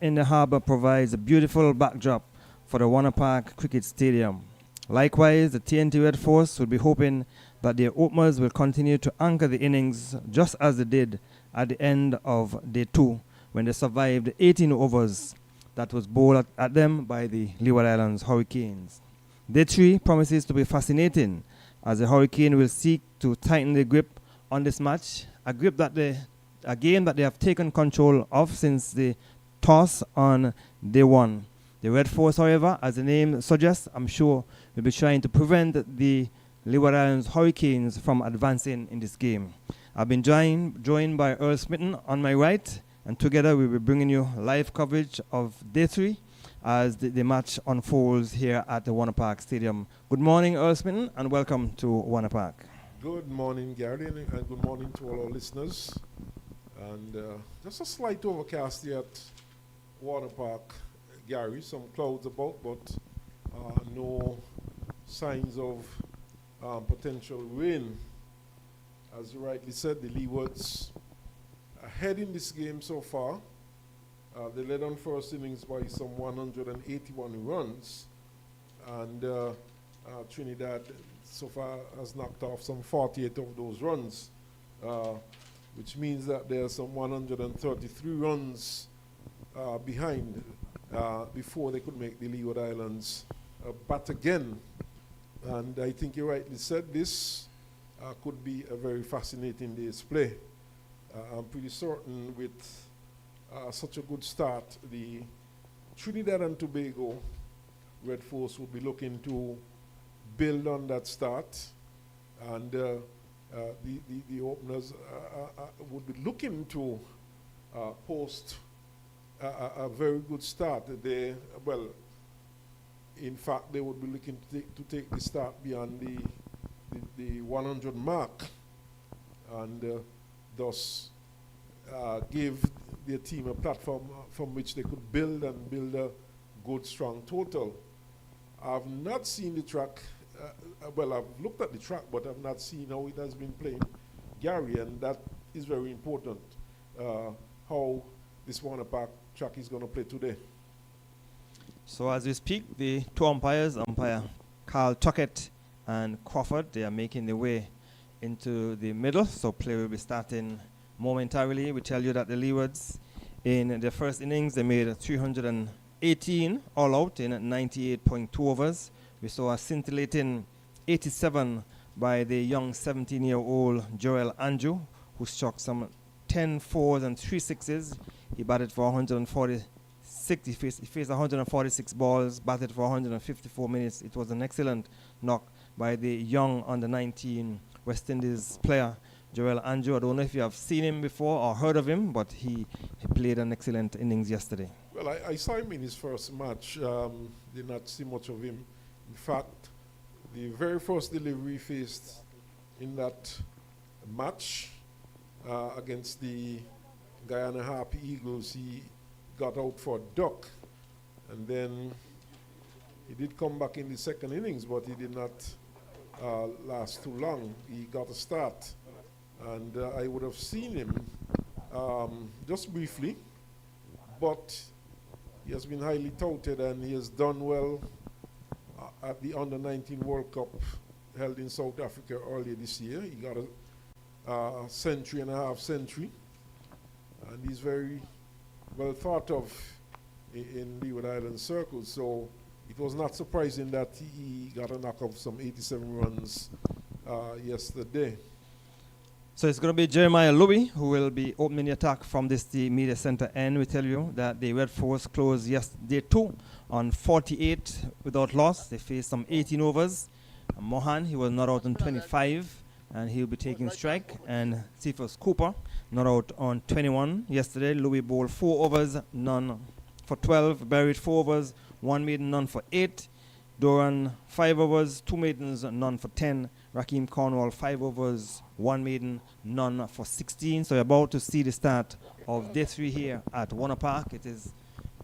in the harbour provides a beautiful backdrop for the Warner Park Cricket Stadium. Likewise, the TNT Red Force will be hoping that their openers will continue to anchor the innings just as they did at the end of day 2 when they survived 18 overs that was bowled at them by the Leeward Islands Hurricanes. Day 3 promises to be fascinating as the Hurricane will seek to tighten the grip on this match, a game that they have taken control of since the toss on day 1. The Red Force, however, as the name suggests, I'm sure will be trying to prevent the Leeward Islands Hurricanes from advancing in this game. I've been joined by Earl Smitten on my right, and together we'll be bringing you live coverage of Day 3 as the match unfolds here at the Warner Park Stadium. Good morning, Earl Smitten, and welcome to Warner Park. Good morning, Gary, and good morning to all our listeners. And just a slight overcast here at Warner Park, Gary. Some clouds about, but no signs of potential rain. As you rightly said, the Leewards ahead in this game so far. They led on first innings by some 181 runs, and Trinidad so far has knocked off some 48 of those runs, which means that there are some 133 runs behind before they could make the Leeward Islands bat again. And I think you rightly said this could be a very fascinating day's play. I'm pretty certain with such a good start, the Trinidad and Tobago Red Force will be looking to build on that start, and the openers would be looking to post a very good start. In fact, they would be looking to take the start beyond the 100 mark, and thus give their team a platform from which they could build a good, strong total. I've not seen the track. I've looked at the track, but I've not seen how it has been playing, Gary, and that is very important, how this Warner Park track is going to play today. So as we speak, the two umpires, umpire Carl Tuckett and Crawford, they are making their way into the middle, so play will be starting momentarily. We tell you that the Leewards, in their first innings, they made 318 all out in 98.2 overs. We saw a scintillating 87 by the young 17-year-old Joel Andrew, who struck some 10 fours and 3 sixes. He batted for 146. He faced 146 balls, batted for 154 minutes. It was an excellent knock by the young under-19 West Indies player, Joel Andrew. I don't know if you have seen him before or heard of him, but he played an excellent innings yesterday. Well, I saw him in his first match. Did not see much of him. In fact, the very first delivery he faced in that match against the Guyana Harpy Eagles, he got out for a duck. And then he did come back in the second innings, but he did not last too long. He got a start. And I would have seen him just briefly, but he has been highly touted and he has done well at the Under-19 World Cup held in South Africa earlier this year. He got a century and a half century, and he's very well thought of in Leeward Island circles. So it was not surprising that he got a knock of some 87 runs yesterday. So it's going to be Jeremiah Louis who will be opening the attack from the media center end. We tell you that the Red Force closed yesterday 2 on 48 without loss. They faced some 18 overs. Mohan, he was not out on 25, and he'll be taking strike. And Cephas Cooper, not out on 21 yesterday. Louis bowled 4 overs, none for 12. Buried 4 overs, 1 maiden, none for 8. Doran, 5 overs, 2 maidens, none for 10. Raheem Cornwall, 5 overs, 1 maiden, none for 16. So you're about to see the start of day 3 here at Warner Park. It is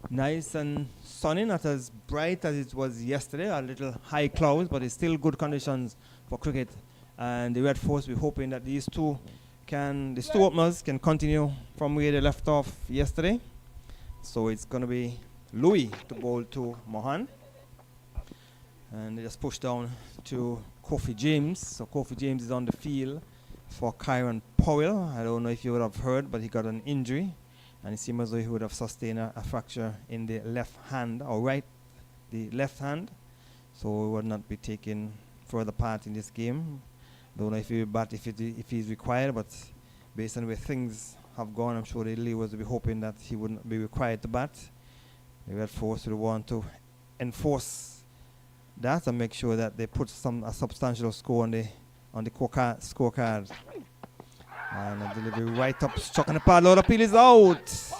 nice and sunny, not as bright as it was yesterday, a little high clouds, but it's still good conditions for cricket. And the Red Force, we're hoping that these two openers can continue from where they left off yesterday. So it's going to be Louis to bowl to Mohan. And they just push down to Kofi James. So Kofi James is on the field for Kyron Powell. I don't know if you would have heard, but he got an injury. And it seems as though he would have sustained a fracture in the left hand, or the left hand. So he would not be taking further part in this game. Don't know if he will bat if he's required, but based on where things have gone, I'm sure the Leewards will be hoping that he wouldn't be required to bat. The Red Force will want to enforce that and make sure that they put a substantial score on the scorecard. And a delivery right up, struck on the pad. Load appeal is out.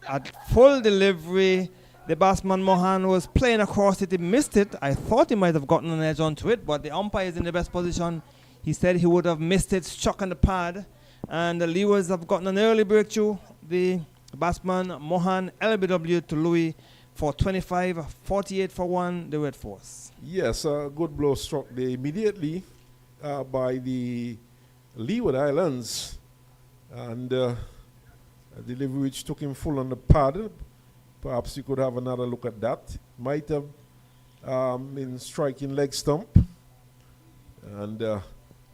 At full delivery, the batsman Mohan was playing across it. He missed it. I thought he might have gotten an edge onto it, but the umpire is in the best position. He said he would have missed it, struck on the pad. And the Leewards have gotten an early breakthrough. The batsman Mohan, LBW to Louis for 25, 48 for 1, the Red Force. Yes, a good blow struck there immediately by the Leeward Islands. And a delivery which took him full on the pad. Perhaps you could have another look at that. Might have been striking leg stump. And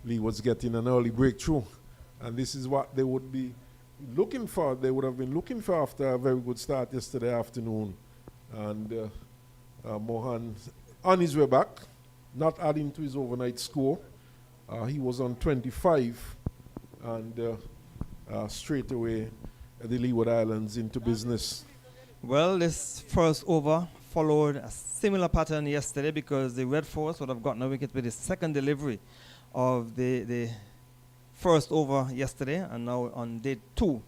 Leeward's getting an early breakthrough. And this is what they would be looking for. They would have been looking for after a very good start yesterday afternoon. And Mohan on his way back, not adding to his overnight score. He was on 25. And straight away, the Leeward Islands into business. Well, this first over followed a similar pattern yesterday because the Red Force would have gotten a wicket with the second delivery of the first over yesterday, and now on day 2,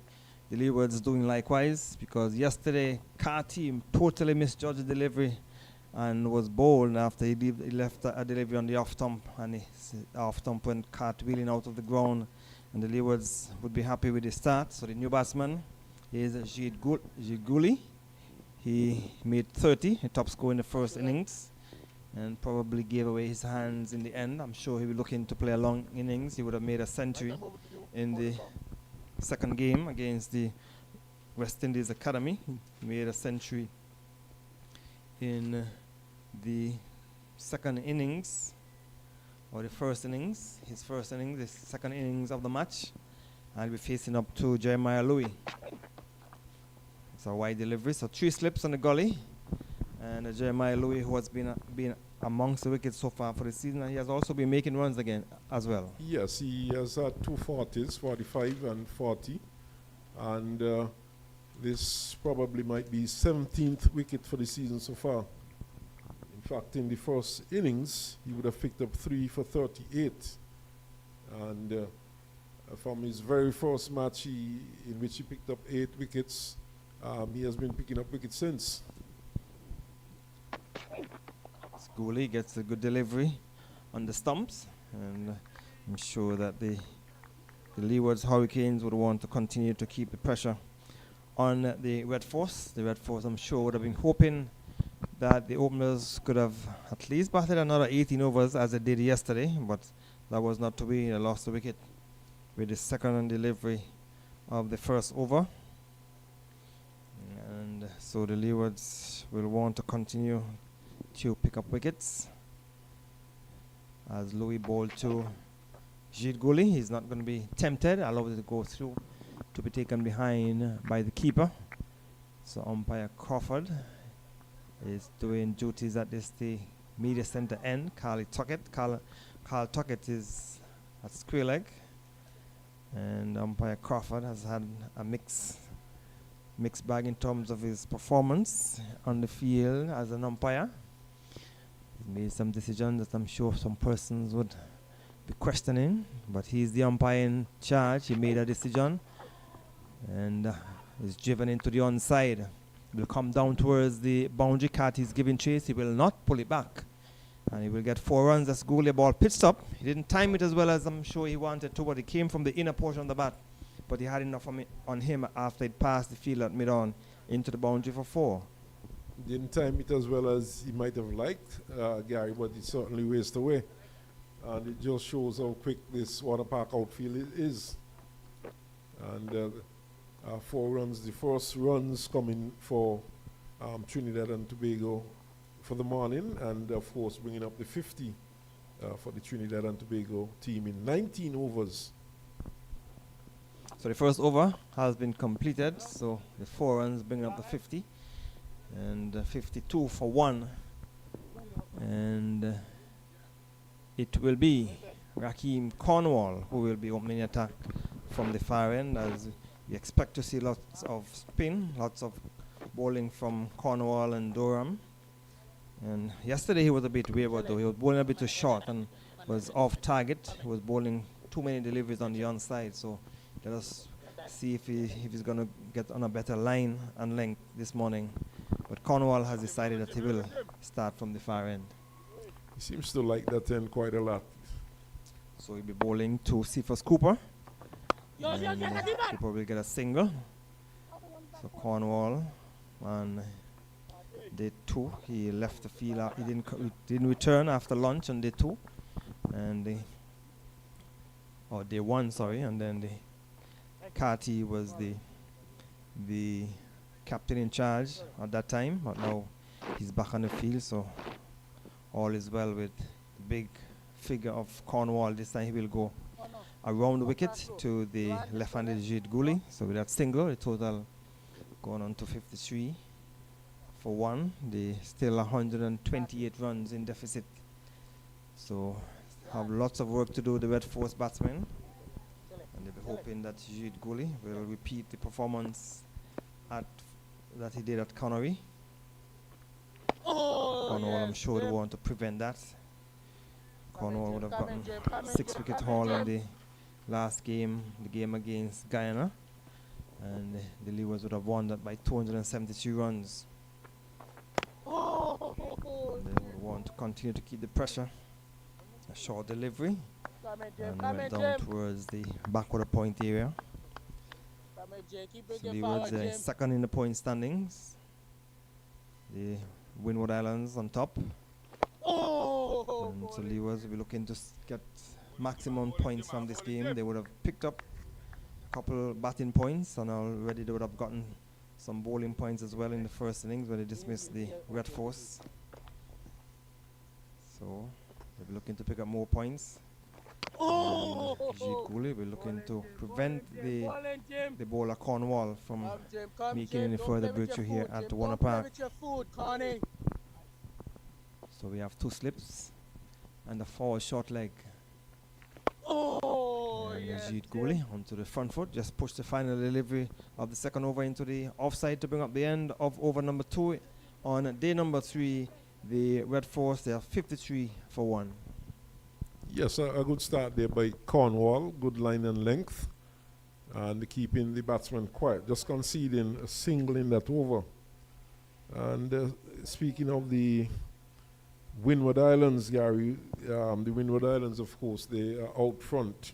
the Leewards doing likewise because yesterday Kati totally misjudged the delivery and was bowled after he left a delivery on the off stump, and the off stump went cartwheeling out of the ground, and the Leewards would be happy with the start. So the new batsman is Jiguli. He made 30, a top score in the first innings, and probably gave away his hands in the end. I'm sure he will be looking to play a long innings. He would have made a century in the second game against the West Indies Academy. He made a century in the second innings, or the first innings, his first innings, the second innings of the match. I'll be facing up to Jeremiah Louis. It's a wide delivery, so 3 slips on the gully. And Jeremiah Louis, who has been amongst the wickets so far for the season, and he has also been making runs again as well. Yes, he has had 2 40s, 45 and 40. And this probably might be 17th wicket for the season so far. In fact, in the first innings, he would have picked up 3 for 38. And from his very first match in which he picked up 8 wickets, he has been picking up wickets since. Schooley gets a good delivery on the stumps, and I'm sure that the Leeward's Hurricanes would want to continue to keep the pressure on the Red Force. The Red Force, I'm sure, would have been hoping that the openers could have at least batted another 18 overs as they did yesterday, but that was not to be. They lost the wicket with the second delivery of the first over. And so the Leewards will want to continue to pick up wickets as Louis bowled to Jid Guli. He's not going to be tempted, allowed it to go through to be taken behind by the keeper. So umpire Crawford is doing duties at the media center end. Carl Tuckett is at square leg, and umpire Crawford has had a mixed bag in terms of his performance on the field as an umpire. He's made some decisions that I'm sure some persons would be questioning, but he's the umpire in charge. He made a decision and is driven into the onside. Will come down towards the boundary. Cat is giving chase. He will not pull it back, and he will get 4 runs. That's goal. The ball pitched up. He didn't time it as well as I'm sure he wanted to, but it came from the inner portion of the bat, but he had enough on him after it passed the field at mid-on into the boundary for 4. Didn't time it as well as he might have liked, Gary, but it certainly raced away. And it just shows how quick this water park outfield is. And 4 runs. The first runs coming for Trinidad and Tobago for the morning, and of course bringing up the 50 for the Trinidad and Tobago team in 19 overs. So the first over has been completed, so the 4 runs bring up the 50, and 52 for 1, and it will be Raheem Cornwall who will be opening the attack from the far end, as we expect to see lots of spin, lots of bowling from Cornwall and Durham. And yesterday he was a bit wayward though. He was bowling a bit too short and was off target. He was bowling too many deliveries on the onside. So let us see if he's going to get on a better line and length this morning. But Cornwall has decided that he will start from the far end. He seems to like that end quite a lot. So he'll be bowling to Cephas Cooper. And Cooper will get a single. So Cornwall on day 2, he left the field. He didn't return after lunch on day 2, and day 1, sorry. And then the Carty was the captain in charge at that time, but now he's back on the field. So all is well with the big figure of Cornwall. This time he will go around the wicket to the left-handed Jade Gooley. So with that single, the total going on to 53 for 1. They still 128 runs in deficit. So have lots of work to do, the Red Force batsmen. And they'll be hoping that Jade Gooley will repeat the performance that he did at Connery. Cornwall, I'm sure they want to prevent that. Cornwall would have gotten 6-wicket haul in the last game, the game against Guyana, and the Leewards would have won that by 273 runs. They would want to continue to keep the pressure. A short delivery and went down towards the backward point area. So Leewards second in the point standings. The Windward Islands on top. And so Leewards will be looking to get maximum points from this game. They would have picked up a couple batting points, and already they would have gotten some bowling points as well in the first innings where they dismissed the Red Force. So they'll be looking to pick up more points. Jade Gooley will be looking to prevent the bowler Cornwall from making any further breakthrough here at the Warner Park. So we have 2 slips and a forward short leg. And Jade Gooley onto the front foot, just push the final delivery of the second over into the offside to bring up the end of over number 2. On day number 3, the Red Force, they are 53 for 1. Yes, a good start there by Cornwall, good line and length, and keeping the batsman quiet, just conceding a single in that over. And speaking of the Windward Islands, Gary, the Windward Islands, of course, they are out front.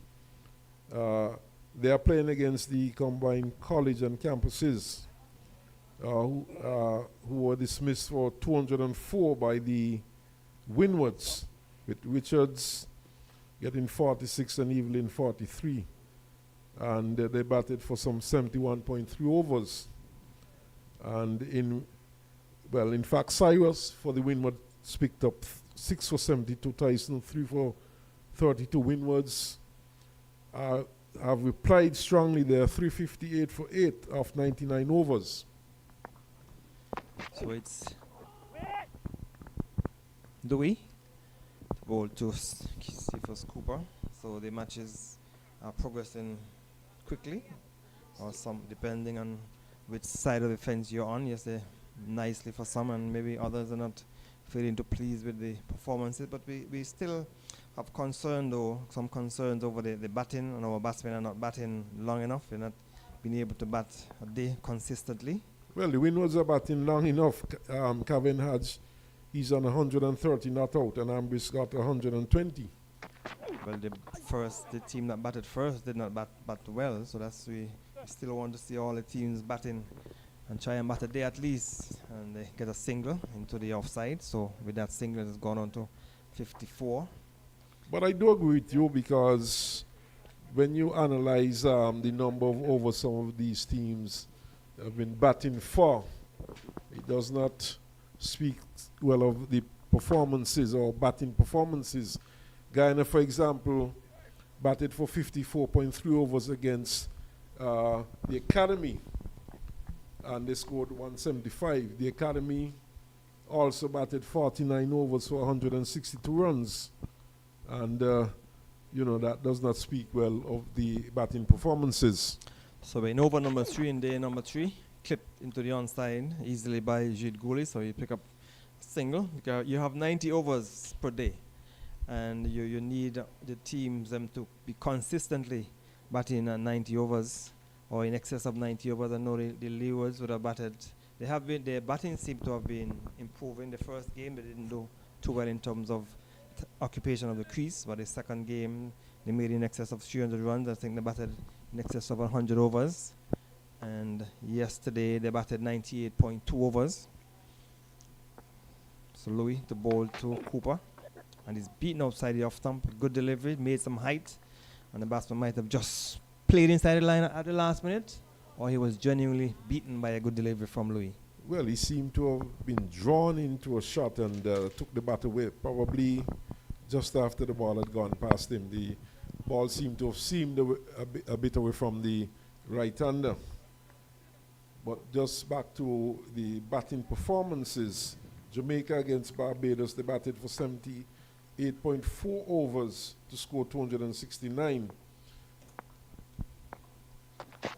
They are playing against the combined college and campuses, who were dismissed for 204 by the Windwards, with Richards getting 46 and Evelyn 43. And they batted for some 71.3 overs. And in fact, Cyrus for the Windward picked up 6 for 72, Tyson 3 for 32. Windwards have replied strongly there, 358 for 8 of 99 overs. So it's Dewey to bowl to Cephas Cooper. So the matches are progressing quickly, or some depending on which side of the fence you're on. Yes, they're nicely for some, and maybe others are not feeling too pleased with the performances. But we still have some concerns over the batting, and our batsmen are not batting long enough. They're not being able to bat a day consistently. Well, the Windwards are batting long enough. Kevin Hodge, he's on 130 not out, and Ambris got 120. Well, the team that batted first did not bat well, so we still want to see all the teams batting and try and bat a day at least, and they get a single into the offside. So with that single, it's gone on to 54. But I do agree with you, because when you analyze the number of overs some of these teams have been batting for, it does not speak well of the performances or batting performances. Guyana, for example, batted for 54.3 overs against the Academy, and they scored 175. The Academy also batted 49 overs for 162 runs, and that does not speak well of the batting performances. So in over number 3 in day number 3, clipped into the onside easily by Jude Gooley, so you pick up a single. You have 90 overs per day, and you need the teams to be consistently batting at 90 overs or in excess of 90 overs. I know the Leewards would have batted. Their batting seemed to have been improving. The first game they didn't do too well in terms of occupation of the crease, but the second game they made in excess of 300 runs. I think they batted in excess of 100 overs, and yesterday they batted 98.2 overs. So Louis to bowl to Cooper, and he's beaten outside the off stump. Good delivery, made some height, and the batsman might have just played inside the line at the last minute, or he was genuinely beaten by a good delivery from Louis. Well, he seemed to have been drawn into a shot and took the bat away, probably just after the ball had gone past him. The ball seemed to have seemed a bit away from the right-hander. But just back to the batting performances, Jamaica against Barbados, they batted for 78.4 overs to score 269.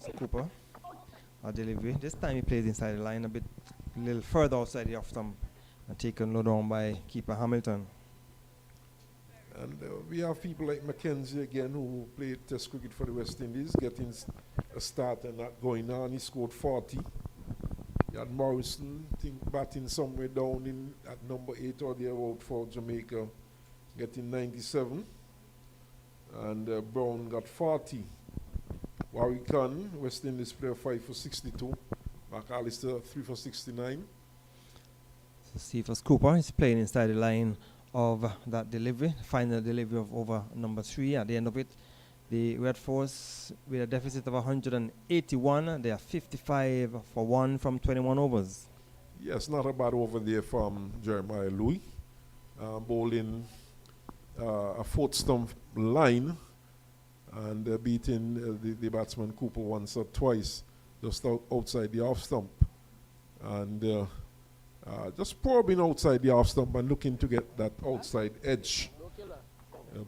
So Cooper, a delivery. This time he plays inside the line a little further outside the off stump and taken low down by keeper Hamilton. And we have people like Mackenzie again who played Test cricket for the West Indies, getting a start and not going on. He scored 40. You had Morrison, I think, batting somewhere down at number 8 or thereabout for Jamaica, getting 97. And Brown got 40. Warwick Khan, West Indies player, 5 for 62. McAllister, 3 for 69. So Cephas Cooper is playing inside the line of that delivery, final delivery of over number 3. At the end of it, the Red Force, with a deficit of 181, they are 55 for 1 from 21 overs. Yes, not a bad over there from Jeremiah Louis, bowling a fourth stump line and beating the batsman Cooper once or twice, just outside the off stump. And just probing outside the off stump and looking to get that outside edge.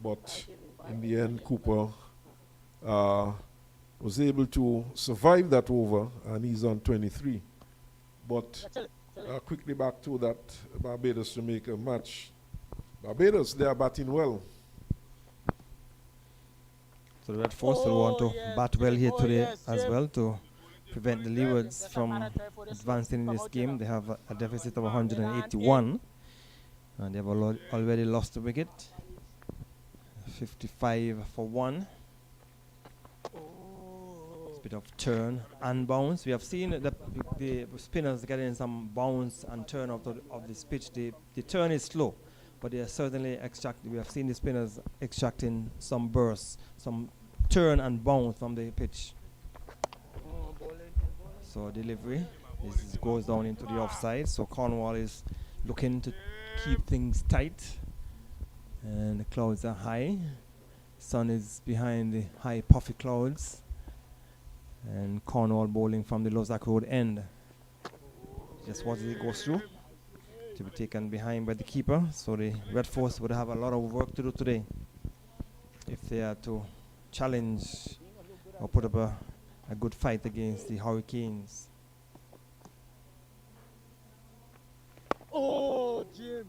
But in the end, Cooper was able to survive that over, and he's on 23. But quickly back to that Barbados-Jamaica match. Barbados, they are batting well. So the Red Force will want to bat well here today as well to prevent the Leewards from advancing in this game. They have a deficit of 181, and they have already lost the wicket. 55 for 1. It's a bit of turn and bounce. We have seen that the spinners getting some bounce and turn out of this pitch. The turn is slow, but they are certainly we have seen the spinners extracting some bursts, some turn and bounce from the pitch. So delivery, this goes down into the offside. So Cornwall is looking to keep things tight, and the clouds are high. Sun is behind the high puffy clouds, and Cornwall bowling from the Lozak Road end. Just what it goes through to be taken behind by the keeper. So the Red Force would have a lot of work to do today if they are to challenge or put up a good fight against the Hurricanes. Oh, Jim.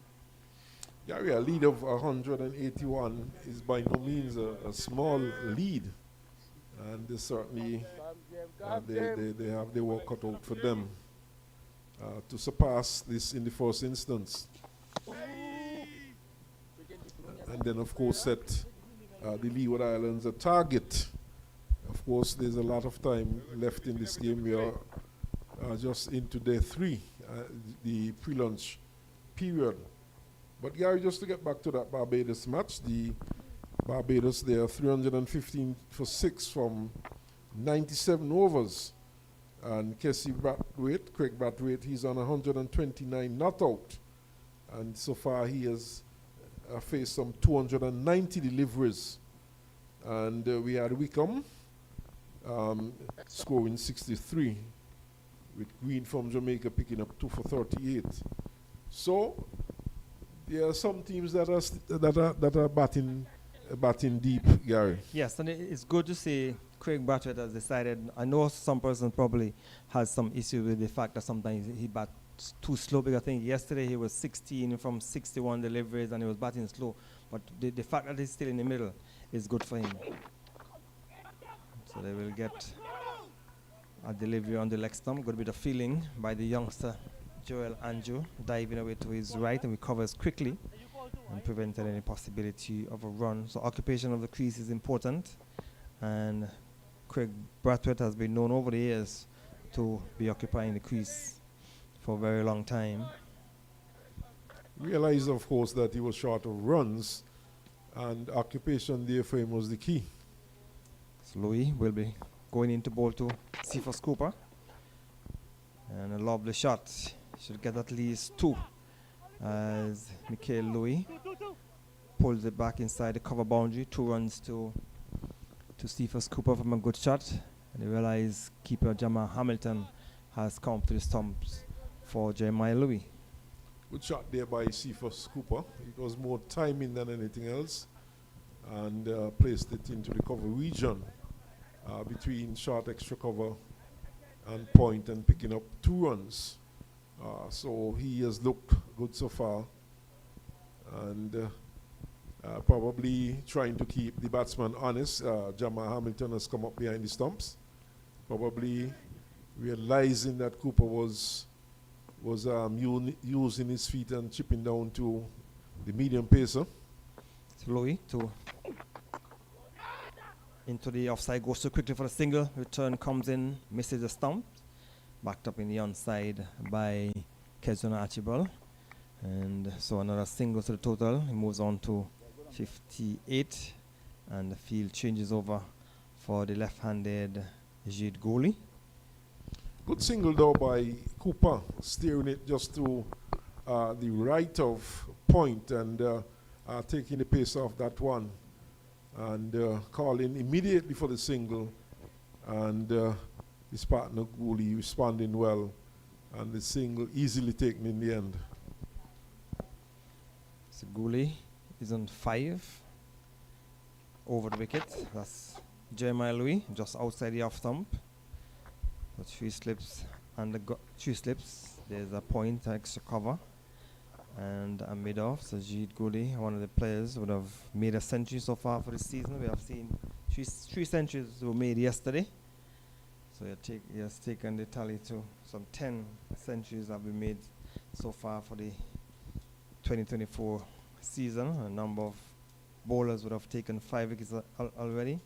Gary, a lead of 181 is by no means a small lead, and they certainly they have their work cut out for them to surpass this in the first instance, and then of course set the Leeward Islands a target. Of course, there's a lot of time left in this game. We are just into day 3, the pre-lunch period. But Gary, just to get back to that Barbados match, the Barbados there, 315 for 6 from 97 overs. And Craig Brathwaite, he's on 129 not out. And so far he has faced some 290 deliveries. And we had Wickham scoring 63, with Green from Jamaica picking up 2 for 38. So there are some teams that are batting deep, Gary. Yes, and it's good to see Craig Brathwaite has decided. I know some person probably has some issue with the fact that sometimes he bats too slow, because I think yesterday he was 16 from 61 deliveries and he was batting slow. But the fact that he's still in the middle is good for him. So they will get a delivery on the leg stump. Got a bit of feeling by the youngster Joel Andrew, diving away to his right and recovers quickly and prevented any possibility of a run. So occupation of the crease is important, and Craig Brathwaite has been known over the years to be occupying the crease for a very long time. Realized, of course, that he was short of runs, and occupation there for him was the key. So Louis will be going into ball to Cephas Cooper, and a lovely shot. Should get at least 2 as Michael Louis pulls it back inside the cover boundary. 2 runs to Cephas Cooper from a good shot, and they realize keeper Jamal Hamilton has come to the stumps for Jeremiah Louis. Good shot there by Cephas Cooper. It was more timing than anything else, and placed it into the cover region between short extra cover and point, and picking up 2 runs. So he has looked good so far, and probably trying to keep the batsman honest. Jamal Hamilton has come up behind the stumps, probably realizing that Cooper was using his feet and chipping down to the medium pacer. So Louis into the offside, goes too quickly for the single. Return comes in, misses the stump. Backed up in the onside by Kezuna Archibald. And so another single to the total. He moves on to 58. And the field changes over for the left-handed Jade Goli. Good single though by Cooper, steering it just to the right of point, and taking the pace off that one, and calling immediately for the single, and his partner Guli responding well, and the single easily taken in the end. So Guli is on 5 over the wicket. That's Jeremiah Louis just outside the off stump. So 3 slips and 3 slips. There's a point, extra cover, and a mid-off. So Jeet Guli, one of the players, would have made a century so far for this season. We have seen 3 centuries were made yesterday. So he has taken the tally to some 10 centuries have been made so far for the 2024 season. A number of bowlers would have taken 5 wickets already.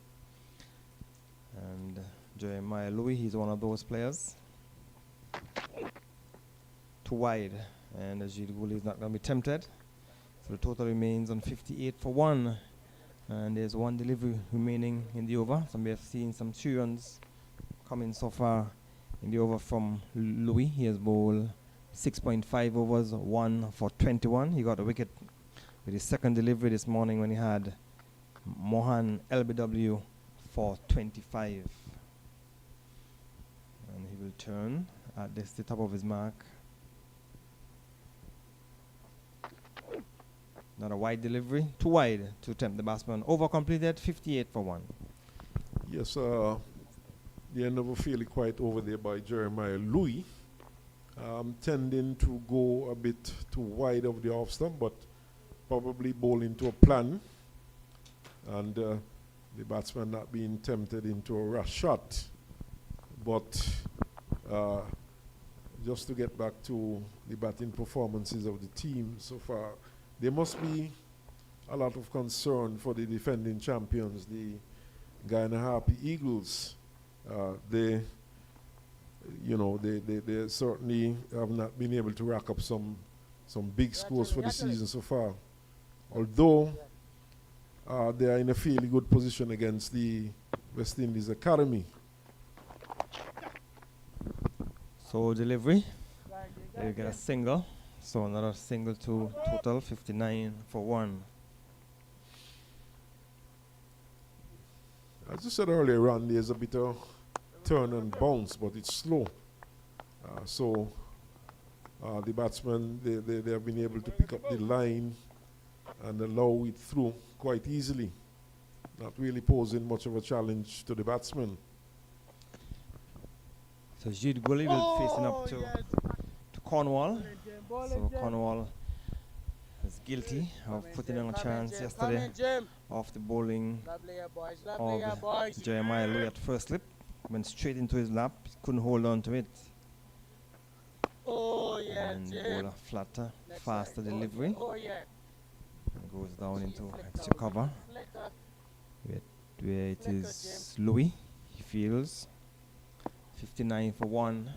And Jeremiah Louis, he's one of those players. 2 wide, and Ajit Guli is not going to be tempted. So the total remains on 58 for 1, and there's 1 delivery remaining in the over. So we have seen some 3 runs coming so far in the over from Louis. He has bowled 6.5 overs, 1 for 21. He got a wicket with his second delivery this morning when he had Mohan LBW for 25. And he will turn at the top of his mark. Not a wide delivery, 2 wide to tempt the batsman. Over completed, 58 for 1. Yes, the end of a fairly quiet over there by Jeremiah Louis, tending to go a bit too wide of the off stump, but probably bowling to a plan, and the batsman not being tempted into a rush shot. But just to get back to the batting performances of the team so far, there must be a lot of concern for the defending champions, the Guyana Harpy Eagles. They certainly have not been able to rack up some big scores for the season so far. Although they are in a fairly good position against the West Indies Academy. So delivery, there you get a single. So another single to total 59 for 1. As you said earlier on, there's a bit of turn and bounce, but it's slow. So the batsmen, they have been able to pick up the line and allow it through quite easily, not really posing much of a challenge to the batsmen. So Jude Gully will facing up to Cornwall. So Cornwall is guilty of putting on a chance yesterday off the bowling of Jeremiah Louis at first slip. Went straight into his lap, couldn't hold on to it. And bowler flatter, faster delivery. And goes down into extra cover. Where it is Louis, he feels 59 for 1.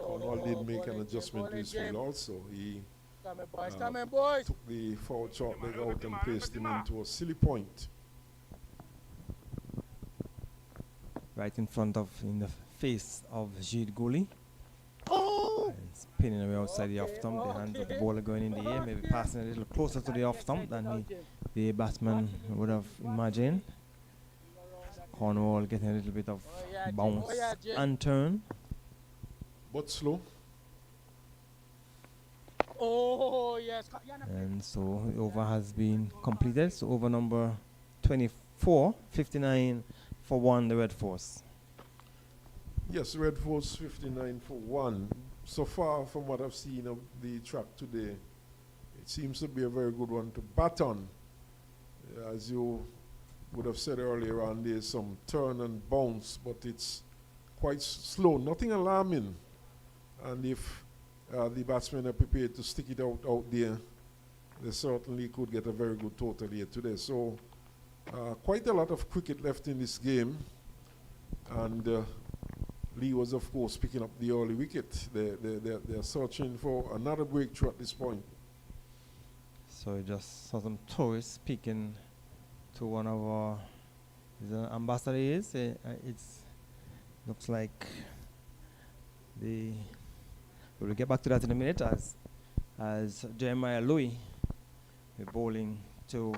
Cornwall did make an adjustment to his field also. He took the forward short leg out and placed him into a silly point. Right in the face of Jude Gully. And spinning away outside the off stump. The hands of the bowler going in the air, maybe passing a little closer to the off stump than the batsman would have imagined. Cornwall getting a little bit of bounce and turn. But slow. And so the over has been completed. So over number 24, 59 for 1, the Red Force. Yes, Red Force 59 for 1. So far from what I've seen of the track today, it seems to be a very good one to bat on. As you would have said earlier on, there's some turn and bounce, but it's quite slow, nothing alarming. And if the batsmen are prepared to stick it out there, they certainly could get a very good total here today. So quite a lot of cricket left in this game. And Lee was, of course, picking up the early wicket. They're searching for another breakthrough at this point. So you just saw some tourists speaking to one of our ambassadors. It's looks like we'll get back to that in a minute as Jeremiah Louis bowling to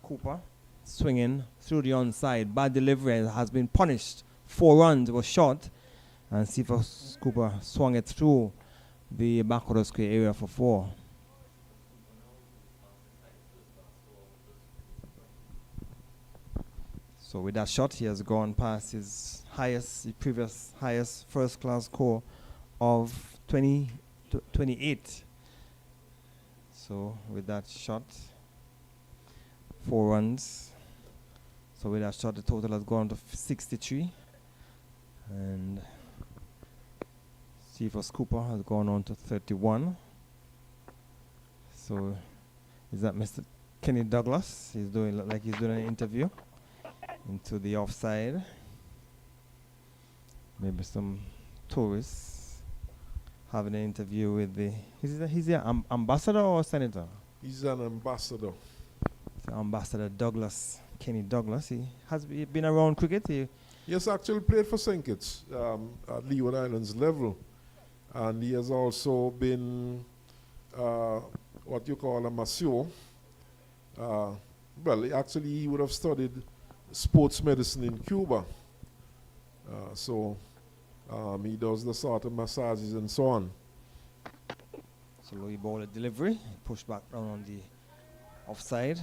Cooper, swinging through the onside. Bad delivery, has been punished. 4 runs was shot, and Cephas Cooper swung it through the back of the square area for 4. So with that shot, he has gone past his previous highest first-class score of 28. So with that shot, 4 runs. So with that shot, the total has gone to 63. And Cephas Cooper has gone on to 31. So is that Mr. Kenny Douglas? He's doing like he's doing an interview into the offside. Maybe some tourists having an interview with he's the ambassador or senator? He's an ambassador. So Ambassador Douglas, Kenny Douglas. He has been around cricket. He has actually played for St. Kitts at Leeward Islands level. And he has also been what you call a masseur. Well, actually, he would have studied sports medicine in Cuba. So he does the sort of massages and so on. So Louis ball at delivery, push back down on the offside.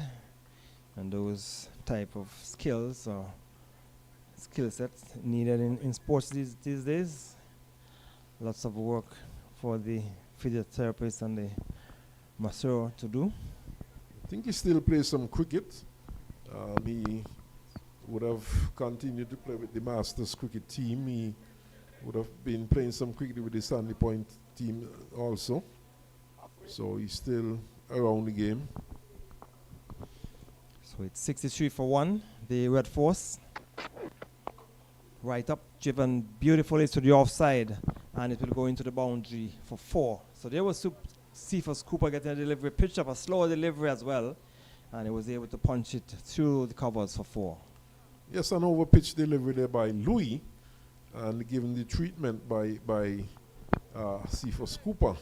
And those type of skills or skill sets needed in sports these days. Lots of work for the physiotherapist and the masseur to do. I think he still plays some cricket. He would have continued to play with the Masters cricket team. He would have been playing some cricket with the Sandy Point team also. So he's still around the game. So it's 63 for 1, the Red Force. Right up, driven beautifully to the offside, and it will go into the boundary for 4. So there was Cephas Cooper getting a delivery, pitched up a slower delivery as well, and he was able to punch it through the covers for 4. Yes, an over-pitch delivery there by Louis, and given the treatment by Cephas Cooper.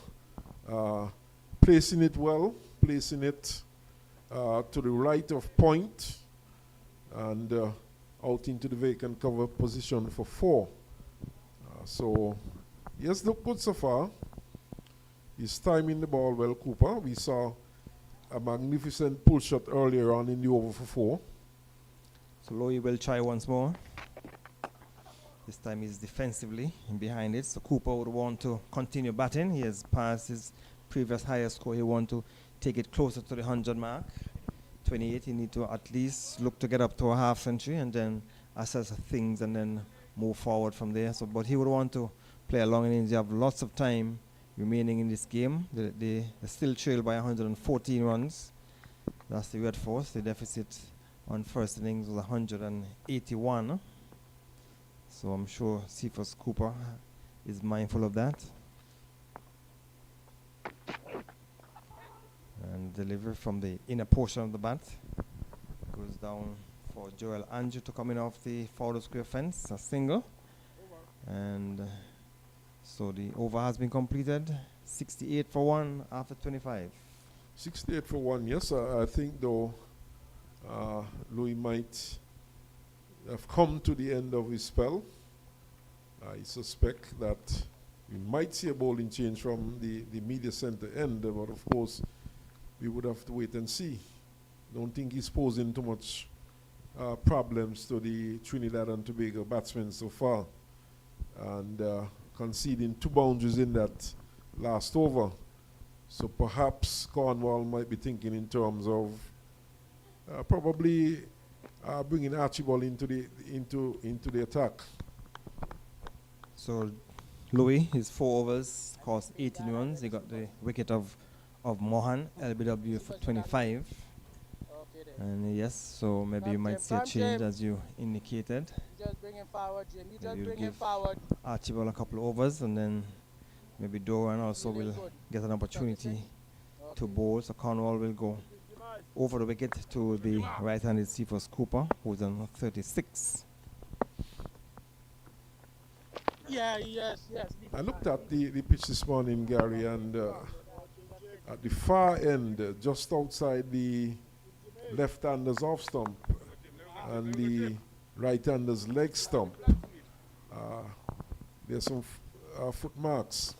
Placing it well, placing it to the right of point, and out into the vacant cover position for 4. So, yes, look good so far. He's timing the ball well, Cooper. We saw a magnificent pull shot earlier on in the over for 4. So Louis will try once more. This time he's defensively in behind it. So Cooper would want to continue batting. He has passed his previous highest score. He want to take it closer to the 100 mark. 28, he need to at least look to get up to a half century and then assess things and then move forward from there. So, but he would want to play a long innings. You have lots of time remaining in this game. They still trail by 114 runs. That's the Red Force. The deficit on first innings was 181. So I'm sure Cephas Cooper is mindful of that. And delivery from the inner portion of the bat goes down for Joel Andrew to come in off the forward square fence, a single. And so the over has been completed. 68 for 1 after 25. 68 for 1, yes. I think, though, Louis might have come to the end of his spell. I suspect that we might see a bowling change from the media center end, but of course, we would have to wait and see. Don't think he's posing too much problems to the Trinidad and Tobago batsmen so far. And conceding 2 boundaries in that last over. So perhaps Cornwall might be thinking in terms of probably bringing Archibald into the attack. So Louis, his 4 overs cost 18 runs. He got the wicket of Mohan, LBW for 25. And yes, so maybe you might see a change as you indicated. Just bring him forward, Jim. You just Maybe bring you'll him give forward. Archibald a couple of overs, and then maybe Doran also will get an opportunity to bowl. So Cornwall will go over the wicket to the right-handed Cephas Cooper, who's on 36. Yeah, yes. I looked at the pitch this morning, Gary, and at the far end, just outside the left-hander's off stump and the right-hander's leg stump, there's some foot marks.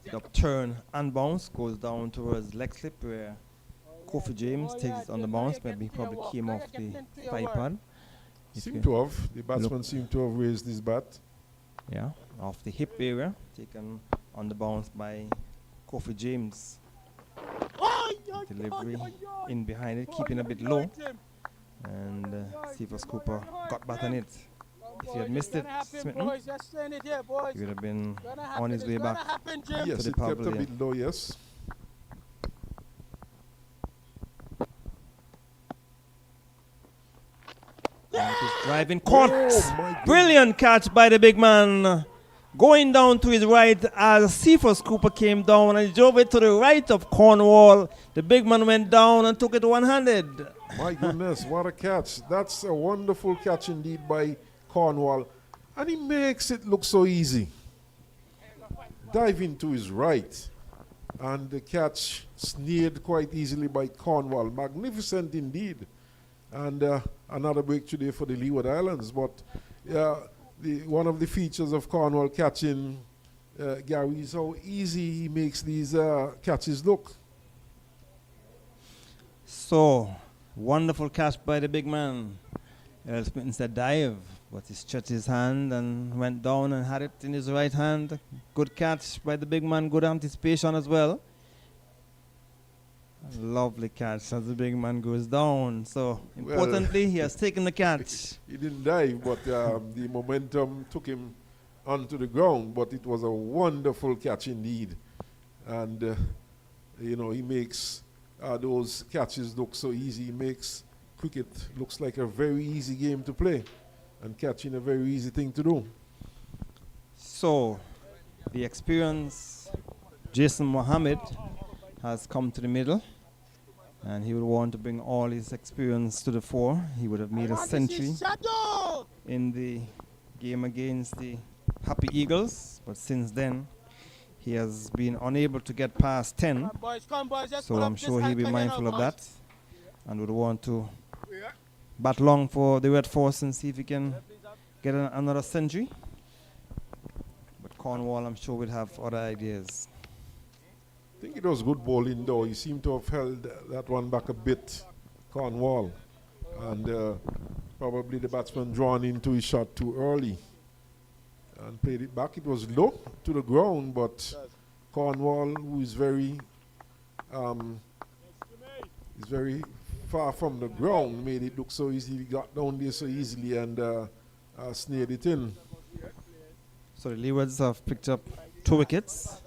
The turn and bounce goes down towards leg slip, where Kofi James takes it on the bounce. Maybe he probably came off the thigh pad. The batsman seemed to have raised his bat. Yeah, off the hip area, taken on the bounce by Kofi James. Delivery in behind it, keeping a bit low. And Cephas Cooper got back on it. If he had missed it, Smitten, he would have been on his way back Yes, to the it kept a pavilion. bit low, yes. And it is driving caught. Oh, my Brilliant catch by the big man. Going down to his right as Cephas Cooper came down and he drove it to the right of Cornwall. The big man went down and took it one-handed. My goodness, what a catch. That's a wonderful catch indeed by Cornwall. And he makes it look so easy. Diving to his right. And the catch snared quite easily by Cornwall. Magnificent indeed. And another breakthrough there for the Leeward Islands. But one of the features of Cornwall catching, Gary, is how easy he makes these catches look. So, wonderful catch by the big man. Earl Smith said dive, but he stretched his hand and went down and had it in his right hand. Good catch by the big man, good anticipation as well. Lovely catch as the big man goes down. So, importantly, he has taken the catch. He didn't dive, but the momentum took him onto the ground. But it was a wonderful catch indeed. And, he makes those catches look so easy. He makes cricket looks like a very easy game to play. And catching a very easy thing to do. So, the experience Jason Mohammed has come to the middle, and he will want to bring all his experience to the fore. He would have made a century in the game against the Happy Eagles, but since then he has been unable to get past 10. So I'm sure he'll be mindful of that and would want to bat long for the Red Force and see if he can get another century. But Cornwall, I'm sure, will have other ideas. I think it was good bowling though. He seemed to have held that one back a bit, Cornwall. And probably the batsman drawn into his shot too early and played it back. It was low to the ground, but Cornwall, who is very far from the ground, made it look so easy. He got down there so easily and snared it in. So the Leewards have picked up 2 wickets.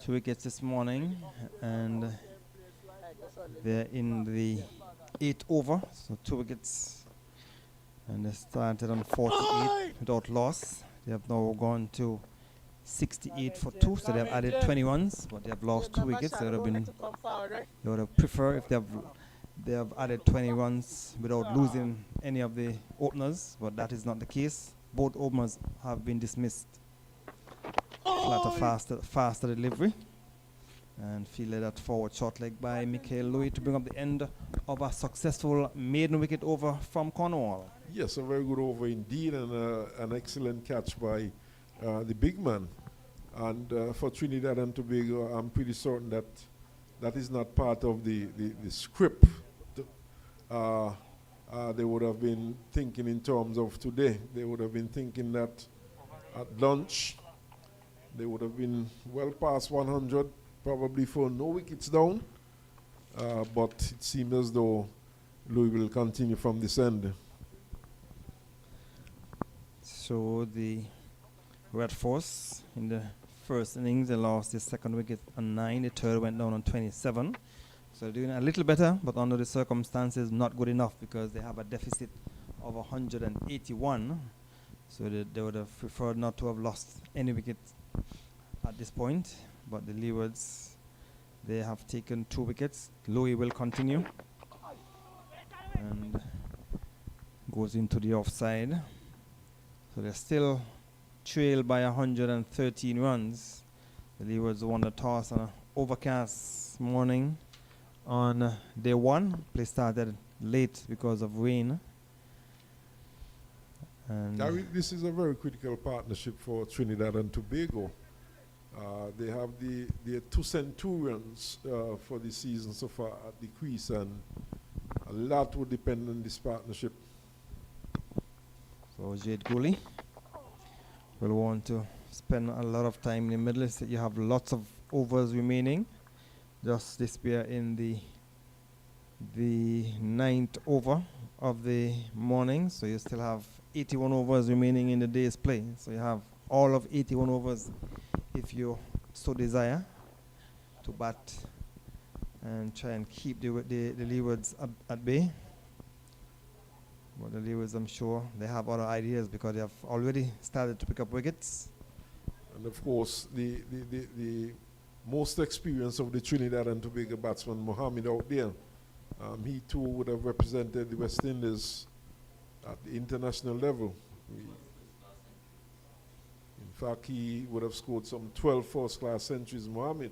2 wickets this morning, and they're in the 8th over, so 2 wickets, and they started on 48 without loss. They have now gone to 68 for 2, so they have added 20 runs, but they have lost 2 wickets. They would have preferred if they have added 20 runs without losing any of the openers, but that is not the case. Both openers have been dismissed. Flatter, faster delivery, and fielded that forward short leg by Michael Louis to bring up the end of a successful maiden wicket over from Cornwall. Yes, a very good over indeed, and an excellent catch by the big man. And for Trinidad and Tobago, I'm pretty certain that that is not part of the script. They would have been thinking in terms of today. They would have been thinking that at lunch, they would have been well past 100, probably for no wickets down. But it seems as though Louis will continue from this end. So the Red Force in the first innings, they lost their second wicket on 9. The third went down on 27. So they're doing a little better, but under the circumstances, not good enough because they have a deficit of 181. So they would have preferred not to have lost any wickets at this point. But the Leewards, they have taken 2 wickets. Louis will continue and goes into the offside. So they're still trailed by 113 runs. The Leewards won the toss on an overcast morning on day 1. Play started late because of rain. And Gary, this is a very critical partnership for Trinidad and Tobago. They have the 2 centurions for the season so far at the crease, and a lot would depend on this partnership. so Jade Gooley will want to spend a lot of time in the middle. So you have lots of overs remaining. Just this we are in the 9th over of the morning, so you still have 81 overs remaining in the day's play. So you have all of 81 overs if you so desire to bat and try and keep the Leewards at bay. But the Leewards, I'm sure they have other ideas because they have already started to pick up wickets. And of course, the most experience of the Trinidad and Tobago batsman, Mohammed, out there. He too would have represented the West Indies at the international level. In fact, he would have scored some 12 first-class centuries, Mohammed.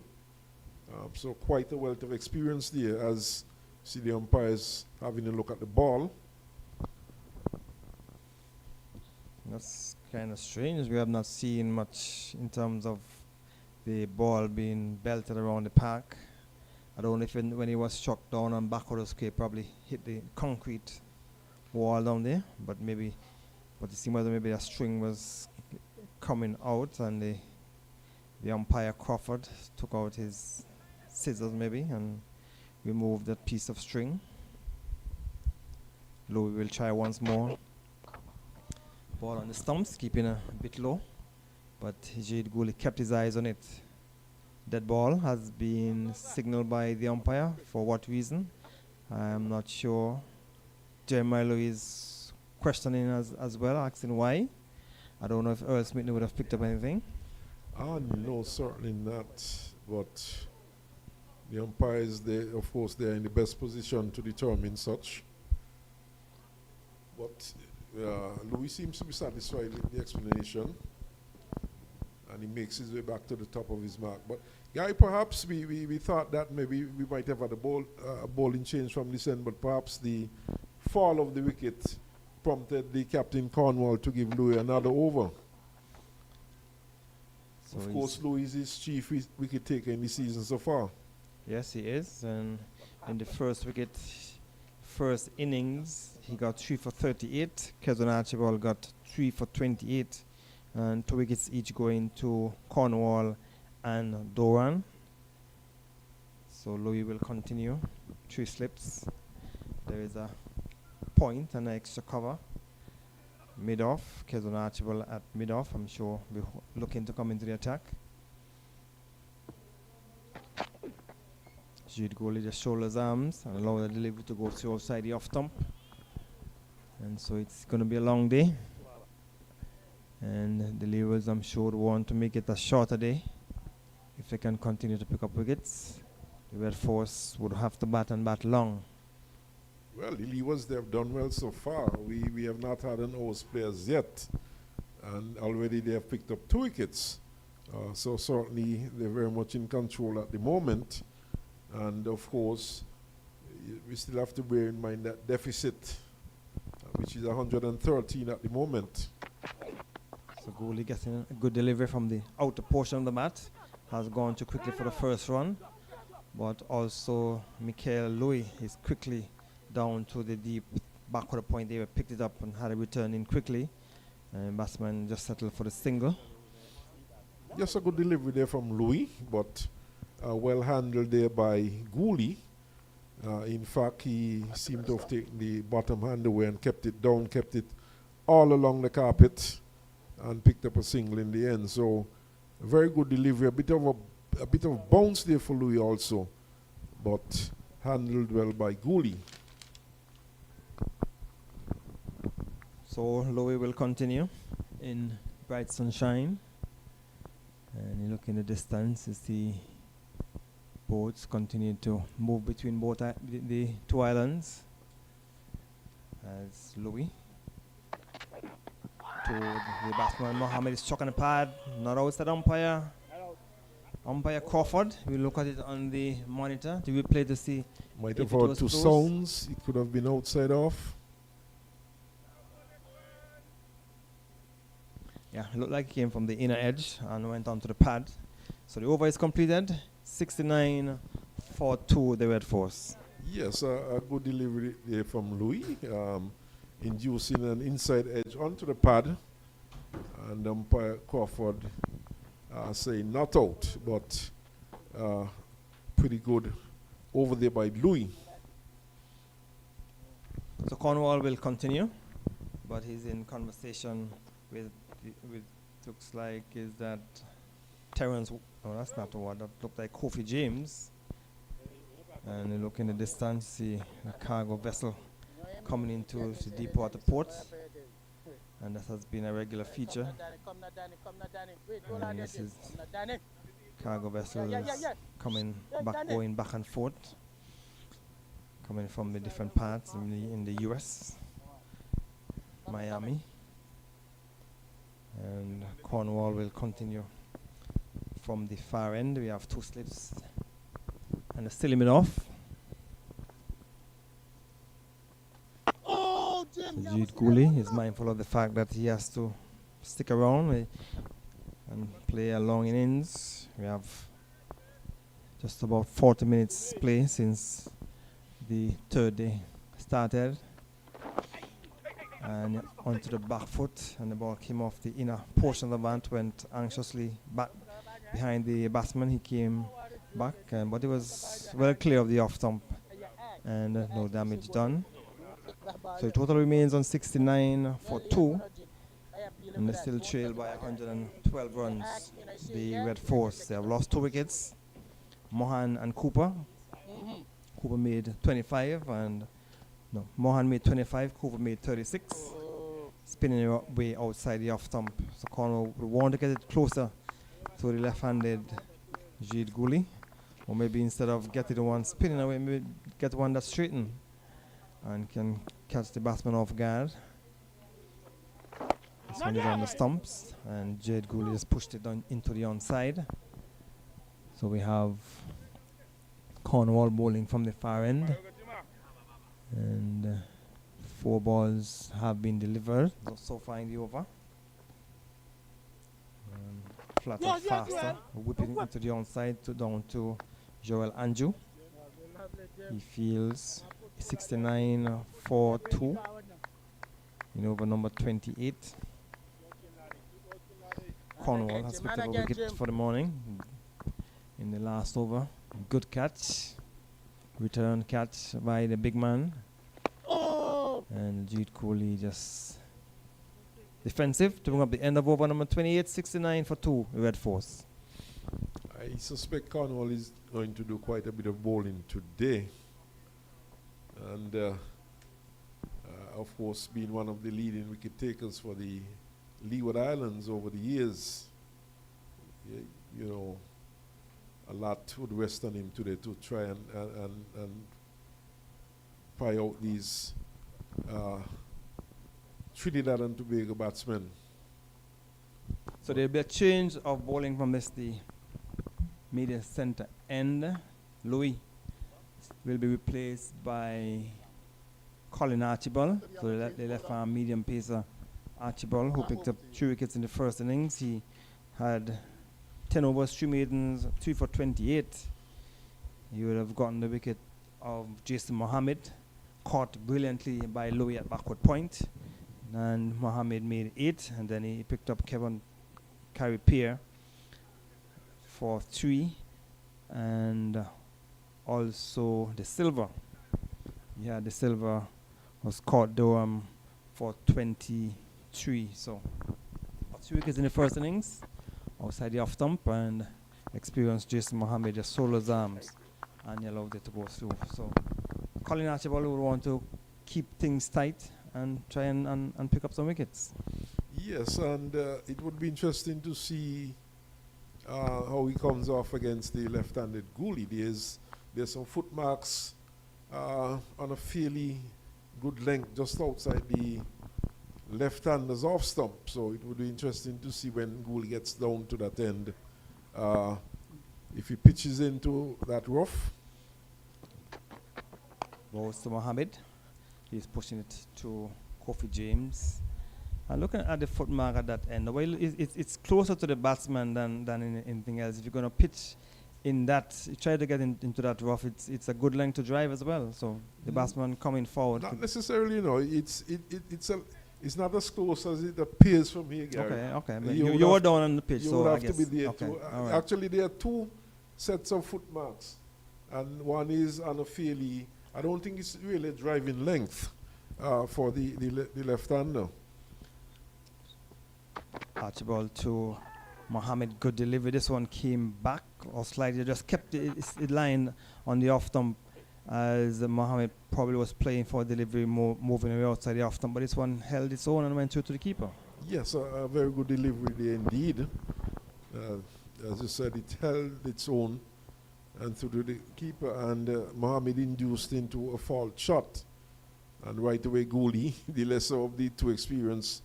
So quite a wealth of experience there as see the umpires having a look at the ball. That's kind of strange. We have not seen much in terms of the ball being belted around the park. I don't know if when he was struck down on back of the square, probably hit the concrete wall down there, but it seemed as though maybe a string was coming out, and the umpire Crawford took out his scissors maybe and removed that piece of string. Louis will try once more. Ball on the stumps, keeping a bit low, but Jade Gooley kept his eyes on it. That ball has been signaled by the umpire. For what reason? I'm not sure. Jeremiah Louis is questioning as well, asking why. I don't know if Earl Smith would have picked up anything. No, certainly not. but the umpires, of course, they're in the best position to determine such. But Louis seems to be satisfied with the explanation, and he makes his way back to the top of his mark. But Gary, perhaps we thought that maybe we might have had a bowling change from this end, but perhaps the fall of the wicket prompted the captain Cornwall to give Louis another over. So of course, Louis is his chief wicket taker in the season so far. Yes, he is. And in the first innings, he got 3 for 38. Kezon Archibald got 3 for 28. And 2 wickets each going to Cornwall and Doran. So Louis will continue. 3 slips. There is a point and an extra cover. Mid-off. Kezon Archibald at mid-off. I'm sure we're looking to come into the attack. Jude Goalie just shoulders arms and allow the delivery to go through outside the off stump. And so it's going to be a long day. And the Leewards, I'm sure, want to make it a shorter day. If they can continue to pick up wickets, the Red Force would have to bat and bat long. Well, the Leewards, they've done well so far. We have not had an O's players yet. And already they have picked up 2 wickets. So certainly they're very much in control at the moment. And of course, we still have to bear in mind that deficit, which is 113 at the moment. So Goalie getting a good delivery from the outer portion of the mat. Has gone too quickly for the first run. But also Michael Louis is quickly down to the deep backward point. They picked it up and had a return in quickly. And batsman just settled for the single. Just a good delivery there from Louis, but well handled there by Goalie. In fact, he seemed to have taken the bottom hand away and kept it down, kept it all along the carpet, and picked up a single in the end. So, a very good delivery. A bit of bounce there for Louis also, but handled well by Goalie. So Louis will continue in bright sunshine. And you look in the distance, you see boats continue to move between both the 2 islands. As Louis to the batsman Mohammed is struck on the pad, not outside umpire. Umpire Crawford. We look at it on the monitor. Do we play to see? Might have heard 2 sounds. It could have been outside off. Yeah, it looked like it came from the inner edge and went onto the pad. So the over is completed. 69 for 2, the Red Force. Yes, a good delivery there from Louis, inducing an inside edge onto the pad. And umpire Crawford saying not out, but pretty good over there by Louis. So Cornwall will continue, but he's in conversation with looks like is that Terrence. Oh, that's not the one. That looked like Kofi James. And you look in the distance, see a cargo vessel coming into the Deepwater port. And that has been a regular feature. And this is cargo vessels coming back, going back and forth, coming from the different parts in the US, Miami. And Cornwall will continue from the far end. We have 2 slips and a still limit off. Oh, So Jude Goalie is mindful of the fact that he has to stick around and play a long innings. We have just about 40 minutes play since the 3rd day started. And onto the back foot, and the ball came off the inner portion of the bat, went anxiously back behind the batsman. He came back, but it was well clear of the off stump, and no damage done. So the total remains on 69 for 2, and they still trail by 112 runs. The Red Force, they have lost 2 wickets, Mohan and Cooper. Cooper made 25, and no, Mohan made 25, Cooper made 36, spinning it way outside the off stump. So Cornwall would want to get it closer to the left-handed Jade Gooley. Or maybe instead of getting the one spinning away, maybe get one that's straightened and can catch the batsman off guard. This one is on the stumps, and Jade Gooley just pushed it down into the onside. So we have Cornwall bowling from the far end. And 4 balls have been delivered so far in the over. Flatter faster, whipping into the onside down to Joel Anju. He fields 69 for 2 in over number 28. Cornwall has picked up a wicket for the morning in the last over. Good catch. Return catch by the big man. And Jade Cooley just defensive to bring up the end of over number 28, 69 for 2, Red Force. I suspect Cornwall is going to do quite a bit of bowling today. And of course, being one of the leading wicket takers for the Leeward Islands over the years, you know, a lot would rest on him today to try and pry out these Trinidad and Tobago batsmen. So there'll be a change of bowling from the media center end. Louis will be replaced by Colin Archibald. So they left our medium pacer Archibald, who picked up 3 wickets in the first innings. He had 10 overs, 3 maidens, 3 for 28. He would have gotten the wicket of Jason Mohammed, caught brilliantly by Louis at backward point. And Mohammed made 8, and then he picked up Kevin Carripier for 3, and also the silver. Yeah, the silver was caught Durham for 23. So 3 wickets in the first innings outside the off stump, and experienced Jason Mohammed just sold his arms and he allowed it to go through. So Colin Archibald would want to keep things tight and try and pick up some wickets. Yes, and it would be interesting to see how he comes off against the left-handed Gooley. There's some footmarks on a fairly good length just outside the left-hander's off stump. So it would be interesting to see when Gooley gets down to that end, if he pitches into that rough. Goes to Mohammed. He's pushing it to Kofi James. And looking at the footmark at that end, well, it's closer to the batsman than in anything else. If you're going to pitch in that, you try to get into that rough, it's a good length to drive as well. So the batsman coming forward. Not necessarily, no. It's not as close as it appears from here, Gary. Okay. You were down on the pitch, you so would I have guess. to be there Okay, too. all right. Actually, there are 2 sets of footmarks, and one is on a fairly, I don't think it's really a driving length for the left-hander. Archibald to Mohammed, good delivery. This one came back or slightly, just kept it lying on the off stump as Mohammed probably was playing for delivery, moving away outside the off stump, but this one held its own and went through to the keeper. Yes, a very good delivery there indeed. As you said, it held its own and through to the keeper, and Mohammed induced into a fault shot. And right away, Gooley, the lesser of the 2 experienced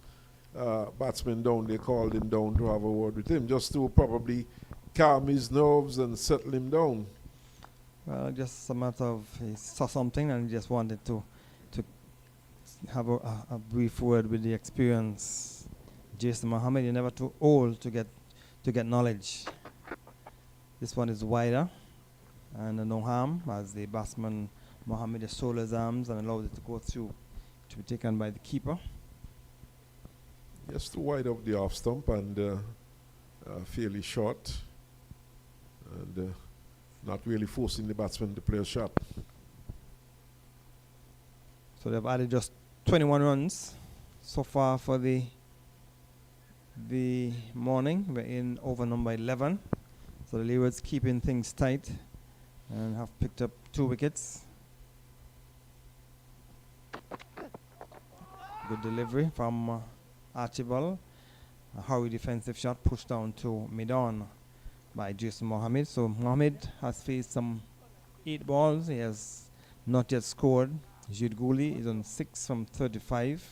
batsmen down, they called him down to have a word with him, just to probably calm his nerves and settle him down. Well, just a matter of he saw something and he just wanted to have a brief word with the experience. Jason Mohammed, you're never too old to get knowledge. This one is wider, and no harm as the batsman Mohammed just sold his arms and allowed it to go through to be taken by the keeper. Just too wide of the off stump and fairly short, and not really forcing the batsman to play a shot. So they've added just 21 runs so far for the morning. We're in over number 11. So the Leewards keeping things tight and have picked up 2 wickets. Good delivery from Archibald. A hurry defensive shot pushed down to mid-on by Jason Mohammed. So Mohammed has faced some 8 balls. He has not yet scored. Jude Gooley is on 6 from 35.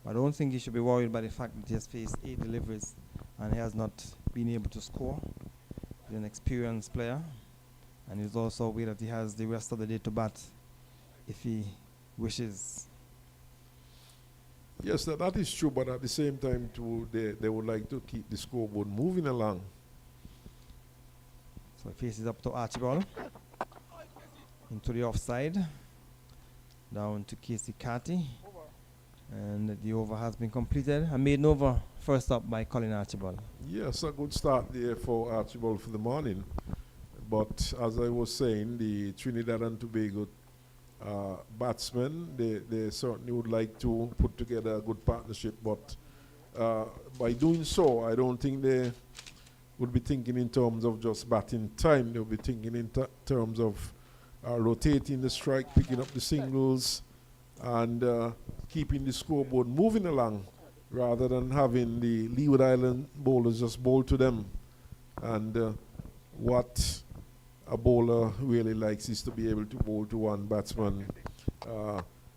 I don't think he should be worried by the fact that he has faced 8 deliveries and he has not been able to score. He's an experienced player, and he's also aware that he has the rest of the day to bat if he wishes. Yes, that is true, but at the same time, too, they would like to keep the scoreboard moving along. So he faces up to Archibald into the offside, down to Casey Carty, and the over has been completed. A maiden over, first up by Colin Archibald. Yes, a good start there for Archibald for the morning. But as I was saying, the Trinidad and Tobago batsmen, they certainly would like to put together a good partnership. But by doing so, I don't think they would be thinking in terms of just batting time. They'll be thinking in terms of rotating the strike, picking up the singles, and keeping the scoreboard moving along, rather than having the Leeward Island bowlers just bowl to them. And what a bowler really likes is to be able to bowl to one batsman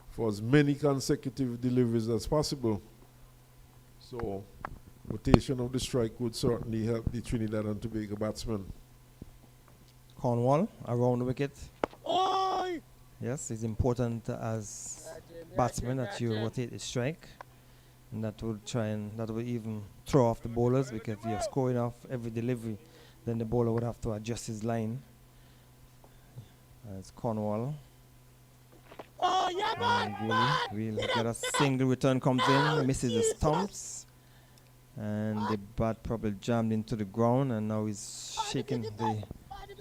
for as many consecutive deliveries as possible. So rotation of the strike would certainly help the Trinidad and Tobago batsmen. Cornwall around the wicket. Oi! Yes, it's important as batsmen that you rotate the strike, and that will even throw off the bowlers, because if you're scoring off every delivery, then the bowler would have to adjust his line. It's Cornwall. Oh, yeah, And Gooley will get a single return, comes in, misses the stumps, and the bat probably jammed into the ground, and now he's shaking the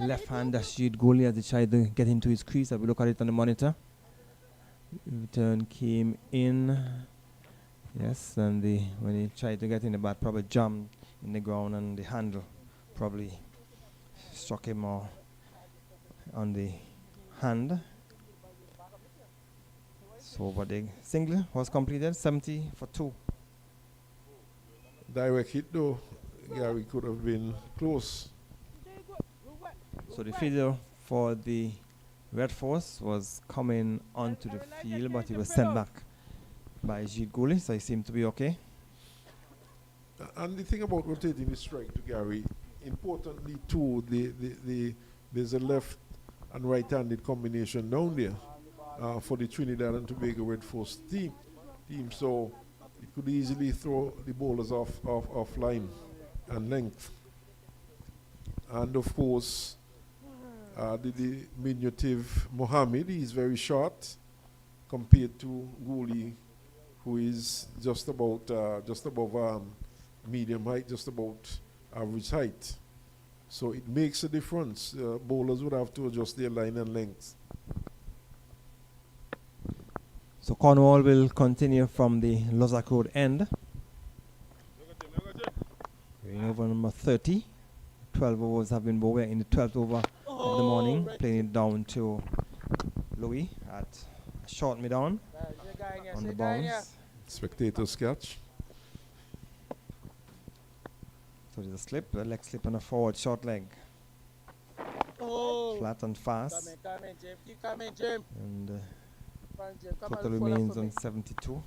left hand as Jude Gooley as he tried to get into his crease. I will look at it on the monitor. Return came in. Yes, and when he tried to get in, the bat probably jammed in the ground, and the handle probably struck him on the hand. So, but the single was completed, 70 for 2. Direct hit though, Gary, could have been close. So the fielder for the Red Force was coming onto the field, but he was sent back by Jude Gooley, so he seemed to be okay. And the thing about rotating the strike to Gary, importantly too, there's a left and right-handed combination down there for the Trinidad and Tobago Red Force team. So it could easily throw the bowlers off line and length. And of course, the diminutive Mohammed, he is very short compared to Gooley, who is just above medium height, just about average height. So it makes a difference. Bowlers would have to adjust their line and length. So Cornwall will continue from the Lozak Road end. Going over number 30. 12 overs have been bowled in the 12th over of the morning, playing it down to Louis at short mid-on on the bounce. Spectators catch. So there's a slip, a leg slip and a forward short leg. Oh. Flat and fast. Come in, Jim. Keep coming, Jim. And Come total on, follow remains for on me. 72.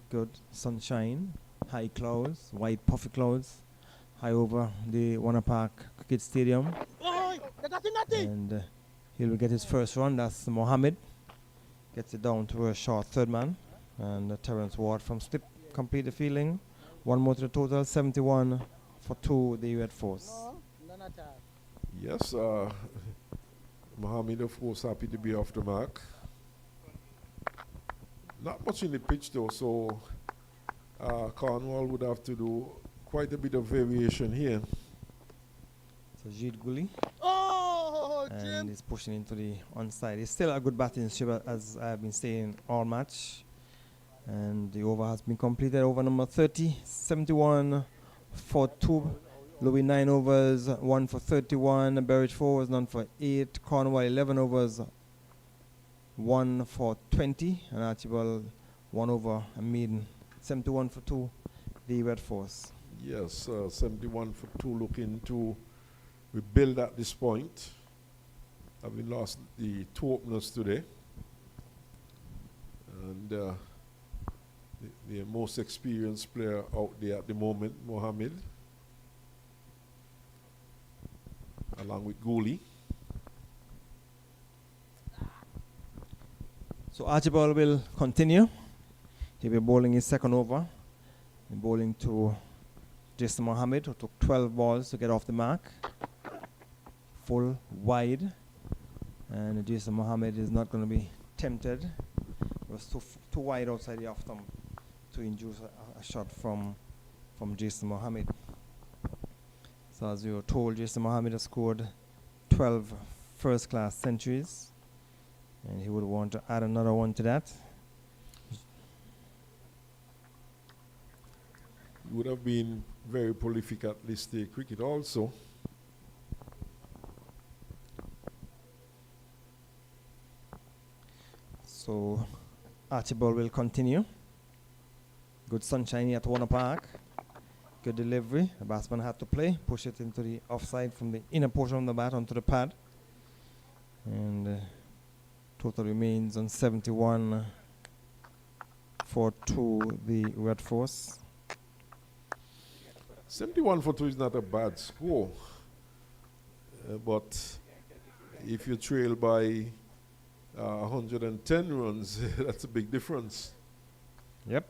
Good sunshine, high clouds, white puffy clouds, high over the Warner Park Cricket Stadium. Oi! Nothing. And he will get his first run. That's Mohammed. Gets it down to a short third man. And Terence Ward from slip complete the fielding. One more to the total, 71 for 2, the Red Force. No, none at all. Yes, Mohammed, of course, happy to be off the mark. Not much in the pitch though, so Cornwall would have to do quite a bit of variation here. So Jude Gooley. Oh, And Jim. he's pushing into the onside. It's still a good batting strip, as I have been saying all match. And the over has been completed. Over number 30, 71 for 2. Louis 9 overs, 1 for 31. Berridge 4 overs, none for 8. Cornwall 11 overs, 1 for 20. And Archibald 1 over a maiden, 71 for 2, the Red Force. Yes, 71 for 2 looking to rebuild at this point. Having lost the 2 openers today. And the most experienced player out there at the moment, Mohammed, along with Gooley. So Archibald will continue. He'll be bowling his second over. Bowling to Jason Mohammed, who took 12 balls to get off the mark. Full wide. And Jason Mohammed is not going to be tempted. It was too wide outside the off stump to induce a shot from Jason Mohammed. So as you were told, Jason Mohammed has scored 12 first-class centuries. And he would want to add another one to that. He would have been very prolific at List A cricket also. So Archibald will continue. Good sunshine here at Warner Park. Good delivery. The batsman had to play. Push it into the offside from the inner portion of the bat onto the pad. And total remains on 71 for 2, the Red Force. 71 for 2 is not a bad score. But if you trail by 110 runs, that's a big difference. Yep.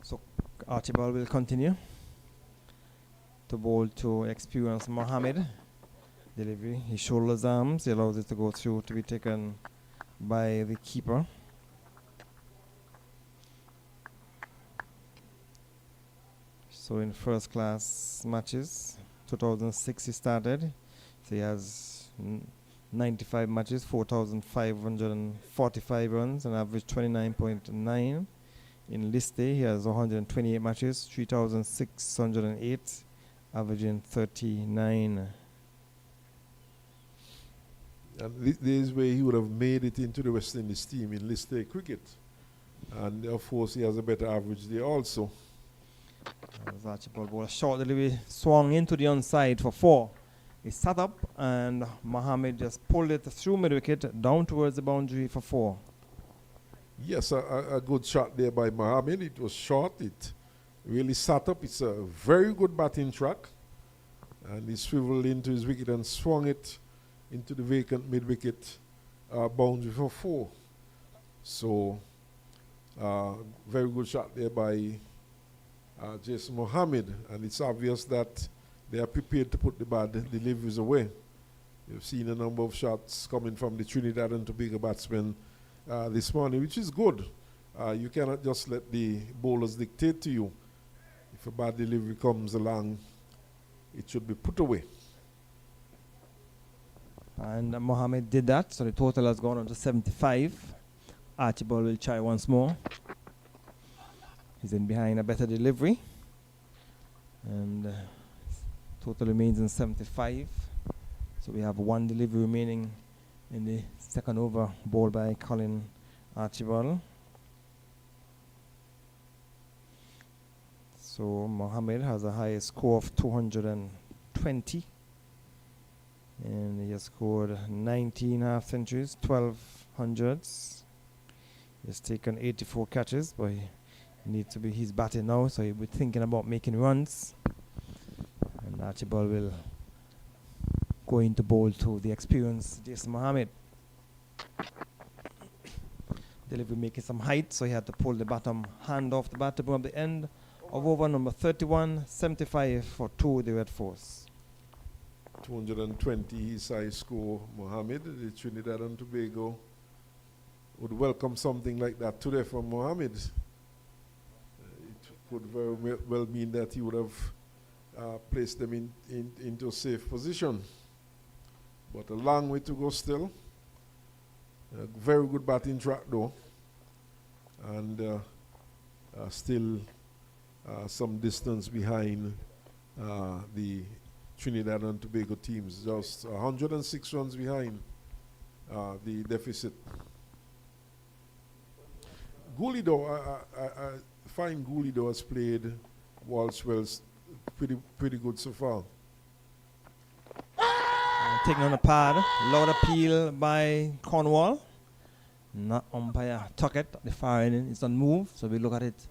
So Archibald will continue to bowl to experienced Mohammed. Delivery, he shoulders arms, he allows it to go through to be taken by the keeper. So in first class matches, 2006 he started. So he has 95 matches, 4,545 runs, and average 29.9. In List A, he has 128 matches, 3,608, averaging 39. And this is where he would have made it into the West Indies team in List A cricket. And of course, he has a better average there also. As Archibald bowled a short delivery, swung into the onside for 4. He sat up and Mohammed just pulled it through mid-wicket down towards the boundary for 4. Yes, a good shot there by Mohammed. It was short. It really sat up. It's a very good batting track. And he swiveled into his wicket and swung it into the vacant mid-wicket boundary for 4. So, very good shot there by Jason Mohammed. And it's obvious that they are prepared to put the bad deliveries away. You've seen a number of shots coming from the Trinidad and Tobago batsmen this morning, which is good. You cannot just let the bowlers dictate to you. If a bad delivery comes along, it should be put away. And Mohammed did that, so the total has gone on to 75. Archibald will try once more. He's in behind a better delivery. And total remains in 75. So we have 1 delivery remaining in the second over, bowled by Colin Archibald. So Mohammed has a highest score of 220. And he has scored 19 half centuries, 12 hundreds. He has taken 84 catches, but he needs to be, he's batting now, so he'll be thinking about making runs. And Archibald will go into bowl to the experienced Jason Mohammed. Delivery making some height, so he had to pull the bottom hand off the bat to bring up the end of over number 31, 75 for 2, the Red Force. 220 his high score, Mohammed. The Trinidad and Tobago would welcome something like that today from Mohammed. It could very well mean that he would have placed them into a safe position. But a long way to go still. A very good batting track though. And still some distance behind the Trinidad and Tobago teams, just 106 runs behind the deficit. Gooley though, I find Gooley though has played Walswell's pretty good so far. Taking on the pad. Loud appeal by Cornwall. Not umpire Tuckett at the far end. It's on move, so we look at it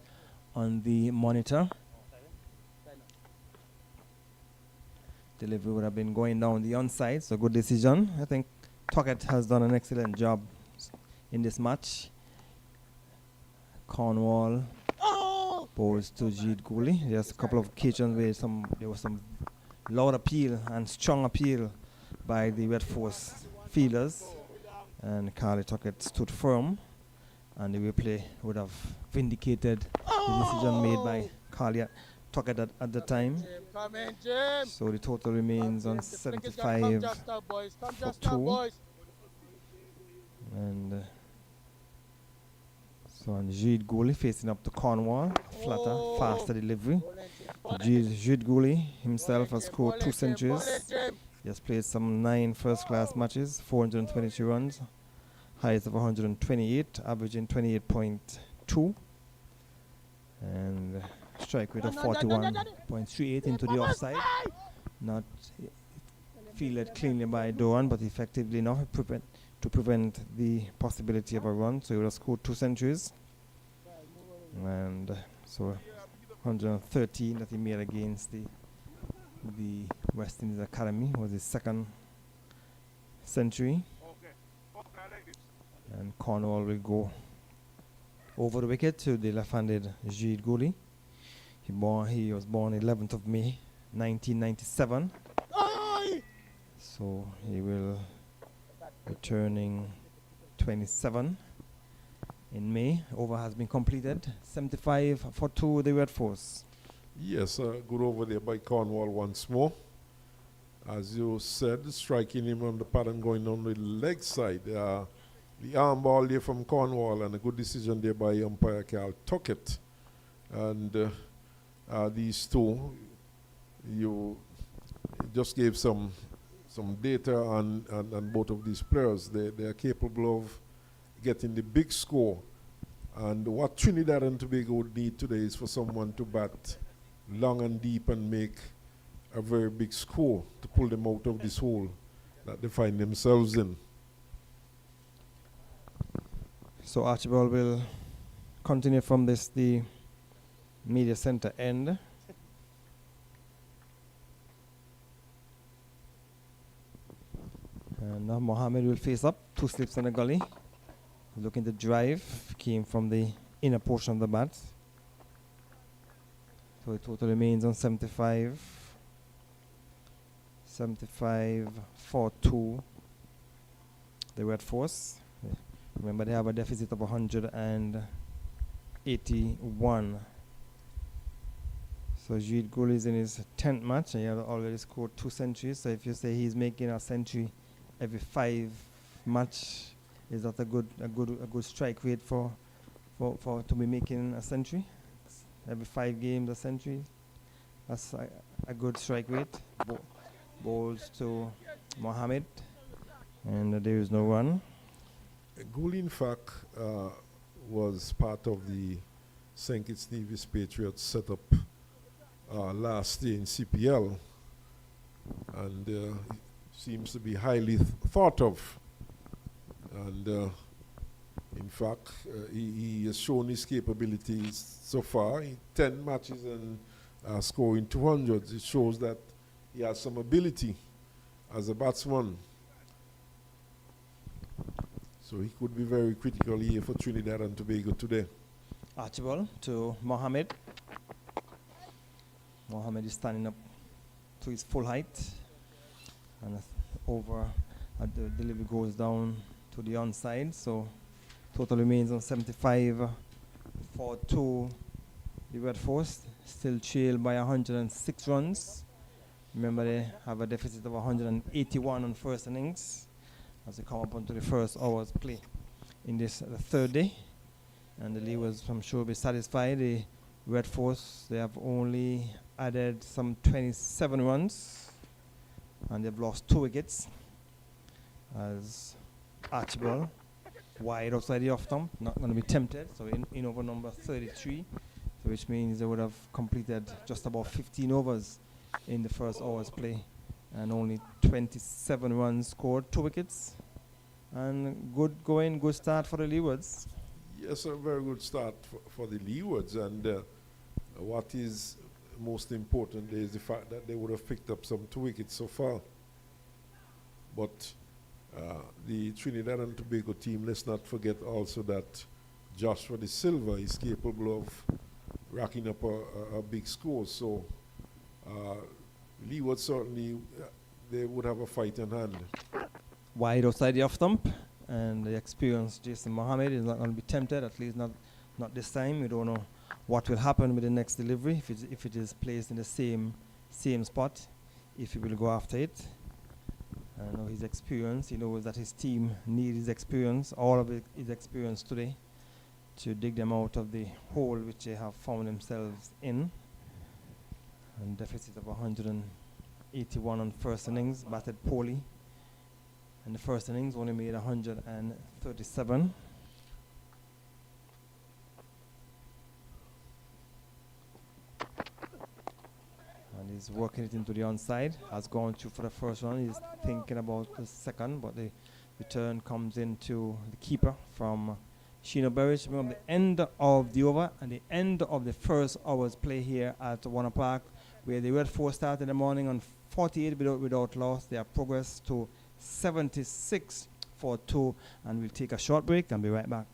on the monitor. Delivery would have been going down the onside, so good decision. I think Tuckett has done an excellent job in this match. Cornwall bowls to Jeed Gooley. There's a couple of occasions where there was some loud appeal and strong appeal by the Red Force fielders, and Carly Tuckett stood firm, and the replay would have vindicated the decision made by Carly Tuckett at the time. So the total remains on 75 for 2. And so on Jeed Gooley facing up to Cornwall, flatter, faster delivery. Jeed Gooley himself has scored 2 centuries. He has played some 9 first-class matches, 423 runs, highest of 128, averaging 28.2, and strike rate of 41.38 into the offside. Not fielded cleanly by Doan, but effectively enough to prevent the possibility of a run. So he would have scored 2 centuries, and so 113 that he made against the West Indies Academy was his 2nd century. And Cornwall will go over the wicket to the left-handed Jeed Gooley. He was born 11th of May 1997. So he will be turning 27 in May. Over has been completed. 75 for 2 the Red Force. Yes, good over there by Cornwall once more. As you said, striking him on the pattern going on the leg side. The arm ball there from Cornwall, and a good decision there by umpire Carl Tuckett. And these two, you just gave some data on both of these players. They are capable of getting the big score. And what Trinidad and Tobago would need today is for someone to bat long and deep and make a very big score to pull them out of this hole that they find themselves in. So Archibald will continue from the media center end. And now Mohammed will face up, 2 slips on the gully. Looking to drive, came from the inner portion of the bat. So the total remains on 75. 75 for 2. The Red Force. Remember, they have a deficit of 181. So Jeed Gooley is in his 10th match, and he has already scored 2 centuries. So if you say he's making a century every 5 match, is that a good strike rate for to be making a century? Every 5 games a century. That's a good strike rate. Balls to Mohammed, and there is no run. Gooley, in fact, was part of the St. Kitts Nevis Patriots setup last year in CPL, and seems to be highly thought of. And in fact, he has shown his capabilities so far in 10 matches and scoring 200. It shows that he has some ability as a batsman. So he could be very critical here for Trinidad and Tobago today. Archibald to Mohammed. Mohammed is standing up to his full height, and over the delivery goes down to the onside. So total remains on 75 for 2. The Red Force still trailed by 106 runs. Remember, they have a deficit of 181 on first innings as they come up onto the first hour's play in this the 3rd day. And the Leewards, I'm sure, will be satisfied. The Red Force, they have only added some 27 runs, and they've lost 2 wickets as Archibald wide outside the off stump, not going to be tempted. So in over number 33, so which means they would have completed just about 15 overs in the first hour's play, and only 27 runs scored, 2 wickets, and good start for the Leewards. Yes, a very good start for the Leewards, and what is most important is the fact that they would have picked up some 2 wickets so far. But the Trinidad and Tobago team, let's not forget also that Joshua De Silva is capable of racking up a big score. So Leeward certainly, they would have a fight in hand. Wide outside the off stump, and the experienced Jason Mohammed is not going to be tempted, at least not this time. We don't know what will happen with the next delivery, if it is placed in the same spot, if he will go after it. I know his experience, he knows that his team needs his experience, all of his experience today, to dig them out of the hole which they have found themselves in. And deficit of 181 on first innings, batted poorly. And the first innings only made 137. And he's working it into the onside. Has gone through for the first one. He's thinking about the second, but the return comes into the keeper from Sheena Burridge. Remember, the end of the over and the end of the first hour's play here at Warner Park, where the Red Force started in the morning on 48 without loss. They have progressed to 76 for 2, and we'll take a short break and be right back.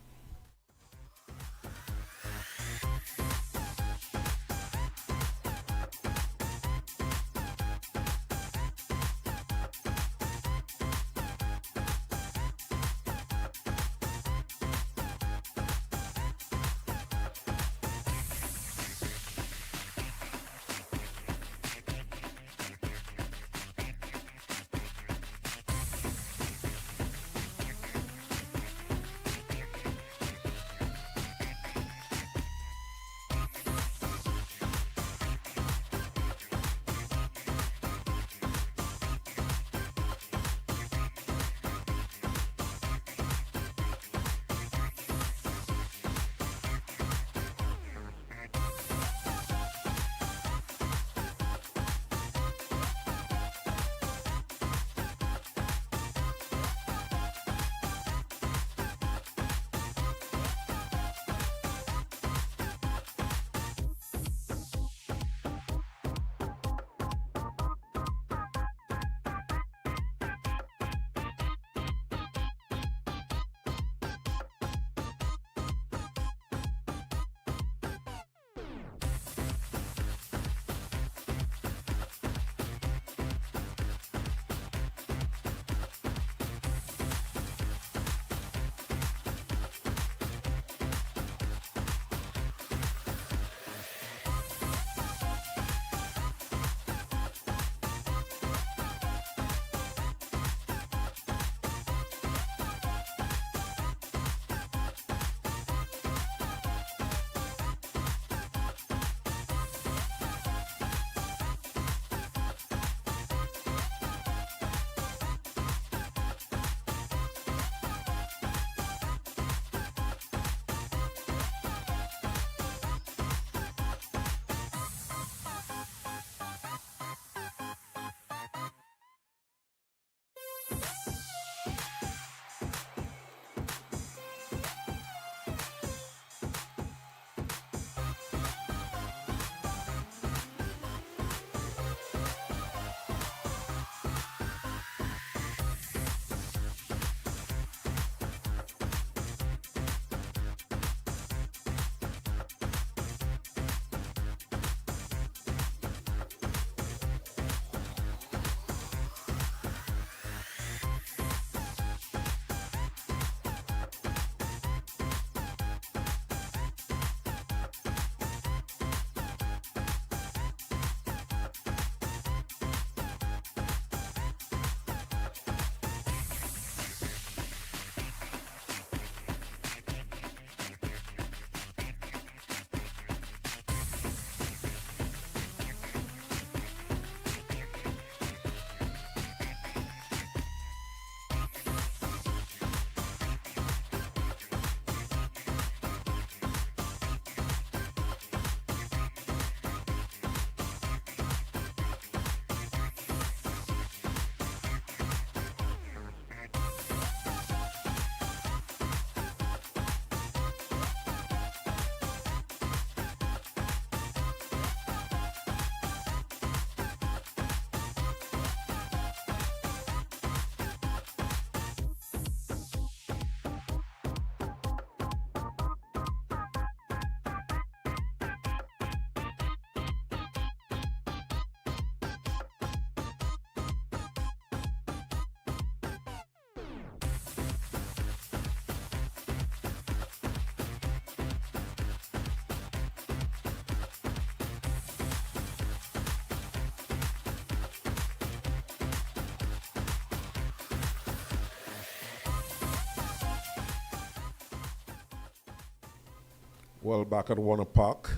Well, back at Warner Park,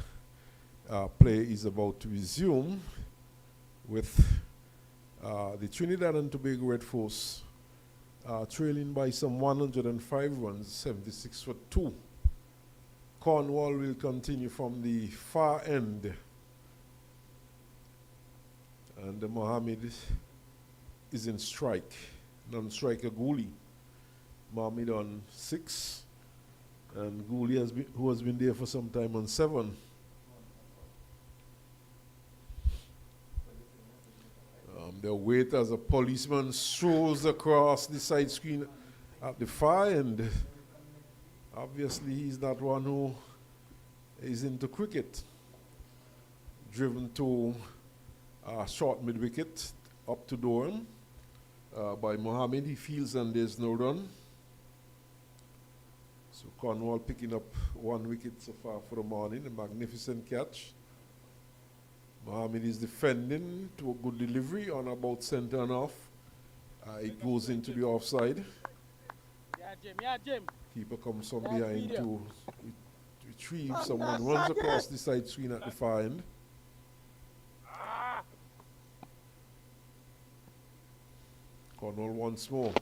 play is about to resume with the Trinidad and Tobago Red Force trailing by some 105 runs, 76 for 2. Cornwall will continue from the far end. And Mohammed is in strike. Non-striker Gooley. Mohammed on 6. And Gooley, who has been there for some time, on 7. They wait as a policeman strolls across the side screen at the far end. Obviously, he's not one who is into cricket. Driven to short mid-wicket up to Durham by Mohammed. He fields and there's no run. So Cornwall picking up 1 wicket so far for the morning. A magnificent catch. Mohammed is defending to a good delivery on about centre and off. It goes into the offside. Yeah, Jim. Yeah, Jim. Keeper comes from behind to retrieve. Someone runs across the side screen at the far end. Cornwall once more.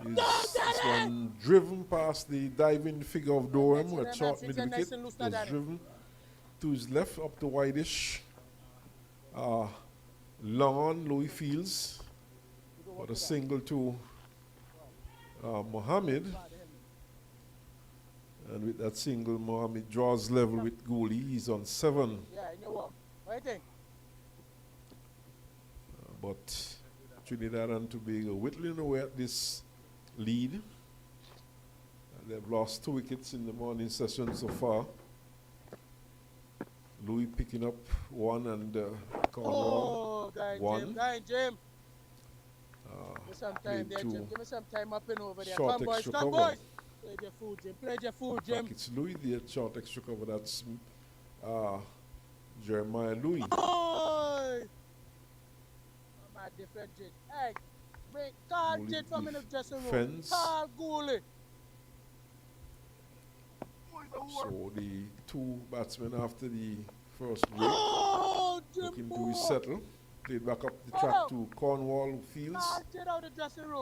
This one driven past the diving figure of Durham at short mid-wicket. Was driven to his left up the wideish. Long on, Louis Fields. But a single to Mohammed. And with that single, Mohammed draws level with Gooley. He's on 7. Yeah, you know what? What do you think? But Trinidad and Tobago whittling away at this lead. They've lost 2 wickets in the morning session so far. Louis picking up 1 and Cornwall 1. Jim. Give me some time there, Jim. Give me some time up and over there. Short Come, boys. extra Come, cover. boys. Play your food, Jim. Play your food, Jim. It's Louis there, short extra cover. That's Jeremiah Louis. Oh! I'm a different Jim. Hey, break. Call Jim from in the dressing room. Fence. Call Gooley. So the 2 batsmen after the first break looking to resettle. Played back up the track to Cornwall, who fields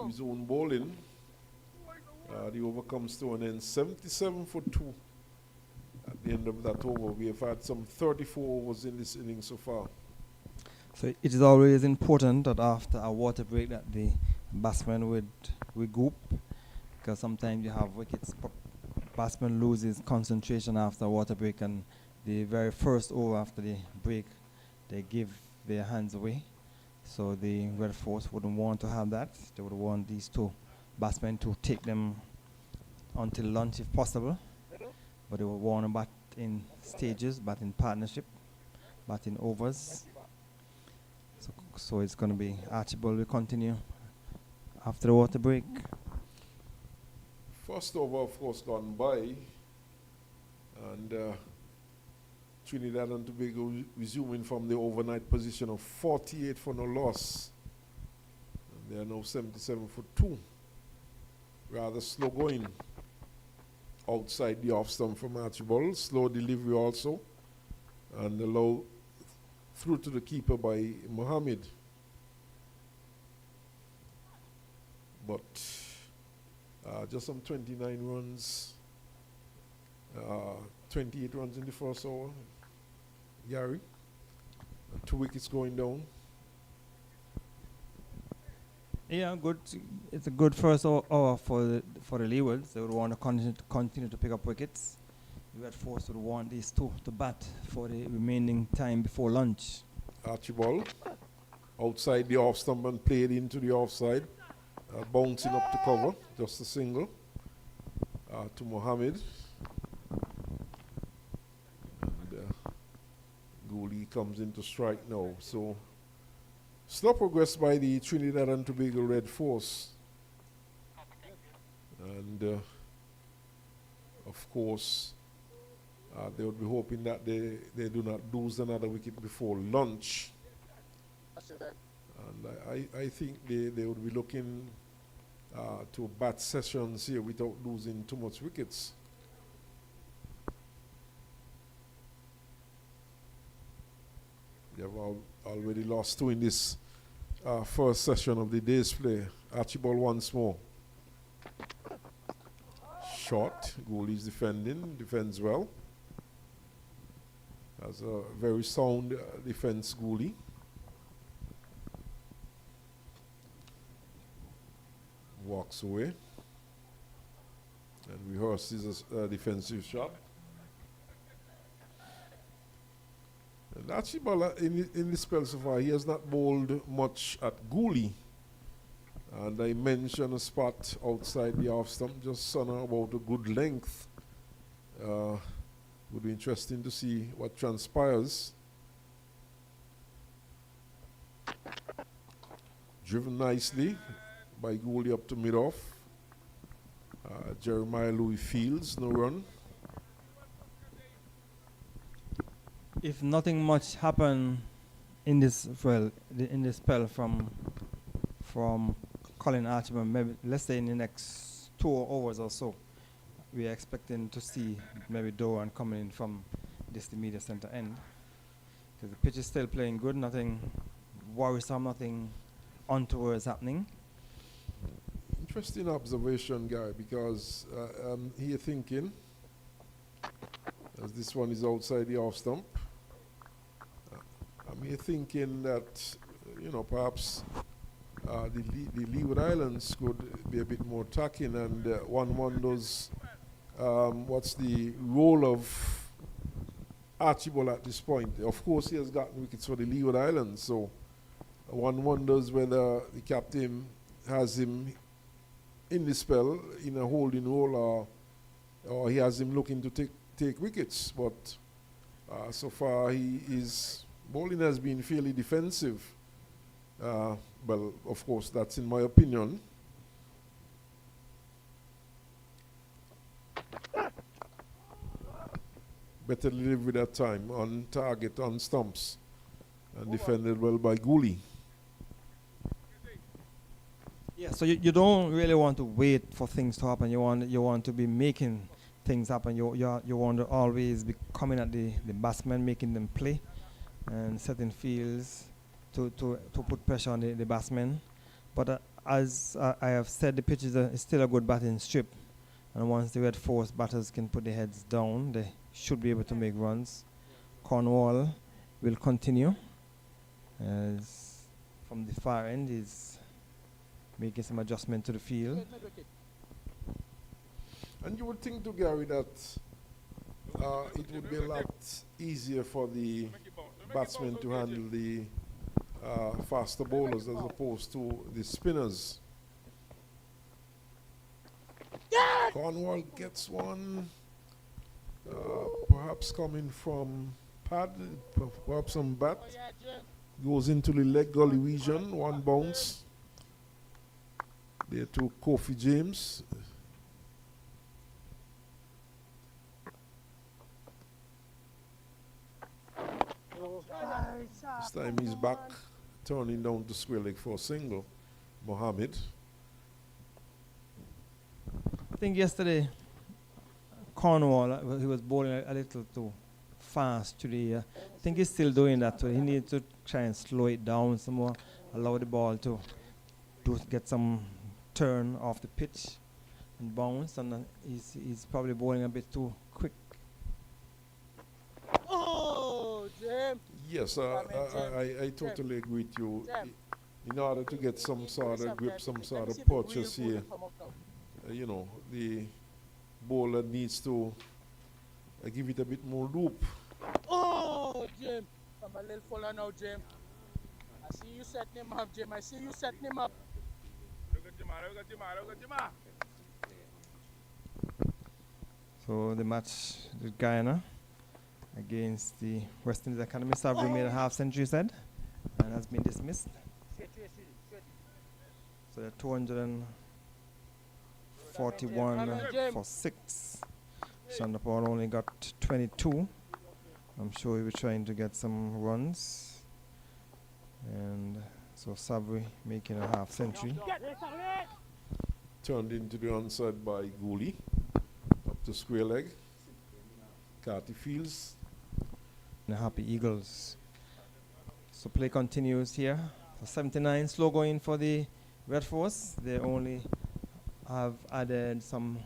his own bowling. The over comes to an end 77 for 2. At the end of that over, we have had some 34 overs in this inning so far. So it is always important that after a water break that the batsman would regroup, because sometimes you have wickets. Batsman loses concentration after a water break, and the very first over after the break, they give their hands away. So the Red Force wouldn't want to have that. They would want these 2 batsmen to take them until lunch if possible. But they would want to bat in stages, bat in partnership, bat in overs. So it's going to be Archibald will continue after the water break. First over, of course, gone by, and Trinidad and Tobago resuming from the overnight position of 48 for no loss. And they are now 77 for 2. Rather slow going outside the off stump from Archibald. Slow delivery also, and the low through to the keeper by Mohammed. But just some 29 runs, 28 runs in the first over. Gary, 2 wickets going down. Yeah, good. It's a good first hour for the Leewards. They would want to continue to pick up wickets. The Red Force would want these 2 to bat for the remaining time before lunch. Archibald outside the off stump and played into the offside. Bouncing up to cover, just a single to Mohammed. And Gooley comes into strike now. So slow progress by the Trinidad and Tobago Red Force. And of course, they would be hoping that they do not lose another wicket before lunch. And I think they would be looking to bat sessions here without losing too much wickets. They've already lost 2 in this first session of the day's play. Archibald once more. Short. Goalie's defends well. Has a very sound defense goalie. Walks away. And rehearses a defensive shot. And Archibald, in the spell so far, he has not bowled much at goalie. And I mentioned a spot outside the off stump, just on about a good length. Would be interesting to see what transpires. Driven nicely by goalie up to mid-off. Jeremiah Louis Fields, no run. If nothing much happen in this in this spell from Colin Archibald, maybe let's say in the next 2 hours or so, we are expecting to see maybe Doran coming in from this the media center end. Because the pitch is still playing good, nothing worrisome, nothing untoward is happening. Interesting observation, Gary, because I'm here thinking, as this one is outside the off stump, I'm here thinking that, perhaps the Leeward Islands could be a bit more attacking, and one wonders what's the role of Archibald at this point. Of course, he has gotten wickets for the Leeward Islands, so one wonders whether the captain has him in the spell in a holding role, or he has him looking to take wickets. But so far, his bowling has been fairly defensive. Well, of course, that's in my opinion. Better delivery that time, on target, on stumps, and defended well by Gooley. Yeah, so you don't really want to wait for things to happen. You want to be making things happen. You want to always be coming at the batsmen, making them play, and setting fields to put pressure on the batsmen. But as I have said, the pitch is still a good batting strip, and once the red force batters can put their heads down, they should be able to make runs. Cornwall will continue, as from the far end is making some adjustment to the field. And you would think to Gary that it would be a lot easier for the batsmen to handle the faster bowlers as opposed to the spinners. Cornwall gets one, perhaps coming from pad, perhaps some bat. Goes into the leg gully region, one bounce. There to Kofi James. This time he's back, turning down to square leg for a single. Mohammed. I think yesterday, Cornwall, he was bowling a little too fast today. I think he's still doing that. So he needs to try and slow it down some more, allow the ball to get some turn off the pitch and bounce, and he's probably bowling a bit too quick. Oh, Jim. Yes, I totally agree with you. In order to get some sort of grip, some sort of purchase here, the bowler needs to give it a bit more loop. Oh, Jim. I'm a little fuller now, Jim. I see you setting him up, Jim. I see you setting him up. So the match with Guyana against the West Indies Academy. Savary made a half century, said, and has been dismissed. So they're 241 for 6. Chandapur only got 22. I'm sure he was trying to get some runs. And so Savary making a half century. Turned into the onside by Gooley. Up to square leg. Carty Fields. The Happy Eagles So play continues here. So 79 slow going for the Red Force. They only have added some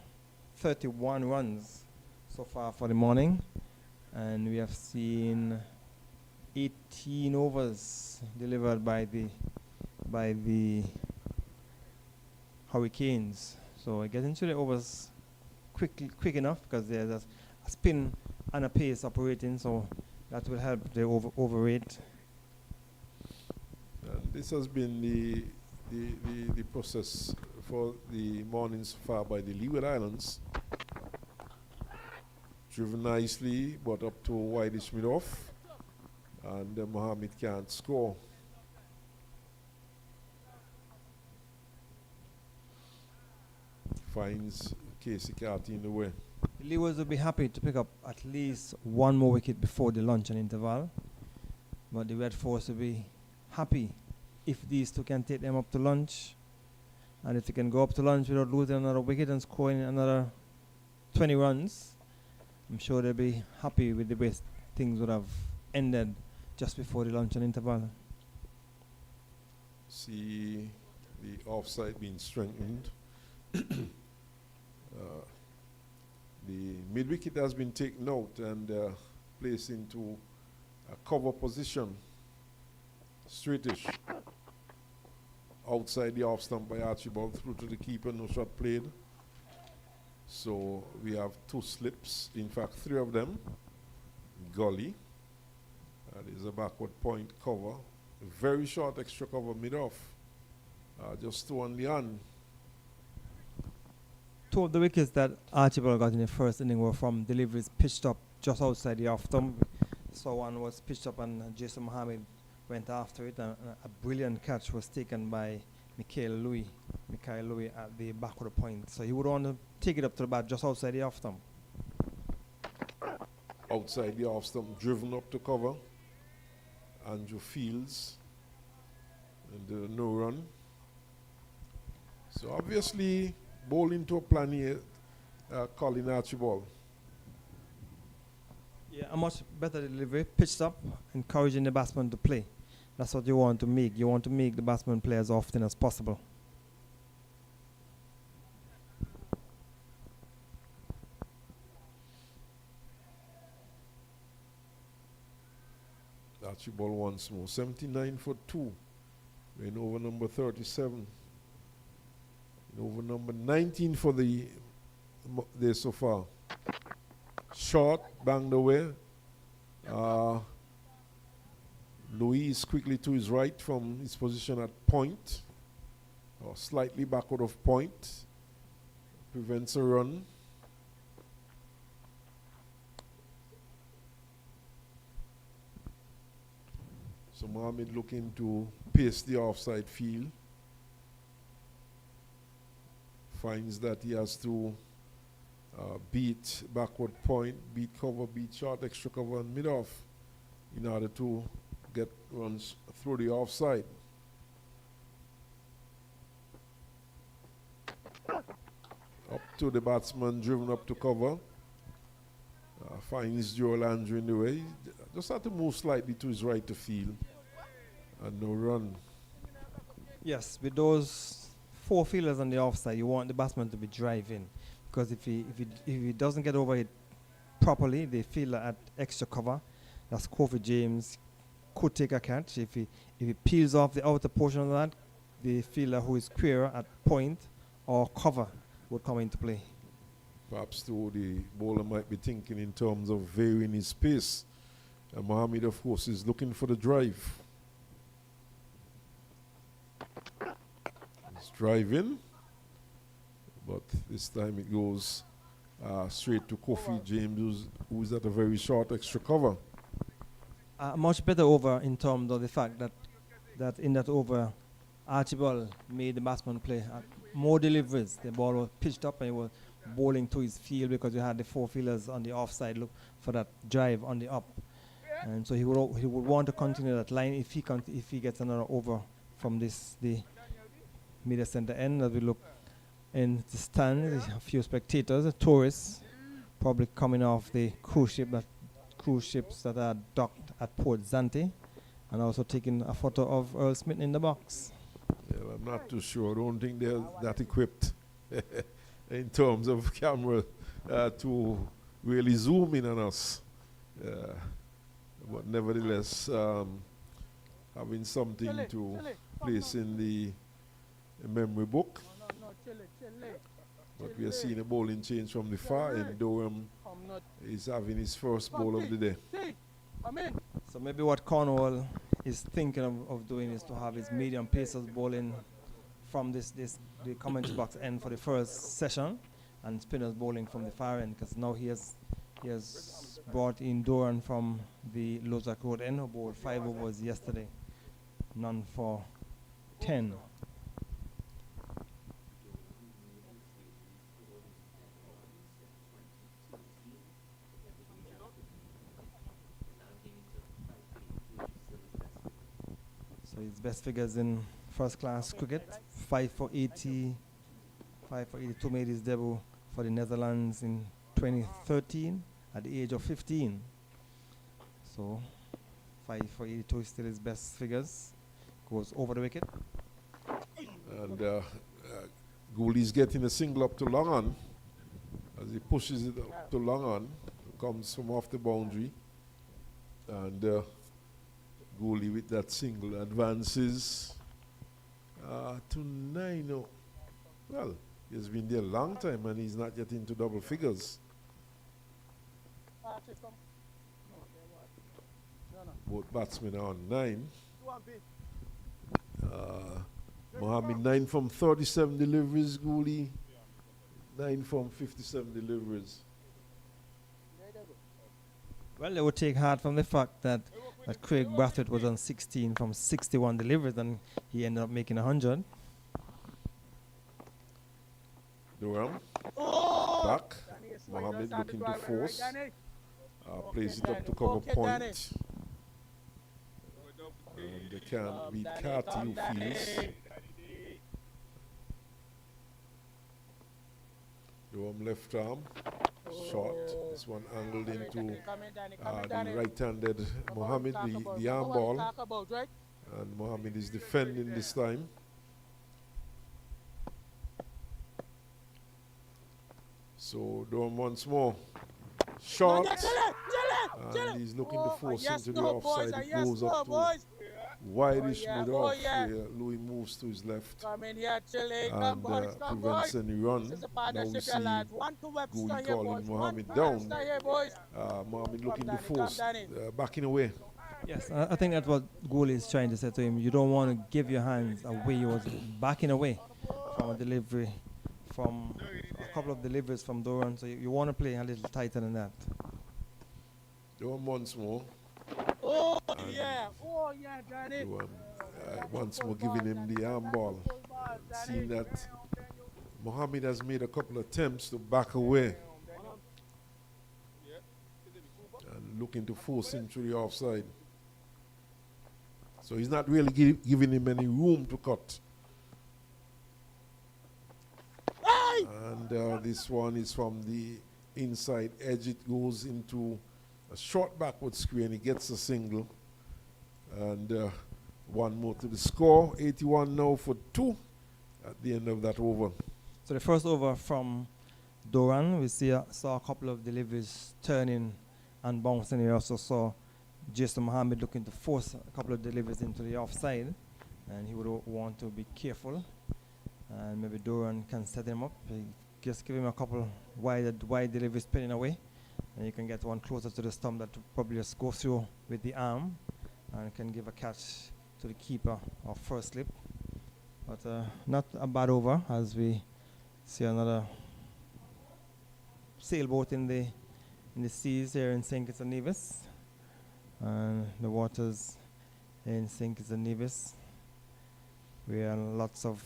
31 runs so far for the morning, and we have seen 18 overs delivered by the Hurricanes. So getting to the overs quick enough because there's a spin and a pace operating, so that will help the over rate. And this has been the process for the morning so far by the Leeward Islands. Driven nicely, but up to wideish mid-off, and Mohammed can't score. Finds Casey Carty in the way. The Leewards will be happy to pick up at least one more wicket before the lunch and interval, but the Red Force will be happy if these two can take them up to lunch, and if they can go up to lunch without losing another wicket and scoring another 20 runs, I'm sure they'll be happy with the way things would have ended just before the lunch and interval. See the offside being strengthened. The mid-wicket has been taken out and placed into a cover position, straightish. Outside the off stump by Archibald, through to the keeper, no shot played. So we have two slips, in fact 3 of them. Gully, that is a backward point cover. Very short extra cover mid-off, just 2 on the hand. 2 of the wickets that Archibald got in the first inning were from deliveries pitched up just outside the off stump. So one was pitched up and Jason Mohammed went after it, and a brilliant catch was taken by Mikhail Louis at the backward point. So he would want to take it up to the bat just outside the off stump. Outside the off stump, driven up to cover. Andrew Fields, and no run. So obviously, bowling to a plan here, Colin Archibald. Yeah, a much better delivery, pitched up, encouraging the batsman to play. That's what you want to make. You want to make the batsman play as often as possible. Archibald once more, 79 for 2. We're in over number 37. In over number 19 for the day so far. Short, banged away. Louis quickly to his right from his position at point, or slightly backward of point. Prevents a run. So Mohammed looking to pace the offside field. Finds that he has to beat backward point, beat cover, beat short, extra cover, and mid-off in order to get runs through the offside. Up to the batsman, driven up to cover. Finds Joel Andrew in the way. Just had to move slightly to his right to field. And no run. Yes, with those 4 fielders on the offside, you want the batsman to be driving, because if he doesn't get over it properly, the fielder at extra cover, that's Kofi James, could take a catch. If he peels off the outer portion of that, the fielder who is queer at point or cover would come into play. Perhaps too, the bowler might be thinking in terms of varying his pace. And Mohammed, of course, is looking for the drive. He's driving, but this time it goes straight to Kofi James, who's at a very short extra cover. Much better over in terms of the fact that in that over, Archibald made the batsman play more deliveries. The ball was pitched up and he was bowling to his field because you had the 4 fielders on the offside look for that drive on the up. And so he would want to continue that line if he gets another over from the middle center end. As we look in the stand, a few spectators, tourists, probably coming off the cruise ships that are docked at Port Zante, and also taking a photo of Earl Smith in the box. Well, I'm not too sure. I don't think they're that equipped in terms of camera to really zoom in on us. But nevertheless, having something to place in the memory book. No, Chile. But we are seeing a bowling change from the far end. Durham is having his first bowl of the day. So maybe what Cornwall is thinking of doing is to have his medium pacers bowling from the commentary box end for the first session, and spinners bowling from the far end, because now he has brought in Doran from the Lozak Road end, who bowled 5 overs yesterday, none for 10. So his best figures in first class cricket: 5 for 80, 5 for 82, made his debut for the Netherlands in 2013 at the age of 15. So 5 for 82 is still his best figures. Goes over the wicket. And Gooley's getting a single up to long on. As he pushes it up to long on, comes from off the boundary. And Gooley with that single advances to 9. Oh. Well, he's been there a long time and he's not yet into double figures. Both batsmen are on 9. Mohammed 9 from 37 deliveries, Gooley 9 from 57 deliveries. Well, they would take heart from the fact that Craig Brathwaite was on 16 from 61 deliveries, and he ended up making 100. Durham back. Mohammed looking to force. Plays it up to cover point. And they can't beat Carty, who feels. Durham left arm. Short. This one angled into the right-handed Mohammed, the arm ball. And Mohammed is defending this time. So Durham once more. Short. And he's looking to force into the offside. It goes up to wideish mid-off, where Louis moves to his left and prevents any run. Now we see Gooley calling Mohammed down. Mohammed looking to force, backing away. Yes, I think that's what Gooley is trying to say to him. You don't want to give your hands away. He was backing away from a delivery, from a couple of deliveries from Doran. So you want to play a little tighter than that. Durham once more. Oh yeah, Danny. Once more giving him the arm ball. Seeing that Mohammed has made a couple of attempts to back away. And looking to force him through the offside. So he's not really giving him any room to cut. And this one is from the inside edge. It goes into a short backward screen. He gets a single. And one more to the score. 81 now for 2 at the end of that over. So the first over from Doran, we saw a couple of deliveries turning and bouncing. We also saw Jason Mohammed looking to force a couple of deliveries into the offside. And he would want to be careful. And maybe Doran can set him up. Just give him a couple wide deliveries spinning away. And you can get one closer to the stump that will probably just go through with the arm and can give a catch to the keeper of first slip. But not a bad over, as we see another sailboat in the seas here in St. Kitts and Nevis. And the waters in St. Kitts and Nevis, where lots of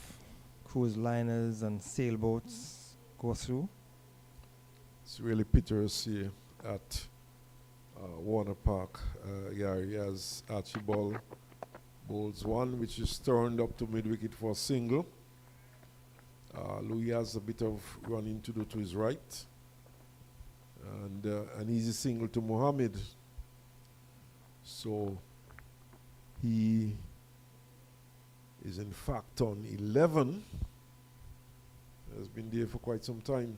cruise liners and sailboats go through. It's really picturesque here at Warner Park. Gary, as Archibald bowls one, which is turned up to mid-wicket for a single. Louis has a bit of running to do to his right. And an easy single to Mohammed. So He is in fact on 11. Has been there for quite some time.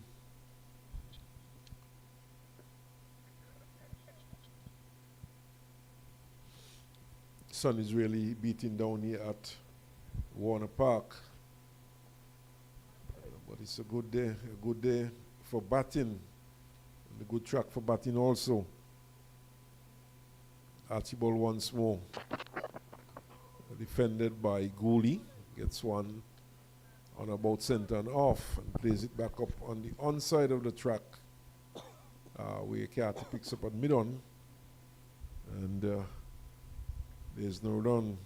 Sun is really beating down here at Warner Park. But it's a good day for batting. And a good track for batting also. Archibald once more. Defended by Gooley. Gets one on about center and off and plays it back up on the onside of the track. Where Carter picks up at mid-on. And there's no run.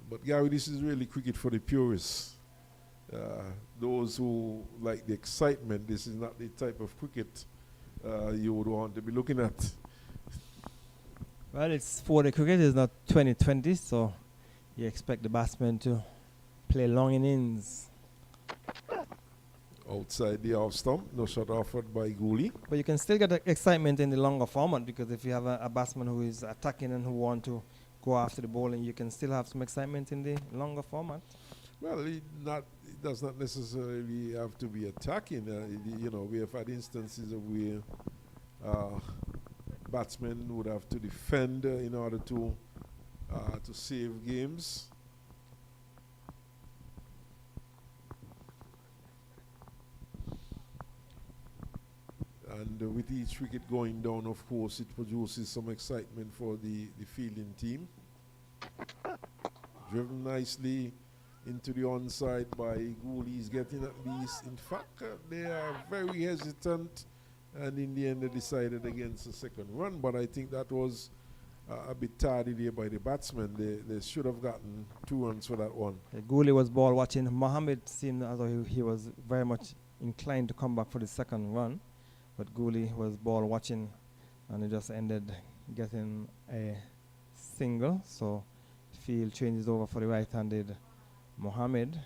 But Gary, this is really cricket for the purists. Those who like the excitement, this is not the type of cricket you would want to be looking at. Well, it's 4-day cricket, it's not 2020, so you expect the batsmen to play long innings. Outside the off stump, no shot offered by Gooley. But you can still get the excitement in the longer format, because if you have a batsman who is attacking and who want to go after the bowling, you can still have some excitement in the longer format. Well, it does not necessarily have to be attacking. We have had instances of where batsmen would have to defend in order to save games. And with each wicket going down, of course, it produces some excitement for the fielding team. Driven nicely into the onside by Gooley. He's getting at least. In fact, they are very hesitant, and in the end they decided against the second run. But I think that was a bit tardy there by the batsmen. They should have gotten 2 runs for that one. Gooley was ball watching. Mohammed seemed as though he was very much inclined to come back for the second run. But Gooley was ball watching, and it just ended getting a single. So field changes over for the right-handed Mohammed.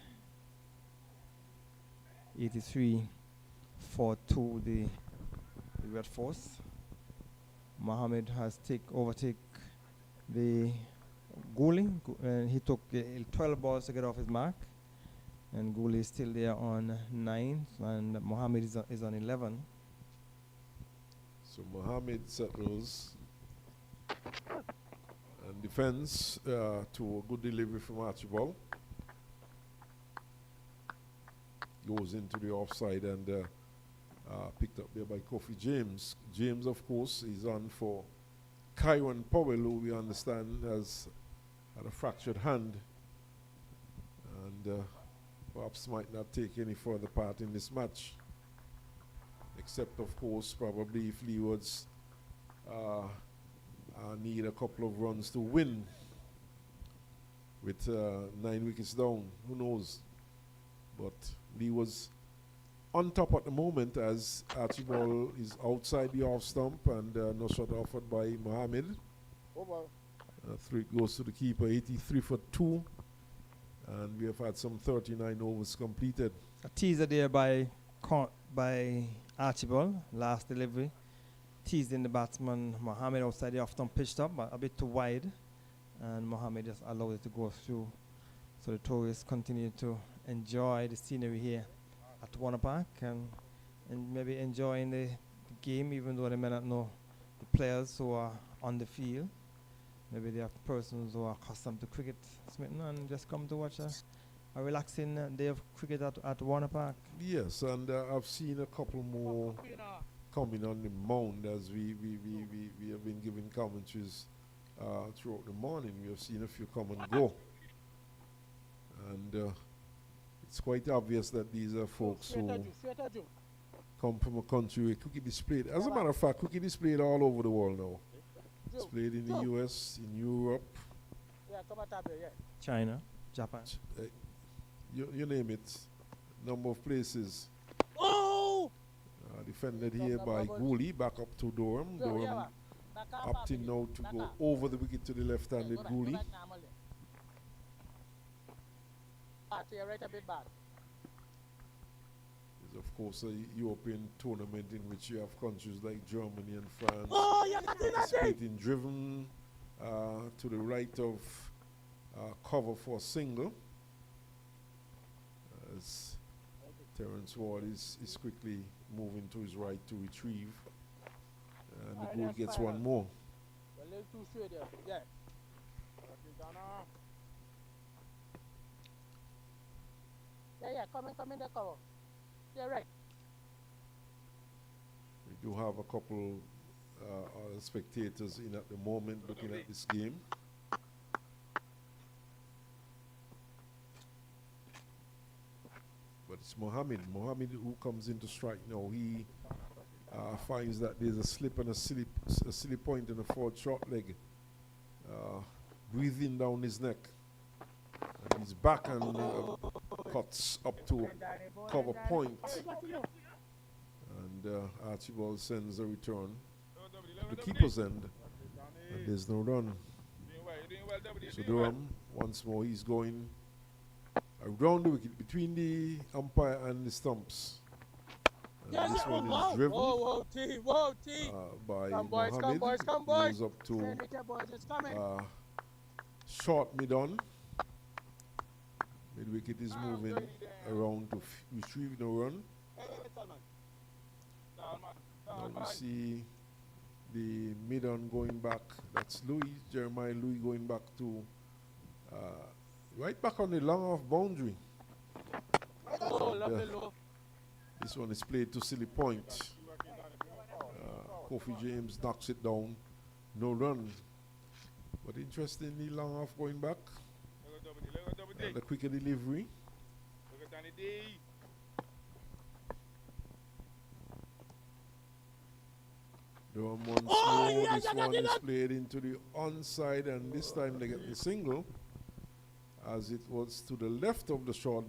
83 for 2 the Red Force. Mohammed has overtake the Gooley, and he took 12 balls to get off his mark. And Gooley is still there on 9, and Mohammed is on 11. So Mohammed settles and defends to a good delivery from Archibald. Goes into the offside and picked up there by Kofi James. James, of course, is on for Kyron Powell, who we understand has had a fractured hand and perhaps might not take any further part in this match. Except, of course, probably if Leewards need a couple of runs to win with 9 wickets down. Who knows? But Leewards on top at the moment as Archibald is outside the off stump and no shot offered by Mohammed. 3 goes to the keeper, 83 for 2. And we have had some 39 overs completed. A teaser there by Archibald, last delivery. Teasing the batsman Mohammed outside the off-stump, pitched up, but a bit too wide. And Mohammed just allowed it to go through. So the tourists continue to enjoy the scenery here at Warner Park and maybe enjoying the game, even though they may not know the players who are on the field. Maybe they are persons who are accustomed to cricket, Smitten, and just come to watch a relaxing day of cricket at Warner Park. Yes, and I've seen a couple more coming on the mound as we have been giving commentaries throughout the morning. We have seen a few come and go. And it's quite obvious that these are folks who come from a country where cricket is played. As a matter of fact, cricket is played all over the world now. It's played in the US, in Europe, China, Japan. You name it. Number of places. Oh! Defended here by Gooley, back up to Durham. Durham opting now to go over the wicket to the left-handed Gooley. of course, a European tournament in which you have countries like Germany and France Oh, you got it, participating, driven to the right of cover for a single. As Terence Ward is quickly moving to his right to retrieve. And the goal gets one more. A little too straight there. Yeah. Yeah, come in the cover. Yeah, right. We do have a couple spectators in at the moment looking at this game. But it's Mohammed who comes in to strike now. He finds that there's a slip and a silly point in the forward short leg. Breathing down his neck. And he's back and cuts up to cover point. And Archibald sends a return to the keeper's end. And there's no run. So Durham, once more, he's going around the wicket between the umpire and the stumps. And this one is driven by Mohammed. Come boys. Goes up to short mid-on. Mid-wicket is moving around to retrieve no run. Now we see the mid-on going back. That's Jeremiah Louis going back to right back on the long-off boundary. This one is played to silly point. Kofi James knocks it down. No run. But interestingly, long-off going back. The quicker delivery. Durham once more. This one is played into the onside, and this time they get the single, as it was to the left of the short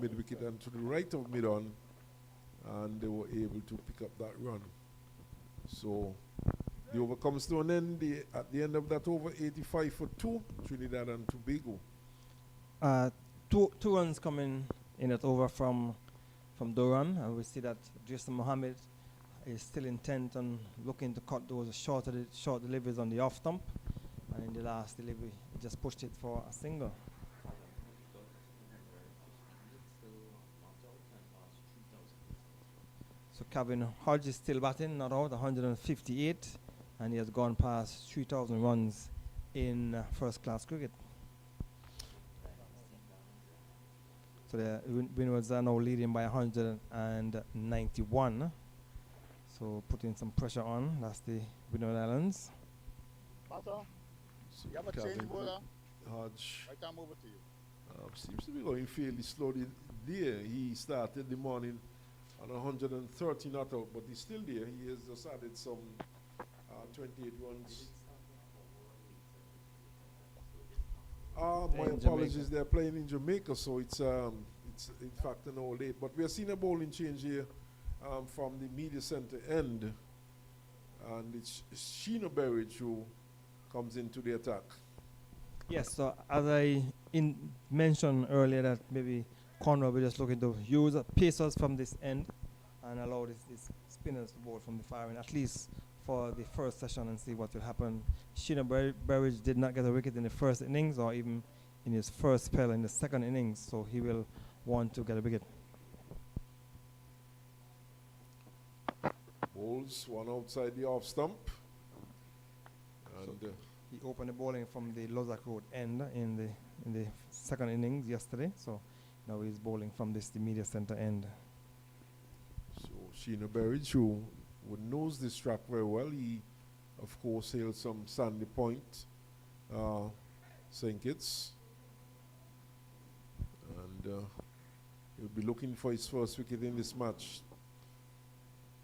mid-wicket and to the right of mid-on, and they were able to pick up that run. So the over comes to an end. At the end of that over, 85 for 2, Trinidad and Tobago. Two runs coming in at over from Durham, and we see that Jason Mohammed is still intent on looking to cut those short deliveries on the off stump, and in the last delivery he just pushed it for a single. So Kevin Hodge is still batting, not out, 158, and he has gone past 3,000 runs in first class cricket. So the Windies are now leading by 191. So putting some pressure on. That's the Windies Islands. So You have a change bowler? Hodge I come over to you. seems to be going fairly slowly there. He started the morning on 130 not out, but he's still there. He has just added some 28 runs. My apologies. They're playing in Jamaica, so it's in fact an hour late. But we are seeing a bowling change here from the media center end, and it's Sheena Berridge who comes into the attack. Yes, so as I mentioned earlier, that maybe Conrad will just looking to use pacers from this end and allow these spinners to bowl from the far end, at least for the first session, and see what will happen. Sheena Berridge did not get a wicket in the first innings or even in his first spell in the second innings, so he will want to get a wicket. Bowls one outside the off stump. And He opened the bowling from the Lozak Road end in the second innings yesterday, so now he's bowling from the media center end. so Sheena Berridge, who knows this track very well, he of course hailed some Sandy Point, St. Kitts, and he'll be looking for his first wicket in this match.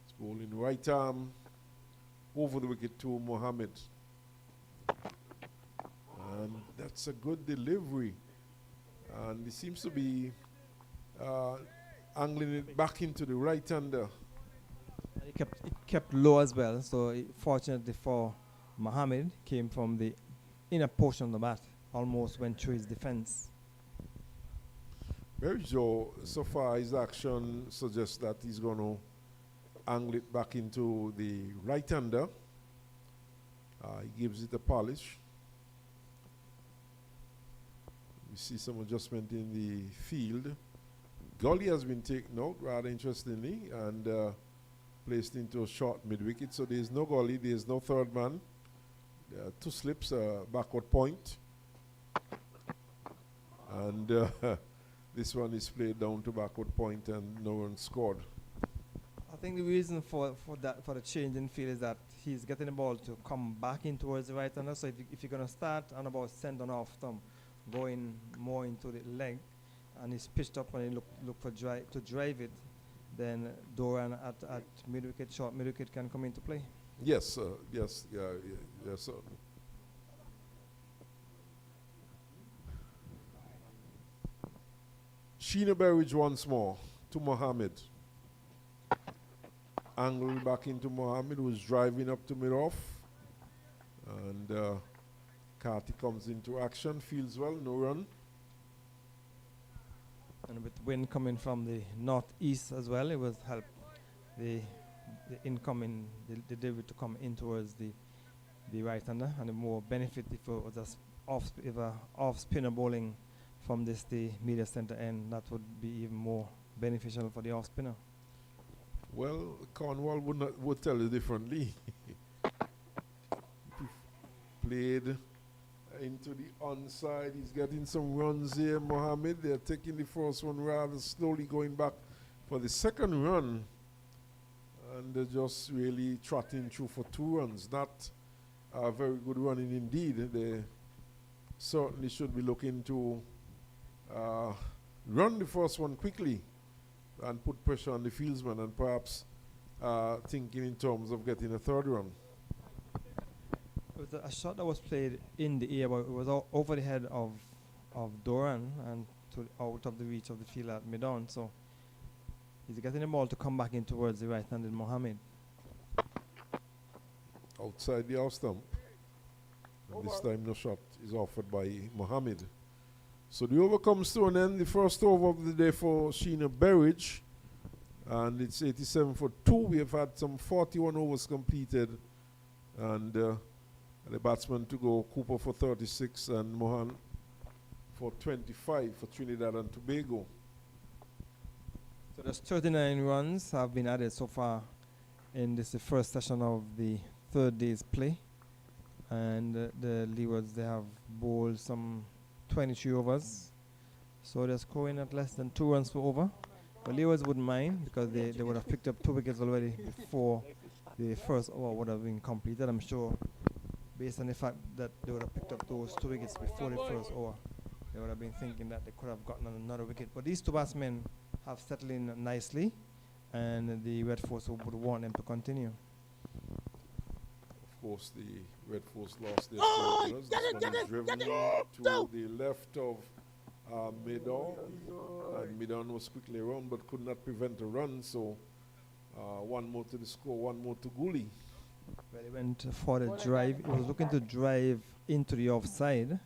He's bowling right arm over the wicket to Mohammed. And that's a good delivery. And he seems to be angling it back into the right-hander. And it kept low as well, so fortunately for Mohammed, came from the inner portion of the bat, almost went through his defense. Berjo, so far his action suggests that he's going to angle it back into the right-hander. He gives it a polish. We see some adjustment in the field. Gully has been taken out, rather interestingly, and placed into a short mid-wicket. So there's no Gully, there's no third man. There are two slips, backward point. And this one is played down to backward point and no one scored. I think the reason for the change in field is that he's getting the ball to come back in towards the right hander. So if you're going to start on about center and off thumb, going more into the leg, and he's pitched up and he look for to drive it, then Doran at mid wicket, short mid wicket can come into play. Yes, yes, sir. Sheena Berridge once more to Mohammed. Angle back into Mohammed, who's driving up to mid-off. And Carty comes into action, feels well, no run. And with wind coming from the northeast as well, it was help the incoming, the delivery to come in towards the right-hander, and the more benefit if it was off spinner bowling from the media center end, that would be even more beneficial for the off spinner. Well, Cornwall would tell you differently. Played into the onside. He's getting some runs here, Mohammed. They're taking the first one rather slowly, going back for the second run. And they're just really trotting through for 2 runs. Not a very good running indeed. They certainly should be looking to run the first one quickly and put pressure on the fieldsman, and perhaps thinking in terms of getting a third run. It was a shot that was played in the air, but it was over the head of Doran and out of the reach of the field at mid-on. So he's getting the ball to come back in towards the right-handed Mohammed. Outside the off stump. And this time no shot is offered by Mohammed. So the over comes to an end. The first over of the day for Sheena Berridge. And it's 87 for 2. We have had some 41 overs completed. And the batsman to go, Cooper for 36 and Mohan for 25 for Trinidad and Tobago. So there's 39 runs have been added so far in this the first session of the third day's play. And the Leewards, they have bowled some 23 overs. So they're scoring at less than 2 runs per over. But Leewards wouldn't mind because they would have picked up 2 wickets already before the first over would have been completed, I'm sure. Based on the fact that they would have picked up those 2 wickets before the first over, they would have been thinking that they could have gotten another wicket. But these 2 batsmen have settled in nicely, and the Red Force would want them to continue. Of course, the Red Force lost their players. This one is driven to the left of Midon, and Midon was quickly around but could not prevent a run. So 1 more to the score, 1 more to Gully. Well, he went for the drive. He was looking to drive into the offside,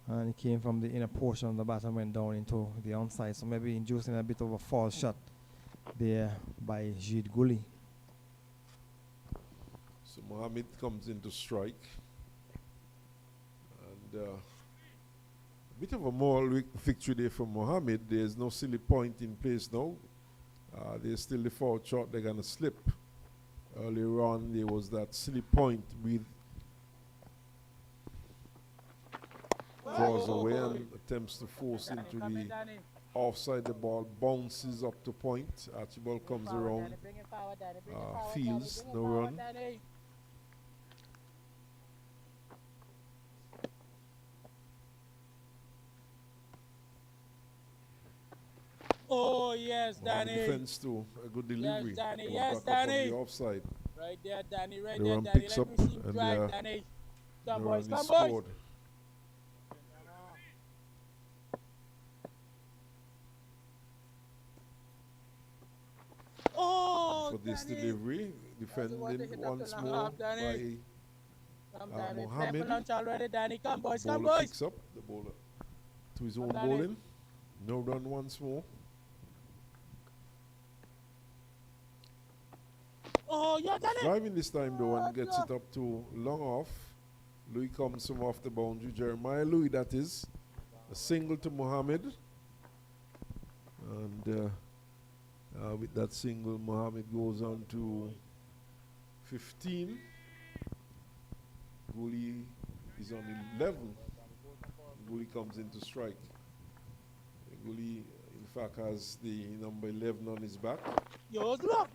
and he came from the inner portion of the bat and went down into the onside. So maybe inducing a bit of a false shot there by Jid Gully. So Mohammed comes into strike. And a bit of a moral victory there for Mohammed. There's no silly point in place now. There's still the 4th shot they're going to slip. Earlier on, there was that silly point with draws away and attempts to force into the offside. The ball bounces up to point. Archibald comes around, fields, no run. Oh, yes, Danny. Defense too. A good delivery. Yes, Danny. Goes Yes, back up on Danny. the offside. Right there, Danny. Right The there, run Danny. picks Let up me see you and drive, Danny. Come, the boys. run is Come, boys. scored. Oh, For this Danny. delivery, defending once more by Come, Danny. Mohammed. Play for lunch already, Danny. Come, boys. Come, Bowler boys. picks up the bowler to his own Danny. bowling. No run once more. Oh, you done it! Driving this time though and gets no. it up to long off. Louis comes from off the boundary. Jeremiah Louis, that is. A single to Mohammed. And with that single, Mohammed goes on to 15. Gully is on 11. Gully comes into strike. Gully, in fact, has the number 11 on his back. Yo, look!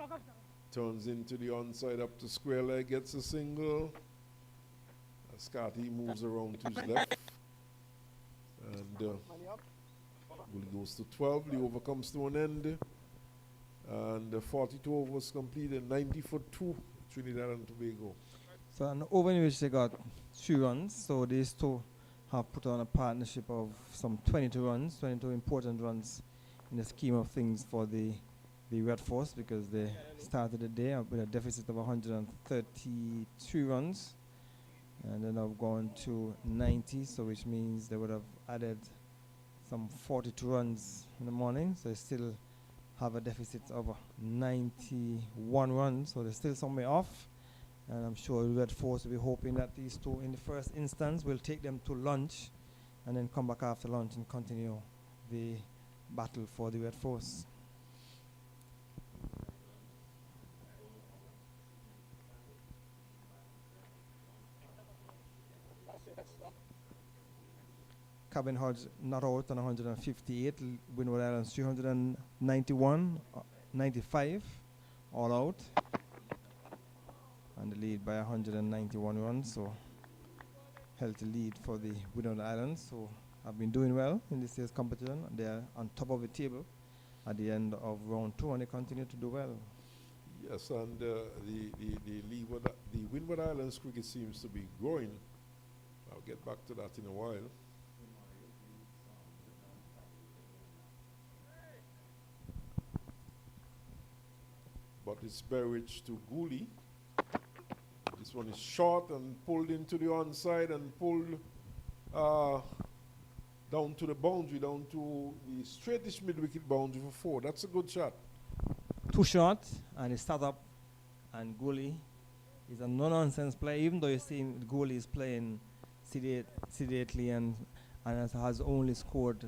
Turns into the onside up to square leg, gets a single. Scotty moves around to his left. And Gully goes to 12. The over comes to an end. And the 42 overs completed, 90 for 2, Trinidad and Tobago. So an over in which they got 3 runs. So these two have put on a partnership of some 22 runs, 22 important runs in the scheme of things for the Red Force, because they started the day with a deficit of 133 runs. And then have gone to 90, so which means they would have added some 42 runs in the morning. So they still have a deficit of 91 runs, so they're still some way off. And I'm sure the Red Force will be hoping that these two, in the first instance, will take them to lunch and then come back after lunch and continue the battle for the Red Force. Cabin Hodge not out on 158, Windward Islands 391, 95, all out. And the lead by 191 runs, so healthy lead for the Windward Islands, who have been doing well in this year's competition. They are on top of the table at the end of round 2, and they continue to do well. Yes, and the Leeward, the Windward Islands cricket seems to be growing. I'll get back to that in a while. But it's Berridge to Gooley. This one is short and pulled into the onside and pulled down to the boundary, down to the straightish mid-wicket boundary for 4. That's a good shot. Too short, and he start up, and Gooley is a no-nonsense player, even though you see Gooley is playing sedately and has only scored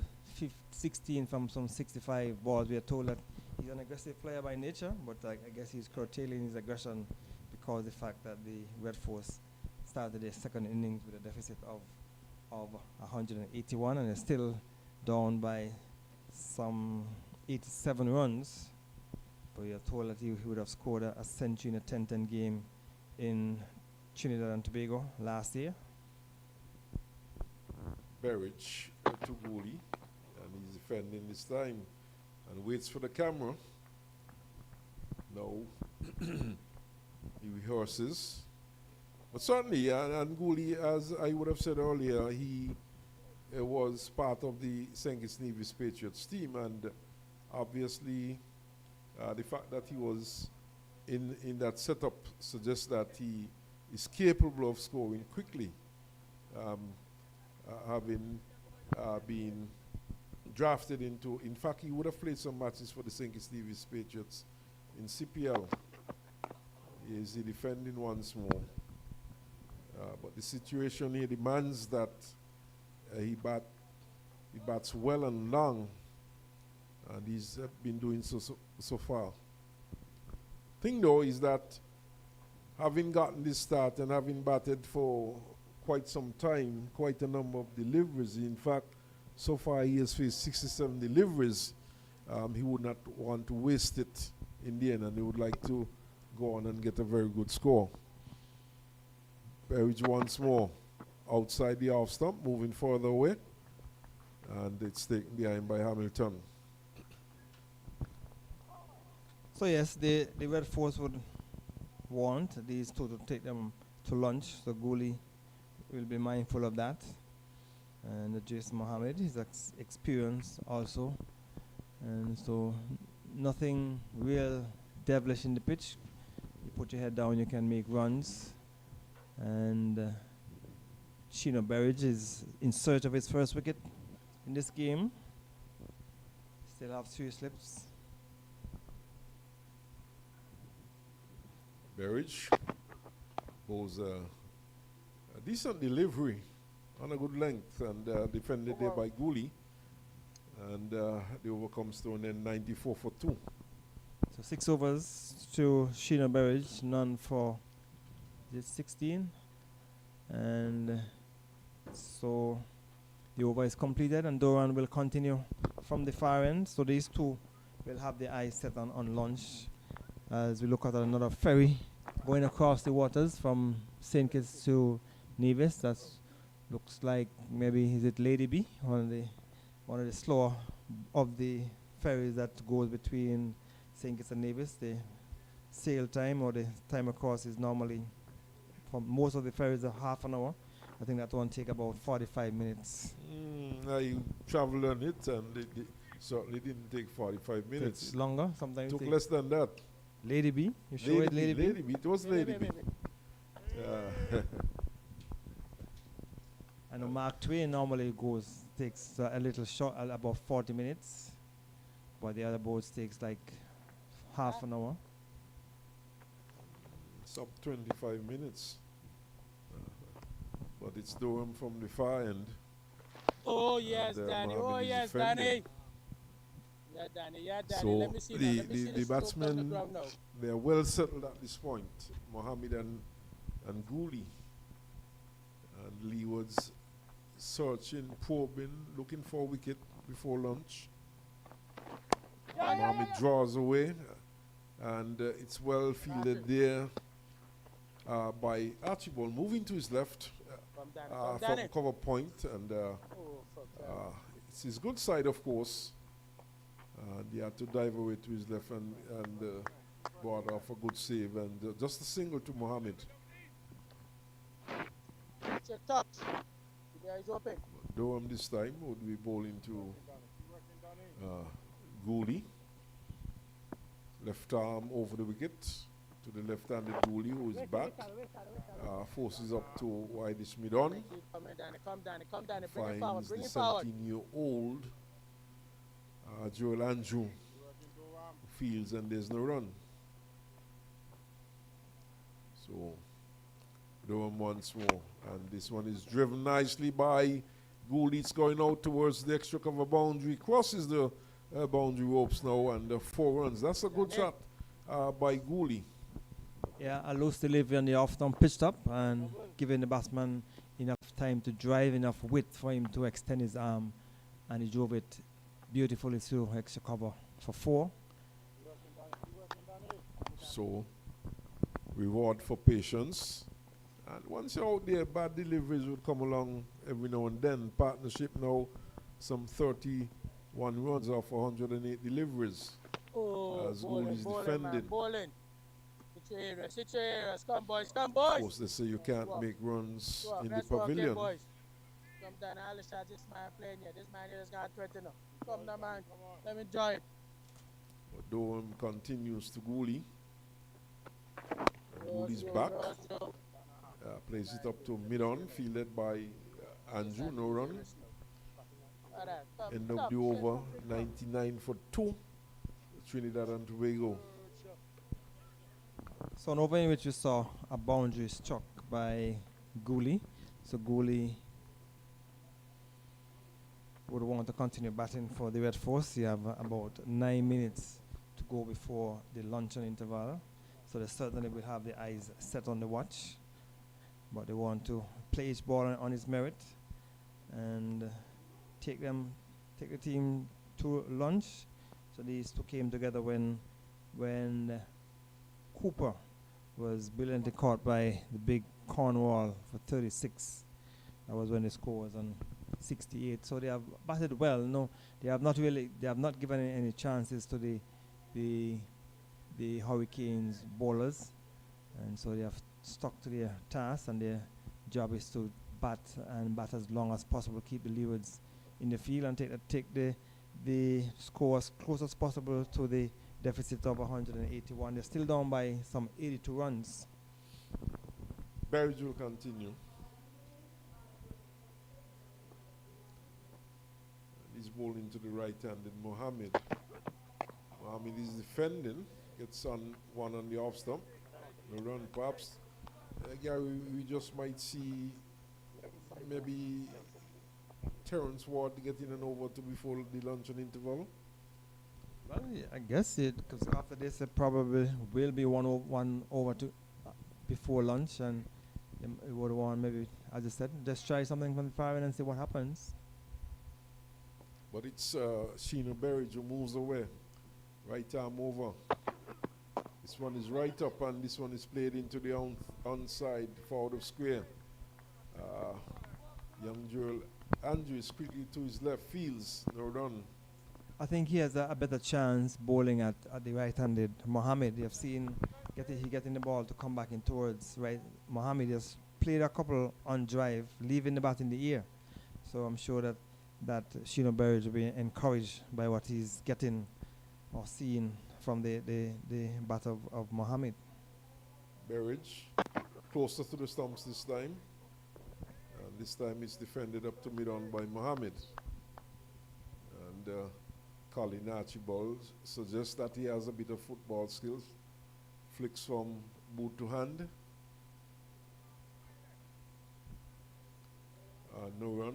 16 from some 65 balls. We are told that he's an aggressive player by nature, but I guess he's curtailing his aggression because of the fact that the Red Force started their second innings with a deficit of 181, and they're still down by some 87 runs. But we are told that he would have scored a century in a 10-10 game in Trinidad and Tobago last year. Berridge to Gooley, and he's defending this time and waits for the camera. No. He rehearses. But certainly, and Gooley, as I would have said earlier, he was part of the St. Kitts Nevis Patriots team, and obviously the fact that he was in that setup suggests that he is capable of scoring quickly, having been drafted into, in fact, he would have played some matches for the St. Kitts Nevis Patriots in CPL. Is he defending once more? But the situation here demands that he bats well and long, and he's been doing so far. Thing though is that having gotten this start and having batted for quite some time, quite a number of deliveries, in fact, so far he has faced 67 deliveries. He would not want to waste it in the end, and he would like to go on and get a very good score. Berridge once more outside the off stump, moving further away, and it's taken behind by Hamilton. So yes, the Red Force would want these two to take them to lunch, so Gooley will be mindful of that. And Jason Mohammed, his experience also. And so nothing real devilish in the pitch. You put your head down, you can make runs. And Chino Berridge is in search of his first wicket in this game. Still have 3 slips. Berridge was a decent delivery on a good length and defended there by Gooley. And the over comes to an end 94 for 2. So 6 overs to Sheena Berridge, none for the 16. And so the over is completed and Doran will continue from the far end. So these two will have the eyes set on launch as we look at another ferry going across the waters from St. Kitts to Nevis. That looks like maybe, is it Lady B? One of the slower of the ferries that goes between St. Kitts and Nevis. The sail time or the time across is normally, for most of the ferries, a half an hour. I think that one take about 45 minutes. I traveled on it and it certainly didn't take 45 minutes. It's longer. Sometimes Took less than that. Lady B? You sure it's Lady B? Lady B. It was Lady B. I know Mark Twain normally takes a little short, about 40 minutes. But the other boats takes like half an hour. It's up 25 minutes. But it's Durham from the far end. Oh, yes, Danny. Oh, yes, Danny. Yeah, Danny. Yeah, Danny. So Let me see that. the batsmen, they are well settled at this point. Mohammed and Gooley. And Leeward's searching, probing, looking for a wicket before lunch. Mohammed draws away. And it's well fielded there by Archibald, moving to his left from cover point. And it's his good side, of course. He had to dive away to his left and brought off a good save. And just a single to Mohammed. Check touch. The guy is open. Durham this time would be bowling to Gooley. Left arm over the wicket to the left-handed Gooley, who is back. Forces up to widest mid-on. Come down, bring it forward, Finds the 17-year-old Joel Andrew, who fields and there's no run. So Durham once more, and this one is driven nicely by Gooley. It's going out towards the extra cover boundary, crosses the boundary ropes now, and 4 runs. That's a good shot by Gooley. Yeah, a loose delivery on the off-stump, pitched up and giving the batsman enough time to drive, enough width for him to extend his arm, and he drove it beautifully through extra cover for 4. So, reward for patience. And once you're out there, bad deliveries would come along every now and then. Partnership now, some 31 runs off 108 deliveries. As Gooley's defended. Bowling. Sit your areas. Come, boys. Come, boys. Of course, they say you can't make runs in the pavilion. Boys. Come down, all the shots. This man playing here. This man here is going to threaten. Come now, man. Let me enjoy it. But Durham continues to Gooley. Gooley's back. Plays it up to mid-on, fielded by Andrew, no run. End of the over, 99 for 2. Trinidad and Tobago. So an over in which you saw a boundary struck by Gooley. So Gooley would want to continue batting for the Red Force. You have about 9 minutes to go before the luncheon interval. So they certainly will have the eyes set on the watch. But they want to play each ball on its merit and take the team to lunch. So these two came together when Cooper was brilliantly caught by the big Cornwall for 36. That was when the score was on 68. So they have batted well. No, they have not given any chances to the Hurricanes bowlers, and so they have stuck to their task, and their job is to bat as long as possible, keep the Leewards in the field and take the score as close as possible to the deficit of 181. They're still down by some 82 runs. Berridge will continue. He's bowling to the right-handed Mohammed. Mohammed is defending. Gets on one on the off stump. No run, perhaps. Gary, we just might see maybe Terrence Ward getting an over to before the luncheon interval. Well, yeah, I guess it, because after this, it probably will be one over to before lunch, and it would want maybe, as I said, just try something from the far end and see what happens. But it's Sheena Berridge who moves away. Right arm over. This one is right up, and this one is played into the onside forward of square. Young Joel Andrew is quickly to his left, fields, no run. I think he has a better chance bowling at the right-handed Mohammed. You have seen he getting the ball to come back in towards right. Mohammed has played a couple on drive, leaving the bat in the air. So I'm sure that Sheena Berridge will be encouraged by what he's getting or seeing from the bat of Mohammed. Berridge closer to the stumps this time. And this time it's defended up to mid-on by Mohammed. And Colin Archibald suggests that he has a bit of football skills. Flicks from boot to hand. No run.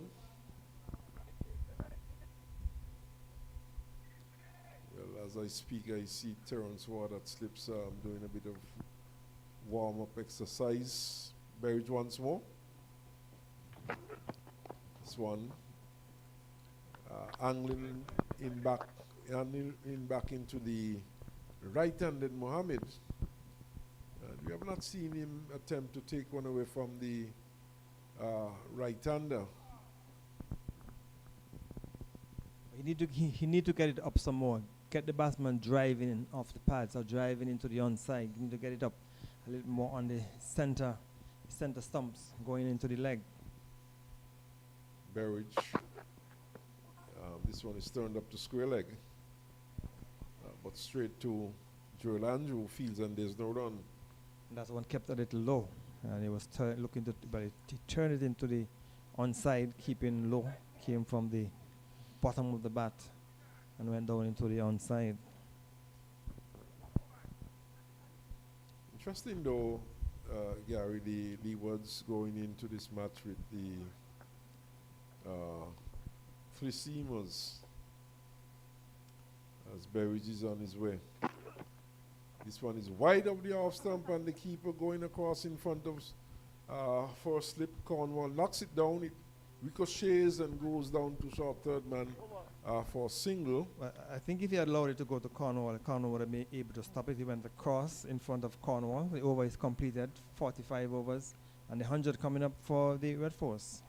Well, as I speak, I see Terrence Ward at slips doing a bit of warm-up exercise. Berridge once more. This one angling in back into the right-handed Mohammed. And we have not seen him attempt to take one away from the right-hander. He need to get it up some more. Get the batsman driving off the pads or driving into the onside. You need to get it up a little more on the center stumps, going into the leg. Berridge. This one is turned up to square leg. But straight to Joel Andrew, fields, and there's no run. And that one kept a little low. And he was looking to, but he turned it into the onside, keeping low. Came from the bottom of the bat and went down into the onside. Interesting though, Gary, the Leewards going into this match with the three seamers as Berridge is on his way. This one is wide of the off stump, and the keeper going across in front of for a slip. Cornwall knocks it down. It ricochets and goes down to short third man for a single. Well, I think if he had allowed it to go to Cornwall, Cornwall would have been able to stop it. He went across in front of Cornwall. The over is completed, 45 overs, and the 100 coming up for the Red Force.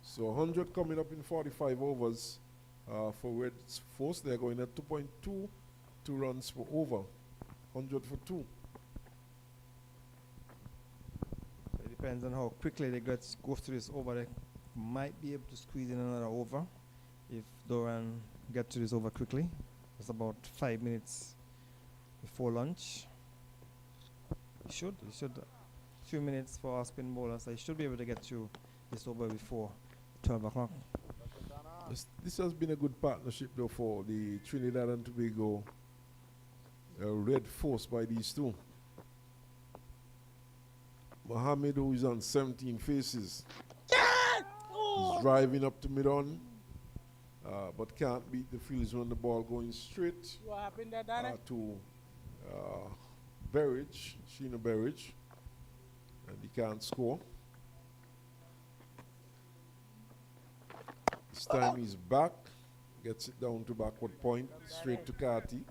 So 100 coming up in 45 overs for Red Force. They're going at 2.2, 2 runs for over. 100 for 2. So it depends on how quickly they go through this over. They might be able to squeeze in another over if Doran gets to this over quickly. It's about 5 minutes before lunch. He should. A few minutes for our spin bowlers. So he should be able to get through this over before 12 o'clock. This has been a good partnership though for the Trinidad and Tobago Red Force by these two. Mohammed, who is on 17 faces, he's driving up to mid-on, but can't beat the fields when the ball going straight What happened there, Danny? to Berridge, Sheena Berridge, and he can't score. This time he's back, gets it down to backward point, straight to Carty.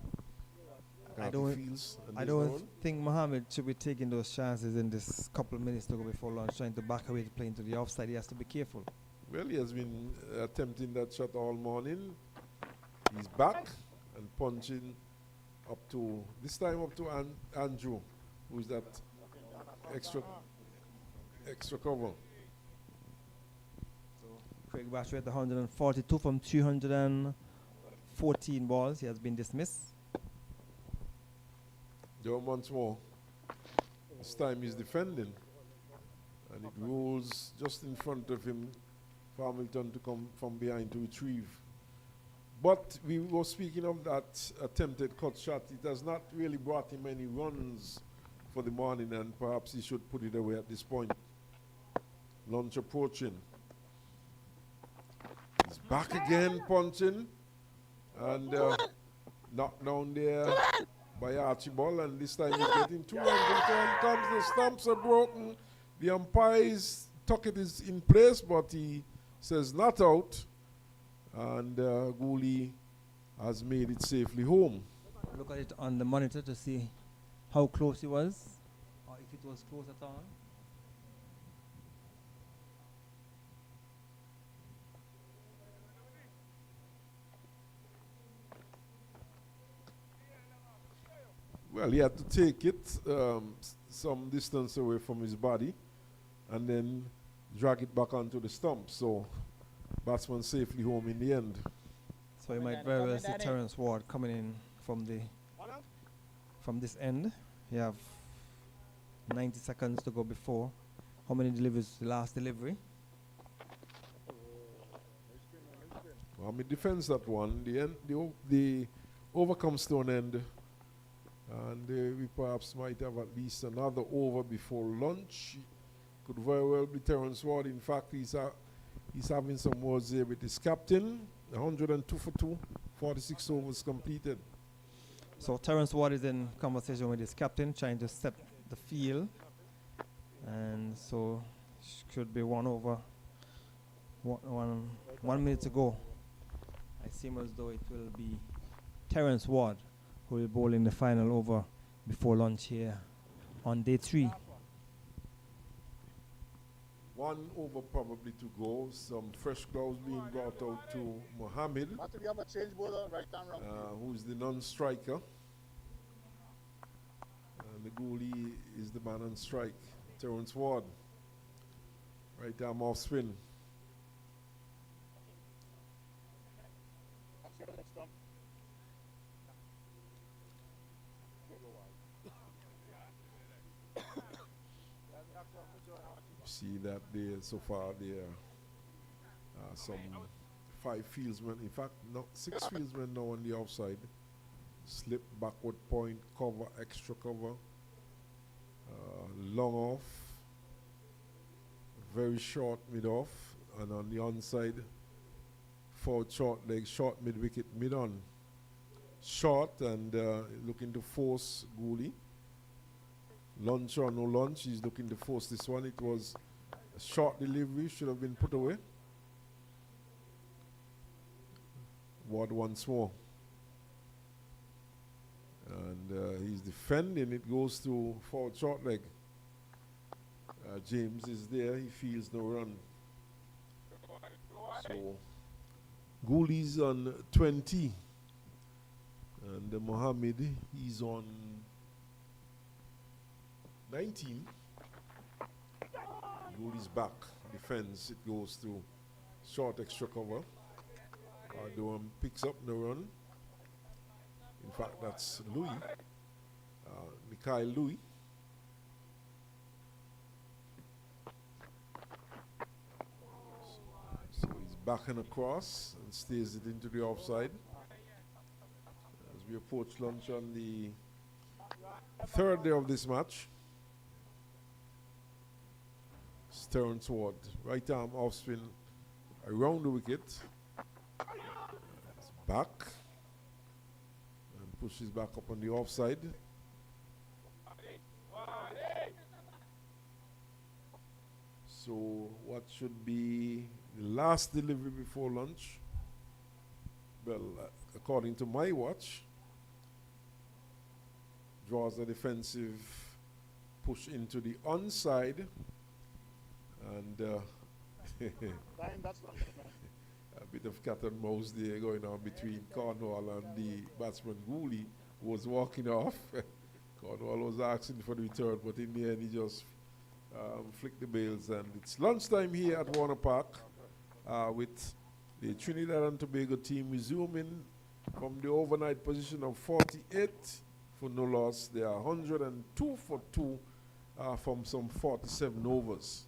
I don't think Mohammed should be taking those chances in this couple of minutes to go before lunch, trying to back away to play into the offside. He has to be careful. Well, he has been attempting that shot all morning. He's back and punching up to, this time up to Andrew, who is that extra cover. Craig Bashir at 142 from 314 balls. He has been dismissed. Joe once more. This time he's defending. And it rolls just in front of him for Hamilton to come from behind to retrieve. But we were speaking of that attempted cut shot. It has not really brought him any runs for the morning, and perhaps he should put it away at this point. Lunch approaching. He's back again, punching. And knocked down there by Archibald, and this time he's getting 2 runs. And comes, the stumps are broken. The umpire's tucket is in place, but he says not out. And Gooley has made it safely home. Look at it on the monitor to see how close he was, or if it was close at all. Well, he had to take it some distance away from his body and then drag it back onto the stump. So, batsman safely home in the end. So you might very well see Terence Ward coming in from this end. You have 90 seconds to go before. How many deliveries? The last delivery? Well, me defends that one. The over comes to an end. And we perhaps might have at least another over before lunch. Could very well be Terence Ward. In fact, he's having some words there with his captain. 102 for 2, 46 overs completed. So Terence Ward is in conversation with his captain, trying to set the field. And so should be 1 over. 1 minute to go. I seem as though it will be Terence Ward who will bowl in the final over before lunch here on day 3. 1 over probably to go. Some fresh gloves being brought out to Mohammed, who's the non-striker. And the goalie is the man on strike, Terence Ward. Right arm off spin. See that there so far there some 5 fieldsmen, in fact not 6 fieldsmen now on the offside. Slip, backward point, cover, extra cover, long off, very short mid off, and on the onside forward short leg, short mid wicket, mid on. Short and looking to force Gooley. Lunch or no lunch, he's looking to force this one. It was a short delivery, should have been put away. Ward once more. And he's defending, it goes to forward short leg. James is there, he feels no run. So, Gooley's on 20. And Mohammed, he's on 19. Gooley's back, defends, it goes to short extra cover. Ardoam picks up no run. In fact, that's Louis, Mikhail Louis. So he's backing across and stays it into the offside. As we approach lunch on the 3rd day of this match. Terence Ward, right arm off spin around the wicket. It's back and pushes back up on the offside. So what should be the last delivery before lunch? Well, according to my watch, draws a defensive push into the onside. And a bit of cat and mouse there going on between Cornwall and the batsman Gooley, who was walking off. Cornwall was asking for the return, but in the end he just flicked the bails. And it's lunchtime here at Warner Park with the Trinidad and Tobago team resuming from the overnight position of 48 for no loss. They are 102 for 2 from some 47 overs.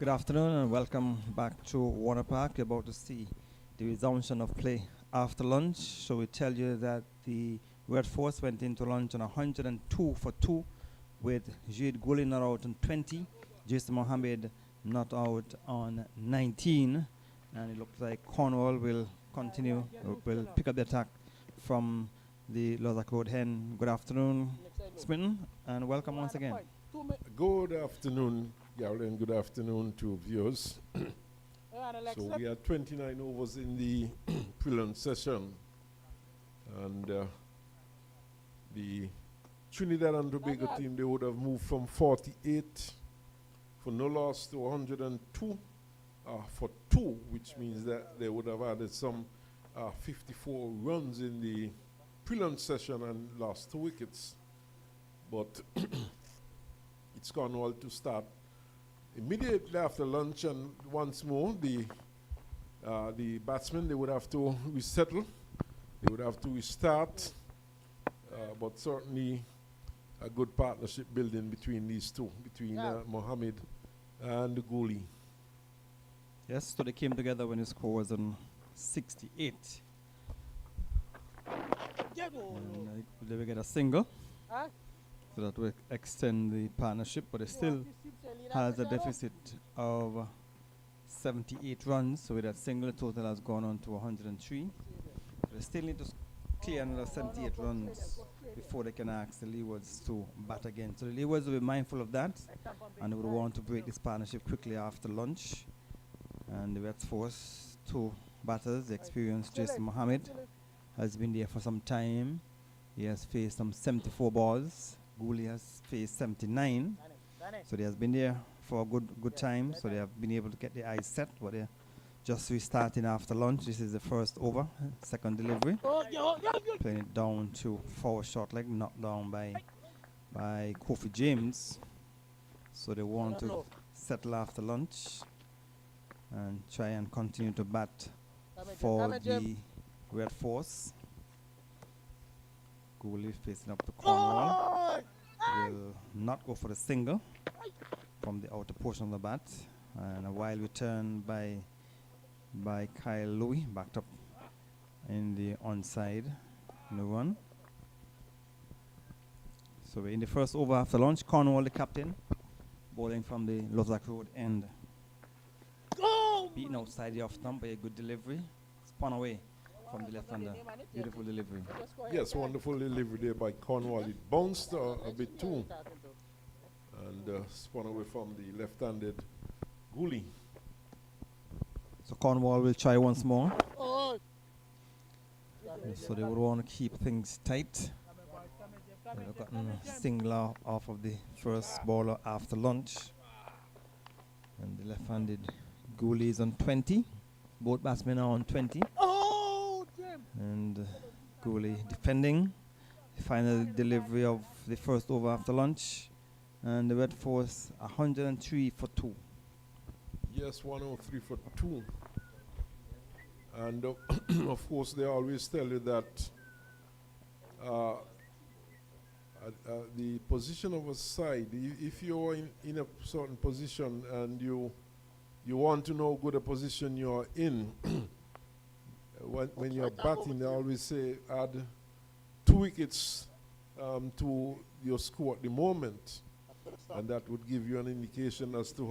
Good afternoon and welcome back to Warner Park. You're about to see the resumption of play after lunch. So we tell you that the Red Force went into lunch on 102 for 2 with Jade Gulli not out on 20, Jason Mohammed not out on 19. And it looks like Cornwall will continue, will pick up the attack from the Lozak Road Hen. Good afternoon, Smitten, and welcome once again. Good afternoon, Gary, and good afternoon to viewers. So we had 29 overs in the prelim session, and the Trinidad and Tobago team, they would have moved from 48 for no loss to 102 for 2, which means that they would have added some 54 runs in the prelim session and lost 2 wickets. But it's Cornwall to start immediately after lunch, and once more the batsmen, they would have to resettle, they would have to restart, but certainly a good partnership building between these two, between Mohammed and Gulli. Yes, so they came together when the score was on 68. And they will get a single, so that will extend the partnership, but it still has a deficit of 78 runs, so with that single, the total has gone on to 103. They still need to clear another 78 runs before they can ask the Leewards to bat again. So the Leewards will be mindful of that, and they would want to break this partnership quickly after lunch. And the Red Force, 2 batters, the experienced Jason Mohammed has been there for some time. He has faced some 74 balls. Gulli has faced 79. So they has been there for a good time. So they have been able to get the eyes set, but they're just restarting after lunch. This is the first over, second delivery. Playing it down to forward short leg, knocked down by Kofi James. So they want to settle after lunch and try and continue to bat for the Red Force. Gulli facing up to Cornwall. Will not go for the single from the outer portion of the bat. And a wild return by Kyle Louis, backed up in the onside in the run. So we're in the first over after lunch. Cornwall, the captain, bowling from the Lozak Road end. Beaten outside the off stump by a good delivery. Spun away from the left-hander. Beautiful delivery. Yes, wonderful delivery there by Cornwall. It bounced a bit too, and spun away from the left-handed Gulli. So Cornwall will try once more. So they would want to keep things tight. They've gotten a single off of the first bowler after lunch. And the left-handed Gulli is on 20. Both batsmen are on 20. And Gulli defending. The final delivery of the first over after lunch. And the Red Force 103 for 2. Yes, 103 for 2. And of course, they always tell you that the position of a side, if you're in a certain position and you want to know how good a position you're in, when you're batting, they always say add 2 wickets to your score at the moment, and that would give you an indication as to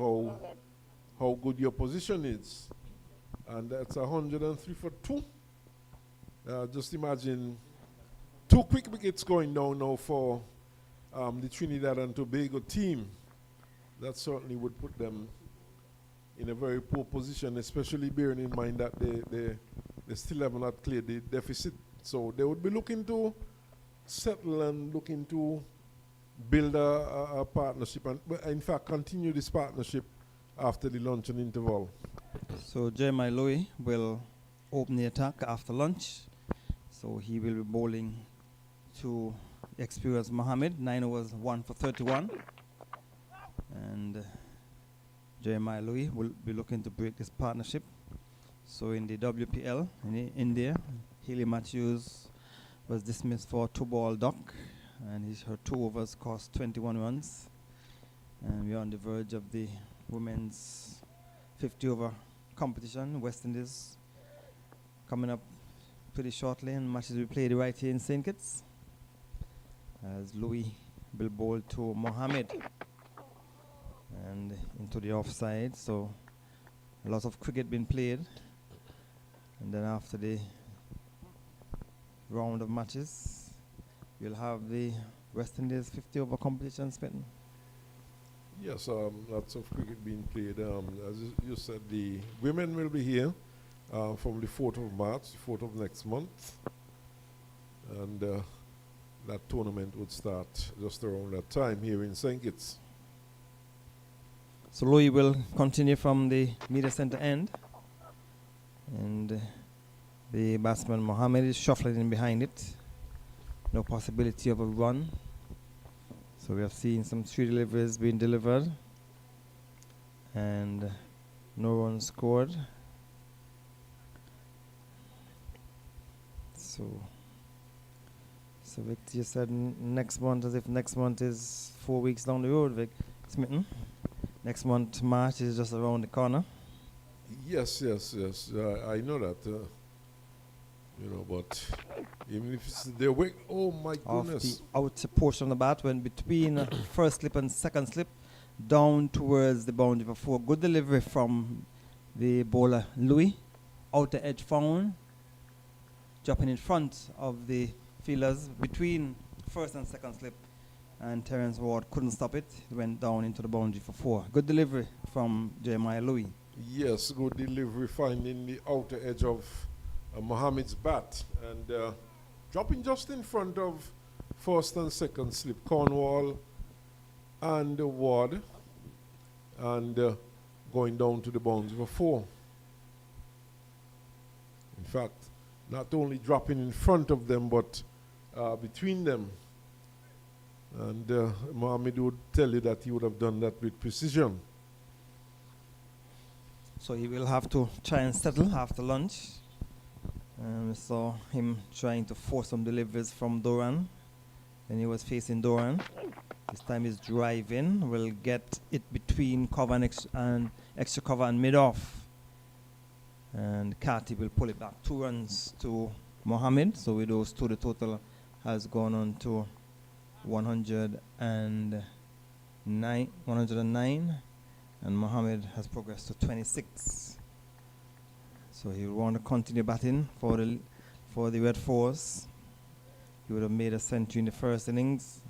how good your position is. And that's 103 for 2. Just imagine 2 quick wickets going down now for the Trinidad and Tobago team. That certainly would put them in a very poor position, especially bearing in mind that they still have not cleared the deficit. So they would be looking to settle and looking to build a partnership, and in fact continue this partnership after the lunch and interval. So Jeremiah Louis will open the attack after lunch. So he will be bowling to experienced Mohammed. 9 overs, 1 for 31. And Jeremiah Louis will be looking to break this partnership. So in the WPL in India, Haley Matthews was dismissed for 2-ball duck, and her 2 overs cost 21 runs. And we're on the verge of the women's 50 over competition. West Indies coming up pretty shortly, and matches will be played right here in St. Kitts as Louis will bowl to Mohammed and into the offside. So a lot of cricket being played, and then after the round of matches you'll have the West Indies 50 over competition spin. Yes, lots of cricket being played. As you said, the women will be here from the 4th of March, the 4th of next month. And that tournament would start just around that time here in St. Kitts. So Louis will continue from the media center end, and the batsman Mohammed is shuffling in behind it. No possibility of a run. So we have seen some 3 deliveries being delivered and no runs scored. So Vic, you said next month, as if next month is 4 weeks down the road, Vic Smitten. Next month, March, is just around the corner. Yes. I know that. But even if it's the week, oh my goodness. Of the outer portion of the bat, when between first slip and second slip, down towards the boundary for 4. Good delivery from the bowler Louis. Outer edge found, dropping in front of the fielders between first and second slip, and Terence Ward couldn't stop it. He went down into the boundary for 4. Good delivery from Jeremiah Louis. Yes, good delivery, finding the outer edge of Mohammed's bat and dropping just in front of first and second slip, Cornwall and Ward, and going down to the boundary for 4. In fact, not only dropping in front of them, but between them. And Mohammed would tell you that he would have done that with precision. So he will have to try and settle after lunch. We saw him trying to force some deliveries from Doran when he was facing Doran. This time he's driving, will get it between cover and extra cover and mid-off. And Kati will pull it back 2 runs to Mohammed. So with those 2, the total has gone on to 109, and Mohammed has progressed to 26. So he will want to continue batting for the Red Force. He would have made a century in the first innings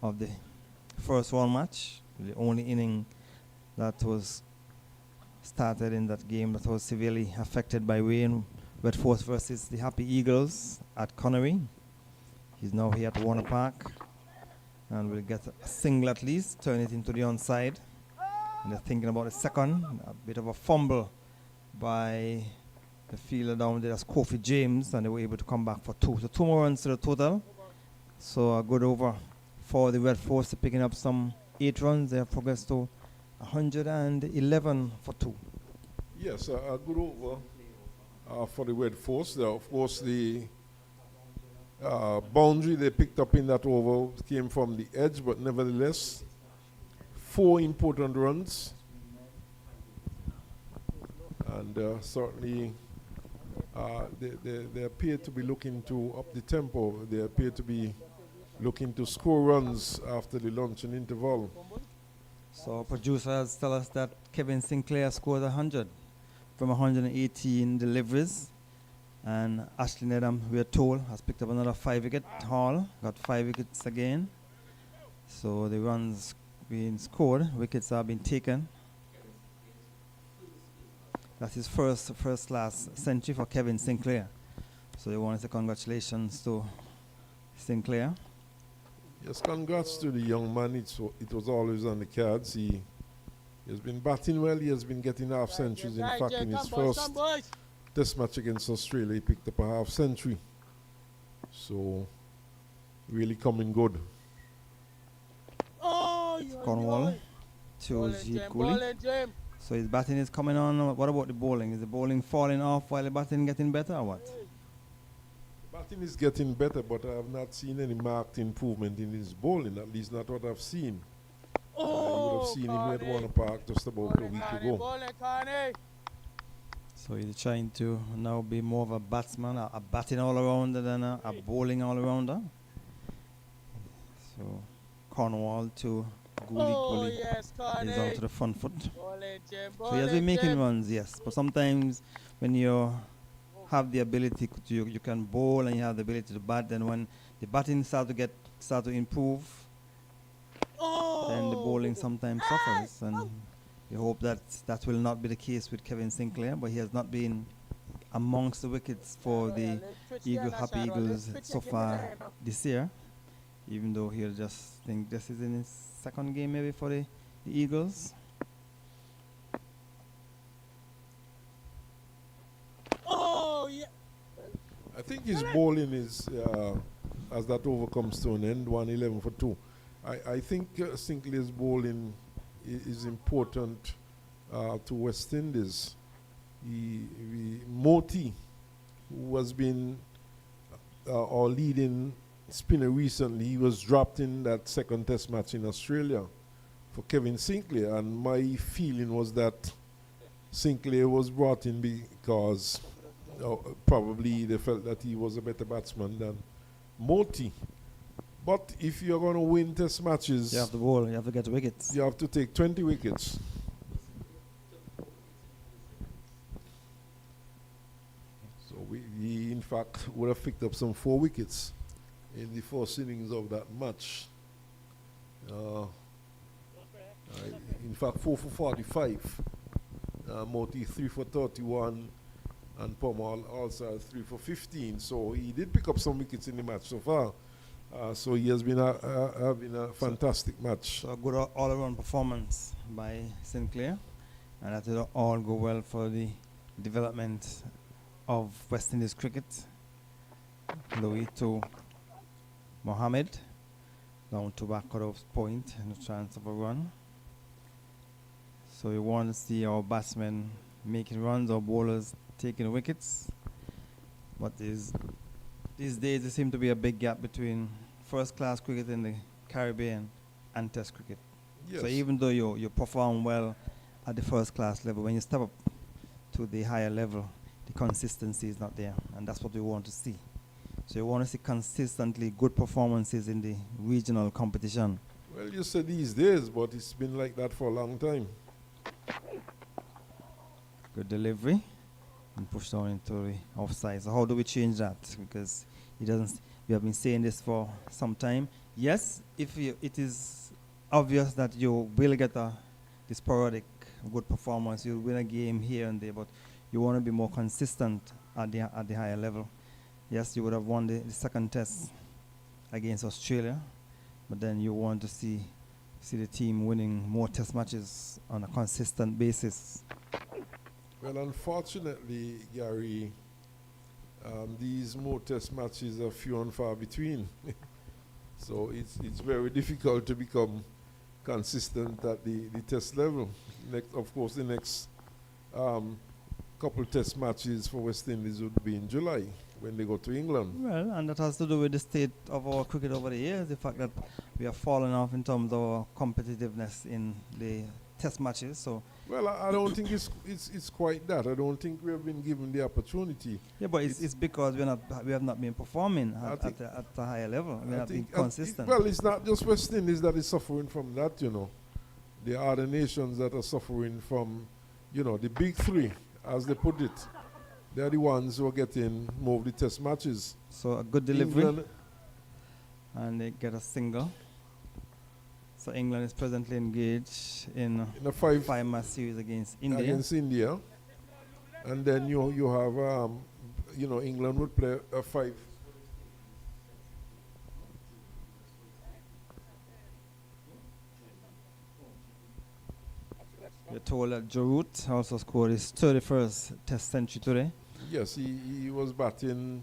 of the first round match, the only inning that was started in that game that was severely affected by rain. Red Force versus the Happy Eagles at Connery. He's now here at Warner Park and will get a single at least, turn it into the onside. And they're thinking about the second, a bit of a fumble by the fielder down there, that's Kofi James, and they were able to come back for 2. So 2 more runs to the total. So a good over for the Red Force. They're picking up some 8 runs. They have progressed to 111 for 2. Yes, a good over for the Red Force. Of course, the boundary they picked up in that over came from the edge, but nevertheless, 4 important runs. And certainly they appear to be looking to up the tempo. They appear to be looking to score runs after the luncheon interval. So producers tell us that Kevin Sinclair scored 100 from 118 deliveries. And Ashley Nedham, we are told, has picked up another 5-wicket haul, got 5 wickets again. So the runs being scored, wickets are being taken. That's his first class century for Kevin Sinclair. So they want to say congratulations to Sinclair. Yes, congrats to the young man. It was always on the cards. He has been batting well. He has been getting half centuries. In fact, in his first Test match against Australia, he picked up a half century. So, really coming good. Cornwall to Jeet Cooley. So his batting is coming on. What about the bowling? Is the bowling falling off while the batting getting better or what? Batting is getting better, but I have not seen any marked improvement in his bowling, at least not what I've seen. You would have seen him at Warner Park just about a week ago. So he's trying to now be more of a batsman, a batting all-arounder than a bowling all-arounder. So Cornwall to Gooley Yes, is onto the front foot. So he has So been making runs, yes. But sometimes when you have the ability you can bowl and you have the ability to bat, then when the batting start to improve, then the bowling sometimes suffers. And we hope that that will not be the case with Kevin Sinclair, but he has not been amongst the wickets for the Happy Eagles so far this year, even though he'll just think this is in his second game maybe for the Eagles. I think his bowling is, as that over comes to an end, 111 for 2. I think Sinclair's bowling is important to West Indies. Moti, who has been our leading spinner recently, he was dropped in that second test match in Australia for Kevin Sinclair, and my feeling was that Sinclair was brought in because probably they felt that he was a better batsman than Moti. But if you're going to win test matches, You have to bowl, you have to get wickets. you have to take 20 wickets. So we in fact would have picked up some 4 wickets in the first innings of that match. In fact, 4 for 45. Moti 3 for 31, and Pomal also 3 for 15. So he did pick up some wickets in the match so far. So he has been having a fantastic match. So a good all-around performance by Sinclair, and that will all go well for the development of West Indies cricket. Louis to Mohammed, down to back cut off point, and a chance of a run. So we want to see our batsmen making runs, our bowlers taking wickets. But these days there seems to be a big gap between first-class cricket in the Caribbean and Test cricket. Yes. So even though you perform well at the first-class level, when you step up to the higher level, the consistency is not there, and that's what we want to see. So you want to see consistently good performances in the regional competition. Well, you said these days, but it's been like that for a long time. Good delivery and push down into the offside. So how do we change that? Because it doesn't. We have been saying this for some time. Yes, if it is obvious that you will get the sporadic good performance, you'll win a game here and there, but you want to be more consistent at the higher level. Yes, you would have won the second test against Australia, but then you want to see the team winning more test matches on a consistent basis. Well, unfortunately, Gary, these more test matches are few and far between. So it's very difficult to become consistent at the test level. Of course, the next couple test matches for West Indies would be in July when they go to England. Well, and that has to do with the state of our cricket over the years, the fact that we have fallen off in terms of our competitiveness in the test matches. So well, I don't think it's quite that. I don't think we have been given the opportunity. yeah, but it's because we have not been performing at a higher level. We have been consistent. Well, it's not just West Indies that is suffering from that, you know. There are other nations that are suffering from, you know, the big three, as they put it. They're the ones who are getting more of the test matches. So a good delivery. England, and they get a single. So England is presently engaged in a five-match series against India. And then you have, you know, England would play a 5. We're told that Jarut also scored his 31st Test century today. Yes, he was batting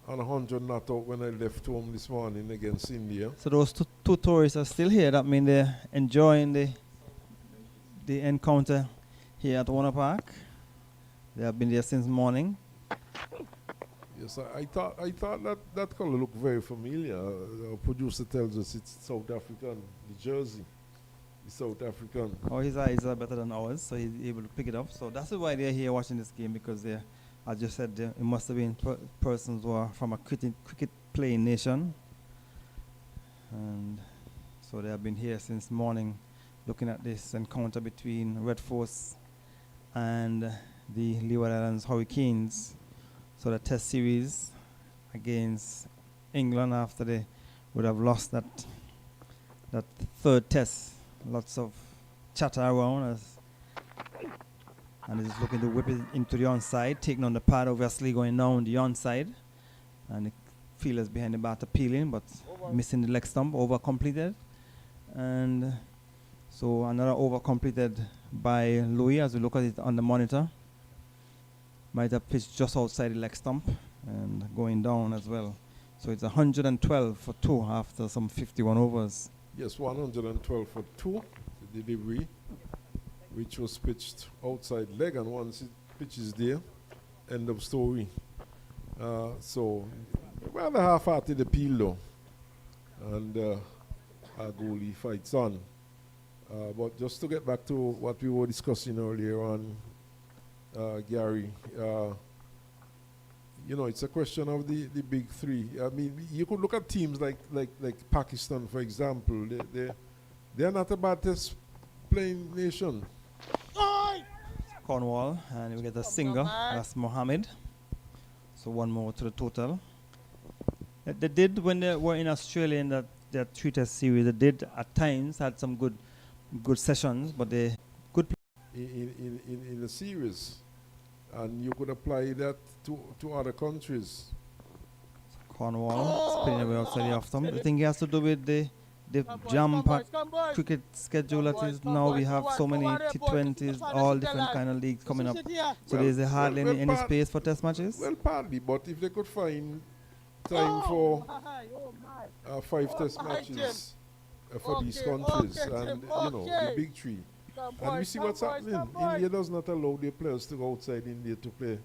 on 100 not out when I left home this morning against India. So those two tourists are still here. That means they're enjoying the encounter here at Warner Park. They have been there since morning. Yes, I thought that color looked very familiar. Our producer tells us it's South African, the jersey. the South African. Oh, his eyes are better than ours, so he's able to pick it up. So that's why they're here watching this game, because they, as you said, it must have been persons who are from a cricket playing nation. And so they have been here since morning looking at this encounter between Red Force and the Leeward Islands Hurricanes. So the test series against England after they would have lost that third test. Lots of chatter around and he's looking to whip it into the onside, taking on the pad, obviously going down the onside. And the fielders behind the bat appealing, but missing the leg stump, over completed. And so another over completed by Louis as we look at it on the monitor. Might have pitched just outside the leg stump and going down as well. So it's 112 for 2 after some 51 overs. Yes, 112 for 2, the delivery, which was pitched outside leg, and once it pitches there, end of story. So rather half-hearted appeal though, and our goalie fights on. But just to get back to what we were discussing earlier on, Gary, you know, it's a question of the big three. I mean, you could look at teams like Pakistan, for example. They are not a bad test playing nation. Cornwall, and we get a singer, that's Mohammed. So one more to the total. They did, when they were in Australia in that 3-test series, they did at times had some good sessions, but they good in the series, and you could apply that to other countries. Cornwall spinning away outside the off stump. I think it has to do with the jam-packed cricket schedule that is now. We have so many T20s, all different kind of leagues coming up. So there's hardly any space for test matches? Well, partly, but if they could find time for 5 test matches for these countries, and you know, the big three. And we see what's happening. India does not allow their players to go outside India to play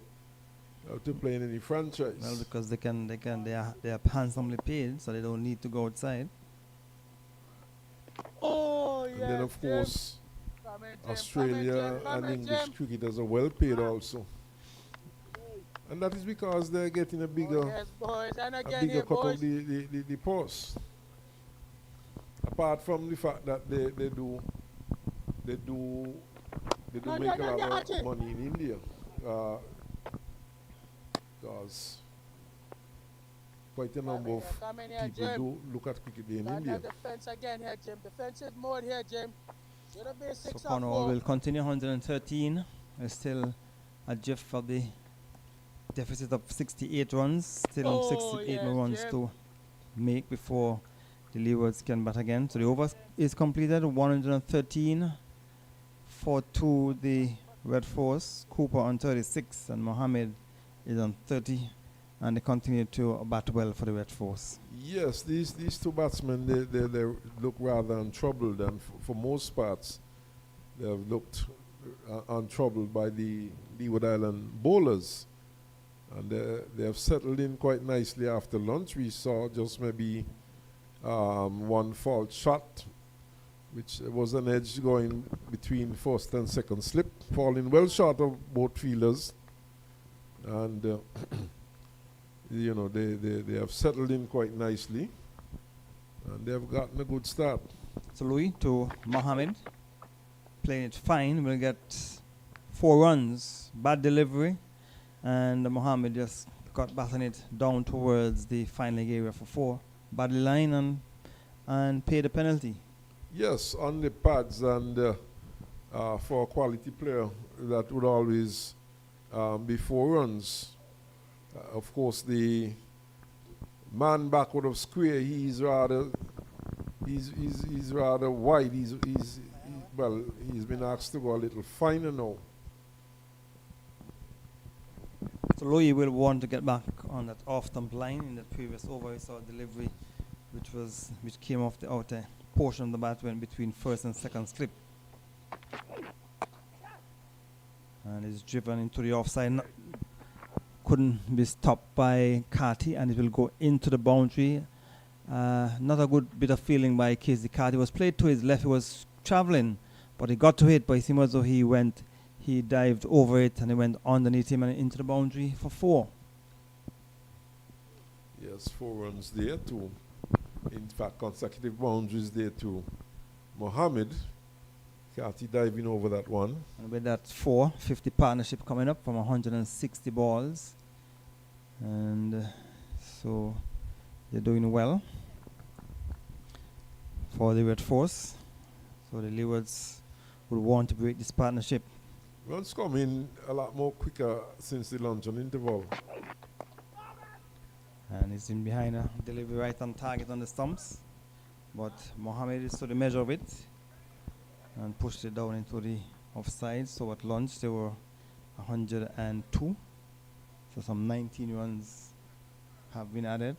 in any franchise. Well, because they are handsomely paid, so they don't need to go outside. And then of course, Australia and English cricketers are well paid also. And that is because they're getting a bigger cut of the purse. Apart from the fact that they do make a lot of money in India. Because quite a number of people do look at cricket in India. Defense again here, Jim. Defensive mode here, Jim. So Cornwall will continue 113. There's still a GIF of the deficit of 68 runs. Still 68 runs to make before the Leewards can bat again. So the over is completed. 113 for 2 the Red Force. Cooper on 36 and Mohammed is on 30. And they continue to bat well for the Red Force. Yes, these two batsmen, they look rather untroubled, and for most parts, they have looked untroubled by the Leeward Island bowlers. And they have settled in quite nicely after lunch. We saw just maybe one fault shot, which was an edge going between first and second slip, falling well short of both fielders. And you know, they have settled in quite nicely, and they have gotten a good start. So Louis to Mohammed, playing it fine, will get 4 runs, bad delivery, and Mohammed just got batting it down towards the fine leg area for 4. Badly line and paid the penalty. Yes, on the pads, and for a quality player, that would always be 4 runs. Of course, the man backward of square, he's rather wide. He's been asked to go a little finer now. So Louis will want to get back on that off-stump line. In the previous over, he saw a delivery which came off the outer portion of the bat, went between first and second slip. And is driven into the offside. Couldn't be stopped by Carty, and it will go into the boundary. Not a good bit of feeling by Casey Carty. Was played to his left. He was traveling, but he got to it, but it seemed as though he dived over it and he went underneath him and into the boundary for 4. Yes, 4 runs there too. In fact, consecutive boundaries there to Mohammed. Carty diving over that one. And with that 450 partnership coming up from 160 balls. And so they're doing well for the Red Force. So the Leewards would want to break this partnership. Runs come in a lot more quicker since the luncheon interval. And he's in behind a delivery right on target on the stumps. But Mohammed is to the measure of it and pushed it down into the offside. So at lunch there were 102. So some 19 runs have been added.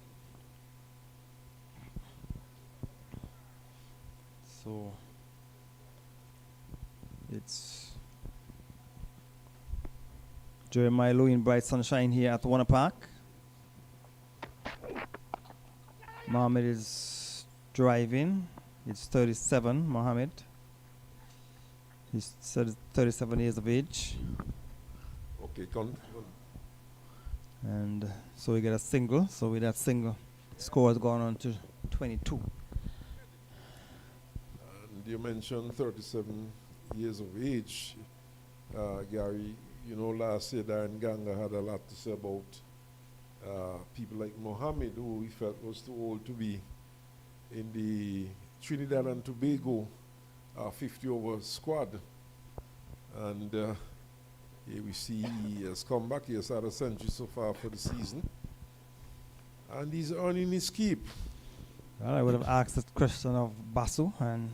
So it's Jeremiah Lowe in bright sunshine here at Warner Park. Mohammed is driving. It's 37, Mohammed. He's 37 years of age. Okay, And so we get a single. So with that single, score has gone on to 22. And you mentioned 37 years of age. Gary, you know, last year Darren Ganga had a lot to say about people like Mohammed, who he felt was too old to be in the Trinidad and Tobago 50-over squad. And here we see he has come back. He has had a century so far for the season. And he's earning his keep. Well, I would have asked that question of Basu, and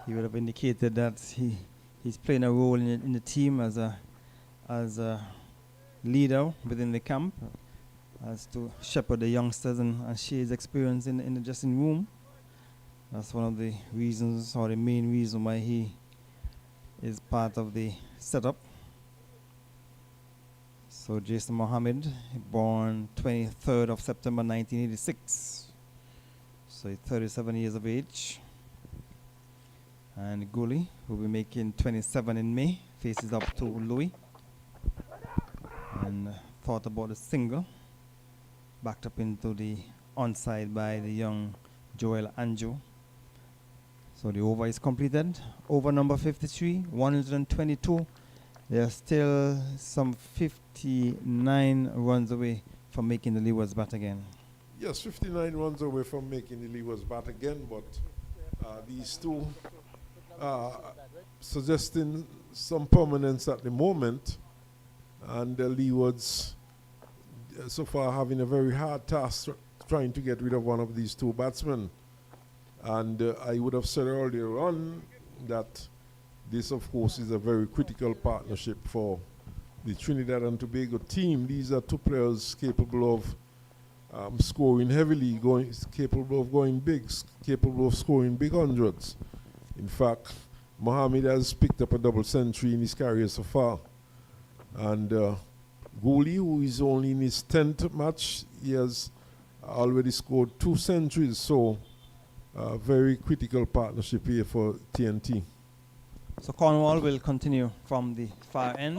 he would have indicated that he's playing a role in the team as a leader within the camp, as to shepherd the youngsters and share his experience in the dressing room. That's one of the reasons, or the main reason, why he is part of the setup. So Jason Mohammed, born 23rd of September 1986. So he's 37 years of age. And Gully, who will be making 27 in May, faces up to Louis. And thought about the single. Backed up into the onside by the young Joel Anjo. So the over is completed. Over number 53, 122. There are still some 59 runs away from making the Leewards bat again. Yes, 59 runs away from making the Leewards bat again, but these two suggesting some permanence at the moment, and the Leewards so far having a very hard task trying to get rid of one of these two batsmen. And I would have said earlier on that this, of course, is a very critical partnership for the Trinidad and Tobago team. These are two players capable of scoring heavily, capable of going big, capable of scoring big hundreds. In fact, Mohammed has picked up a double century in his career so far. And Gooley, who is only in his 10th match, he has already scored 2 centuries. So a very critical partnership here for TNT. So Cornwall will continue from the far end.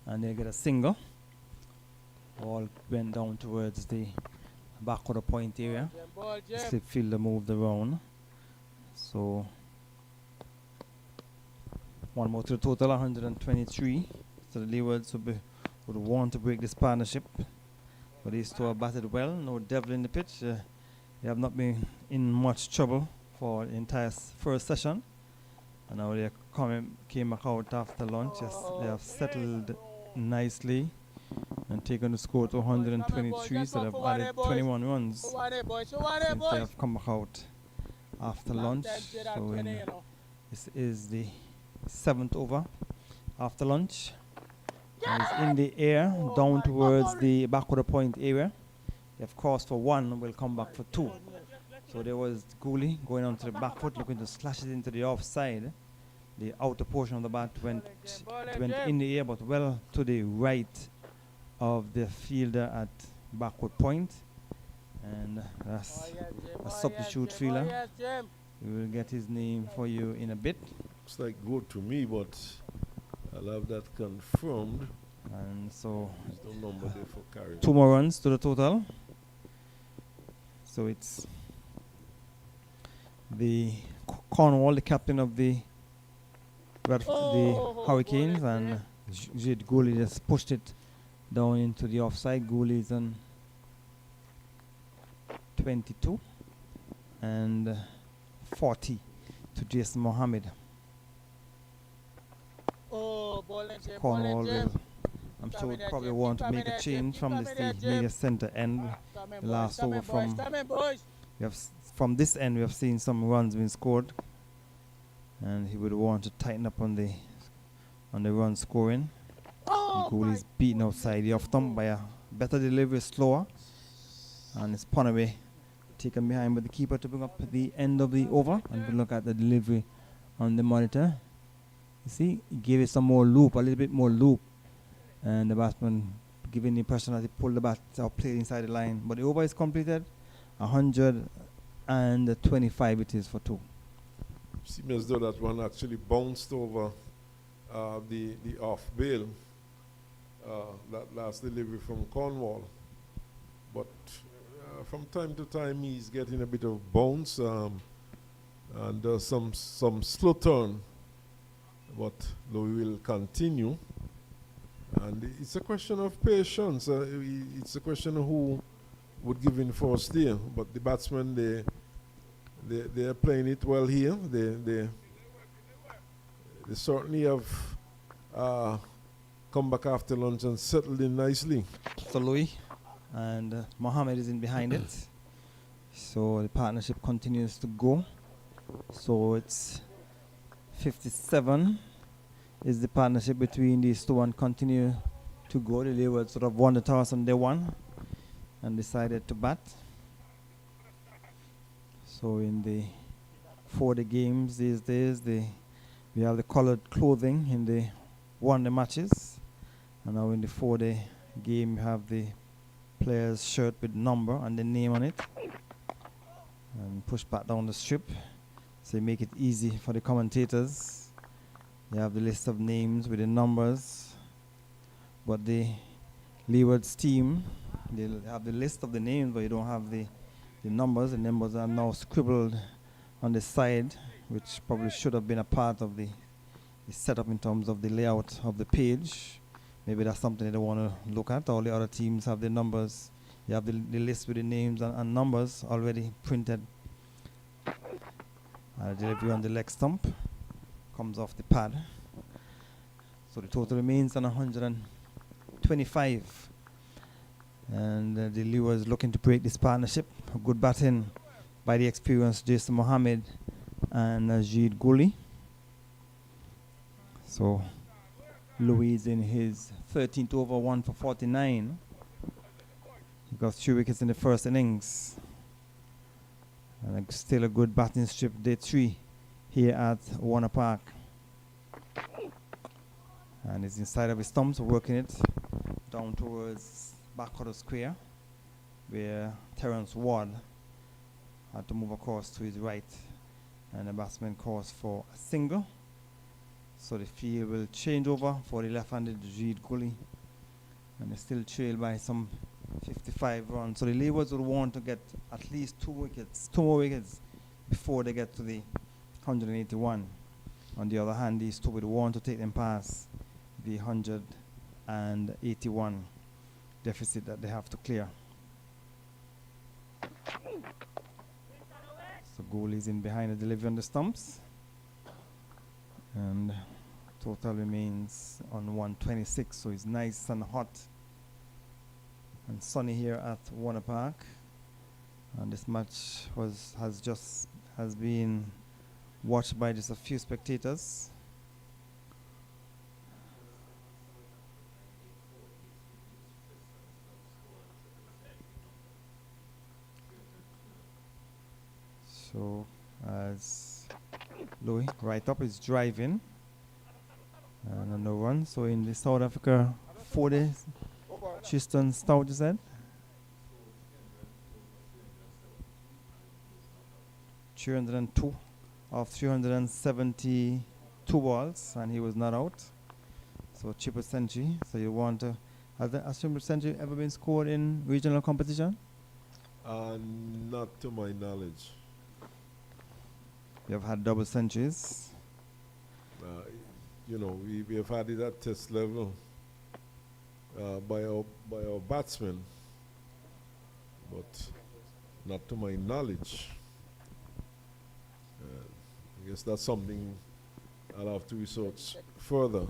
And they'll get a single. Ball went down towards the back of the point area. The slip fielder moved around. So one more to the total, 123. So the Leewards would want to break this partnership. But these two have batted well. No devil in the pitch. They have not been in much trouble for the entire first session. And now they came back out after lunch. Yes, they have settled nicely and taken the score to 123. So they've added 21 runs since they have come back out after lunch. So this is the 7th over after lunch. And it's in the air down towards the back of the point area. They've crossed for 1, will come back for 2. So there was Gooley going onto the back foot, looking to slash it into the offside. The outer portion of the bat went in the air, but well to the right of the fielder at backward point. And that's a substitute fielder. We will get his name for you in a bit. Looks like good to me, but I'll have that confirmed. And so There's no number there for carry. 2 more runs to the total. So it's the Cornwall, the captain of the Hurricanes, and Jade Gooley just pushed it down into the offside. Gooley's on 22 and 40 to Jason Mohammed. Oh, ball and Jim, Cornwall will, I'm sure, would probably want to make a change from the media center end. The last over from from this end, we have seen some runs being scored, and he would want to tighten up on the run scoring. Gooley's beaten outside the off stump by a better delivery, slower, and it's spun away, taken behind by the keeper to bring up the end of the over. And we look at the delivery on the monitor. You see, he gave it some more loop, a little bit more loop, and the batsman giving the impression that he pulled the bat or played inside the line. But the over is completed. 125 it is for 2. Seems as though that one actually bounced over the off bail, that last delivery from Cornwall. But from time to time he's getting a bit of bounce and some slow turn. But Louis will continue. And it's a question of patience. It's a question of who would give in first there. But the batsmen, they are playing it well here. They certainly have come back after lunch and settled in nicely. So Louis and Mohammed is in behind it. So the partnership continues to go. So it's 57 is the partnership between these two and continue to go. The Leeward sort of won the toss on day one and decided to bat. So in the 4-day games these days, we have the colored clothing in the 1-day matches, and now in the 4-day game you have the player's shirt with number and the name on it, and push back down the strip, so you make it easy for the commentators. You have the list of names with the numbers, but the Leeward's team, they have the list of the names, but you don't have the numbers. The numbers are now scribbled on the side, which probably should have been a part of the setup in terms of the layout of the page. Maybe that's something they want to look at. All the other teams have the numbers. You have the list with the names and numbers already printed. Delivery on the leg stump comes off the pad. So the total remains on 125. And the Leeward is looking to break this partnership. A good batting by the experienced Jason Mohammed and Jade Gooley. So Louis in his 13th over, 1 for 49. He got 3 wickets in the first innings. And still a good batting strip, day 3 here at Warner Park. And he's inside of his stumps, working it down towards back-quarter square, where Terence Ward had to move across to his right, and the batsman calls for a single. So the field will change over for the left-handed Jade Gooley, and they still trail by some 55 runs. So the Leewards will want to get at least 2 more wickets before they get to the 181. On the other hand, these two would want to take them past the 181 deficit that they have to clear. So Gooley is in behind the delivery on the stumps, and total remains on 126. So it's nice and hot and sunny here at Warner Park, and this match has been watched by just a few spectators. So as Louis right up is driving and on the run. So in the South Africa 4 days, Tristan Stout, you said? 302 of 372 balls, and he was not out. So triple century. So you want to, has a triple century ever been scored in regional competition? Not to my knowledge. You have had double centuries. You know, we have had it at test level by our batsmen, but not to my knowledge. I guess that's something I'll have to research further.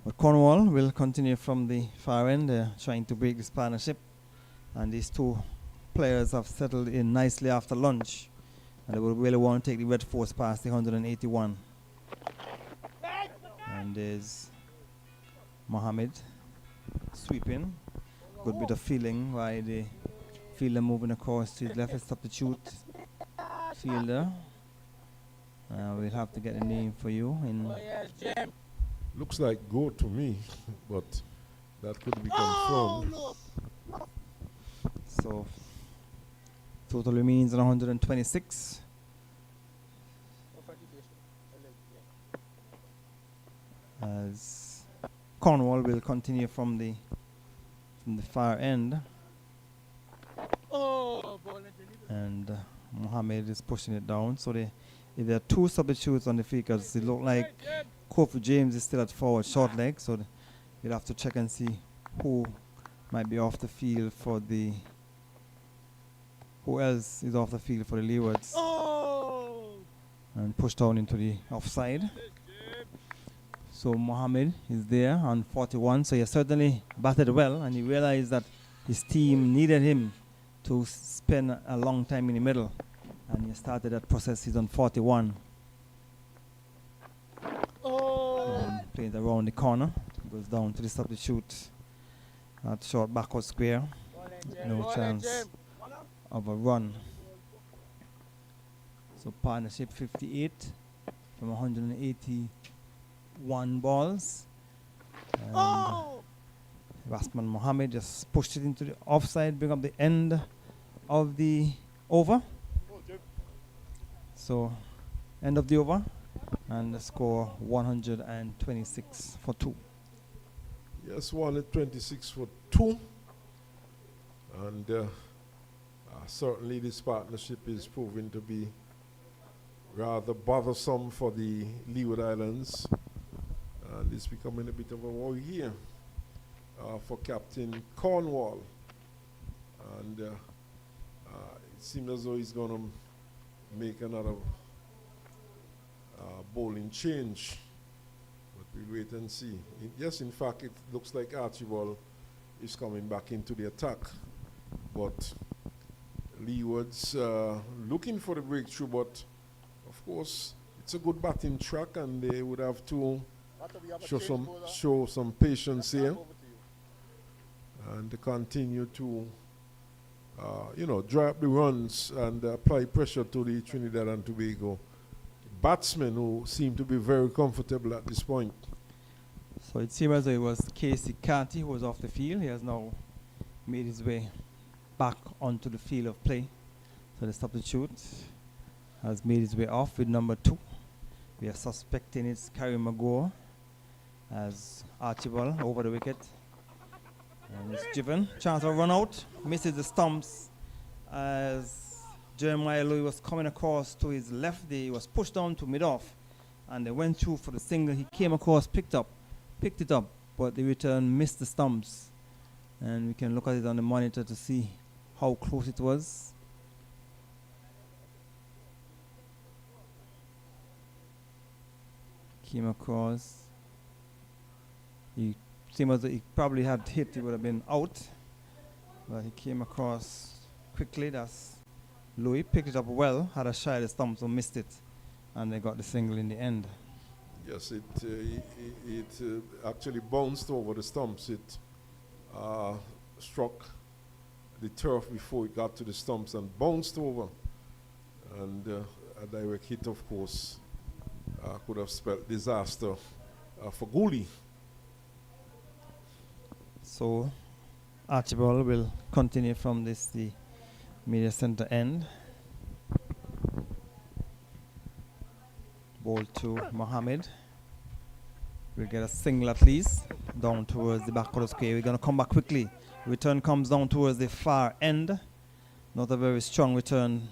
But Cornwall will continue from the far end. They're trying to break this partnership, and these two players have settled in nicely after lunch, and they will really want to take the Red Force past the 181. And there's Mohammed sweeping. Good bit of feeling by the fielder moving across to his left. His substitute fielder. We'll have to get a name for you. Looks like go to me, but that could be confirmed. So total remains 126. As Cornwall will continue from the far end, and Mohammed is pushing it down. So if there are two substitutes on the field, because it look like Kofi James is still at forward short leg, so you'll have to check and see who might be off the field for the, who else is off the field for the Leewards, and pushed down into the offside. So Mohammed is there on 41, so he certainly batted well, and he realized that his team needed him to spend a long time in the middle, and he started that process. He's on 41. And plays around the corner, goes down to the substitute at short backward square. No chance of a run. So partnership 58 from 181 balls. And batsman Mohammed just pushed it into the offside, bring up the end of the over. So end of the over, and the score 126 for 2. Yes, 126 for 2. And certainly this partnership is proving to be rather bothersome for the Leeward Islands. And it's becoming a bit of a worry here for Captain Cornwall. And it seems as though he's going to make another bowling change. But we'll wait and see. Yes, in fact, it looks like Archibald is coming back into the attack. But Leeward's looking for the breakthrough, but of course, it's a good batting track, and they would have to show some patience here, and to continue to, dry up the runs and apply pressure to the Trinidad and Tobago batsmen, who seem to be very comfortable at this point. So it seems as though it was Casey Carty who was off the field. He has now made his way back onto the field of play. So the substitute has made his way off with number 2. We are suspecting it's Carrie Magore as Archibald over the wicket. And it's driven. Chance of run out. Misses the stumps as Jeremiah Louis was coming across to his left. He was pushed down to mid-off, and they went through for the single. He came across, picked it up, but the return missed the stumps. And we can look at it on the monitor to see how close it was. Came across. He seemed as though he probably had hit, he would have been out. But he came across quickly. That's Louis. Picked it up well, had a shy of the stumps, so missed it. And they got the single in the end. Yes, it actually bounced over the stumps. It struck the turf before it got to the stumps and bounced over. And a direct hit, of course, could have spelled disaster for Gooley. So Archibald will continue from the media center end. Ball to Mohammed. We'll get a single at least down towards the back of the square. We're going to come back quickly. Return comes down towards the far end. Not a very strong return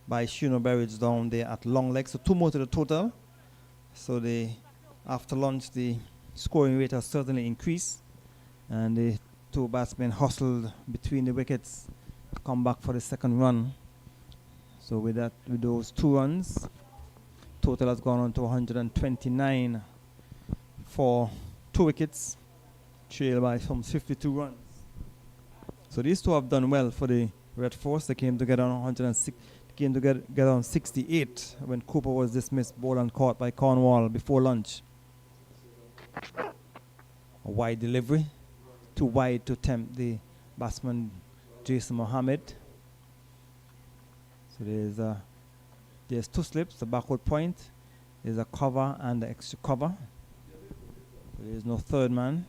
by Shuno Berridge down there at long leg. So 2 more to the total. So after lunch, the scoring rate has certainly increased. And the 2 batsmen hustled between the wickets to come back for the second run. So with those 2 runs, total has gone on to 129 for 2 wickets, trailed by some 52 runs. So these 2 have done well for the Red Force. They came together on 106. Came together on 68 when Cooper was dismissed, ball and caught by Cornwall before lunch. A wide delivery, too wide to tempt the batsman Jason Mohammed. So there's 2 slips, the backward point, there's a cover and the extra cover. So there's no third man.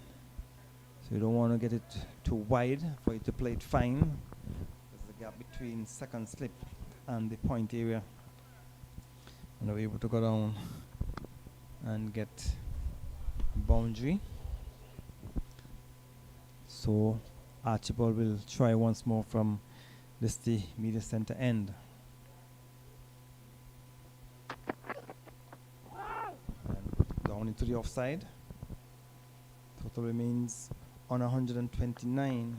So you don't want to get it too wide for you to play it fine. There's a gap between second slip and the point area. And we're able to go down and get a boundary. So Archibald will try once more from the media center end. And down into the offside. Total remains on 129.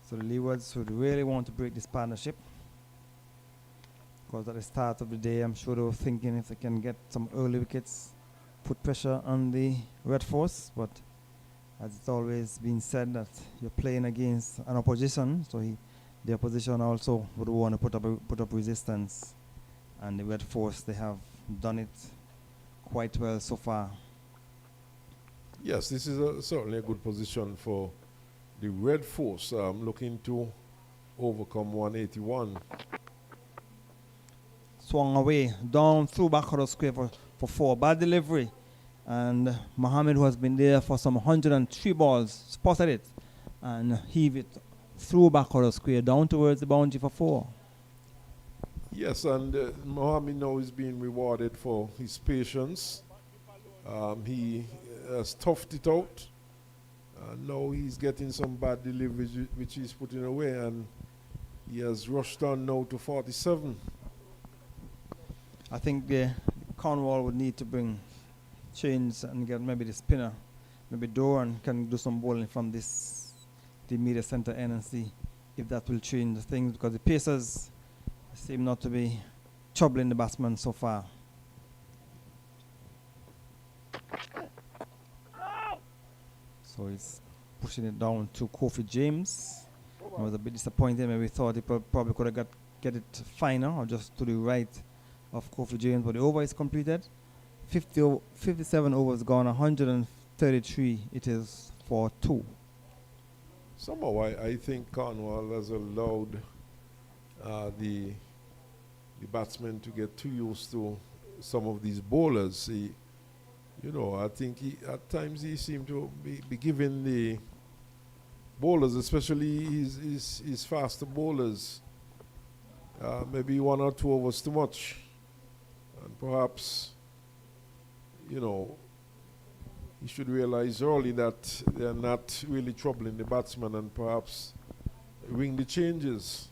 So the Leewards would really want to break this partnership, because at the start of the day, I'm sure they were thinking if they can get some early wickets, put pressure on the Red Force. But as it's always been said, that you're playing against an opposition, so the opposition also would want to put up resistance. And the Red Force, they have done it quite well so far. Yes, this is certainly a good position for the Red Force, looking to overcome 181. Swung away, down through back of the square for 4. Bad delivery. And Mohammed, who has been there for some 103 balls, spotted it and heaved it through back of the square down towards the boundary for 4. Yes, and Mohammed now is being rewarded for his patience. He has toughed it out. Now he's getting some bad deliveries which he's putting away, and he has rushed on now to 47. I think Cornwall would need to bring change and get maybe the spinner. Maybe Doran can do some bowling from the media center end and see if that will change the things, because the Pacers seem not to be troubling the batsman so far. So he's pushing it down to Kofi James. I was a bit disappointed. Maybe thought he probably could have get it finer or just to the right of Kofi James, but the over is completed. 57 overs gone, 133 it is for 2. Somehow I think Cornwall has allowed the batsmen to get too used to some of these bowlers. I think at times he seemed to be giving the bowlers, especially his faster bowlers, maybe 1 or 2 overs too much. And perhaps, he should realize early that they're not really troubling the batsman, and perhaps ring the changes,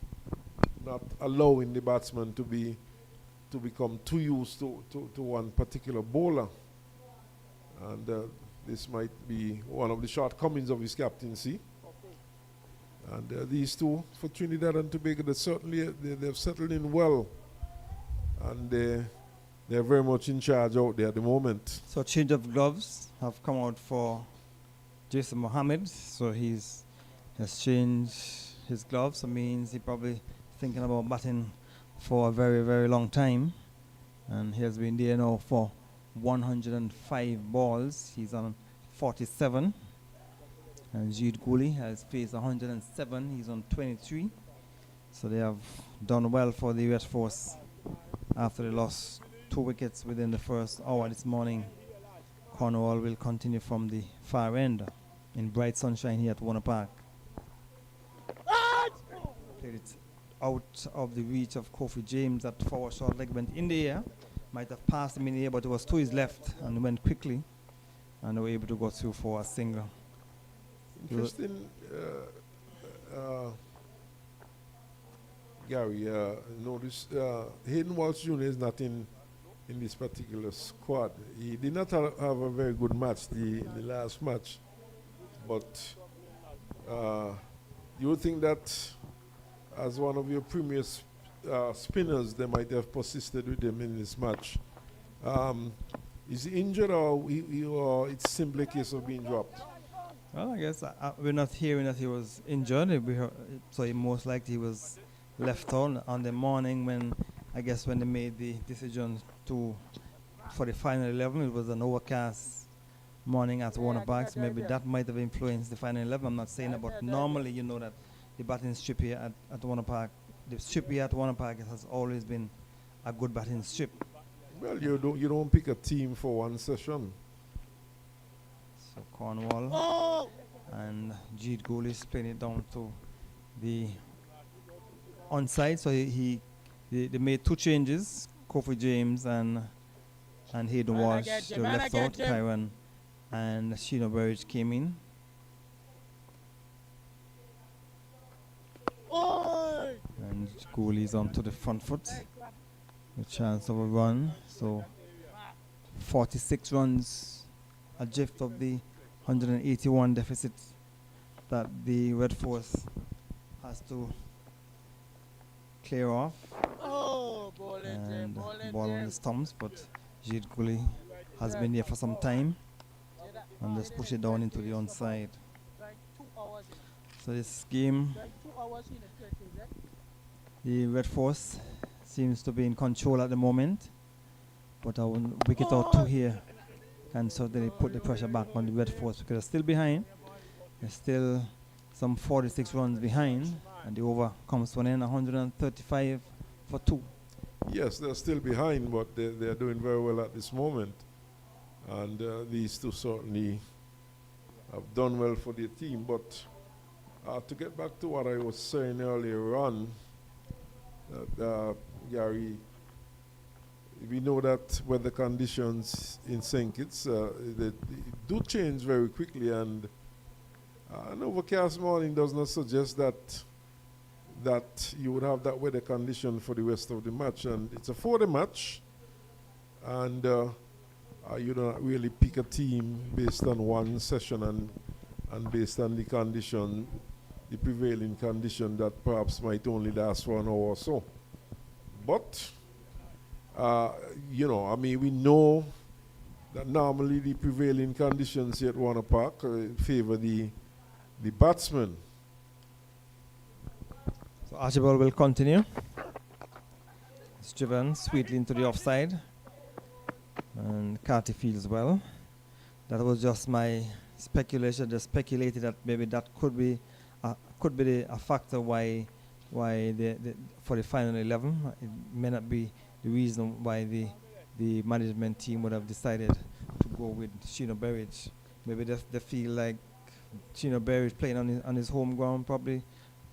not allowing the batsman to become too used to one particular bowler. And this might be one of the shortcomings of his captaincy. And these 2 for Trinidad and Tobago, they've settled in well, and they're very much in charge out there at the moment. So change of gloves have come out for Jason Mohammed. So he has changed his gloves. That means he's probably thinking about batting for a very, very long time. And he has been there now for 105 balls. He's on 47. And Jude Cooley has faced 107. He's on 23. So they have done well for the Red Force after they lost 2 wickets within the first hour this morning. Cornwall will continue from the far end in bright sunshine here at Warner Park. Played it out of the reach of Kofi James. That forward short leg went in the air, might have passed him in the air, but it was to his left and went quickly, and they were able to go through for a single. Interesting, Gary. Notice Hayden Walsh Jr. is not in this particular squad. He did not have a very good match the last match, but you would think that as one of your premier spinners, they might have persisted with him in this match. Is he injured, or it's simply a case of being dropped? Well, I guess we're not hearing that he was injured. So he most likely was left on the morning when they made the decision for the final 11. It was an overcast morning at Warner Park, so maybe that might have influenced the final 11. I'm not saying that, but normally you know that the batting strip here at Warner Park, the strip here at Warner Park has always been a good batting strip. Well, you don't pick a team for one session. So Cornwall and Jeet Gooley is playing it down to the onside. So they made two changes: Kofi James and Hayden Walsh to left out. Kyron and Sheena Burridge came in. And Gooley's onto the front foot. A chance of a run. So 46 runs adrift of the 181 deficit that the Red Force has to clear off. And ball on the stumps, but Jeet Gooley has been there for some time and just push it down into the onside. So this game, the Red Force seems to be in control at the moment, but a wicket or two here can certainly put the pressure back on the Red Force, because they're still behind. They're still some 46 runs behind, and the over comes to an end, 135 for 2. Yes, they're still behind, but they're doing very well at this moment. And these two certainly have done well for their team. But to get back to what I was saying earlier on, Gary, we know that weather conditions in St. Kitts they do change very quickly, and an overcast morning does not suggest that you would have that weather condition for the rest of the match. And it's a 4-day match, and you don't really pick a team based on one session and based on the condition, the prevailing condition that perhaps might only last for an hour or so. But we know that normally the prevailing conditions here at Warner Park favor the batsman. So Archibald will continue. It's driven sweetly into the offside, and Carty feels well. That was just my speculation. Just speculated that maybe that could be a factor why for the final 11. It may not be the reason why the management team would have decided to go with Sheena Burridge. Maybe they feel like Sheena Burridge playing on his home ground probably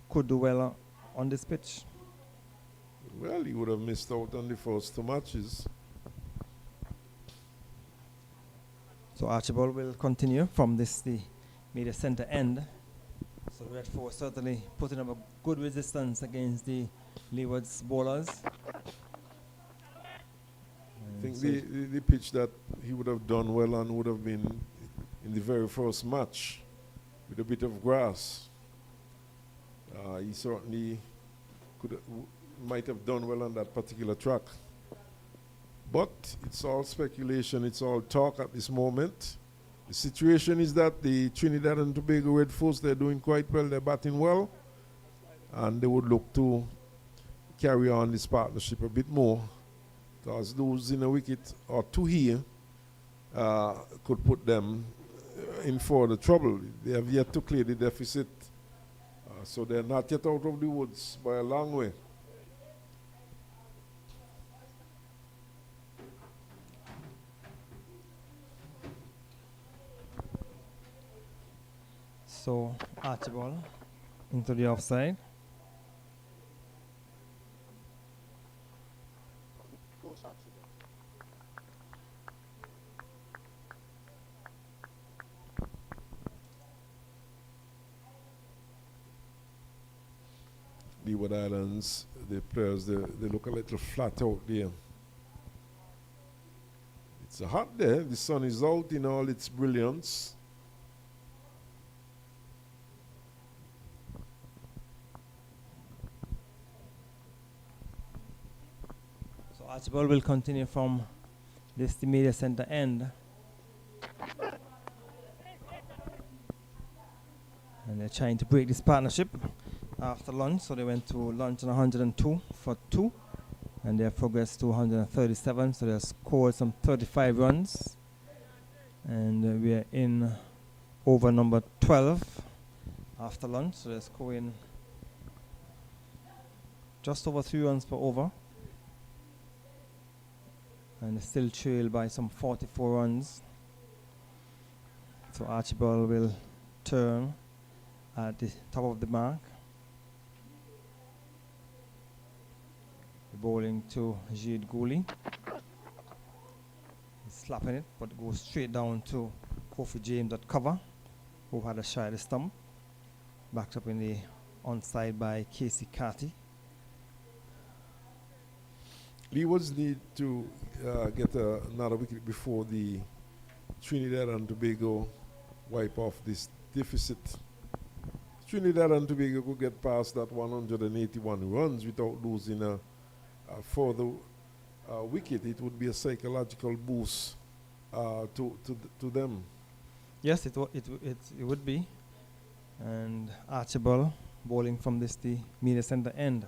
could do well on this pitch. Well, he would have missed out on the first 2 matches. So Archibald will continue from the media center end. So Red Force certainly putting up a good resistance against the Leeward's bowlers. I think the pitch that he would have done well on would have been in the very first match with a bit of grass. He certainly might have done well on that particular track. But it's all speculation, it's all talk at this moment. The situation is that the Trinidad and Tobago Red Force, they're doing quite well, they're batting well, and they would look to carry on this partnership a bit more, because losing a wicket or two here could put them in further trouble. They have yet to clear the deficit, so they're not yet out of the woods by a long way. So Archibald into the offside. Leeward Islands, the players, they look a little flat out there. It's hot there. The sun is out in all its brilliance. So Archibald will continue from this the media center end. And they're trying to break this partnership after lunch. So they went to lunch on 102 for 2. And they have progressed to 137. So they have scored some 35 runs. And we are in over number 12 after lunch. So they're scoring just over 3 runs per over. And they still trail by some 44 runs. So Archibald will turn at the top of the mark. The bowling to Jade Gooley. He's slapping it, but goes straight down to Kofi James at cover, who had a shot at the stump. Backed up in the onside by Casey Carty. Leewards need to get another wicket before the Trinidad and Tobago wipe off this deficit. Trinidad and Tobago could get past that 181 runs without losing a further wicket. It would be a psychological boost to them. Yes, it would be. And Archibald bowling from the media center end.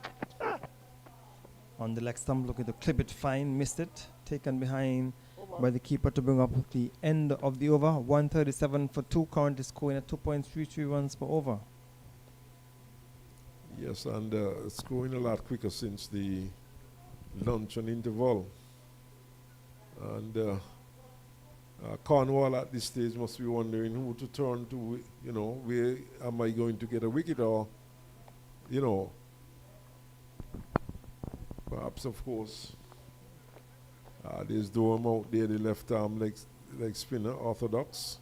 On the leg stump, looking to clip it fine, missed it. Taken behind by the keeper to bring up the end of the over. 137 for 2, currently scoring at 2.33 runs per over. Yes, and it's going a lot quicker since the lunch and interval. And Cornwall at this stage must be wondering who to turn to, where am I going to get a wicket, or, perhaps, of course, there's Durham out there, the left arm leg spinner, orthodox.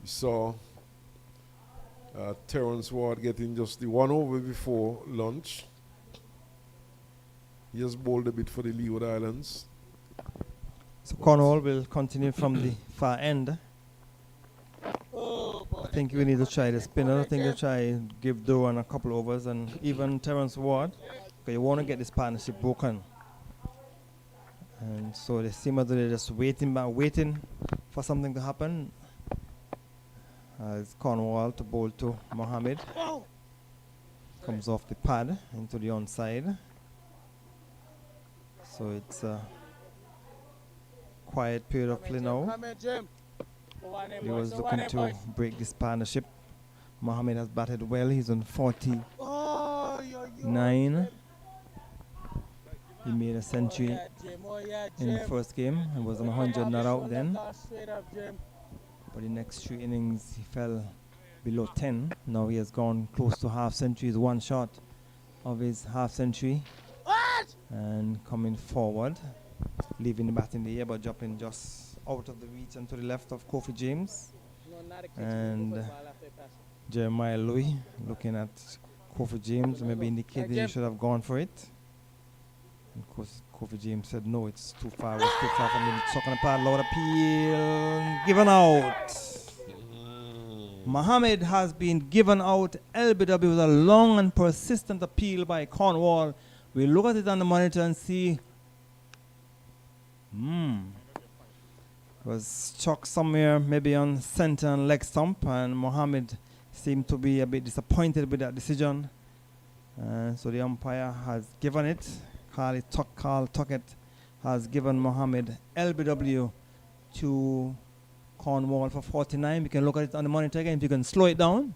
We saw Terence Ward getting just the 1 over before lunch. He has bowled a bit for the Leeward Islands. So Cornwall will continue from the far end. I think we need to try the spinner. I think we'll try give Duran a couple overs, and even Terence Ward, because you want to get this partnership broken. And so they seem as though they're just waiting for something to happen. It's Cornwall to bowl to Mohammed. Comes off the pad into the onside. So it's a quiet period of play now. He was looking to break this partnership. Mohammed has batted well. He's on 49. He made a century in the first game and was on 100 not out then. But the next 3 innings he fell below 10. Now he has gone close to half century. He's 1 shot of his half century. And coming forward, leaving the bat in the air but dropping just out of the reach and to the left of Kofi James. And Jeremiah Louis looking at Kofi James, maybe indicating he should have gone for it. And of course, Kofi James said, no, it's too far. It's too far from me. Chuck on the pad, loud appeal, given out. Mohammed has been given out. LBW with a long and persistent appeal by Cornwall. We look at it on the monitor and see, was struck somewhere maybe on center and leg stump, and Mohammed seemed to be a bit disappointed with that decision. So the umpire has given it. Carl Tuckett has given Mohammed LBW to Cornwall for 49. We can look at it on the monitor again. If you can slow it down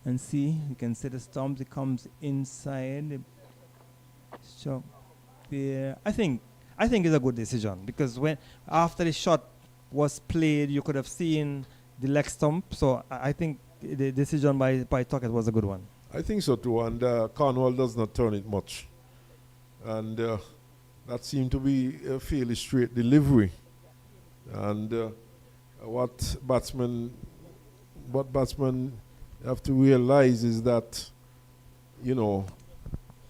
and see, you can see the stump. It comes inside. So yeah, I think it's a good decision, because when after the shot was played, you could have seen the leg stump. So I think the decision by Tuckett was a good one. I think so too, and Cornwall does not turn it much, and that seemed to be a fairly straight delivery. And what batsmen have to realize is that you know,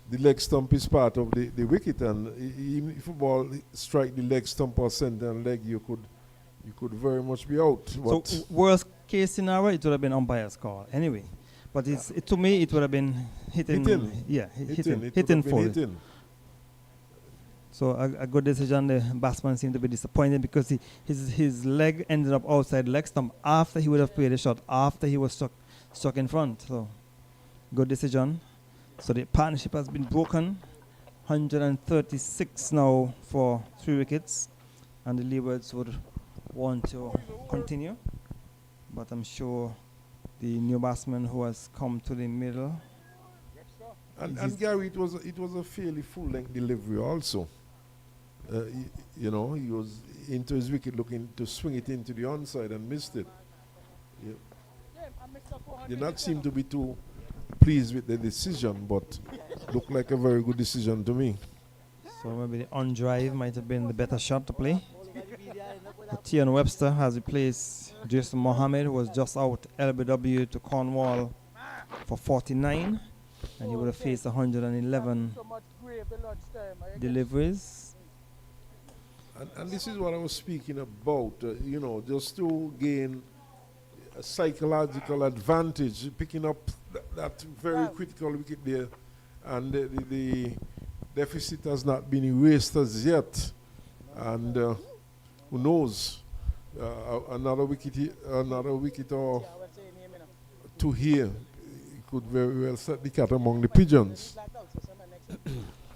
the leg stump is part of the wicket, and even if a ball strike the leg stump or center and leg, you could very much be out. So But worst case scenario, it would have been umpire's call anyway. But to me, it would have been hitting. Hitting. Yeah, it would hitting have been full. hitting. So a good decision. The batsman seemed to be disappointed because his leg ended up outside leg stump after he would have played a shot, after he was stuck in front. So good decision. So the partnership has been broken. 136 now for 3 wickets. And the Leewards would want to continue. But I'm sure the new batsman who has come to the middle. And Gary, it was a fairly full-length delivery also. He was into his wicket looking to swing it into the onside and missed it. Did not seem to be too pleased with the decision, but looked like a very good decision to me. So maybe the on drive might have been the better shot to play. Tian Webster has replaced Jason Mohammed, who was just out LBW to Cornwall for 49, and he would have faced 111 deliveries. And this is what I was speaking about, just to gain a psychological advantage, picking up that very critical wicket there, and the deficit has not been erased as yet, and who knows, another wicket or two here could very well set the cat among the pigeons.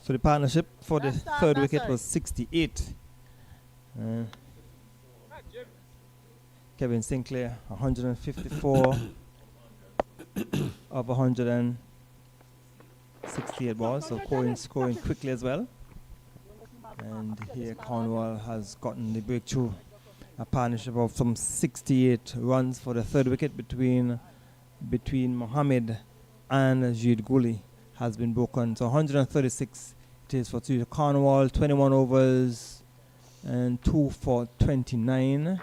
So the partnership for the third wicket was 68. Kevin Sinclair, 154 of 168 balls, so scoring quickly as well. And here Cornwall has gotten the breakthrough. A partnership of some 68 runs for the third wicket between Mohammed and Jude Gully has been broken. So 136 it is for Cornwall, 21 overs and 2 for 29.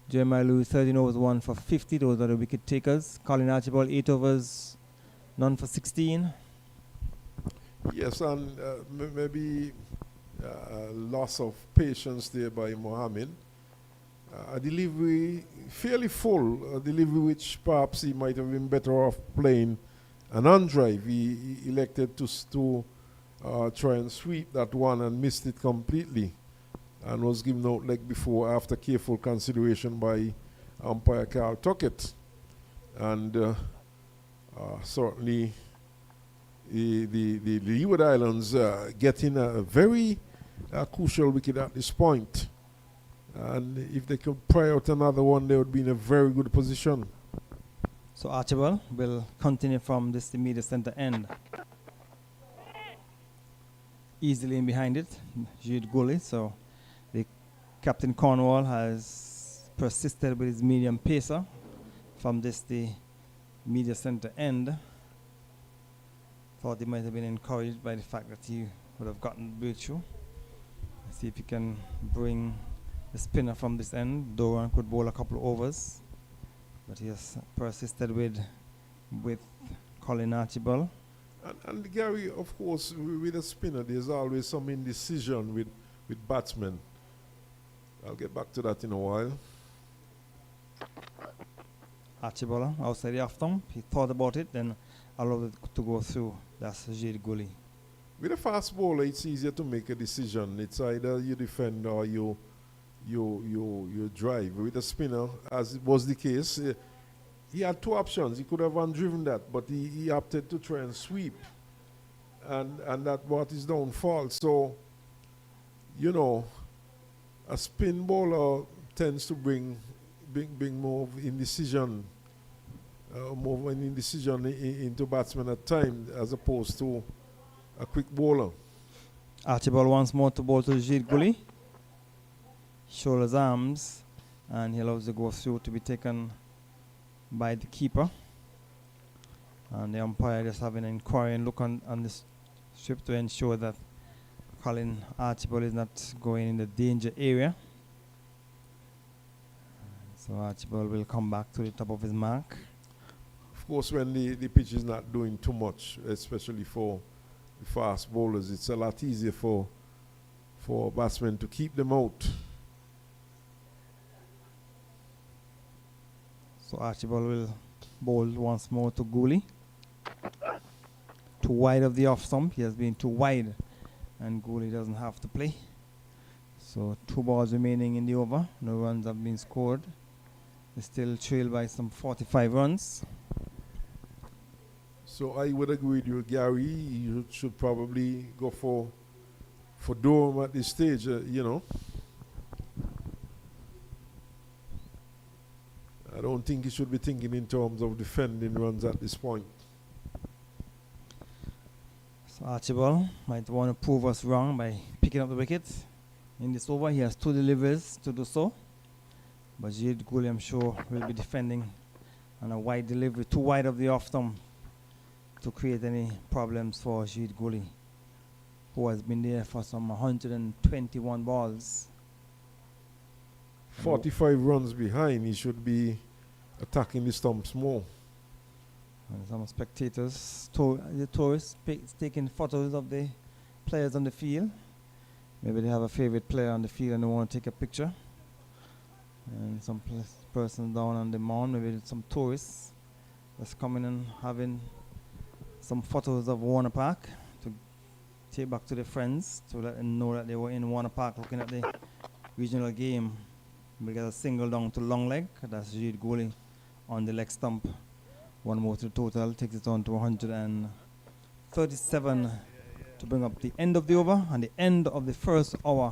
Jeremiah Lewis, 13 overs, 1 for 50. Those are the wicket takers. Colin Archibald, 8 overs, none for 16. Yes, and maybe loss of patience there by Mohammed. A delivery fairly full, a delivery which perhaps he might have been better off playing an on-drive. He elected to try and sweep that one and missed it completely, and was given out leg before after careful consideration by umpire Carl Tuckett. And certainly the Leeward Islands getting a very crucial wicket at this point. And if they could pry out another one, they would be in a very good position. So Archibald will continue from this immediate center end. Easily in behind it, Jude Gully. So the Captain Cornwall has persisted with his medium pacer from the media center end. Thought he might have been encouraged by the fact that he would have gotten breakthrough. Let's see if he can bring the spinner from this end. Doran could bowl a couple of overs, but he has persisted with Colin Archibald. And Gary, of course, with a spinner, there's always some indecision with batsmen. I'll get back to that in a while. Archibald outside the off stump. He thought about it, then allowed it to go through. That's Jade Gully. With a fast bowler, it's easier to make a decision. It's either you defend or you drive. With a spinner, as it was the case, he had two options. He could have undriven that, but he opted to try and sweep. And that was his downfall. So, a spin bowler tends to bring more of indecision, into batsmen at times, as opposed to a quick bowler. Archibald once more to bowl to Jade Gully. Shoulders, arms, and he allows the go through to be taken by the keeper. And the umpire just having an inquiring look on this strip to ensure that Colin Archibald is not going in the danger area. So Archibald will come back to the top of his mark. course, when the pitch is not doing too much, especially for the fast bowlers, it's a lot easier for batsmen to keep them out. So Archibald will bowl once more to Gooley. Too wide of the off stump. He has been too wide, and Gooley doesn't have to play. So 2 balls remaining in the over. No runs have been scored. They still trail by some 45 runs. So I would agree with you, Gary. You should probably go for Durham at this stage, you know. I don't think he should be thinking in terms of defending runs at this point. So Archibald might want to prove us wrong by picking up the wicket. In this over, he has 2 deliveries to do so. But Jade Gooley, I'm sure, will be defending on a wide delivery, too wide of the off stump to create any problems for Jade Gooley, who has been there for some 121 balls. 45 runs behind, he should be attacking the stumps more. And some spectators, the tourists, taking photos of the players on the field. Maybe they have a favorite player on the field and they want to take a picture. And some person down on the mound, maybe some tourists that's coming and having some photos of Warner Park to take back to their friends to let them know that they were in Warner Park looking at the regional game. We get a single down to long leg. That's Jade Gooley on the leg stump. 1 more to the total, takes it on to 137 to bring up the end of the over and the end of the first hour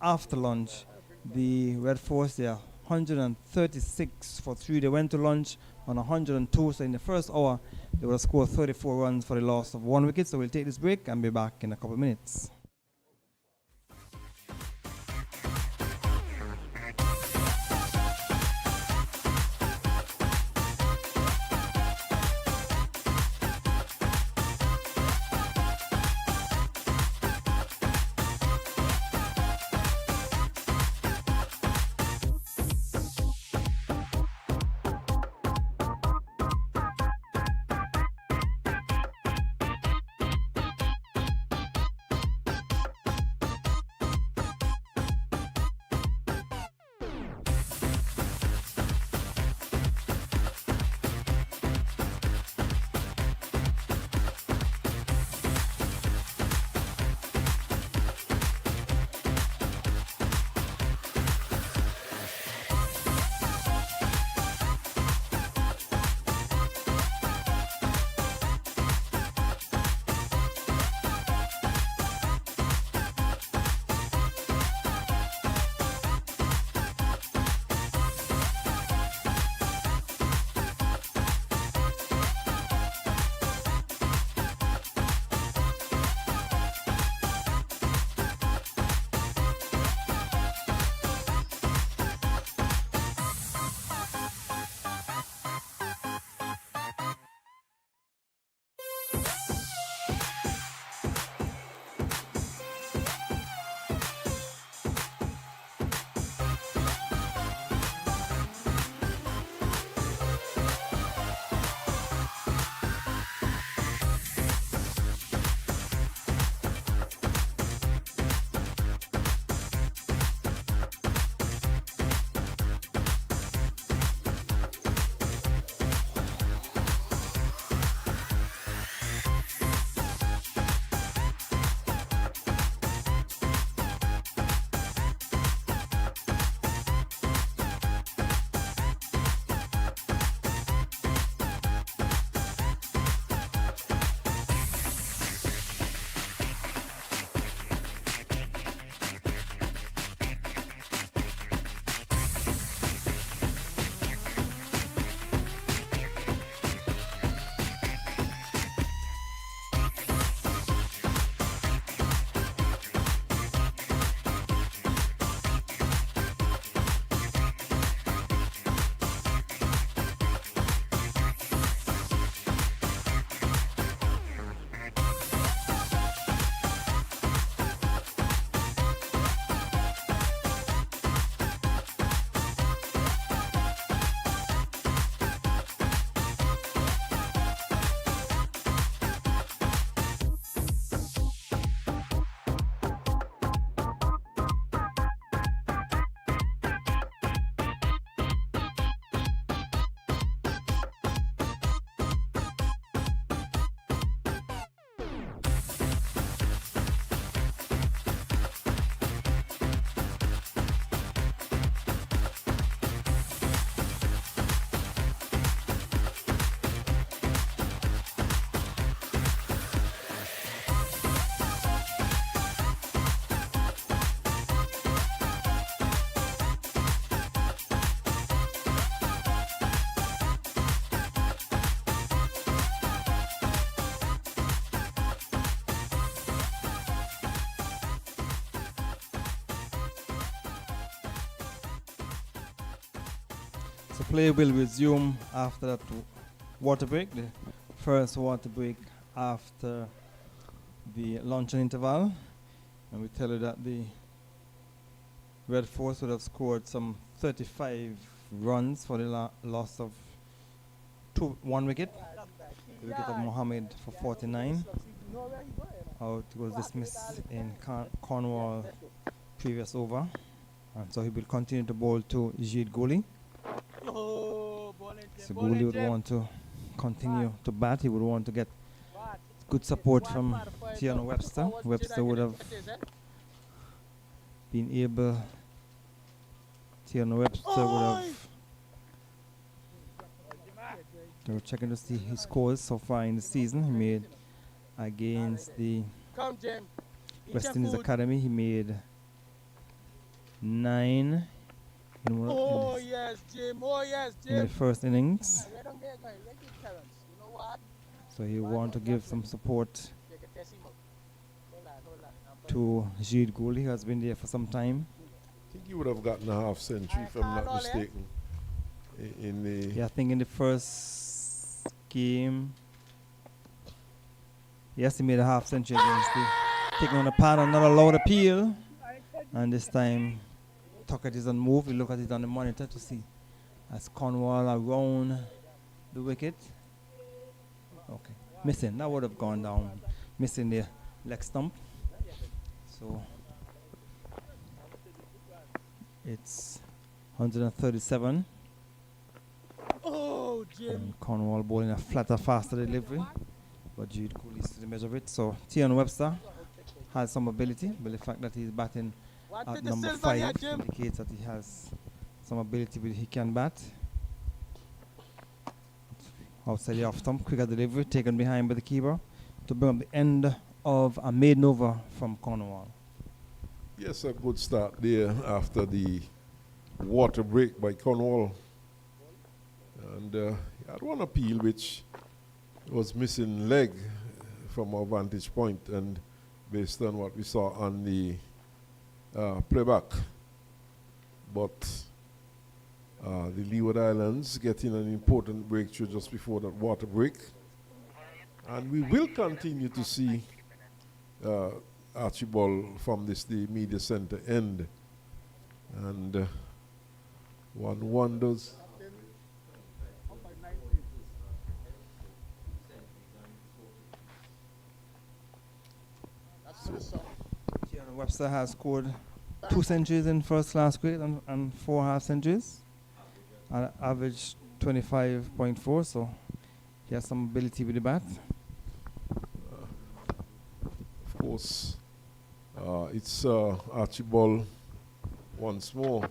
after lunch. The Red Force, they are 136 for 3. They went to lunch on 102, so in the first hour they will score 34 runs for the loss of 1 wicket. So we'll take this break and be back in a couple of minutes. So play will resume after that water break, the first water break after the luncheon interval. And we tell you that the Red Force would have scored some 35 runs for the loss of one wicket. The wicket of Mohammed for 49. Out was dismissed in Cornwall previous over. And so he will continue to bowl to Jade Goli. So Goli would want to continue to bat. He would want to get good support from Tiana Webster. Webster would have been able. Tiana Webster would have. We're checking to see his scores so far in the season. He made against the West Indies Academy. He made 9 in the first innings. So he want to give some support to Jade Goli, who has been there for some time. I think he would have gotten a half century, if I'm not mistaken. Yeah, I think in the first game, yes, he made a half century against the taking on the panel, not allowed appeal. And this time, Tuckett is on move. We look at it on the monitor to see as Cornwall around the wicket. Okay, missing. That would have gone down. Missing the leg stump. So it's 137. Oh, Jim. And Cornwall bowling a flatter, faster delivery. But Jude Cooley is to the measure of it. So Tian Webster has some ability, but the fact that he's batting at number 5 indicates that he has some ability, but he can bat. Outside the off stump, quicker delivery, taken behind by the keeper to bring up the end of a maiden over from Cornwall. Yes, a good start there after the water break by Cornwall. And he had one appeal which was missing leg from our vantage point, and based on what we saw on the playback. But the Leeward Islands getting an important breakthrough just before that water break. And we will continue to see Archibald from the media center end. And one wonders. Tiana Webster has scored 2 centuries in first class cricket and 4 half centuries. Average 25.4, so he has some ability with the bat. Of course, it's Archibald once more.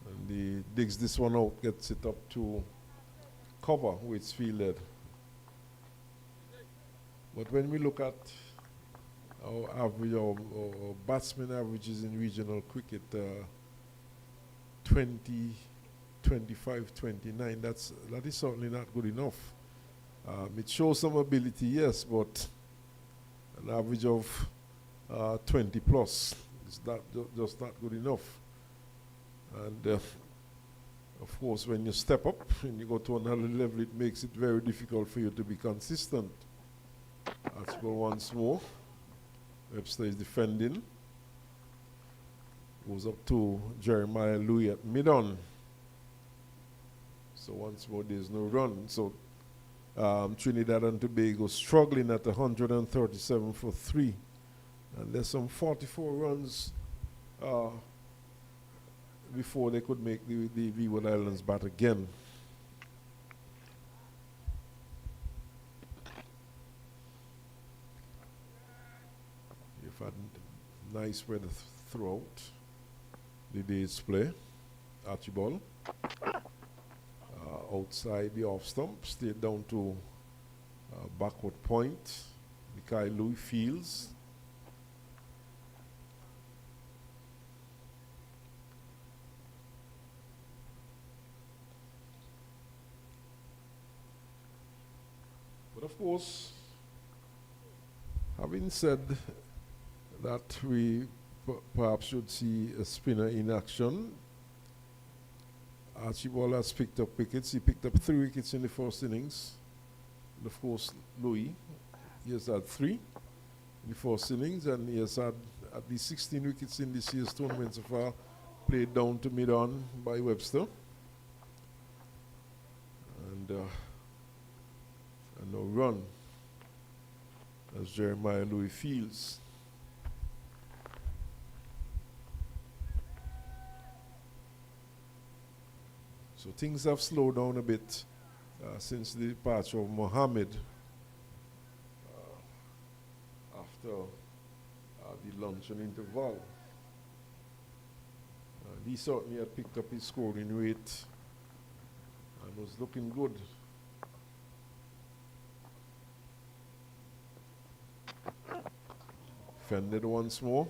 And he digs this one out, gets it up to cover where it's fielded. But when we look at our average, our batsman averages in regional cricket, 20, 25, 29, that is certainly not good enough. It shows some ability, yes, but an average of 20 plus is just not good enough. And of course, when you step up and you go to another level, it makes it very difficult for you to be consistent. Let's go once more. Webster is defending. Goes up to Jeremiah Louis at mid-on. So once more, there's no run. So Trinidad and Tobago struggling at 137 for 3. And there's some 44 runs before they could make the Leeward Islands bat again. You've had nice weather throughout the day's play. Archibald outside the off stump, stayed down to backward point. Mikhail Louis fields. But of course, having said that, we perhaps should see a spinner in action. Archibald has picked up wickets. He picked up 3 wickets in the first innings. And of course, Louis, he has had 3 in the first innings, and he has had at least 16 wickets in this year's tournament so far, played down to mid-on by Webster. And no run as Jeremiah Louis fields. So things have slowed down a bit since the departure of Mohammed after the luncheon interval. He certainly had picked up his scoring rate and was looking good. Fended once more,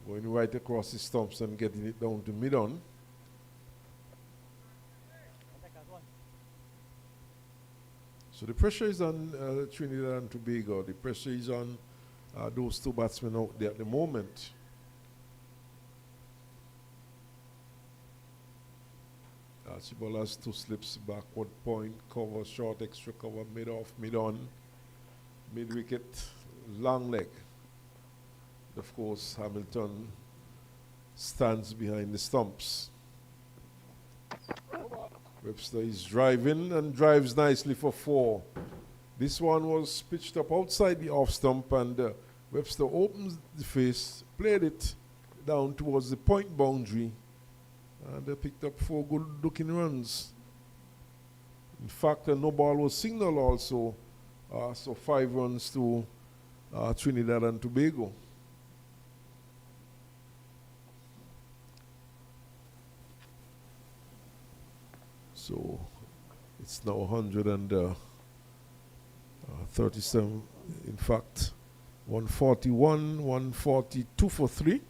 going right across the stumps and getting it down to mid-on. So the pressure is on Trinidad and Tobago. The pressure is on those 2 batsmen out there at the moment. Archibald has 2 slips, backward point, cover, short, extra cover, mid-off, mid-on, mid-wicket, long leg. Of course, Hamilton stands behind the stumps. Webster is driving and drives nicely for 4. This one was pitched up outside the off stump, and Webster opens the face, played it down towards the point boundary, and they picked up 4 good-looking runs. In fact, no ball was signaled also, so 5 runs to Trinidad and Tobago. So it's now 137, in fact, 141, 142 for 3.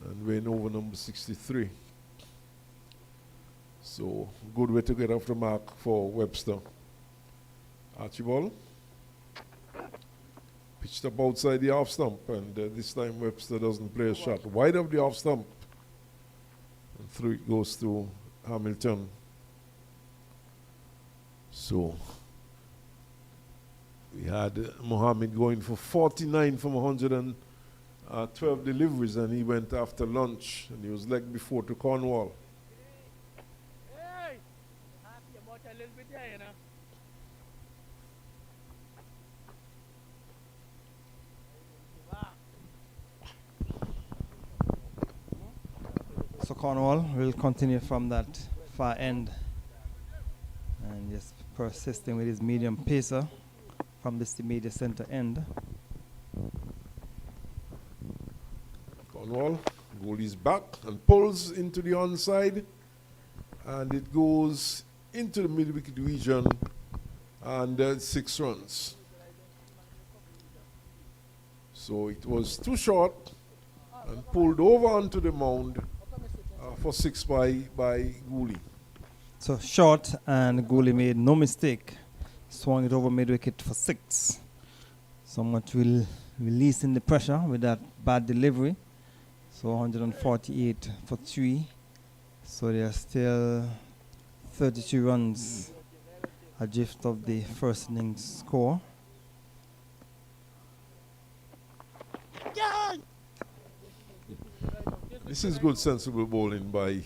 And we're in over number 63. So good way to get off the mark for Webster. Archibald pitched up outside the off stump, and this time Webster doesn't play a shot. Wide of the off stump. And through it goes to Hamilton. So we had Mohammed going for 49 from 112 deliveries, and he went after lunch, and he was leg before to Cornwall. Hey! Happy about a little bit there, you know. So Cornwall will continue from that far end and just persisting with his medium pacer from this media center end. Cornwall goalies back and pulls into the onside, and it goes into the mid-wicket region, and 6 runs. So it was too short and pulled over onto the mound for 6 by Gooley. So short, and Gooley made no mistake, swung it over mid-wicket for 6. Somewhat will releasing the pressure with that bad delivery. So 148 for 3. So there are still 32 runs adrift of the first innings score. This is good, sensible bowling by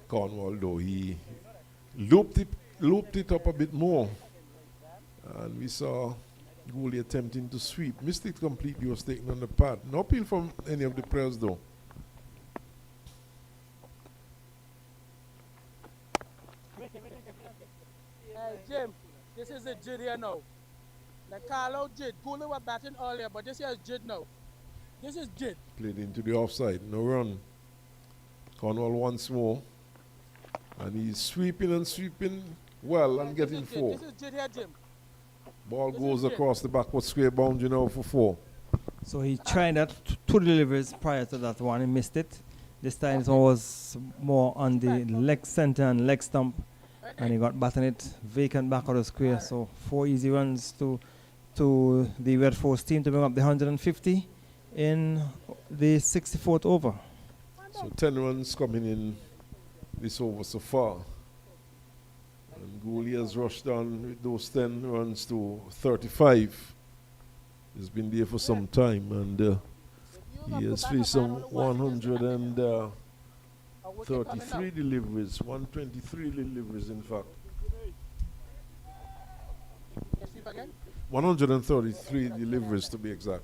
Cornwall, though. He looped it up a bit more. And we saw Gooley attempting to sweep. Missed it completely, was taken on the pad. No appeal from any of the players, though. Jim, this is a jid here now. Like Carlo jid. Gooley were batting earlier, but this here is jid now. This is jid. Played into the offside, no run. Cornwall once more. And he's sweeping and sweeping well and getting 4. This is jid here, Jim. Ball goes across the backward square boundary now for 4. So he tried that 2 deliveries prior to that one. He missed it. This time it was more on the leg center and leg stump. And he got batting it vacant back of the square. So 4 easy runs to the Red Force team to bring up the 150 in the 64th over. So 10 runs coming in this over so far. And Gooley has rushed on with those 10 runs to 35. He's been there for some time, and he has faced some 133 deliveries, 123 deliveries in fact. 133 deliveries to be exact.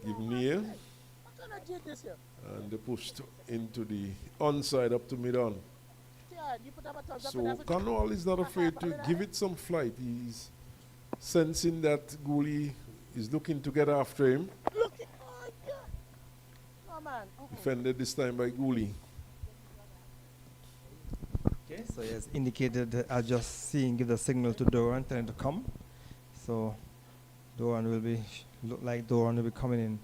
Give near. And they pushed into the onside up to mid-on. So Cornwall is not afraid to give it some flight. He's sensing that Gooley is looking to get after him. Defended this time by Gooley. Okay, so he has indicated that I'll just see and give the signal to Doran, tell him to come. So Doran will be, look like Doran will be coming in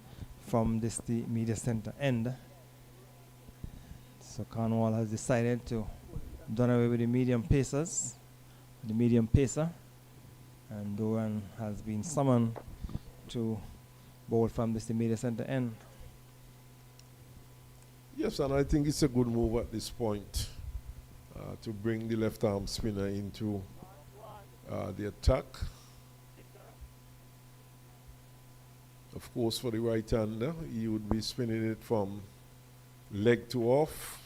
from the media center end. So Cornwall has decided to done away with the medium pacer, and Doran has been summoned to bowl from the media center end. Yes, and I think it's a good move at this point to bring the left-arm spinner into the attack. Of course, for the right-hander, he would be spinning it from leg to off.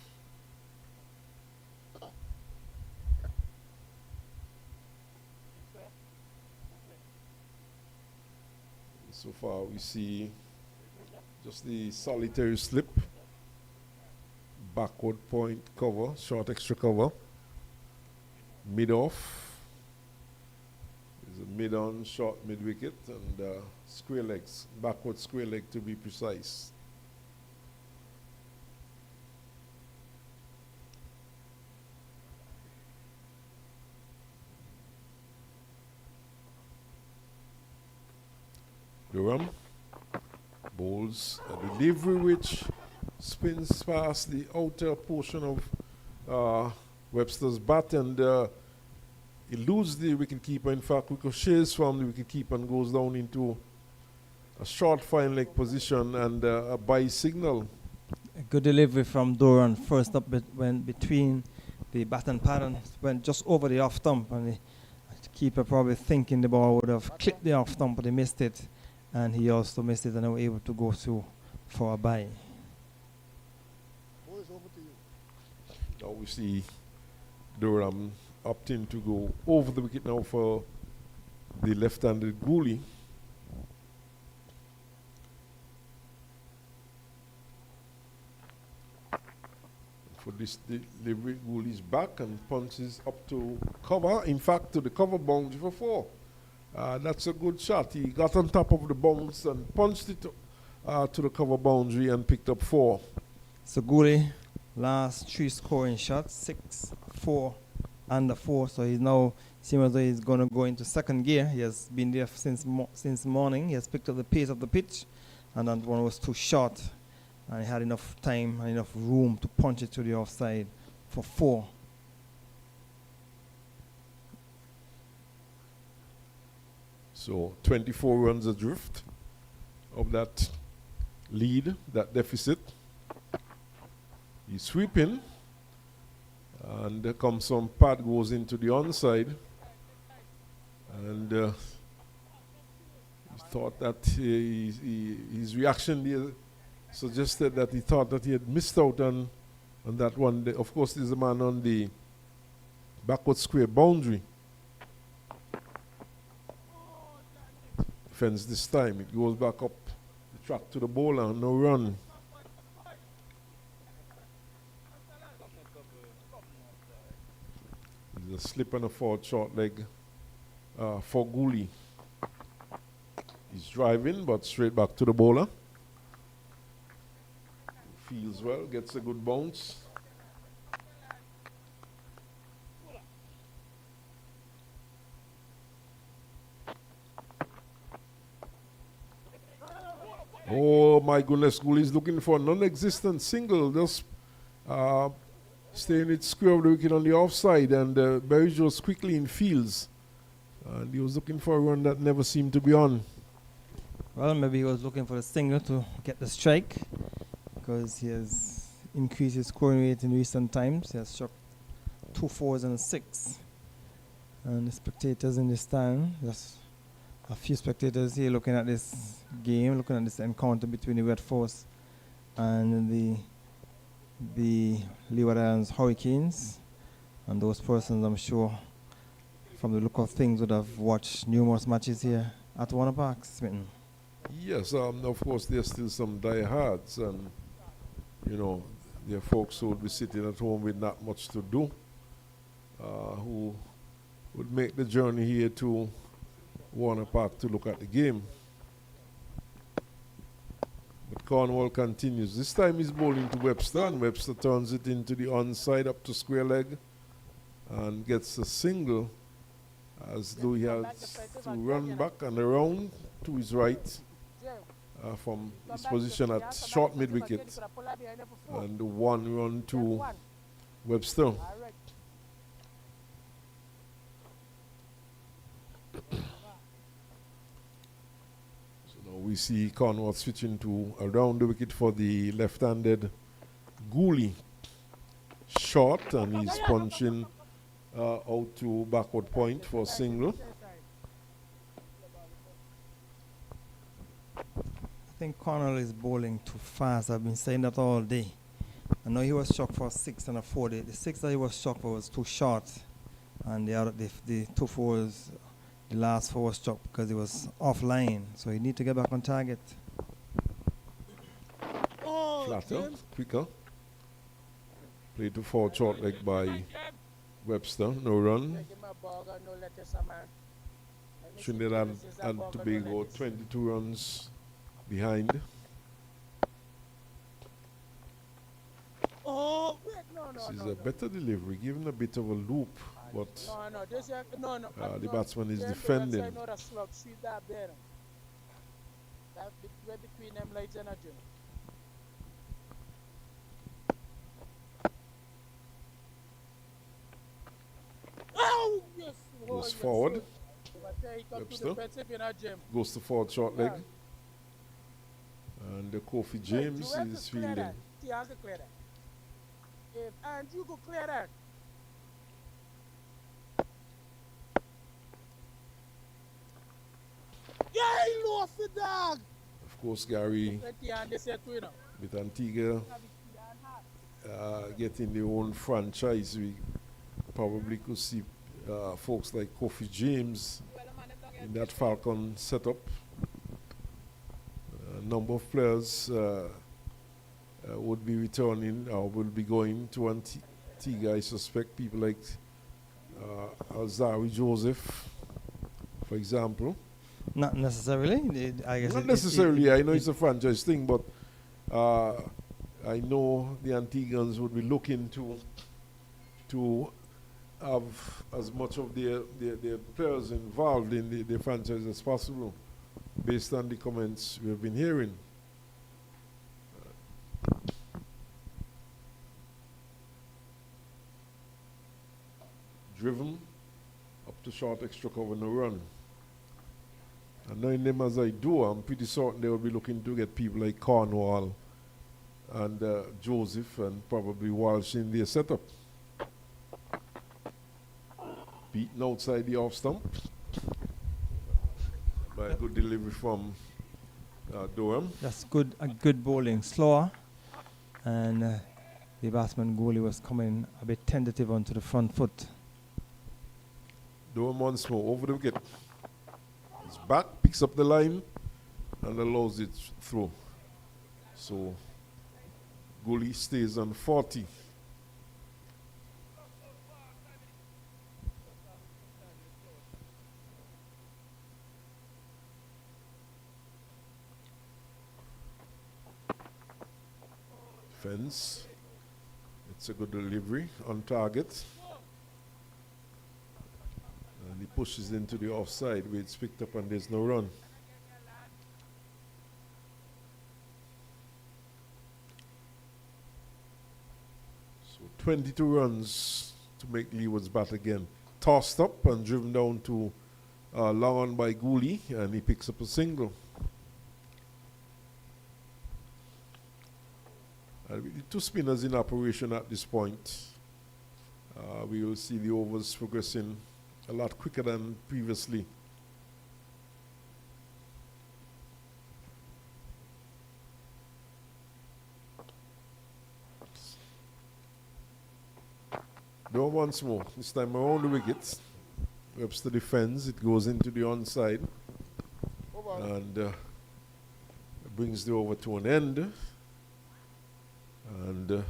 So far, we see just the solitary slip, backward point cover, short extra cover, mid-off. There's a mid-on, short mid-wicket, and square legs, backward square leg to be precise. Durham bowls a delivery which spins past the outer portion of Webster's bat, and he loses the wicketkeeper. In fact, ricochets from the wicketkeeper and goes down into a short fine leg position and a bye signal. A good delivery from Doran. First up went between the bat and pattern, went just over the off stump, and the keeper probably thinking the ball would have clipped the off stump, but he missed it. And he also missed it and was able to go through for a bye. Now we see Durham opting to go over the wicket now for the left-handed Gooley. For this delivery, Gooley's back and punches up to cover, in fact to the cover boundary for 4. That's a good shot. He got on top of the bounce and punched it to the cover boundary and picked up 4. So Gooley, last 3 scoring shots, 6, 4, under 4. So he's now seems as though he's going to go into second gear. He has been there since morning. He has picked up the pace of the pitch, and that one was too short. And he had enough time and enough room to punch it to the offside for 4. So 24 runs adrift of that lead, that deficit. He's sweeping, and there comes some pad, goes into the onside, and he thought that his reaction there suggested that he thought that he had missed out on that one. Of course, there's a man on the backward square boundary. Fence this time, it goes back up the track to the bowler, no run. There's a slip and a forward short leg for Gooley. He's driving, but straight back to the bowler. Feels well, gets a good bounce. Oh my goodness, Gooley's looking for a non-existent single, just staying it square of the wicket on the offside, and Berridge was quickly in fields, and he was looking for a run that never seemed to be on. Well, maybe he was looking for a single to get the strike because he has increased his scoring rate in recent times. He has struck 2 fours and a 6. And the spectators in the stand, just a few spectators here looking at this game, looking at this encounter between the Red Force and the Leeward Islands Hurricanes. And those persons, I'm sure, from the look of things, would have watched numerous matches here at Warner Park, Smitten. Yes, of course, there's still some diehards, and there are folks who would be sitting at home with not much to do, who would make the journey here to Warner Park to look at the game. But Cornwall continues. This time he's bowling to Webster, and Webster turns it into the onside up to square leg and gets a single as Louis has to run back and around to his right from his position at short mid-wicket, and 1 run to Webster. We see Cornwall switching to around the wicket for the left-handed Gooley. Short, and he's punching out to backward point for single. I think Cornwall is bowling too fast. I've been saying that all day. I know he was struck for 6 and a 4. The 6 that he was struck for was too short, and the 2 fours, the last 4 was struck because he was offline. So he need to get back on target. Flatter, quicker. Played to forward short leg by Webster, no run. Trinidad and Tobago 22 runs behind. This is a better delivery, given a bit of a loop, but the batsman is defending. Goes forward. Webster goes to forward short leg. And the Kofi James is fielding. And you go clear that. Yeah, he lost the dog. Of course, Gary, with Antigua getting their own franchise, we probably could see folks like Kofi James in that Falcon setup. A number of players would be returning or will be going to Antigua. I suspect people like Alzari Joseph, for example. Not necessarily. I guess Not necessarily. I know it's a franchise thing, but I know the Antiguans would be looking to have as much of their players involved in the franchise as possible, based on the comments we have been hearing. Driven up to short, extra cover, no run. And knowing them as I do, I'm pretty certain they will be looking to get people like Cornwall and Joseph and probably Walsh in their setup. Beaten outside the off stump by a good delivery from Durham. That's good. A good bowling, slower, and the batsman Gooley was coming a bit tentative onto the front foot. Durham once more over the wicket. His back picks up the line and allows it through. So Gooley stays on 40. Fence. It's a good delivery on target. And he pushes into the offside where it's picked up and there's no run. So 22 runs to make Leeward's bat again. Tossed up and driven down to long on by Gooley, and he picks up a single. With the two spinners in operation at this point, we will see the overs progressing a lot quicker than previously. Now once more, this time around the wickets. Webster defends, it goes into the onside and brings the over to an end. And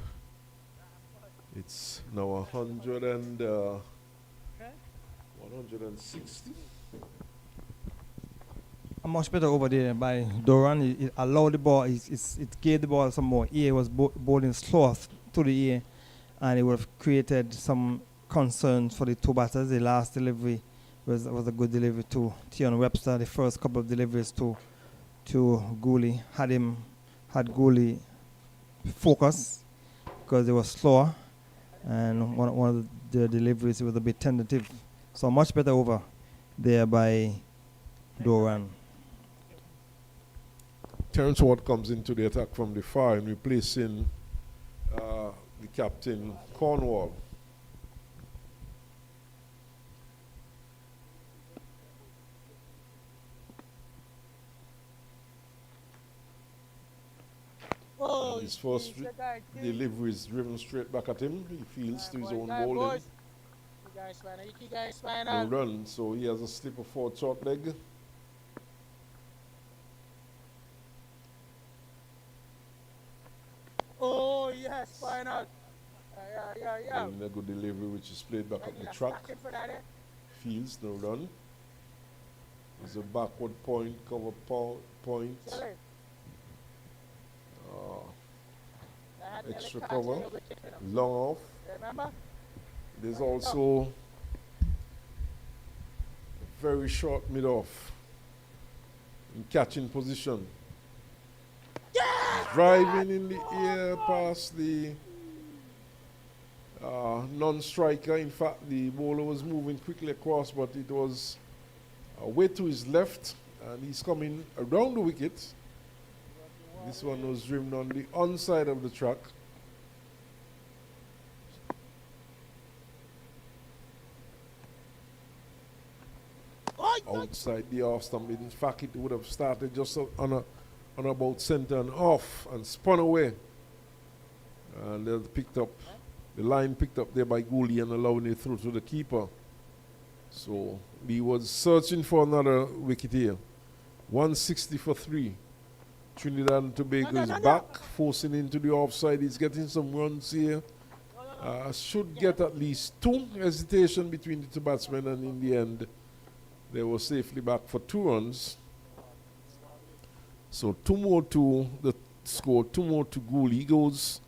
it's now 160. A much better over there by Doran. It allowed the ball, it gave the ball some more air. It was bowling slow to the air, and it would have created some concerns for the two batters. The last delivery was a good delivery to Tion Webster. The first couple of deliveries to Gooley had Gooley focus because they were slower, and one of the deliveries was a bit tentative. So much better over there by Doran. Terence Ward comes into the attack from the far and replacing the captain Cornwall. Oh, his first delivery is driven straight back at him. He fields to his own bowling. No run, so he has a slip of forward short leg. Oh, yes, final. Yeah. And a good delivery, which is played back up the track. Fields, no run. There's a backward point, cover point. Extra cover, long off. There's also a very short mid-off in catching position. Driving in the air past the non-striker. In fact, the bowler was moving quickly across, but it was way to his left, and he's coming around the wicket. This one was driven on the onside of the track. Outside the off stump. In fact, it would have started just on about center and off and spun away. And they picked up, the line picked up there by Gooley and allowing it through to the keeper. So he was searching for another wicket here. 160 for 3. Trinidad and Tobago is back, forcing into the offside. He's getting some runs here. Should get at least 2. Hesitation between the two batsmen, and in the end, they were safely back for 2 runs. So 2 more to the score, 2 more to Gooley. He goes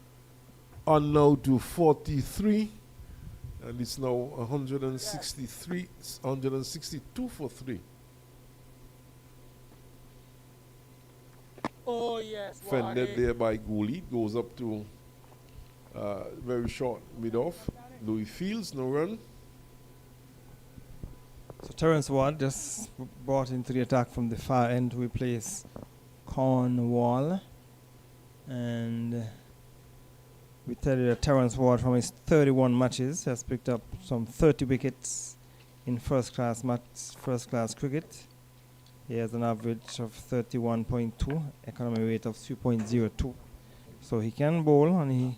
on now to 43, and it's now 162 for 3. Oh, yes. Fended there by Gooley. Goes up to very short mid-off. Louis Fields, no run. So Terence Ward just brought into the attack from the far end to replace Cornwall. And we tell you that Terence Ward, from his 31 matches, has picked up some 30 wickets in first class cricket. He has an average of 31.2, economy rate of 3.02. So he can bowl and he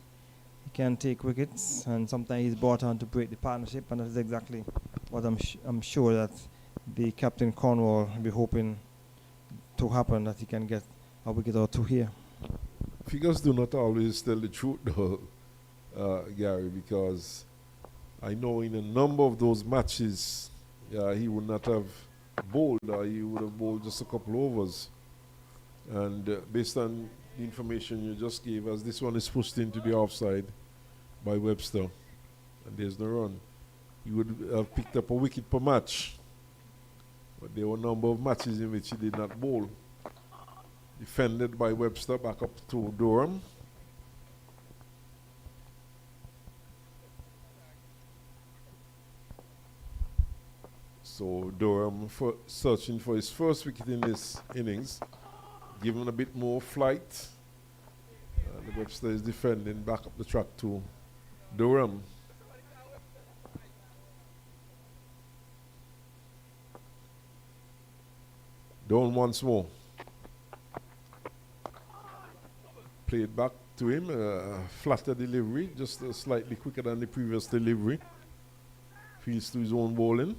can take wickets, and sometimes he's brought on to break the partnership, and that is exactly what I'm sure that the captain Cornwall will be hoping to happen, that he can get a wicket or 2 here. Figures do not always tell the truth though, Gary, because I know in a number of those matches he would not have bowled, he would have bowled just a couple overs, and based on the information you just gave us, this one is pushed into the offside by Webster, and there's no run. He would have picked up a wicket per match, but there were a number of matches in which he did not bowl. Defended by Webster, back up to Durham. So Durham searching for his first wicket in this innings, given a bit more flight. The Webster is defending back up the track to Durham. Down once more. Played back to him. Flatter delivery, just slightly quicker than the previous delivery. Feels to his own bowling.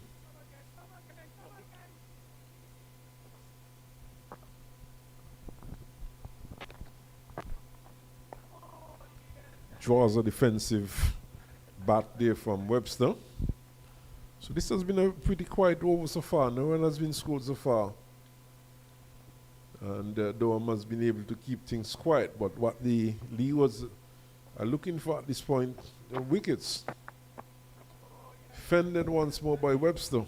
Draws a defensive bat there from Webster. So this has been a pretty quiet over so far. No one has been scored so far. And Durham has been able to keep things quiet. But what the Leewards are looking for at this point, the wickets. Fended once more by Webster.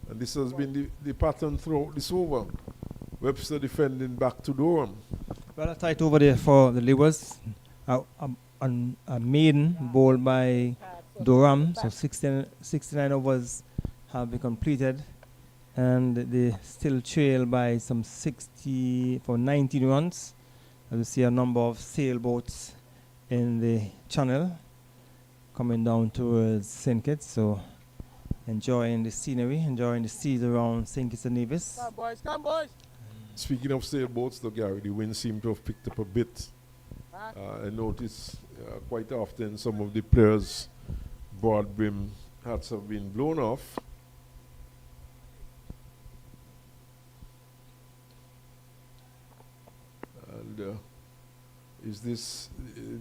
And this has been the pattern throughout this over. Webster defending back to Durham. Well, a tight over there for the Leewards. A maiden bowled by Durham. So 69 overs have been completed. And they still trail by some 19 runs. As you see a number of sailboats in the channel coming down towards St. Kitts. So enjoying the scenery, enjoying the seas around St. Kitts and Nevis. Come boys, come boys. Speaking of sailboats, though, Gary, the wind seemed to have picked up a bit. I notice quite often some of the players' broad brim hats have been blown off. And is this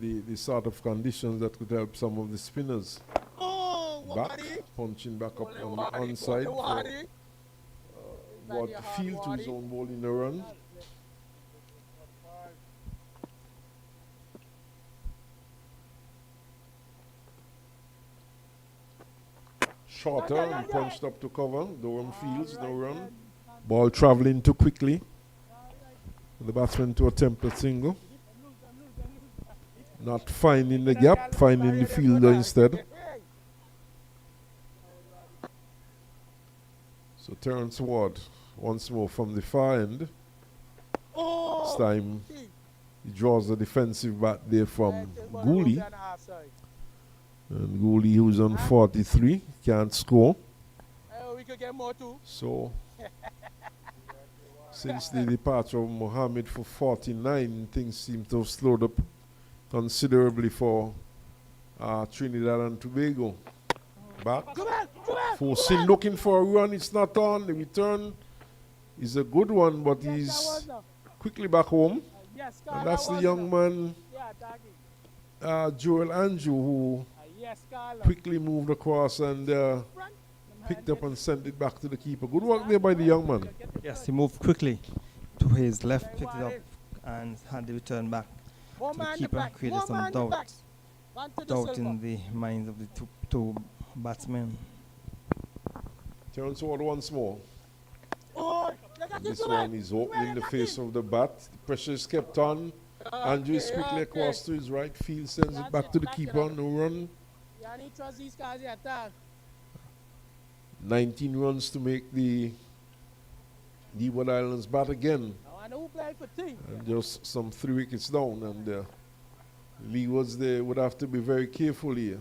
the sort of conditions that could help some of the spinners back, punching back up on the onside for what field to his own ball in the run. Shorter and punched up to cover. Durham fields, no run. Ball traveling too quickly. The batsman to attempt a single. Not finding the gap, finding the fielder instead. So Terence Ward once more from the far end. This time he draws the defensive bat there from Gooley. And Gooley, who's on 43, can't score. We could get more too. So since the departure of Mohammed for 49, things seem to have slowed up considerably for Trinidad and Tobago. Back. Forcing, looking for a run. It's not on. The return is a good one, but he's quickly back home. And that's the young man, Joel Andrew, who quickly moved across and picked up and sent it back to the keeper. Good work there by the young man. Yes, he moved quickly to his left, picked it up, and had the return back to the keeper. Created some doubt in the minds of the two batsmen. Terence Ward once more. And this one is opening the face of the bat. The pressure is kept on. Andrew is quickly across to his right field, sends it back to the keeper. No run. 19 runs to make the Leeward Islands bat again. And just some 3 wickets down. And Leewards, they would have to be very careful here.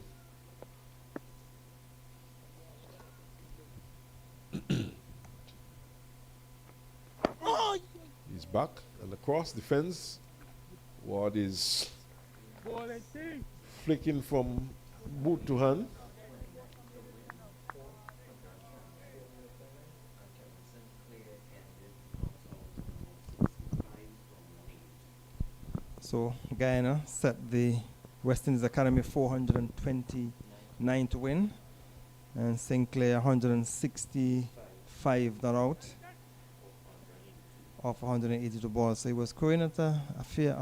He's back and across defense. Ward is flicking from boot to hand. So Guyana set the West Indies Academy 429 to win, and Sinclair 165 not out of 182 balls. So he was scoring at a fair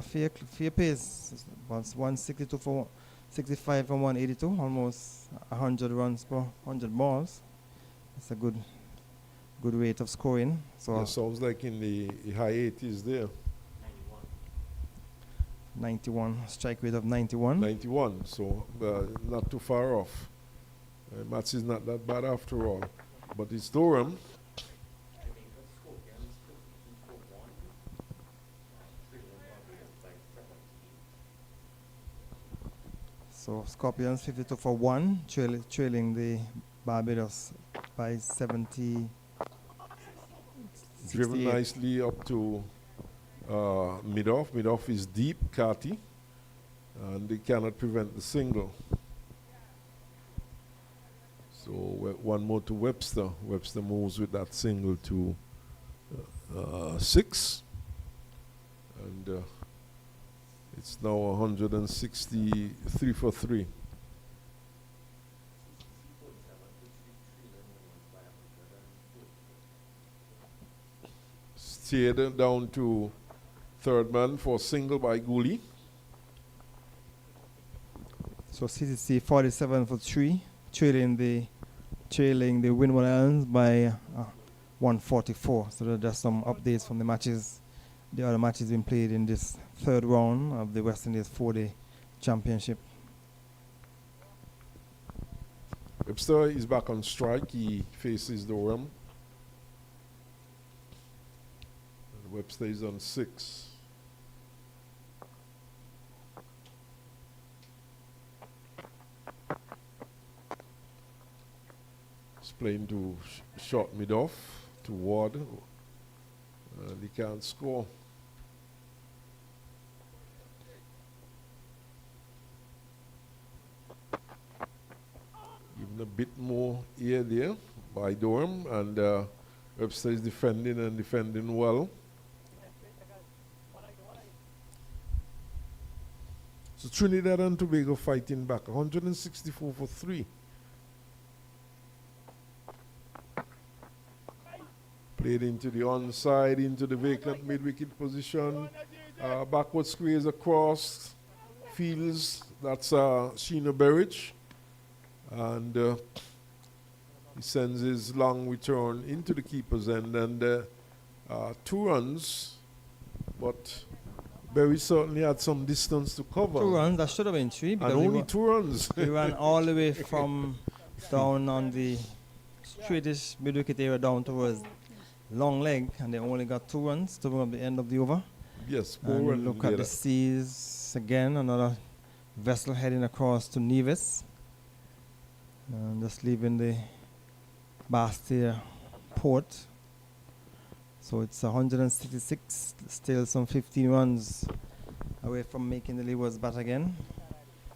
pace. It was 162 for 65 from 182, almost 100 runs per 100 balls. It's a good rate of scoring. So yeah, sounds like in the high 80s there. 91, strike rate of 91. 91, so not too far off. Mats is not that bad after all. But it's Durham. So Scorpions 52 for 1, trailing the Barbados by 70. Driven 68. nicely up to mid-off. Mid-off is deep, Carty, and they cannot prevent the single. So one more to Webster. Webster moves with that single to 6. And it's now 163 for 3. Steered down to third man for single by Gooley. So CCC 47 for 3, trailing the Windward Islands by 144. So there are just some updates from the matches. The other matches been played in this third round of the West Indies 4-day championship. Webster is back on strike. He faces Durham. And Webster is on 6. He's playing to short mid-off to Ward. And he can't score. Even a bit more here there by Durham, and Webster is defending and defending well. So Trinidad and Tobago fighting back, 164 for 3. Played into the onside, into the vacant mid-wicket position. Backward squares across. Fields, that's Sheena Berridge. And he sends his long return into the keeper's end. And 2 runs, but Berry certainly had some distance to cover. 2 runs, that should have been 3. And only 2 runs. He ran all the way from down on the straightish mid-wicket area down towards long leg, and they only got 2 runs to bring up the end of the over. Yes, 4 and runs. look at the seas again, another vessel heading across to Nevis. And just leaving the Bastia port. So it's 166, still some 15 runs away from making the Leewards bat again.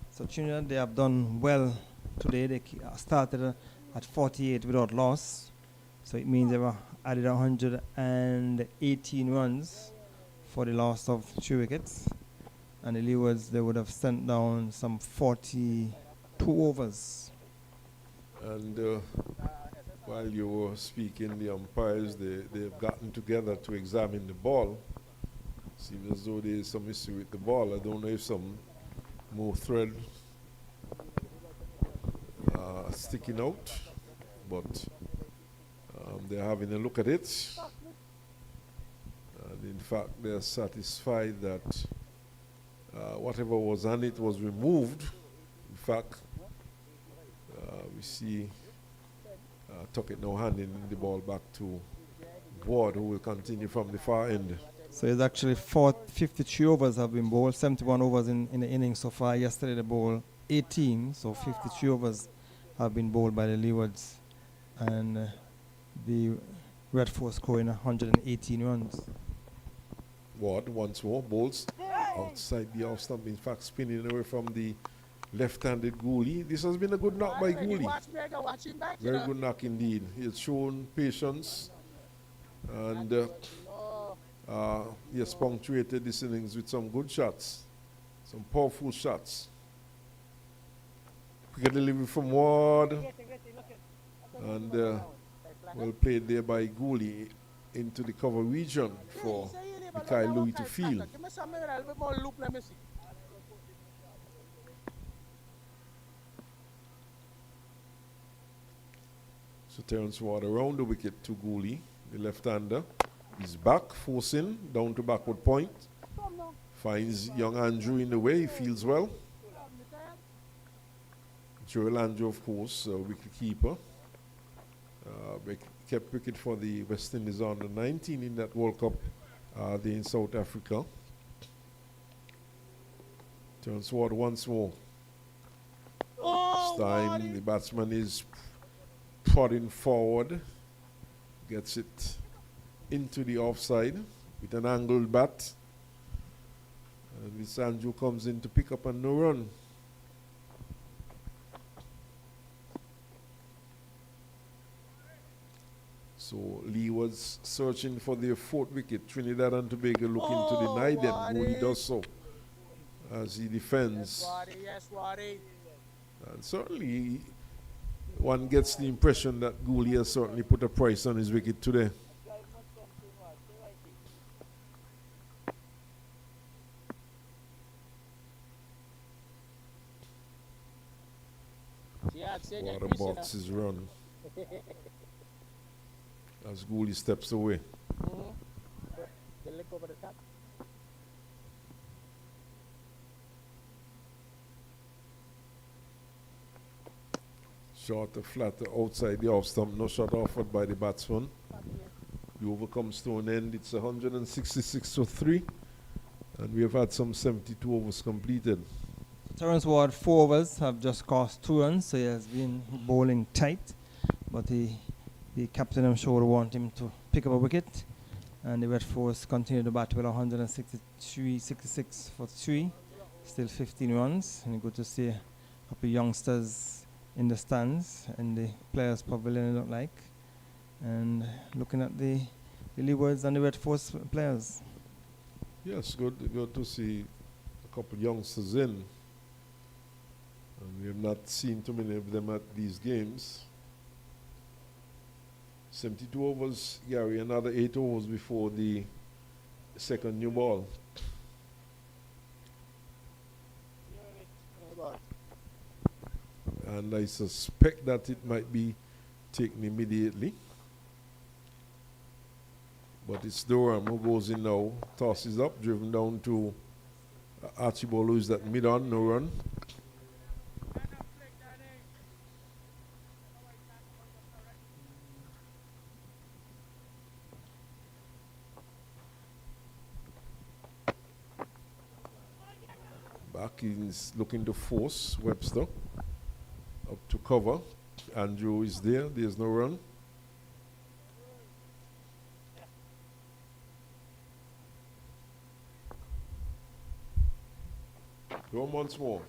So Trinidad, they have done well today. They started at 48 without loss. So it means they were added 118 runs for the loss of 3 wickets. And the Leewards, they would have sent down some 42 overs. And while you were speaking, the umpires, they've gotten together to examine the ball. Seems as though there is some issue with the ball. I don't know if some more thread sticking out, but they're having a look at it. And in fact, they're satisfied that whatever was on it was removed. In fact, we see Tuckett now handing the ball back to Ward, who will continue from the far end. So it's actually 53 overs have been bowled, 71 overs in the innings so far. Yesterday they bowled 18, so 53 overs have been bowled by the Leewards. And the Red Force scoring 118 runs. Ward once more bowls outside the off stump, in fact spinning away from the left-handed Gooley. This has been a good knock by Gooley. Very good knock indeed. He has shown patience, and he has punctuated this innings with some good shots, some powerful shots. Quick delivery from Ward, and well played there by Gooley into the cover region for Mikhail Louis to field. So Terence Ward around the wicket to Gooley, the left-hander. He's back, forcing down to backward point. Finds young Andrew in the way, he feels well. Joel Andrew, of course, wicket keeper. Kept wicket for the West Indies under 19 in that World Cup there in South Africa. Terence Ward once more. time the batsman is prodding forward, gets it into the offside with an angled bat. And this Andrew comes in to pick up a no run. So Leeward's searching for their fourth wicket. Trinidad and Tobago looking to deny them. Gooley does so as he defends. Yes, Wadi. And certainly one gets the impression that Gooley has certainly put a price on his wicket today. Water box is run as Gooley steps away. Shorter, flatter outside the off stump. No shot offered by the batsman. The over comes to an end. It's 166 for 3. And we have had some 72 overs completed. Terence Ward, 4 overs, have just cost 2 runs, so he has been bowling tight. But the captain, I'm sure, will want him to pick up a wicket. And the Red Force continue to bat with 66 for 3. Still 15 runs. And good to see happy youngsters in the stands and the players pavilion look like. And looking at the Leewards and the Red Force players. Yes, good to see a couple youngsters in. And we have not seen too many of them at these games. 72 overs, Gary, another 8 overs before the second new ball. And I suspect that it might be taken immediately. But it's Durham who goes in now, tosses up, driven down to Archibald, who is at mid-on, no run. Back, he's looking to force Webster up to cover. Andrew is there, there's no run. Go once more.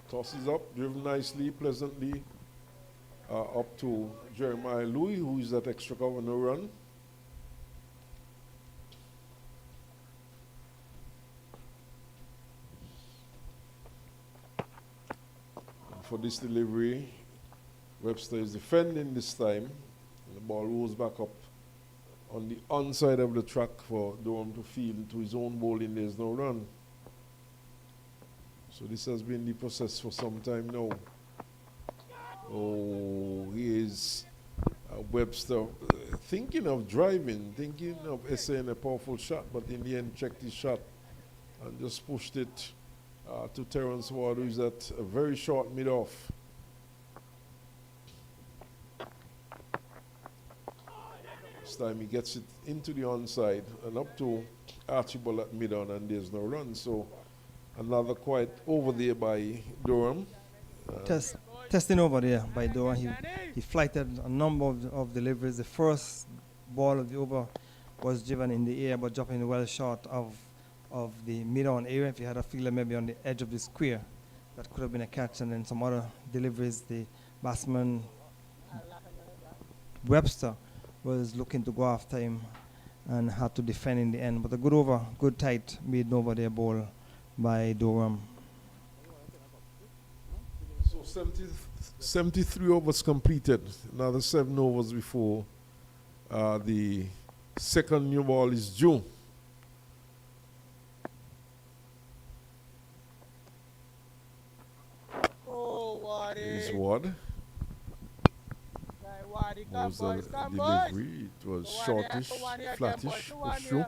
Tosses up, driven nicely, pleasantly up to Jeremiah Louis, who is at extra cover, no run. And for this delivery, Webster is defending this time. And the ball rolls back up on the onside of the track for Durham to field to his own bowling. There's no run. So this has been the process for some time now. Oh, he is Webster thinking of driving, thinking of essaying a powerful shot, but in the end checked his shot and just pushed it to Terence Ward, who is at a very short mid-off. This time he gets it into the onside and up to Archibald at mid-on, and there's no run. So another quite over there by Durham. Testing over there by Durham. He flighted a number of deliveries. The first ball of the over was driven in the air, but dropping well short of the mid-on area. If he had a fielder maybe on the edge of the square, that could have been a catch. And then some other deliveries, the batsman Webster was looking to go after him and had to defend in the end. But a good over, good tight mid-over there ball by Durham. So 73 overs completed. Another 7 overs before the second new ball is due. Oh, Wadi. Here's Ward. What was the delivery? It was shortish, flattish, for sure.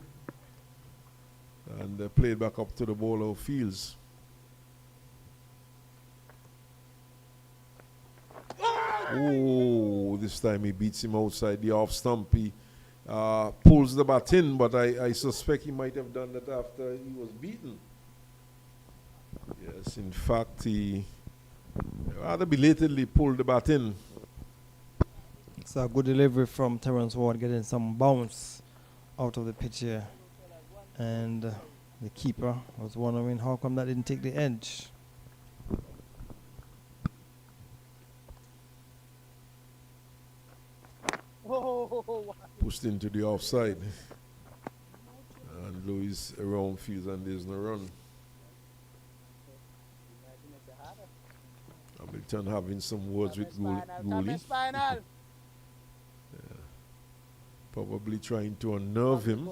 And played back up to the bowler of Fields. Oh, this time he beats him outside the off stump. He pulls the bat in, but I suspect he might have done that after he was beaten. Yes, in fact, he Rather belatedly pulled the bat in. It's a good delivery from Terrence Ward, getting some bounce out of the pitch here. And the keeper was wondering how come that didn't take the edge. Pushed into the offside. And Louis around fields and there's no run. Hamilton having some words with Gooley. Probably trying to unnerve him,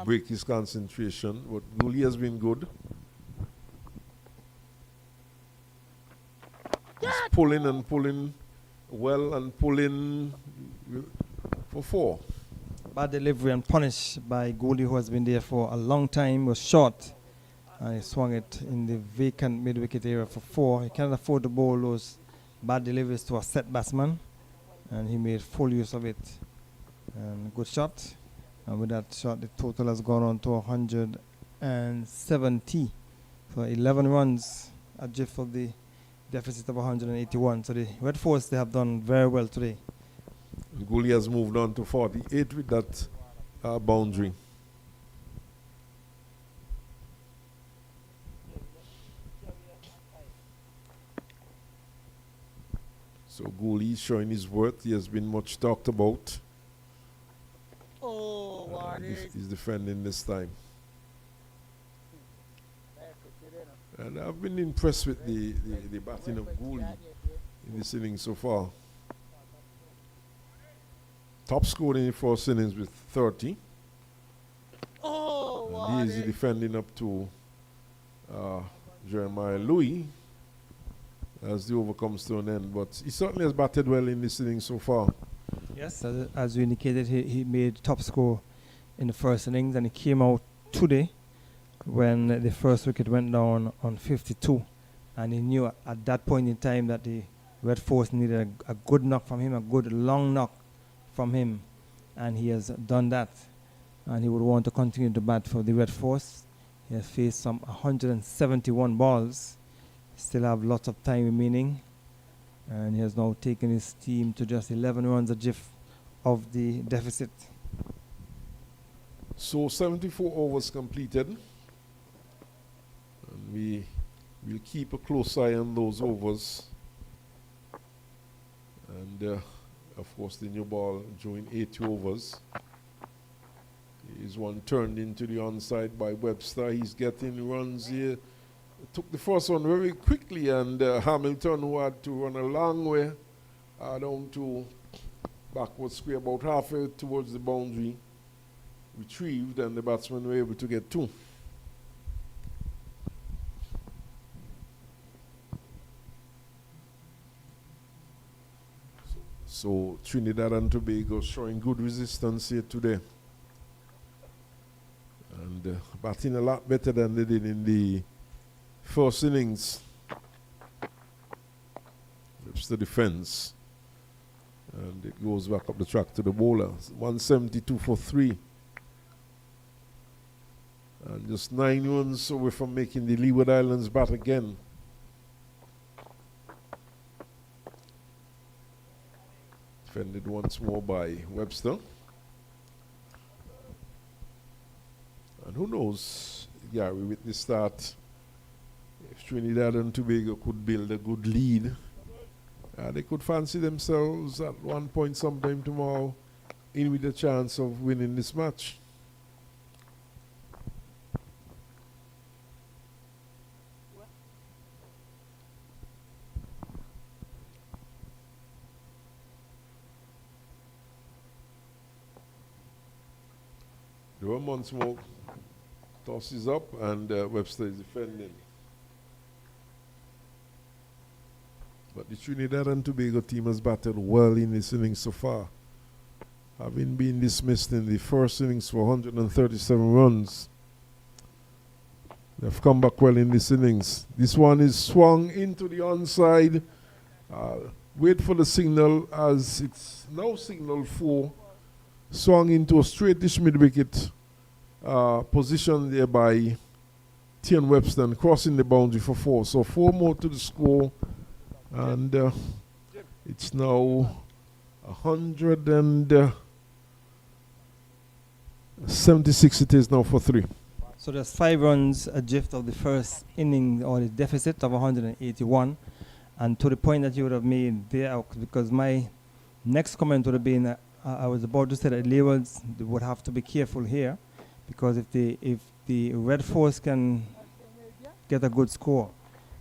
break his concentration. But Gooley has been good. He's pulling and pulling well and pulling for 4. Bad delivery and punished by Gooley, who has been there for a long time, was short. And he swung it in the vacant mid-wicket area for 4. He cannot afford to bowl those bad deliveries to a set batsman. And he made full use of it. And good shot. And with that shot, the total has gone on to 170. So 11 runs adrift of the deficit of 181. So the Red Force, they have done very well today. Gooley has moved on to 48 with that boundary. So Gooley showing his worth. He has been much talked about. He's defending this time. And I've been impressed with the batting of Gooley in this inning so far. Top scorer in the first innings with 30. And he is defending up to Jeremiah Louis as the over comes to an end. But he certainly has batted well in this inning so far. Yes, as you indicated, he made top score in the first innings, and he came out today when the first wicket went down on 52. And he knew at that point in time that the Red Force needed a good knock from him, a good long knock from him. And he has done that. And he would want to continue to bat for the Red Force. He has faced some 171 balls. Still have lots of time remaining. And he has now taken his team to just 11 runs adrift of the deficit. So 74 overs completed. And we will keep a close eye on those overs. And of course the new ball during 80 overs. Is one turned into the onside by Webster. He's getting runs here. Took the first one very quickly, and Hamilton, who had to run a long way down to backward square, about halfway towards the boundary, retrieved, and the batsmen were able to get 2. So Trinidad and Tobago showing good resistance here today. And batting a lot better than they did in the first innings. It's the defense. And it goes back up the track to the bowler. 172 for 3. And just 9 runs away from making the Leeward Islands bat again. Defended once more by Webster. And who knows, Gary, with this start, if Trinidad and Tobago could build a good lead, they could fancy themselves at one point sometime tomorrow in with a chance of winning this match. Montsmoke tosses up, and Webster is defending. But the Trinidad and Tobago team has batted well in this inning so far, having been dismissed in the first innings for 137 runs. They've come back well in this innings. This one is swung into the onside. Wait for the signal, as it's now signal 4. Swung into a straightish mid-wicket position there by Tian Webster crossing the boundary for 4. So 4 more to the score, and it's now 176 it is now for 3. So there's 5 runs adrift of the first inning, or the deficit of 181. And to the point that you would have made there, because my next comment would have been, I was about to say that Leewards would have to be careful here, because if the Red Force can get a good score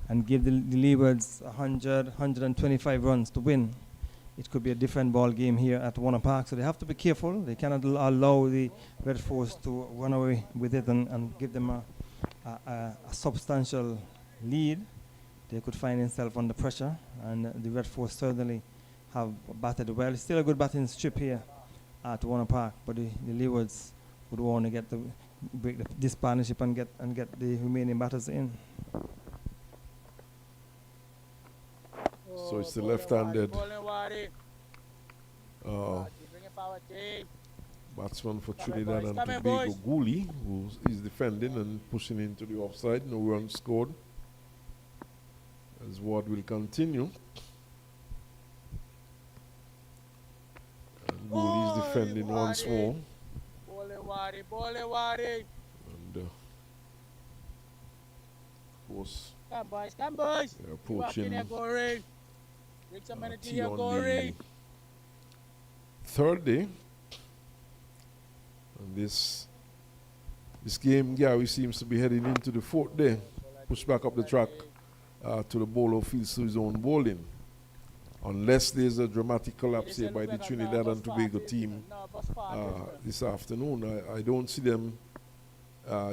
and give the Leewards 125 runs to win, it could be a different ball game here at Warner Park. So they have to be careful. They cannot allow the Red Force to run away with it and give them a substantial lead. They could find themselves under pressure, and the Red Force certainly have batted well. It's still a good batting strip here at Warner Park, but the Leewards would want to break this partnership and get the remaining batters in. So it's the left-handed batsman for Trinidad and Tobago, Gooley, who is defending and pushing into the offside. No runs scored, as Ward will continue. And Gooley is defending once more. And of course, they're approaching on the 3rd day. And this game, Gary, seems to be heading into the 4th day. Push back up the track to the bowler fields to his own bowling. Unless there's a dramatic collapse here by the Trinidad and Tobago team this afternoon. I don't see them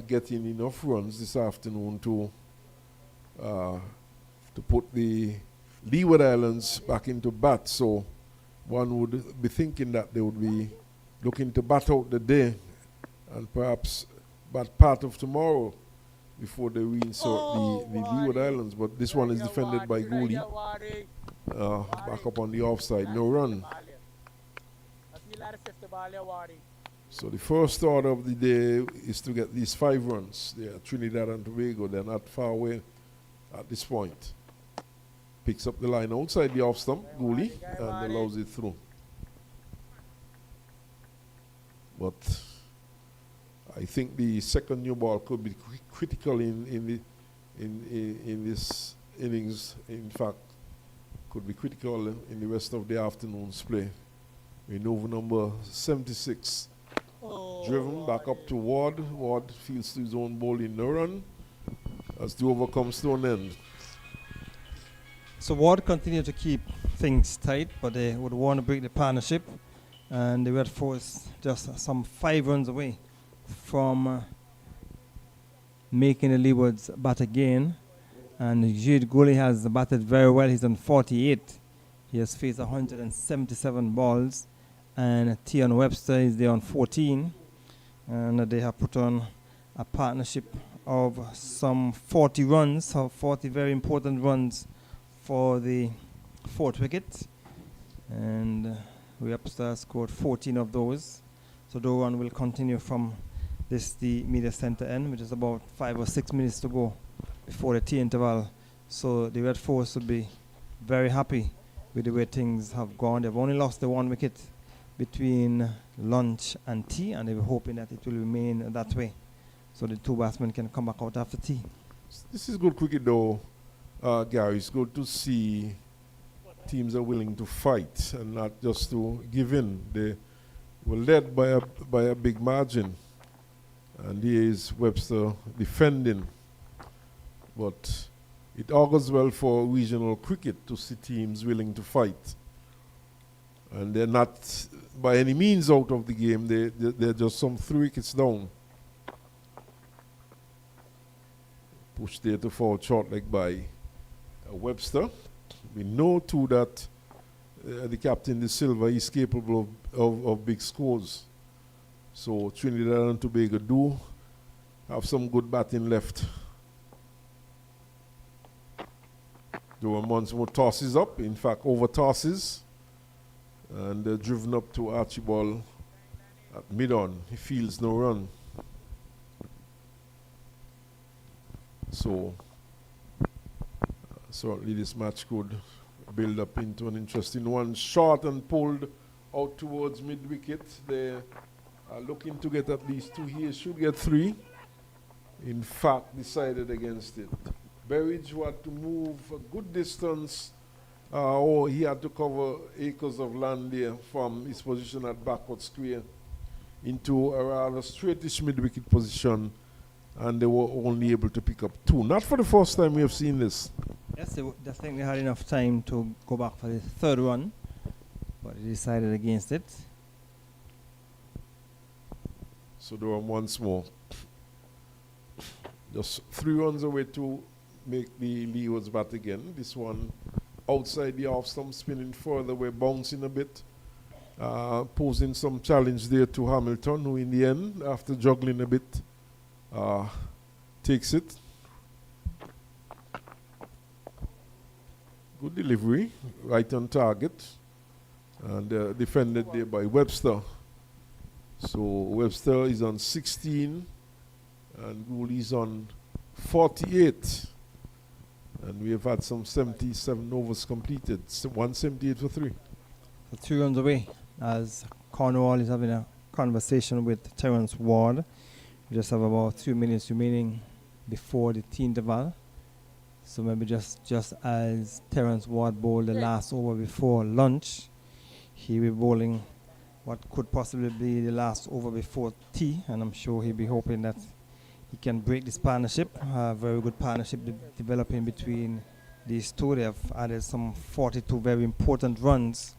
getting enough runs this afternoon to put the Leeward Islands back into bat. So one would be thinking that they would be looking to bat out the day and perhaps bat part of tomorrow before they reinsert the Leeward Islands. But this one is defended by Gooley. Back up on the offside, no run. So the first order of the day is to get these 5 runs. They are Trinidad and Tobago. They're not far away at this point. Picks up the line outside the off stump, Gooley, and allows it through. But I think the second new ball could be critical in this innings. In fact, could be critical in the rest of the afternoon's play. We know number 76. Driven back up to Ward. Ward fields to his own bowling, no run, as the over comes to an end. So Ward continued to keep things tight, but they would want to break the partnership, and the Red Force just some 5 runs away from making the Leewards bat again. And Jude Gooley has batted very well. He's on 48. He has faced 177 balls, and Tian Webster is there on 14, and they have put on a partnership of some 40 runs, 40 very important runs for the 4th wicket, and Webster scored 14 of those. So the run will continue from the media center end, which is about 5 or 6 minutes to go before the tea interval. So the Red Force will be very happy with the way things have gone. They've only lost the 1 wicket between lunch and tea, and they were hoping that it will remain that way, so the 2 batsmen can come back out after tea. This is good cricket though, Gary. It's good to see teams are willing to fight and not just to give in. They were led by a big margin, and here is Webster defending. But it augurs well for regional cricket to see teams willing to fight. And they're not by any means out of the game. They're just some 3 wickets down. Pushed there to fall short leg by Webster. We know too that the captain, De Silva, is capable of big scores. So Trinidad and Tobago do have some good batting left. There were once more tosses up, in fact over tosses, and driven up to Archibald at mid-on. He fields no run. So certainly this match could build up into an interesting one. Short and pulled out towards mid-wicket. They are looking to get at least 2 here. Should get 3. In fact, decided against it. Berridge had to move a good distance, or he had to cover acres of land there from his position at backward square into a rather straightish mid-wicket position, and they were only able to pick up 2. Not for the first time we have seen this. Yes, I think they had enough time to go back for the 3rd run, but they decided against it. So they were once more just 3 runs away to make the Leewards bat again. This one outside the off stump, spinning further away, bouncing a bit, posing some challenge there to Hamilton, who in the end, after juggling a bit, takes it. Good delivery, right on target, and defended there by Webster. So Webster is on 16 and Gooley's on 48. And we have had some 77 overs completed, 178 for 3. So 3 runs away as Cornwall is having a conversation with Terence Ward. We just have about 2 minutes remaining before the tea interval. So maybe just as Terence Ward bowled the last over before lunch, he will be bowling what could possibly be the last over before tea, and I'm sure he'll be hoping that he can break this partnership. Very good partnership developing between these two. They have added some 42 very important runs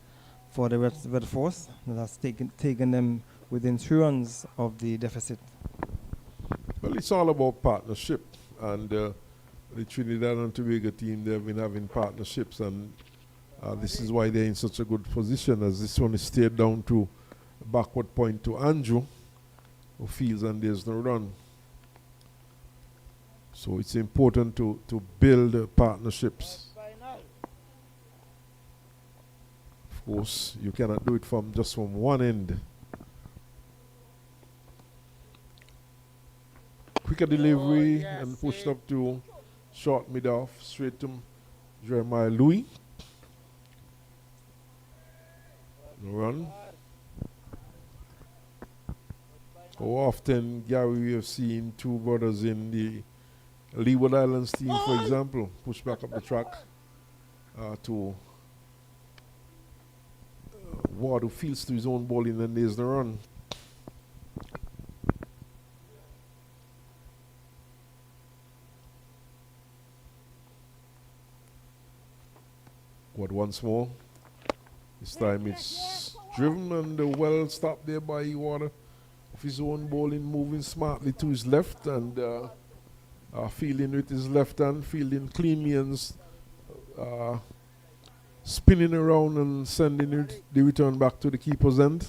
for the Red Force. That's taken them within 3 runs of the deficit. Well, it's all about partnership, and the Trinidad and Tobago team, they've been having partnerships, and this is why they're in such a good position, as this one is steered down to a backward point to Andrew, who fields and there's no run. So it's important to build partnerships. Of course, you cannot do it from just from one end. Quicker delivery and pushed up to short mid-off, straight to Jeremiah Louis. No run. How often, Gary, we have seen 2 brothers in the Leeward Islands team, for example, push back up the track to Ward, who fields to his own bowling, and there's the run. Ward once more. This time it's driven and well stopped there by Water. Of his own bowling, moving smartly to his left and fielding with his left hand, fielding cleanly and spinning around and sending the return back to the keeper's end.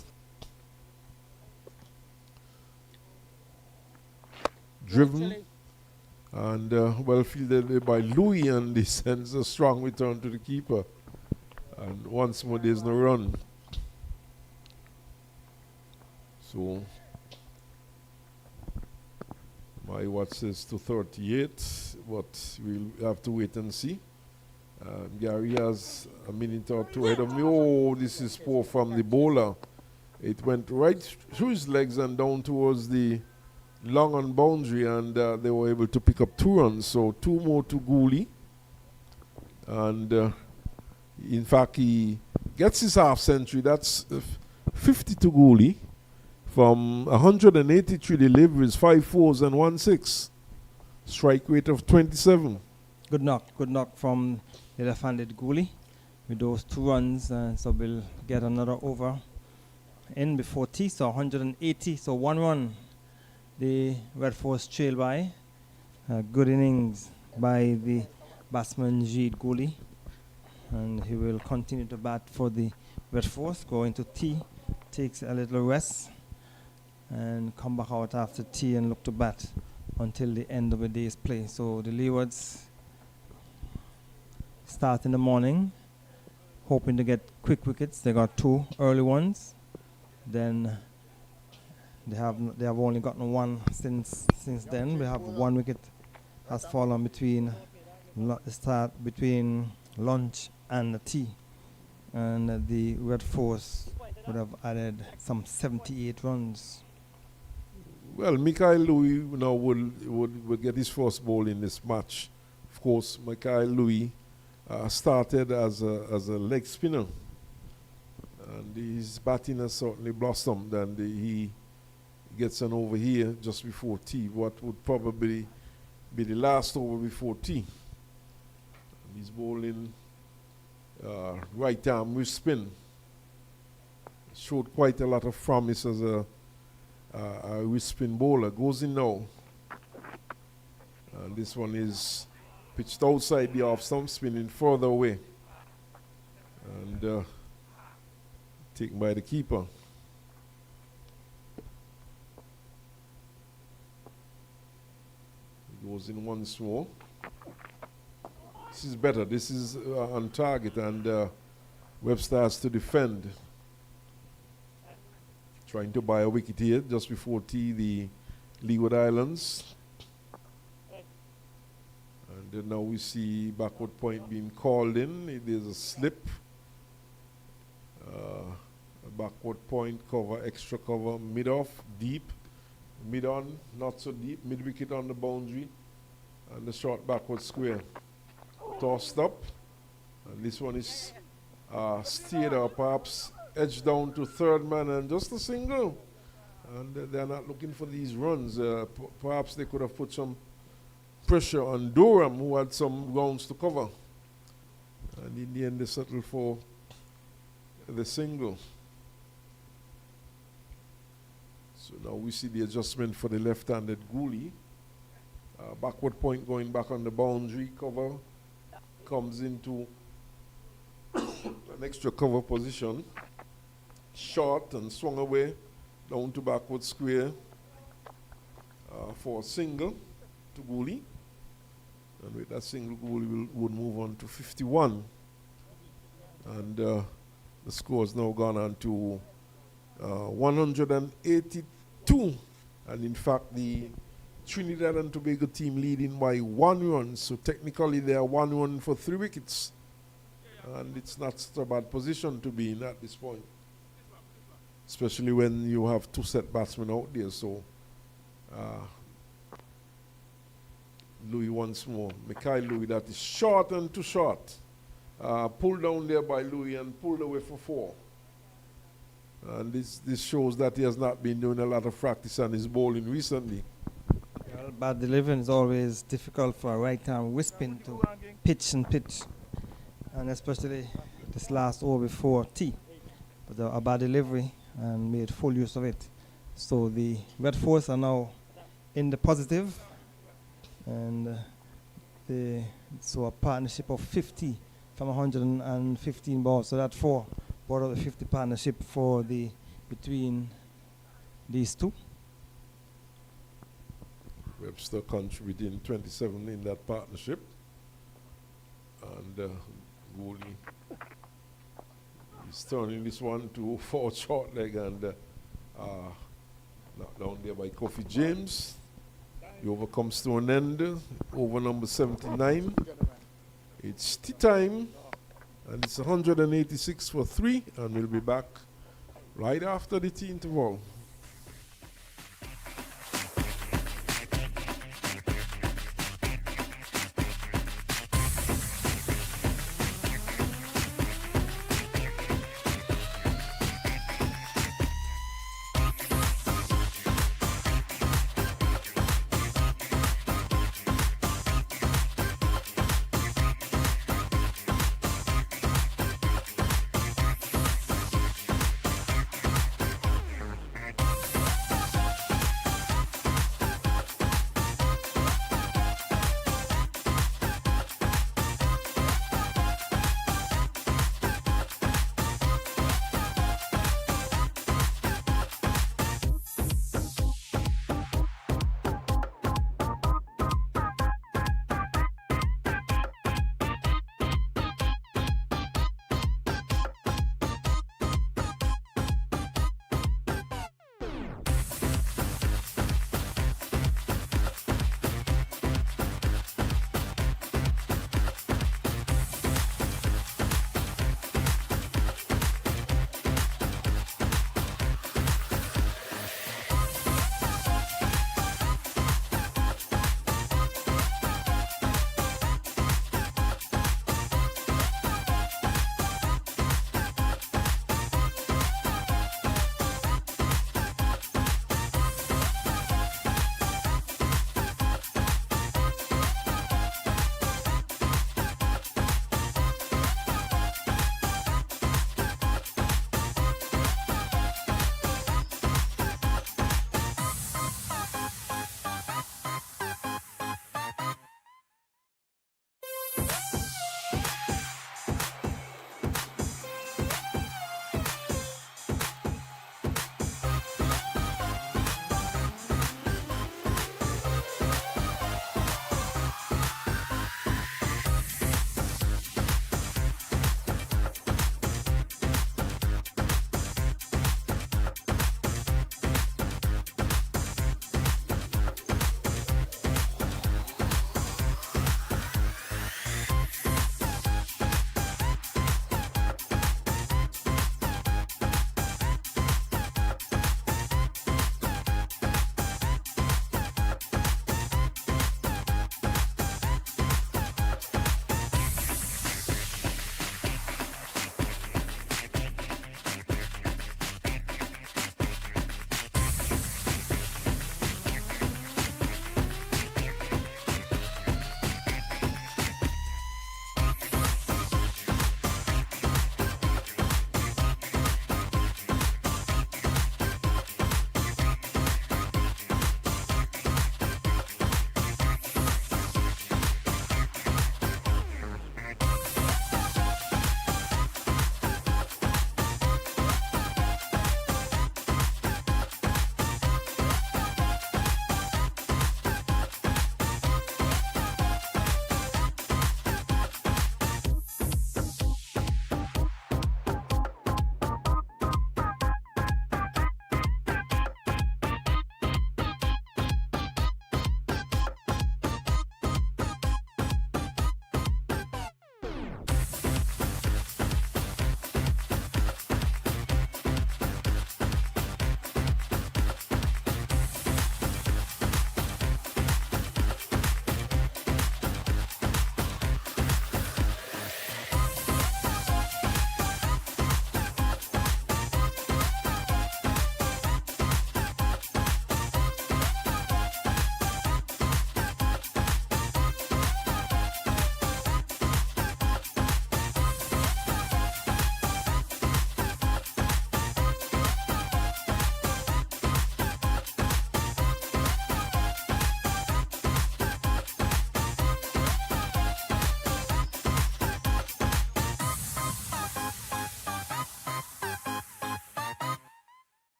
Driven and well fielded by Louis, and he sends a strong return to the keeper. And once more, there's no run. So my watch says to 38, but we'll have to wait and see. Gary has a minute or 2 ahead of me. Oh, this is poor from the bowler. It went right through his legs and down towards the long on boundary, and they were able to pick up 2 runs. So 2 more to Gooley. And in fact, he gets his half century. That's 50 to Gooley. From 183 deliveries, 5 fours and 1 6. Strike rate of 27. Good knock from the left-handed Gooley with those 2 runs, so we'll get another over in before tea. So 180, so 1 run. The Red Force trail by. Good innings by the batsman Jeed Gooley, and he will continue to bat for the Red Force. Going to tea, takes a little rest, and come back out after tea and look to bat until the end of the day's play. So the Leewards start in the morning, hoping to get quick wickets. They got 2 early ones. Then they have only gotten 1 since then. We have 1 wicket has fallen between between lunch and tea, and the Red Force would have added some 78 runs. Well, Mikhail Louis now will get his first ball in this match. Of course, Mikhail Louis started as a leg spinner, and his batting has certainly blossomed, and he gets an over here just before tea, what would probably be the last over before tea. And he's bowling right arm with spin. Showed quite a lot of promise as a wrist spin bowler. Goes in now. And this one is pitched outside the off stump, spinning further away. And taken by the keeper. He goes in once more. This is better. This is on target, and Webster has to defend. Trying to buy a wicket here just before tea, the Leeward Islands. And then now we see backward point being called in. There's a slip. A backward point cover, extra cover, mid-off, deep, mid-on, not so deep, mid-wicket on the boundary, and the short backward square. Tossed up, and this one is steered up, perhaps edged down to third man, and just a single. And they're not looking for these runs. Perhaps they could have put some pressure on Durham, who had some grounds to cover. And in the end, they settled for the single. So now we see the adjustment for the left-handed Gooley. Backward point going back on the boundary, cover comes into an extra cover position. Short and swung away down to backward square for a single to Gooley. And with that single, Gooley would move on to 51. And the score has now gone on to 182. And in fact, the Trinidad and Tobago team leading by 1 run. So technically, they are 1 run for 3 wickets. And it's not such a bad position to be in at this point, especially when you have 2 set batsmen out there. So Louis once more. Mikhail Louis, that is short and too short. Pulled down there by Louis and pulled away for 4. And this shows that he has not been doing a lot of practice on his bowling recently. Well, bad delivering is always difficult for a right-arm whispin to pitch and pitch, and especially this last over before tea. But a bad delivery and made full use of it. So the Red Force are now in the positive, and so a partnership of 50 from 115 balls. So that 4 brought out the 50 partnership for between these two. Webster contributing 27 in that partnership, and Gooley is turning this one to 4 short leg, and knocked down there by Kofi James. The over comes to an end, over number 79. It's tea time, and it's 186 for 3, and we'll be back right after the tea interval.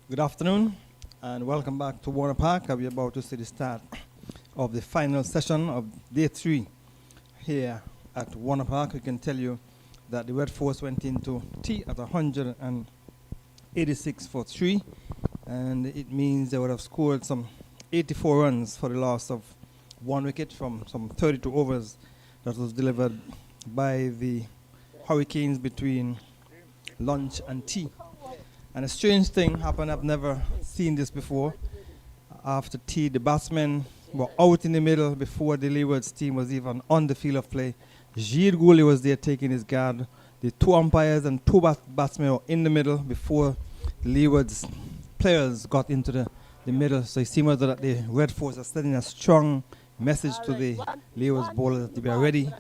Good afternoon and welcome back to Warner Park. We're about to see the start of the final session of day 3 here at Warner Park. We can tell you that the Red Force went into tea at 186 for 3, and it means they would have scored some 84 runs for the loss of 1 wicket from some 32 overs that was delivered by the Hurricanes between lunch and tea. And a strange thing happened. I've never seen this before. After tea, the batsmen were out in the middle before the Leeward's team was even on the field of play. Gilles Gouli was there taking his guard. The 2 umpires and 2 batsmen were in the middle before the Leeward's players got into the middle. So it seems that the Red Force are sending a strong message to the Leeward's bowlers that they were ready.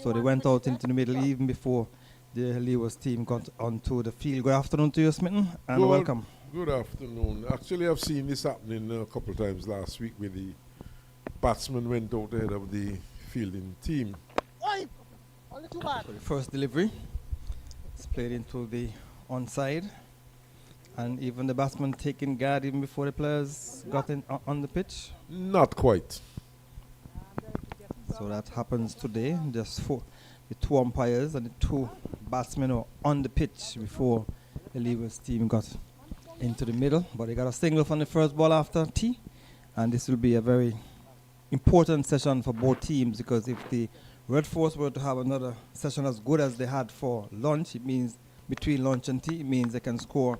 So they went out into the middle even before the Leeward's team got onto the field. Good afternoon to you, Smitten, and welcome. Good afternoon. Actually, I've seen this happening a couple of times last week where the batsman went out ahead of the fielding team. Only 2 bad. So the first delivery is played into the onside, and even the batsman taking guard even before the players got in on the pitch. Not quite. So that happens today. Just the 2 umpires and the 2 batsmen were on the pitch before the Leeward's team got into the middle. But they got a single from the first ball after tea, and this will be a very important session for both teams, because if the Red Force were to have another session as good as they had for lunch, it means between lunch and tea, it means they can score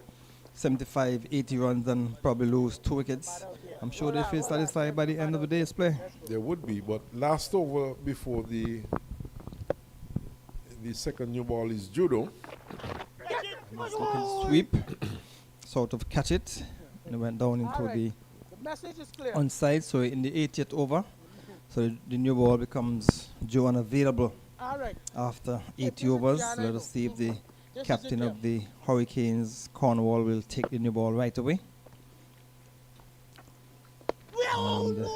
75, 80 runs and probably lose 2 wickets. I'm sure they feel satisfied by the end of the day's play. There would be, but last over before the second new ball is judo. Looking sweep, sort of catch it, and it went down into the message is clear. onside. So in the 80th over, so the new ball becomes due unavailable after 80 overs. Let us see if the captain of the Hurricanes, Cornwall, will take the new ball right away. And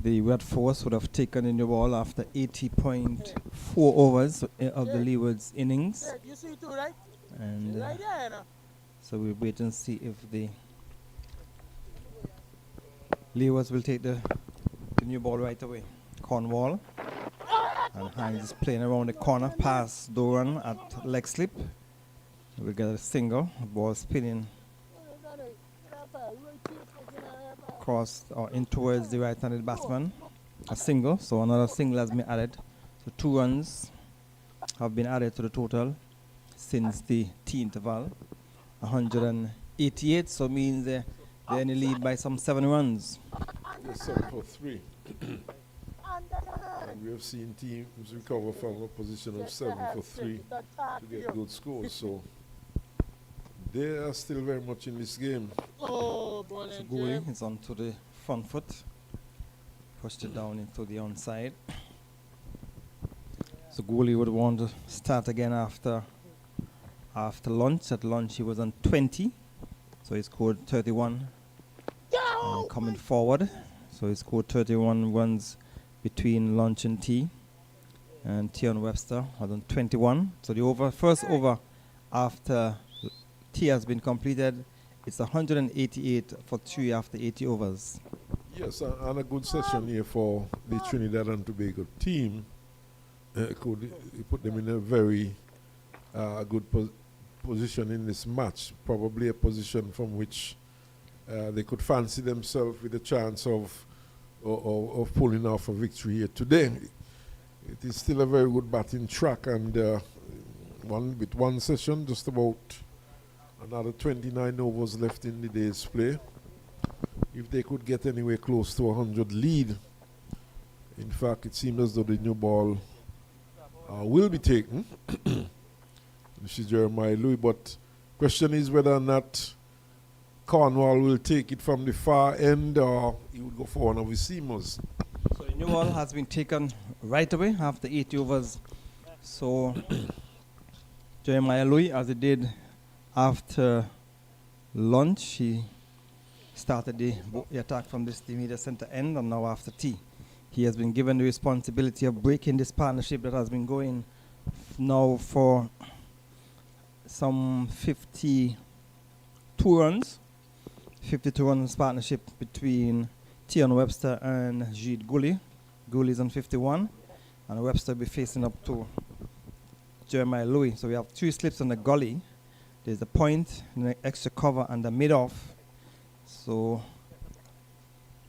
the Red Force would have taken the new ball after 80.4 overs of the Leeward's innings. You see too, right? And Right there, so we'll wait and see if the Leewards will take the new ball right away. Cornwall, and Hines is playing around the corner past Doran at leg slip. We get a single, ball spinning across or in towards the right-handed batsman. A single, so another single has been added. So 2 runs have been added to the total since the tea interval. 188, so means they're in the lead by some 7 runs. Yes, 7 for 3. And we have seen teams recover from a position of 7 for 3 to get good scores. So they are still very much in this game. Oh, boy. So Gouli is onto the front foot. Pushed it down into the onside. So Gouli would want to start again after lunch. At lunch he was on 20. So he scored 31. Coming forward. So he scored 31 runs between lunch and tea. And Tion Webster was on 21. So the first over after tea has been completed, it's 188 for 3 after 80 overs. Yes, and a good session here for the Trinidad and Tobago team. Could put them in a very good position in this match. Probably a position from which they could fancy themselves with a chance of pulling off a victory here today. It is still a very good batting track, and with one session, just about another 29 overs left in the day's play. If they could get anywhere close to 100 lead, in fact, it seems as though the new ball will be taken. This is Jeremiah Louis, but question is whether or not Cornwall will take it from the far end, or he would go for one of his seamers. So the new ball has been taken right away after 80 overs. So Jeremiah Louis, as he did after lunch, he started the attack from this immediate center end, and now after tea, he has been given the responsibility of breaking this partnership that has been going now for some 52 runs. 52 runs partnership between Tion Webster and Jeet Gully. Gully's on 51, and Webster will be facing up to Jeremiah Louis. So we have 3 slips on the gully. There's the point, the extra cover, and the mid-off. So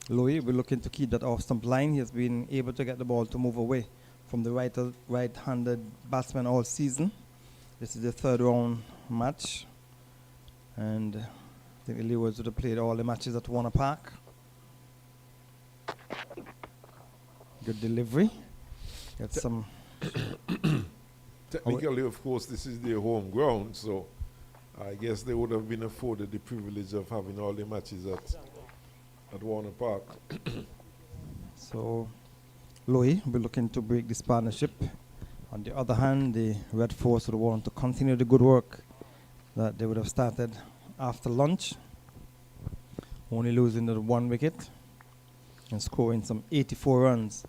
Louis will looking to keep that off-stump line. He has been able to get the ball to move away from the right-handed batsman all season. This is the 3rd round match, and I think the Leewards would have played all the matches at Warner Park. Good delivery. Got some. Technically, of course, this is their home ground, so I guess they would have been afforded the privilege of having all the matches at Warner Park. So Louis will be looking to break this partnership. On the other hand, the Red Force would want to continue the good work that they would have started after lunch, only losing the 1 wicket and scoring some 84 runs.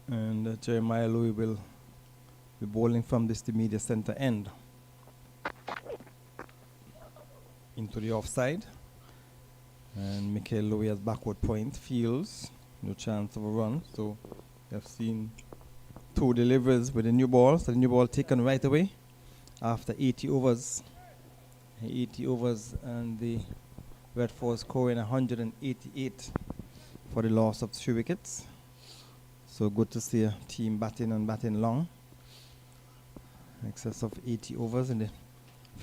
And Jeremiah Louis will be bowling from this media center end into the offside. And Michael Louis has backward point, fields, no chance of a run. So we have seen 2 deliveries with the new ball. So the new ball taken right away after 80 overs. 80 overs, and the Red Force scoring 188 for the loss of 3 wickets. So good to see a team batting and batting long. In excess of 80 overs in the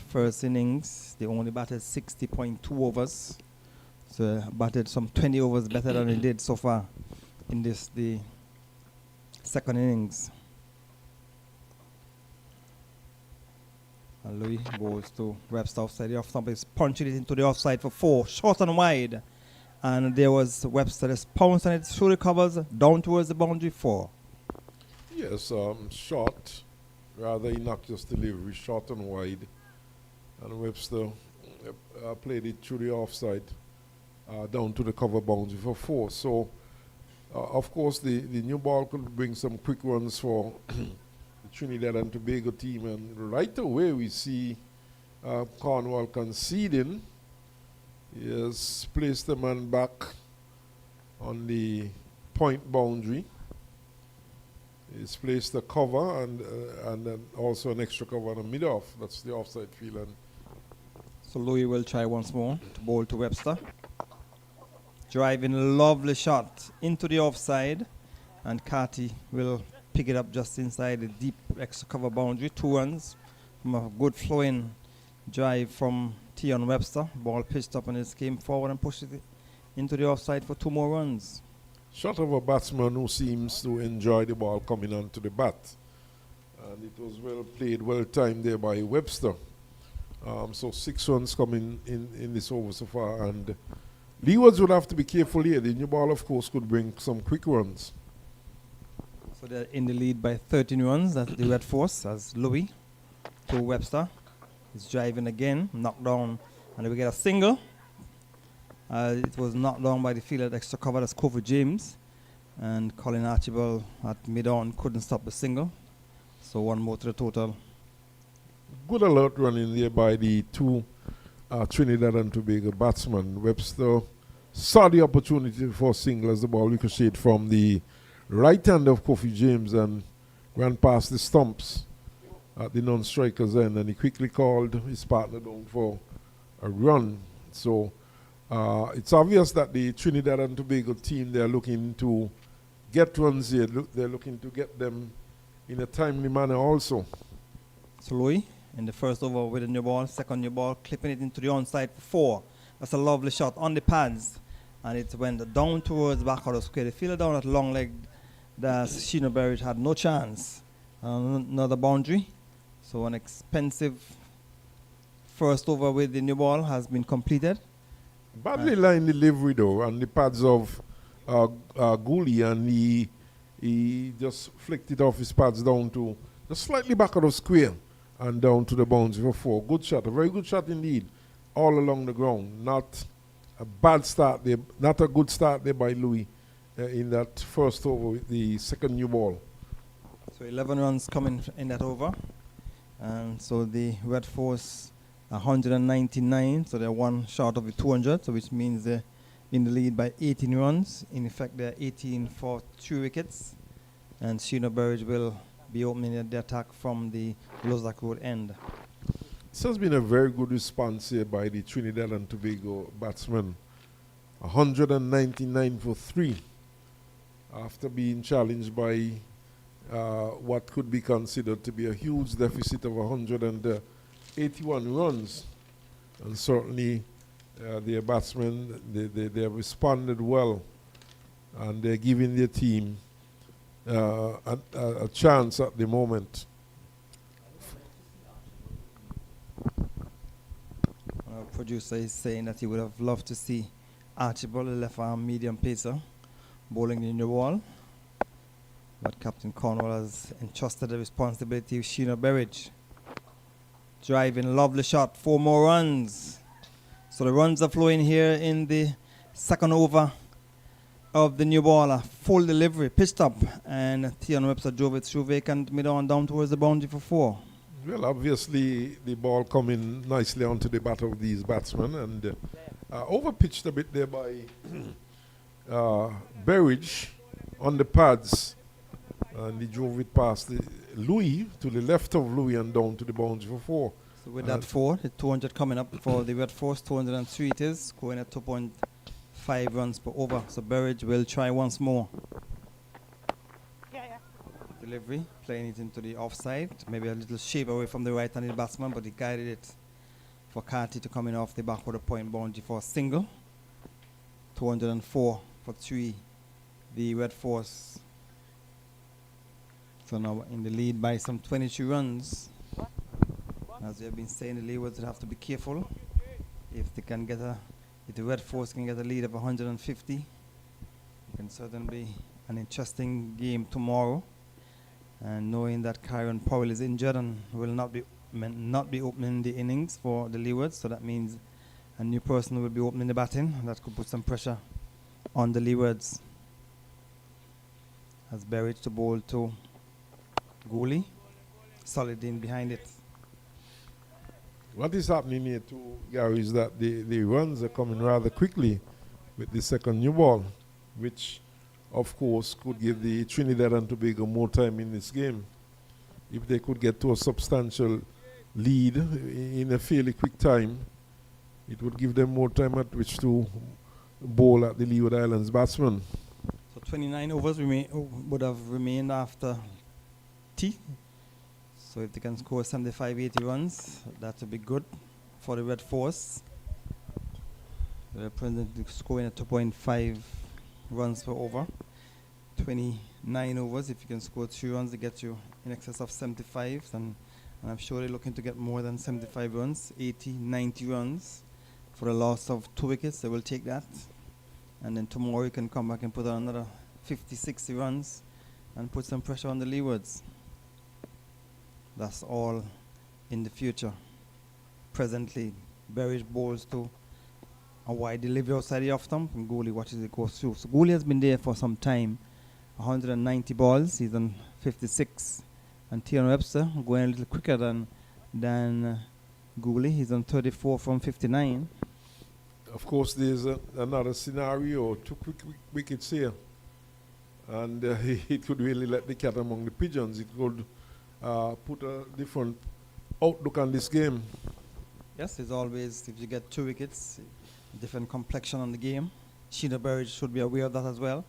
first innings. They only batted 60.2 overs. So batted some 20 overs better than they did so far in the second innings. And Louis bowls to Webster offside. The off stump is punching it into the offside for 4, short and wide. And there was Webster just pounced on it through the covers, down towards the boundary 4. Yes, short, rather innocuous delivery, short and wide. And Webster played it through the offside, down to the cover boundary for 4. So, of course, the new ball could bring some quick runs for the Trinidad and Tobago team. And right away we see Cornwall conceding. He has placed the man back on the point boundary. He's placed the cover and then also an extra cover on the mid-off. That's the offside field. And so Louis will try once more to bowl to Webster. Driving a lovely shot into the offside, and Carty will pick it up just inside the deep extra cover boundary. 2 runs from a good flowing drive from Tion Webster. Ball pitched up and it came forward and pushed it into the offside for 2 more runs. Shot of a batsman who seems to enjoy the ball coming onto the bat. And it was well played, well timed there by Webster. So 6 runs coming in this over so far. And Leewards would have to be careful here. The new ball, of course, could bring some quick runs. So they're in the lead by 13 runs. That's the Red Force as Louis to Webster. He's driving again, knocked down, and we get a single. It was knocked down by the fielder at extra cover, that's Kofi James. And Colin Archibald at mid-on couldn't stop the single. So 1 more to the total. Good alert running there by the 2 Trinidad and Tobago batsmen. Webster saw the opportunity for a single as the ball ricocheted from the right hand of Kofi James and ran past the stumps at the non-striker's end, and he quickly called his partner down for a run. So it's obvious that the Trinidad and Tobago team, they're looking to get runs here. They're looking to get them in a timely manner also. So Louis in the first over with a new ball, second new ball, clipping it into the onside for 4. That's a lovely shot on the pads, and it went down towards the back of the square. The fielder down at long leg, the Sheena Barrett had no chance. Another boundary. So an expensive first over with the new ball has been completed. Badly line delivery though, on the pads of Gooley, and he just flicked it off his pads down to just slightly back of the square and down to the boundary for 4. Good shot, a very good shot indeed, all along the ground. Not a bad start there, not a good start there by Louis in that first over with the second new ball. So 11 runs coming in that over. And so the Red Force 199, so they're one short of the 200, so which means they're in the lead by 18 runs. In effect, they're 18 for 2 wickets, and Sheena Burridge will be opening the attack from the Lozak Road end. This has been a very good response here by the Trinidad and Tobago batsmen. 199 for 3 after being challenged by what could be considered to be a huge deficit of 181 runs. And certainly their batsmen, they have responded well, and they're giving their team a chance at the moment. Our producer is saying that he would have loved to see Archibald, the left arm medium pacer, bowling in the wall, but Captain Cornwall has entrusted the responsibility of Sheena Burridge. Driving, lovely shot, 4 more runs. So the runs are flowing here in the second over of the new ball. A full delivery, pitched up, and Theon Webster drove it through vacant mid on down towards the boundary for 4. Well, obviously the ball coming nicely onto the bat of these batsmen, and overpitched a bit there by Burridge on the pads, and he drove it past Louis, to the left of Louis, and down to the boundary for 4. So with that 4, the 200 coming up for the Red Force, 203 it is, scoring at 2.5 runs per over. So Burridge will try once more. Delivery, playing it into the offside, maybe a little shave away from the right-handed batsman, but he guided it for Carty to come in off the back of the point boundary for a single. 204 for 3, the Red Force. So now in the lead by some 22 runs. As we have been saying, the Leewards will have to be careful. If they can get if the Red Force can get a lead of 150, it can certainly be an interesting game tomorrow. And knowing that Kyron Powell is injured and will not be opening the innings for the Leewards, so that means a new person will be opening the batting. That could put some pressure on the Leewards. As Burridge to bowl to Gooley, solid in behind it. What is happening here too, Gary, is that the runs are coming rather quickly with the second new ball, which of course could give the Trinidad and Tobago more time in this game. If they could get to a substantial lead in a fairly quick time, it would give them more time at which to bowl at the Leeward Islands batsmen. So 29 overs would have remained after tea. So if they can score 75, 80 runs, that would be good for the Red Force. They're presently scoring at 2.5 runs per over. 29 overs, if you can score 3 runs, they get you in excess of 75. And I'm sure they're looking to get more than 75 runs, 80, 90 runs. For a loss of 2 wickets, they will take that. And then tomorrow you can come back and put on another 50, 60 runs and put some pressure on the Leewards. That's all in the future. Presently, Burridge bowls to a wide delivery outside the off stump, and Gooley watches it go through. So Gooley has been there for some time. 190 balls, he's on 56. And Theon Webster going a little quicker than Gooley. He's on 34 from 59. Of course, there's another scenario, 2 quick wickets here. And it could really let the cat among the pigeons. It could put a different outlook on this game. Yes, it's always, if you get 2 wickets, different complexion on the game. Sheena Burridge should be aware of that as well.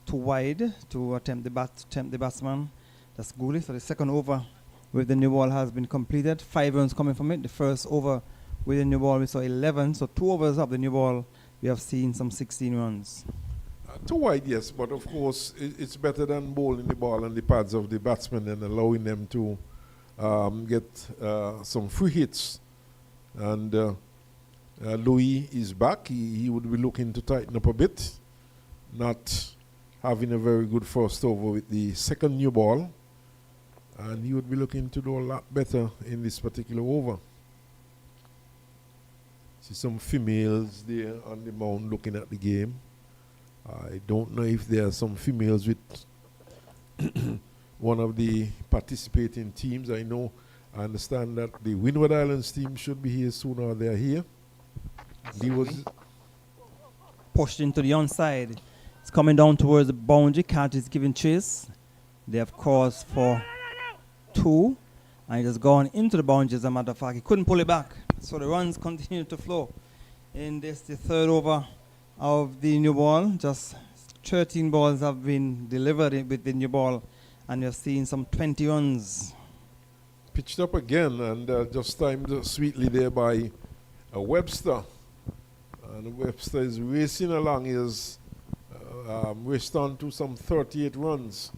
Too wide to attempt the batsman. That's Gooley. So the second over with the new ball has been completed. 5 runs coming from it. The first over with the new ball we saw 11. So 2 overs of the new ball we have seen some 16 runs. Too wide, yes, but of course it's better than bowling the ball on the pads of the batsmen and allowing them to get some free hits. And Louis is back. He would be looking to tighten up a bit, not having a very good first over with the second new ball, and he would be looking to do a lot better in this particular over. See some females there on the mound looking at the game. I don't know if there are some females with one of the participating teams. I know I understand that the Windward Islands team should be here soon, or they're here. Leeward pushed into the onside. It's coming down towards the boundary. Cat is giving chase. They have cause for 2. And it has gone into the boundary, as a matter of fact. He couldn't pull it back. So the runs continue to flow. In this, the third over of the new ball. Just 13 balls have been delivered with the new ball. And you're seeing some 20 runs. pitched up again and just timed sweetly there by Webster. And Webster is racing along. He has raced on to some 38 runs.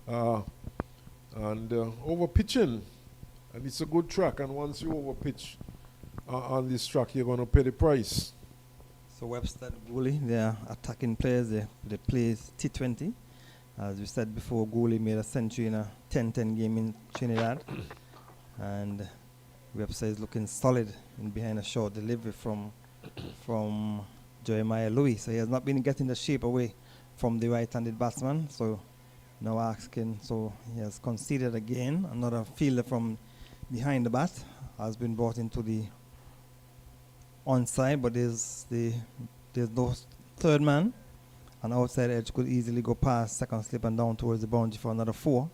And over pitching. And it's a good track. And once you over pitch on this track, you're going to pay the price. So Webster, Gooley, they are attacking players. They play T20. As we said before, Gooley made a century in a 10-10 game in Trinidad. And Webster is looking solid in behind a short delivery from Jeremiah Louis. So he has not been getting the shape away from the right-handed batsman. So now asking, so he has conceded again. Another fielder from behind the bat has been brought into the onside, but there's no third man. An outside edge could easily go past second slip and down towards the boundary for another 4.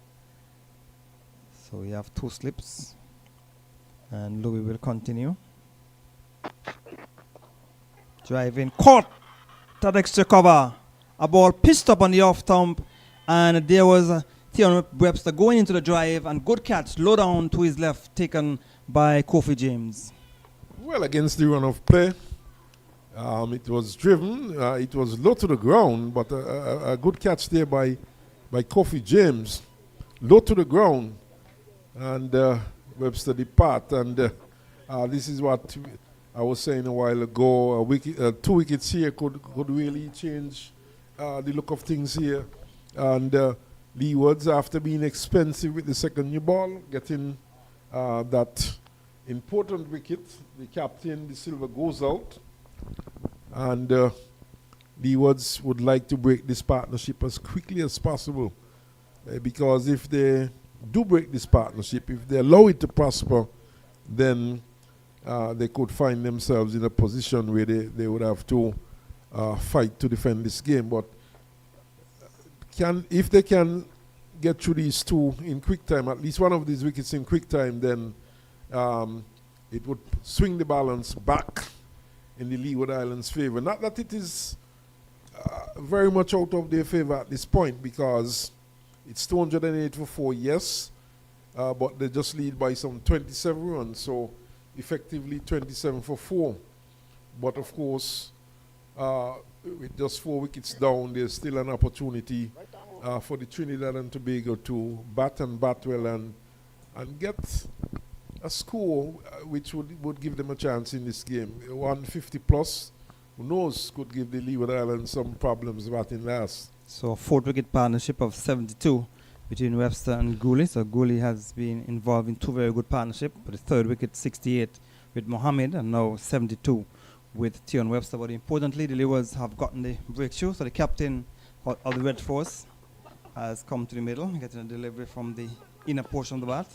So we have 2 slips. And Louis will continue. Driving, caught that extra cover. A ball pitched up on the off stump. And there was Theon Webster going into the drive. And good catch, low down to his left, taken by Kofi James. Well, against the run of play. It was driven, it was low to the ground, but a good catch there by Kofi James. Low to the ground, and Webster depart. And this is what I was saying a while ago. 2 wickets here could really change the look of things here. And Leeward's, after being expensive with the second new ball, getting that important wicket. The captain, the silver, goes out. And Leeward's would like to break this partnership as quickly as possible. Because if they do break this partnership, if they allow it to prosper, then they could find themselves in a position where they would have to fight to defend this game. But if they can get through these 2 in quick time, at least one of these wickets in quick time, then it would swing the balance back in the Leeward Islands' favor. Not that it is very much out of their favor at this point, because it's 208 for 4, yes, but they just lead by some 27 runs, so effectively 27 for 4. But of course, with just 4 wickets down, there's still an opportunity for the Trinidad and Tobago to bat well and get a score which would give them a chance in this game. 150 plus, who knows, could give the Leeward Islands some problems batting last. So a 4th wicket partnership of 72 between Webster and Gooley. So Gooley has been involved in 2 very good partnerships. But the 3rd wicket, 68 with Mohammed, and now 72 with Theon Webster. But importantly, the Leewards have gotten the breakthrough. So the captain of the Red Force has come to the middle, getting a delivery from the inner portion of the bat.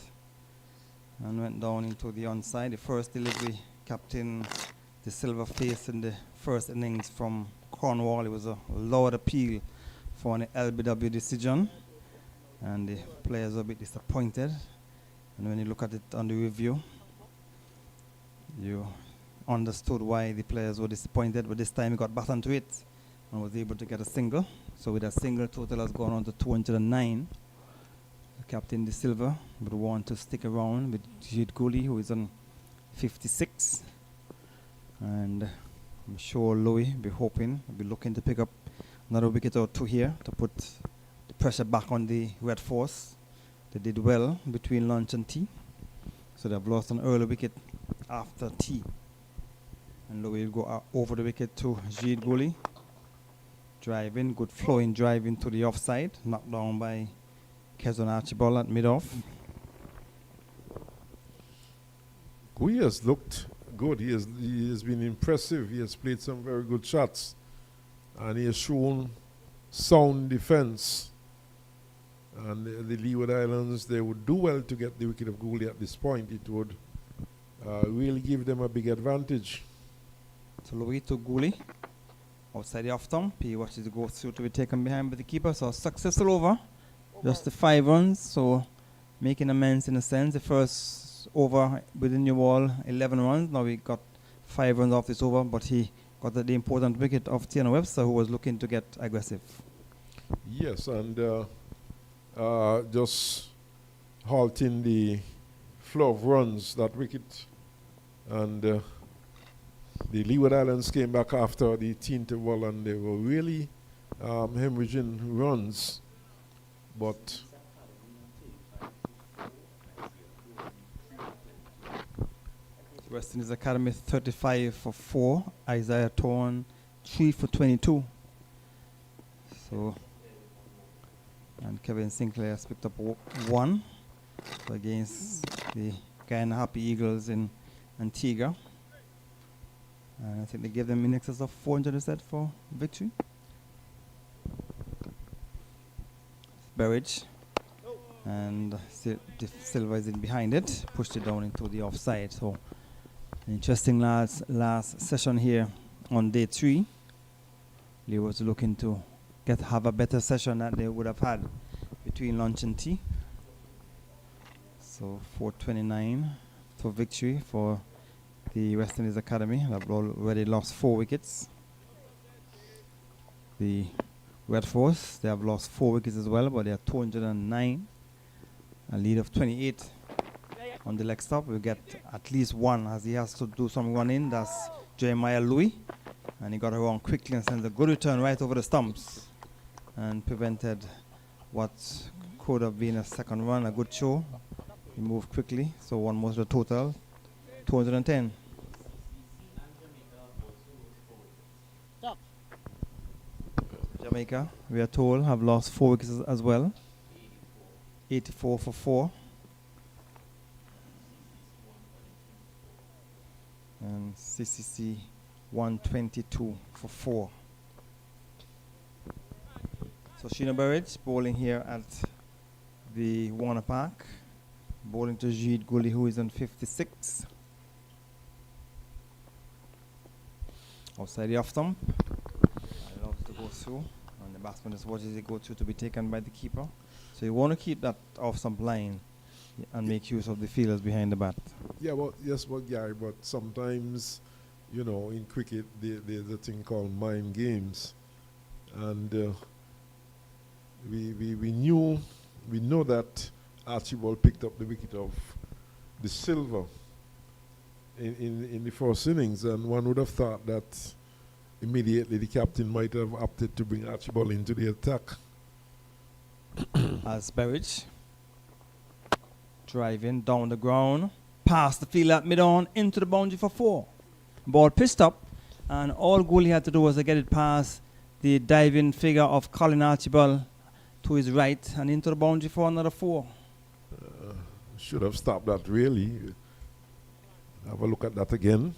And went down into the onside. The first delivery, Captain De Silva faced in the first innings from Cornwall. It was a lowered appeal for an LBW decision. And the players were a bit disappointed. And when you look at it on the review, you understood why the players were disappointed. But this time he got back onto it and was able to get a single. So with a single, total has gone on to 209. Captain De Silva would want to stick around with Jade Gooley, who is on 56. And I'm sure Louis will be looking to pick up another wicket or 2 here to put the pressure back on the Red Force. They did well between lunch and tea. So they've lost an early wicket after tea. And Louis will go over the wicket to Jade Gooley. Driving, good flowing driving to the offside, knocked down by Kezon Archibald at mid-off. He has looked good. He has been impressive. He has played some very good shots. And he has shown sound defense. And the Leeward Islands, they would do well to get the wicket of Gooley at this point. It would really give them a big advantage. So Louis to Gooley. Outside the off stump. He watches it go through to be taken behind by the keeper. So successful over. Just the 5 runs. So making amends in a sense. The first over within your wall, 11 runs. Now we got 5 runs off this over. But he got the important wicket of Tiana Webster, who was looking to get aggressive. Yes, and just halting the flow of runs, that wicket. And the Leeward Islands came back after the 10th ball, and they were really hemorrhaging runs. But West Indies Academy 35 for 4. Isaiah Torn 3 for 22. So, and Kevin Sinclair has picked up 1 against the Guyana Happy Eagles in Antigua. And I think they gave them in excess of 400 instead for victory. Burridge. And Silva is in behind it. Pushed it down into the offside. So, an interesting last session here on day 3. Leeward was looking to have a better session that they would have had between lunch and tea. So 429 for victory for the West Indies Academy. They've already lost 4 wickets. The Red Force, they have lost 4 wickets as well, but they are 209. A lead of 28 on the leg stop. We'll get at least 1 as he has to do some running. That's Jeremiah Louis. And he got around quickly and sends a good return right over the stumps and prevented what could have been a second run, a good show. He moved quickly, so 1 was the total, 210. Jamaica, we are told, have lost 4 wickets as well. 84 for 4. And CCC 122 for 4. So Sheena Burridge bowling here at the Warner Park. Bowling to Jeed Gully, who is on 56. Outside the off stump. I love to go through. And the batsman just watches it go through to be taken by the keeper. So you want to keep that off stump line and make use of the fielders behind the bat. yeah, well, yes, well, Gary, but sometimes, you know, in cricket, there's a thing called mind games. And we know that Archibald picked up the wicket of the Silver in the first innings, and one would have thought that immediately the captain might have opted to bring Archibald into the attack. As Burridge driving down the ground, past the field at mid-on, into the boundary for 4. Ball pitched up, and all Gooley had to do was to get it past the diving figure of Colin Archibald to his right and into the boundary for another 4. Should have stopped that, really. Have a look at that again.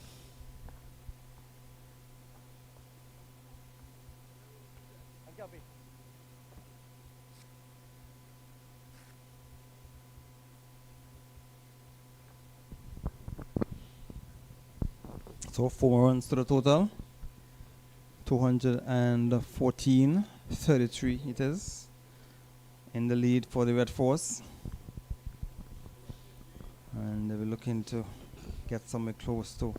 So 4 runs to the total. 214, 33 it is. In the lead for the Red Force. And they were looking to get somewhere close to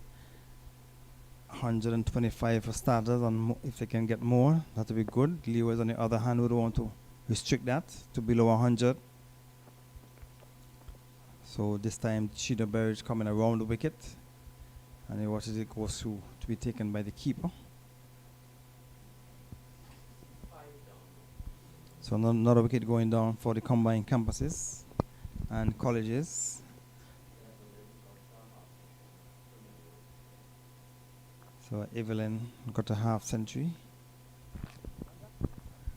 125 for starters, and if they can get more, that would be good. Leeward, on the other hand, would want to restrict that to below 100. So this time, Sheena Burridge coming around the wicket, and he watches it go through to be taken by the keeper. So another wicket going down for the combined campuses and colleges. So Evelyn got a half century.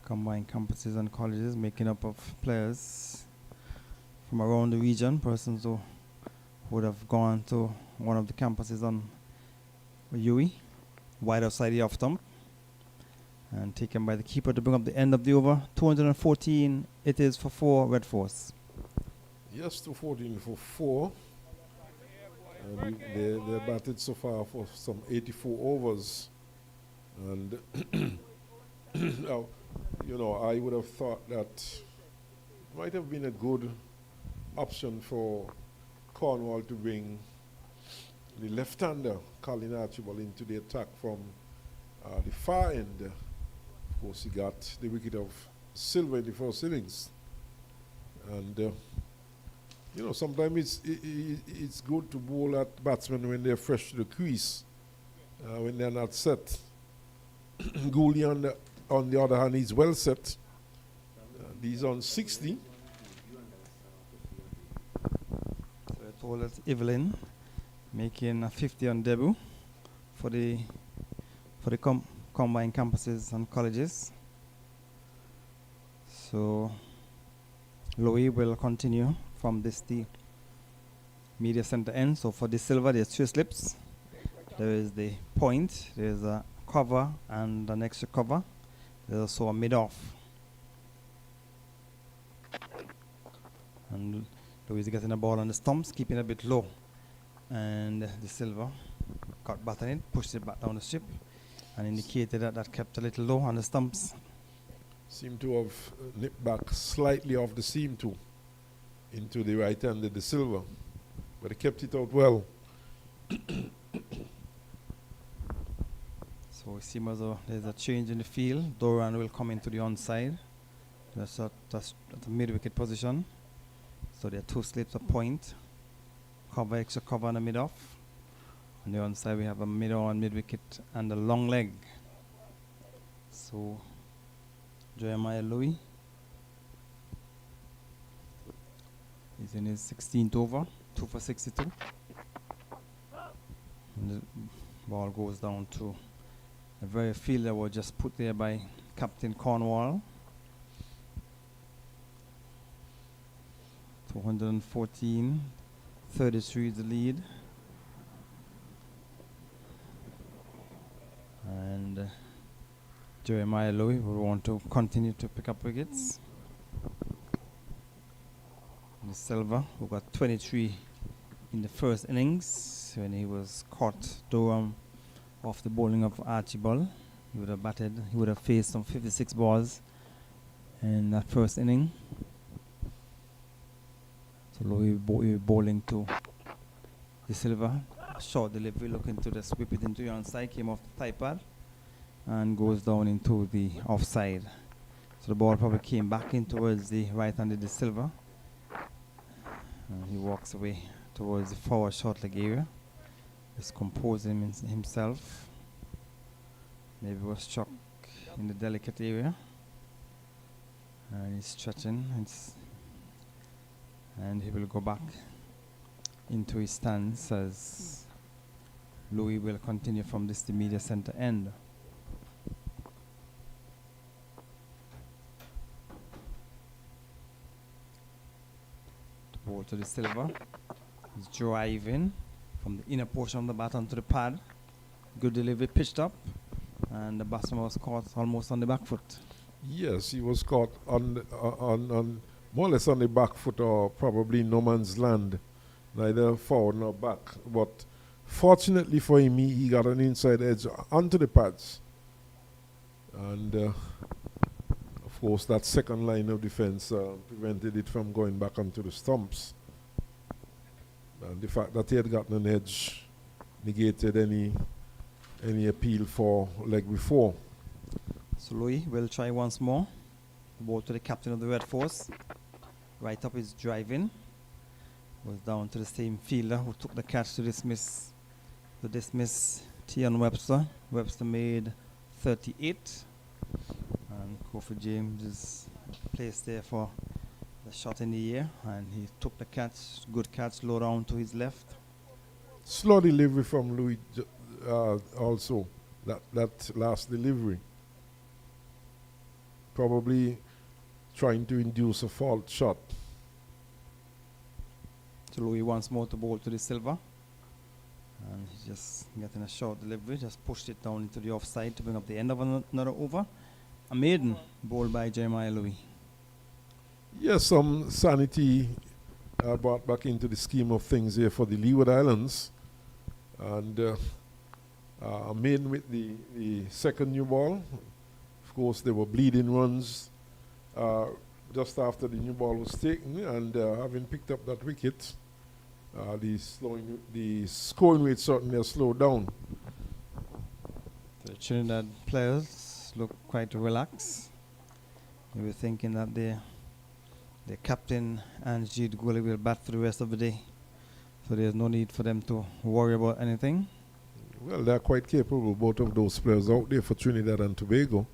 Combined campuses and colleges making up of players from around the region, persons who would have gone to one of the campuses on UE, wide outside the off stump. And taken by the keeper to bring up the end of the over. 214, it is for 4, Red Force. Yes, 214 for 4. And they batted so far for some 84 overs. And, now, I would have thought that might have been a good option for Cornwall to bring the left-hander, Colin Archibald, into the attack from the far end. Of course, he got the wicket of Silver in the first innings. And, sometimes it's good to bowl at batsmen when they're fresh to the crease, when they're not set. Gooley, on the other hand, he's well set. He's on 60. So I told us Evelyn making a 50 on debut for the combined campuses and colleges. So Louis will continue from the media center end. So for the silver, there's 2 slips. There is the point, there's a cover and an extra cover. There's also a mid-off. And Louis is getting the ball on the stumps, keeping it a bit low. And the silver got back on it, pushed it back down the strip, and indicated that kept a little low on the stumps. Seemed to have nipped back slightly off the seam too, into the right hand of the silver. But he kept it out well. So it seems as though there's a change in the field. Doran will come into the onside. That's at the mid-wicket position. So there are 2 slips, a point, cover, extra cover, and a mid-off. On the onside we have a mid-on, mid-wicket, and a long leg. So Jeremiah Louis is in his 16th over, 2 for 62. And the ball goes down to a very field that was just put there by Captain Cornwall. 214, 33 is the lead. And Jeremiah Louis will want to continue to pick up wickets. And Silva, who got 23 in the first innings when he was caught Durham off the bowling of Archibald. He would have faced some 56 balls in that first inning. So Louis bowling to the Silva. Short delivery, looking to just whip it into the onside, came off the thigh pad and goes down into the offside. So the ball probably came back in towards the right-handed De Silva. And he walks away towards the forward short leg area. Just composing himself. Maybe was struck in the delicate area. And he's stretching. And he will go back into his stance as Louis will continue from the media center end. The ball to the Silva. He's driving from the inner portion of the bat onto the pad. Good delivery, pitched up, and the batsman was caught almost on the back foot. Yes, he was caught on more or less on the back foot, or probably no man's land, neither forward nor back. But fortunately for him, he got an inside edge onto the pads. And of course, that second line of defense prevented it from going back onto the stumps. And the fact that he had gotten an edge negated any appeal for leg before. So Louis will try once more. The ball to the captain of the Red Force. Right up is driving. Was down to the same fielder who took the catch to dismiss Tian Webster. Webster made 38. And Kofi James is placed there for the shot in the air. And he took the catch. Good catch, low down to his left. Slow delivery from Louis also. That last delivery. Probably trying to induce a fault shot. So Louis once more to bowl to the Silva. And he's just getting a short delivery, just pushed it down into the offside to bring up the end of another over. A maiden bowled by Jeremiah Louis. Yes, some sanity brought back into the scheme of things here for the Leeward Islands. And a maiden with the second new ball. Of course, there were bleeding runs just after the new ball was taken, and having picked up that wicket, the scoring rate certainly has slowed down. The Trinidad players look quite relaxed. They were thinking that their captain Anjit Gulli will bat for the rest of the day, so there's no need for them to worry about anything. Well, they're quite capable, both of those players out there for Trinidad and Tobago.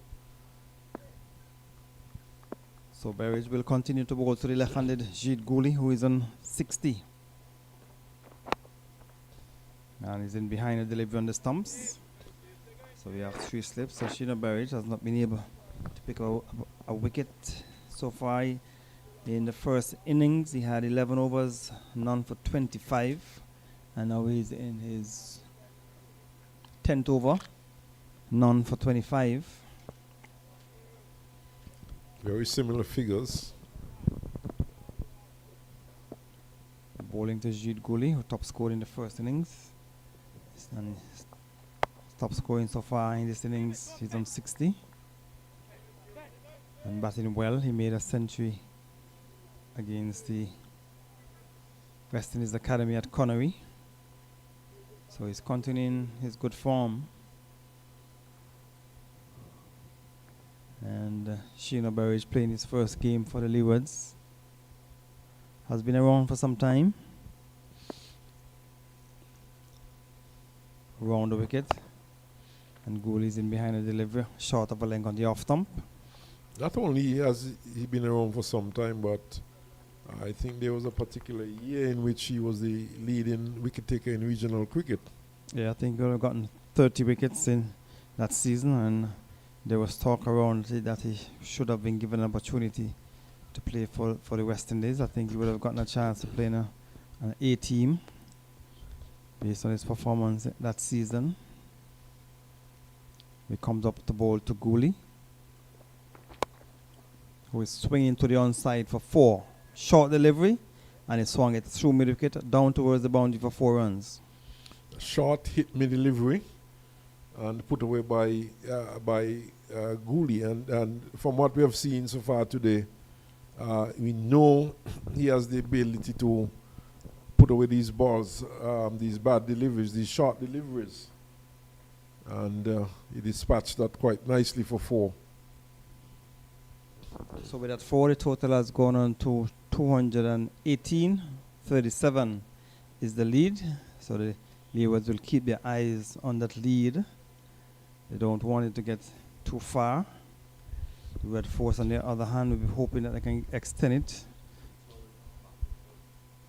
So Berridge will continue to bowl to the left-handed Jeet Guli, who is on 60. And he's in behind the delivery on the stumps. So we have 3 slips. So Sheena Berridge has not been able to pick a wicket so far. In the first innings, he had 11 overs, none for 25. And now he's in his 10th over, none for 25. Very similar figures. Bowling to Jeet Guli, who top scored in the first innings. And top scoring so far in this innings, he's on 60. And batting well, he made a century against the West Indies Academy at Connery. So he's continuing his good form. And Sheena Berridge playing his first game for the Leewards. Has been around for some time. Round the wicket. And Gool is in behind the delivery, short of a length on the off stump. Not only has he been around for some time, but I think there was a particular year in which he was the leading wicket taker in regional cricket. Yeah, I think he would have gotten 30 wickets in that season, and there was talk around it that he should have been given an opportunity to play for the West Indies. I think he would have gotten a chance to play in an A team based on his performance that season. He comes up to bowl to Gooley, who is swinging to the onside for 4. Short delivery, and he swung it through mid wicket down towards the boundary for 4 runs. A short hit mid delivery and put away by Gooley. And from what we have seen so far today, we know he has the ability to put away these balls, these bad deliveries, these short deliveries. And he dispatched that quite nicely for 4. So with that 4, the total has gone on to 218. 37 is the lead. So the Leewards will keep their eyes on that lead. They don't want it to get too far. The Red Force, on the other hand, will be hoping that they can extend it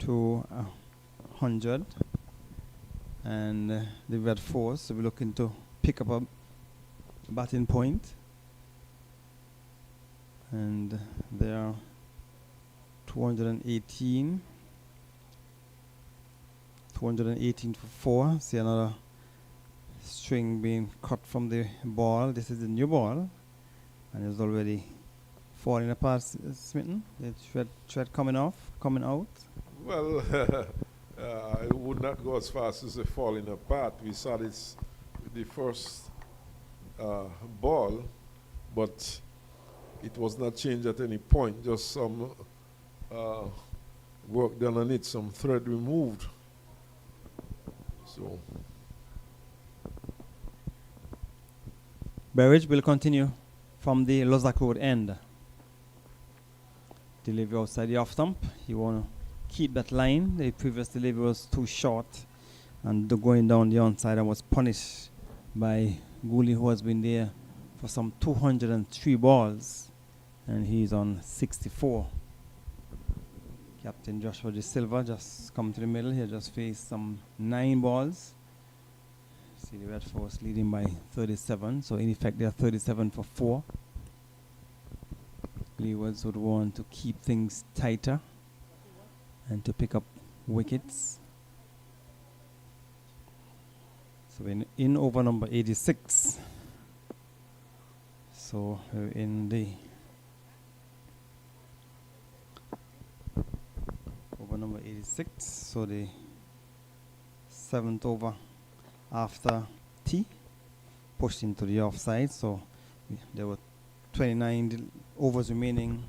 to 100. And the Red Force will be looking to pick up a batting point. And they are 218. 218 for 4. See another string being cut from the ball. This is the new ball. And it's already falling apart, Smitten. The thread coming out. Well, I would not go as fast as falling apart. We saw this with the first ball, but it was not changed at any point. Just some work done on it, some thread removed. So Berridge will continue from the Lozak Road end. Delivery outside the off stump. He want to keep that line. The previous delivery was too short, and going down the onside and was punished by Gooley, who has been there for some 203 balls, and he's on 64. Captain Joshua De Silva just come to the middle here, just faced some 9 balls. See the Red Force leading by 37, so in effect they are 37 for 4. Leewards would want to keep things tighter and to pick up wickets. So in over number 86. So we're in the over number 86. So the 7th over after T pushed into the offside. So there were 29 overs remaining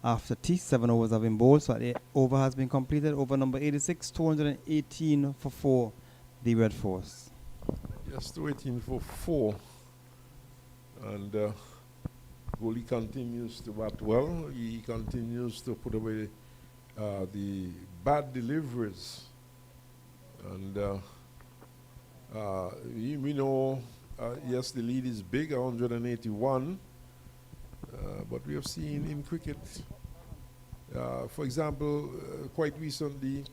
after T. 7 overs have been bowled. So the over has been completed. Over number 86, 218 for 4, the Red Force. Yes, 218 for 4. And goalie continues to bat well. He continues to put away the bad deliveries. And we know, yes, the lead is big, 181. But we have seen in cricket, for example, quite recently,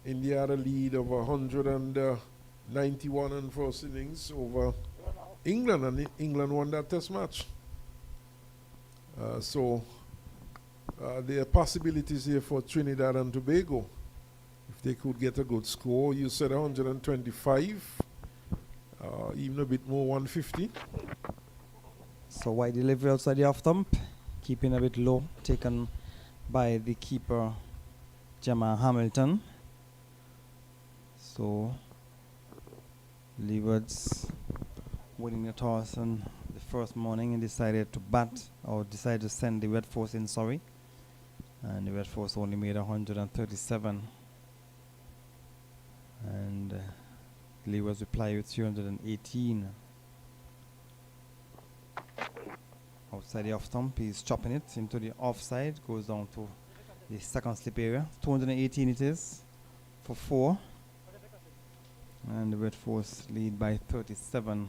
India had a lead of 191 in first innings over England, and England won that test match. So there are possibilities here for Trinidad and Tobago. If they could get a good score, you said 125, even a bit more, 150. So wide delivery outside the off stump, keeping a bit low, taken by the keeper, Jamal Hamilton. So Leeward's winning the toss on the first morning and decided to bat, or decided to send the Red Force in, sorry. And the Red Force only made 137. And Leeward's reply with 318. Outside the off stump, he's chopping it into the offside, goes down to the second slip area. 218 it is for 4. And the Red Force lead by 37.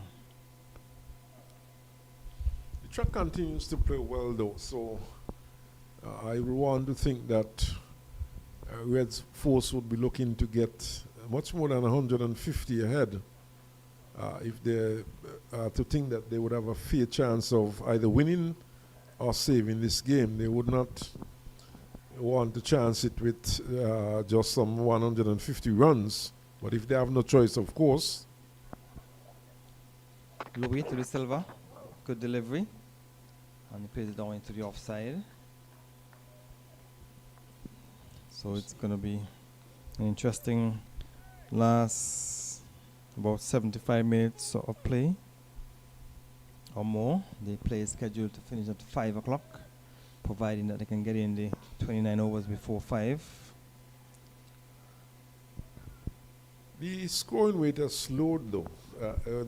The track continues to play well though, so I want to think that Red Force would be looking to get much more than 150 ahead. If they to think that they would have a fair chance of either winning or saving this game, they would not want to chance it with just some 150 runs. But if they have no choice, of course. Louis to the silver, good delivery, and he plays it down into the offside. So it's going to be an interesting last about 75 minutes of play or more. The play is scheduled to finish at 5 o'clock, providing that they can get in the 29 overs before 5. The scoring rate has slowed though.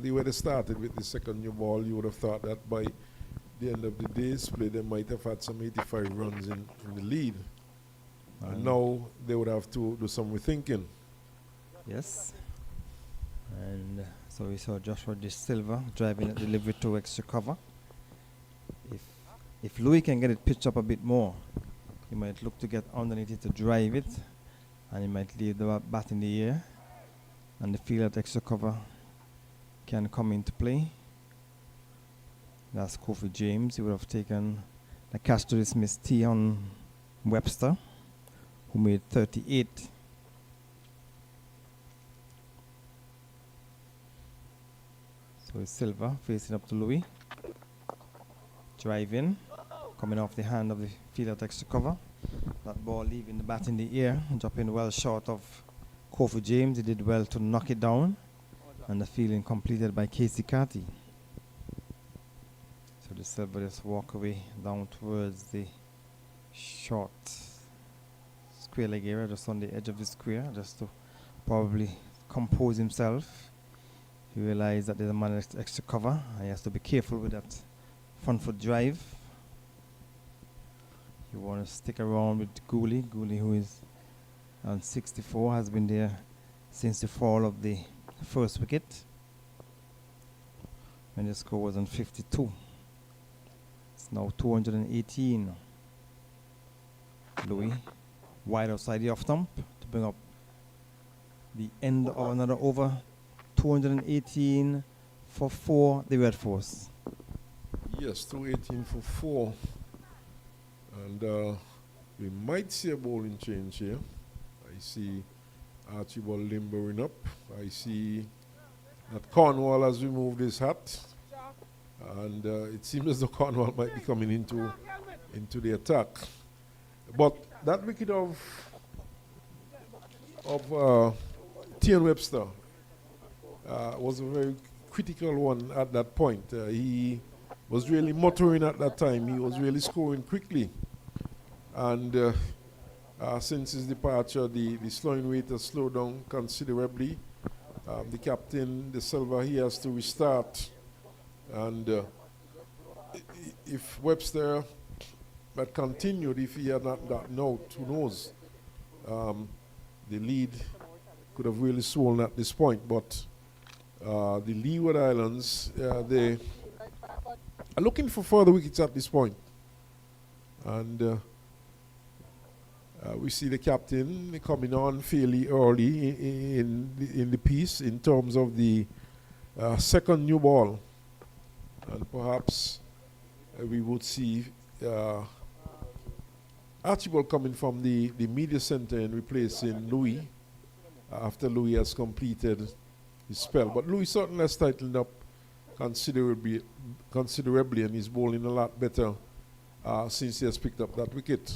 The way they started with the second new ball, you would have thought that by the end of the day's play, they might have had some 85 runs in the lead. And now they would have to do some rethinking. Yes. And so we saw Joshua De Silva driving a delivery to extra cover. If Louis can get it pitched up a bit more, he might look to get underneath it to drive it, and he might leave the bat in the air, and the field at extra cover can come into play. That's Kofi James. He would have taken the catch to dismiss T on Webster, who made 38. So it's Silva facing up to Louis. Drive in, coming off the hand of the fielder at extra cover. That ball leaving the bat in the air, dropping well short of Kofi James. He did well to knock it down, and the fielding completed by Casey Carty. So the Silva just walk away down towards the short square leg area, just on the edge of the square, just to probably compose himself. He realized that there's a man extra cover, and he has to be careful with that front foot drive. You want to stick around with Gooley, who is on 64, has been there since the fall of the first wicket, when the score was on 52. It's now 218. Louis wide outside the off stump to bring up the end of another over. 218 for 4, the Red Force. Yes, 218 for 4. And we might see a bowling change here. I see Archibald limbering up. I see that Cornwall has removed his hat, and it seems as though Cornwall might be coming into the attack. But that wicket of Tian Webster was a very critical one at that point. He was really motoring at that time. He was really scoring quickly. And since his departure, the slowing rate has slowed down considerably. The captain, De Silva, he has to restart. And if Webster had continued, if he had not gotten out, who knows? The lead could have really swollen at this point. But the Leeward Islands, they are looking for further wickets at this point. And we see the captain coming on fairly early in the piece in terms of the second new ball. And perhaps we would see Archibald coming from the media center and replacing Louis after Louis has completed his spell. But Louis certainly has tightened up considerably and he's bowling a lot better since he has picked up that wicket.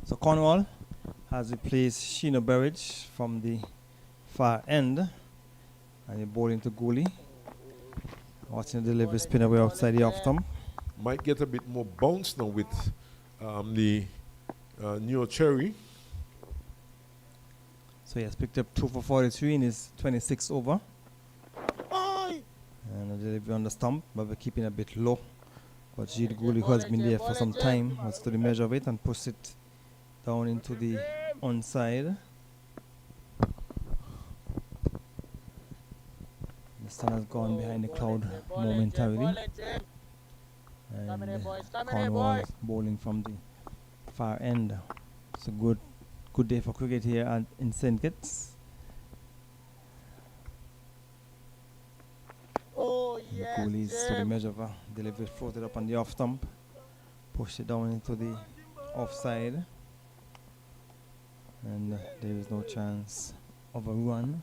So Cornwall has replaced Sheena Burridge from the far end, and he's bowling to Gooley. Watching the delivery spin away outside the off stump. Might get a bit more bounce now with the Neo Cherry. So he has picked up 2 for 43 in his 26th over. And a delivery on the stump, but we're keeping a bit low. But Gilles Gooley, who has been there for some time, has to the measure of it and push it down into the onside. The sun has gone behind the cloud momentarily. And Cornwall is bowling from the far end. It's a good day for cricket here in St. Kitts. Coolies to the measure of a delivery, floated up on the off stump, pushed it down into the offside, and there is no chance of a run.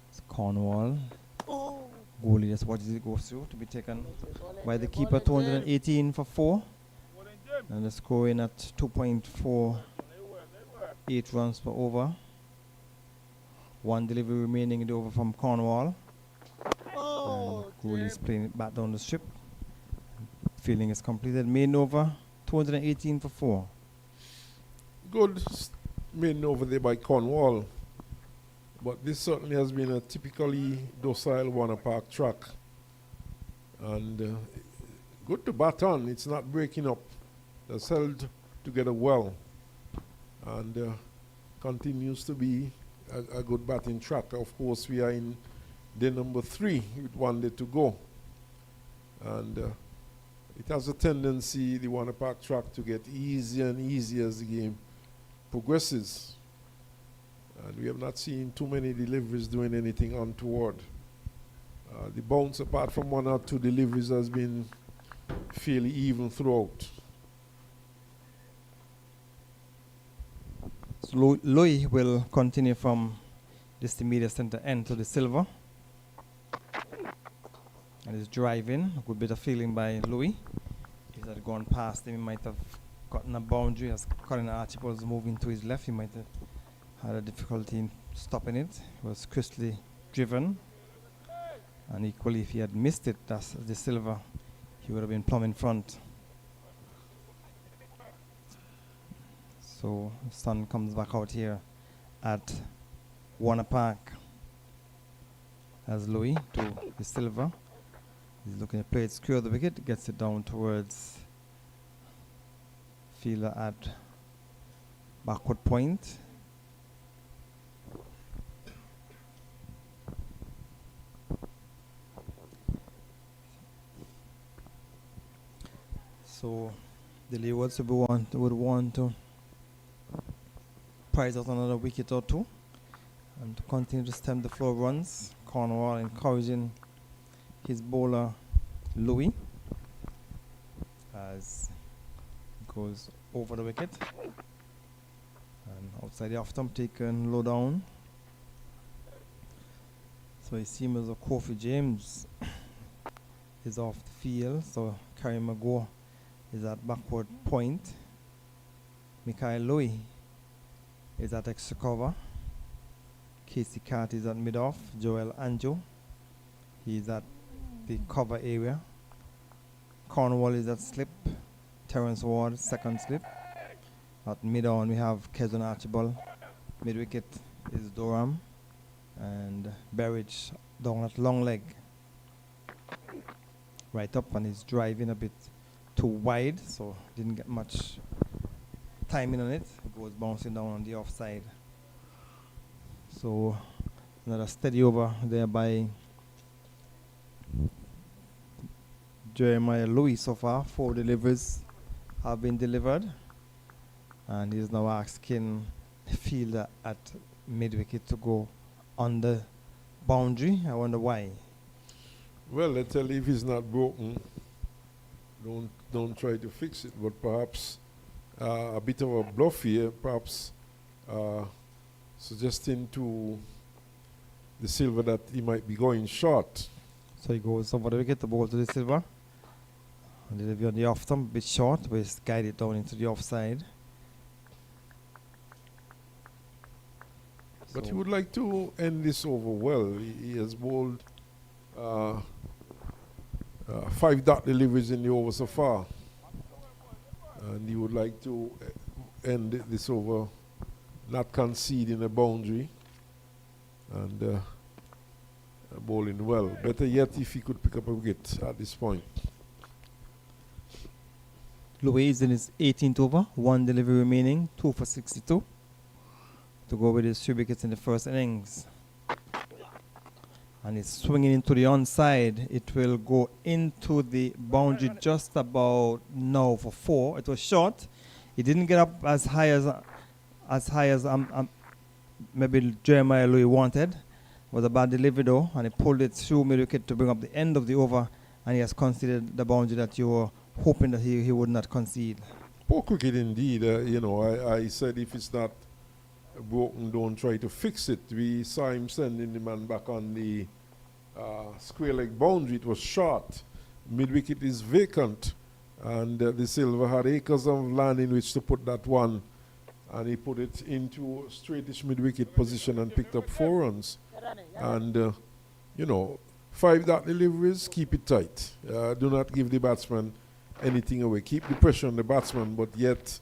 It's Cornwall. Goalie just watches it go through to be taken by the keeper. 218 for 4, and the score in at 2.48 runs per over. One delivery remaining in the over from Cornwall. And Gooley is playing it back down the strip. Fielding is completed. Main over, 218 for 4. Good main over there by Cornwall. But this certainly has been a typically docile Warner Park track. And good to bat on. It's not breaking up. It's held together well. And continues to be a good batting track. Of course, we are in day number 3 with 1 day to go. And it has a tendency, the Warner Park track, to get easier and easier as the game progresses. And we have not seen too many deliveries doing anything untoward. The bounce, apart from 1 or 2 deliveries, has been fairly even throughout. So Louis will continue from this the media center end to the silver. And he's driving. A good bit of feeling by Louis. If he had gone past him, he might have gotten a boundary. As Colin Archibald was moving to his left, he might have had a difficulty in stopping it. He was crisply driven. And equally, if he had missed it, that's the silver, he would have been plumb in front. So the sun comes back out here at Warner Park as Louis to the silver. He's looking to play it square the wicket, gets it down towards fielder at backward point. So the Leewards would want to prize out another wicket or 2 and to continue to stem the flow of runs. Cornwall encouraging his bowler Louis as he goes over the wicket, And outside the off stump taken low down. So it seems as though Kofi James is off the field. So Kerry Mago is at backward point. Mikael Louis is at extra cover. Casey Cart is at mid-off. Joel Anjo, he's at the cover area. Cornwall is at slip. Terence Ward, second slip. At mid-on, we have Kezon Archibald. Mid-wicket is Durham. And Berridge down at long leg. Right up, and he's driving a bit too wide, so didn't get much timing on it. It goes bouncing down on the offside. So another steady over there by Jeremiah Louis so far. 4 deliveries have been delivered. And he's now asking the fielder at mid-wicket to go on the boundary. I wonder why. Well, let's tell you, if it's not broken, don't try to fix it. But perhaps a bit of a bluff here, perhaps suggesting to the Silver that he might be going short. So he goes over the wicket, the ball to the Silver. And delivery on the off stump, a bit short, but it's guided down into the offside. But he would like to end this over well. He has bowled 5 dot deliveries in the over so far. And he would like to end this over, not conceding a boundary and bowling well. Better yet if he could pick up a wicket at this point. Louis is in his 18th over, 1 delivery remaining, 2 for 62. To go with his 3 wickets in the first innings. And it's swinging into the onside. It will go into the boundary just about now for 4. It was short. It didn't get up as high as maybe Jeremiah Louis wanted. It was a bad delivery though, and he pulled it through mid-wicket to bring up the end of the over, and he has conceded the boundary that you were hoping that he would not concede. Poor cricket indeed. I said if it's not broken, don't try to fix it. We saw him sending the man back on the square leg boundary. It was short. Mid-wicket is vacant, and the Silver had acres of land in which to put that one, and he put it into straightish mid-wicket position and picked up 4 runs. And 5 dot deliveries, keep it tight. Do not give the batsman anything away. Keep the pressure on the batsman, but yet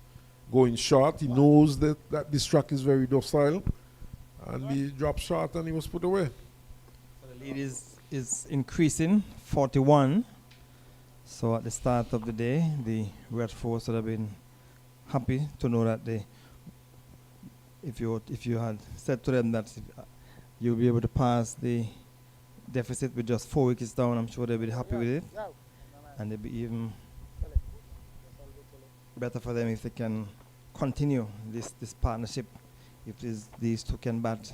going short. He knows that this track is very docile, and he dropped short and he was put away. So the lead is increasing, 41. So at the start of the day, the Red Force would have been happy to know that if you had said to them that you'll be able to pass the deficit with just 4 wickets down, I'm sure they'd be happy with it, and they'd be even better for them if they can continue this partnership. If these two can bat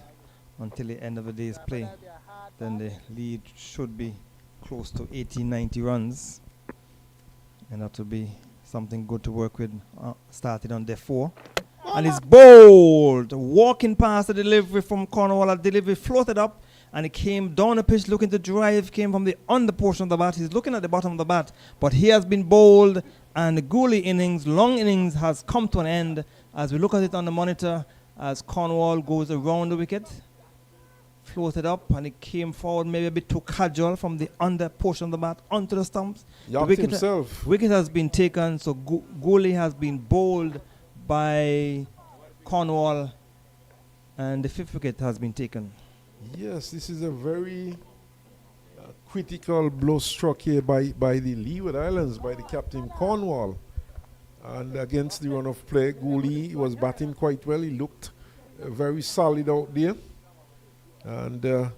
until the end of the day's play, then the lead should be close to 80-90 runs, and that will be something good to work with starting on day 4. And it's bowled, walking past the delivery from Cornwall. Delivery floated up, and it came down the pitch looking to drive, came from the under portion of the bat. He's looking at the bottom of the bat, but he has been bowled, and the Gooley innings, long innings, has come to an end. As we look at it on the monitor, as Cornwall goes around the wicket, floated up, and it came forward maybe a bit too casual from the under portion of the bat onto the stumps. The wicket has been taken, so Gooley has been bowled by Cornwall, and the 5th wicket has been taken. Yes, this is a very critical blow struck here by the Leeward Islands, by the captain Cornwall. And against the run of play, Gooley was batting quite well. He looked very solid out there. And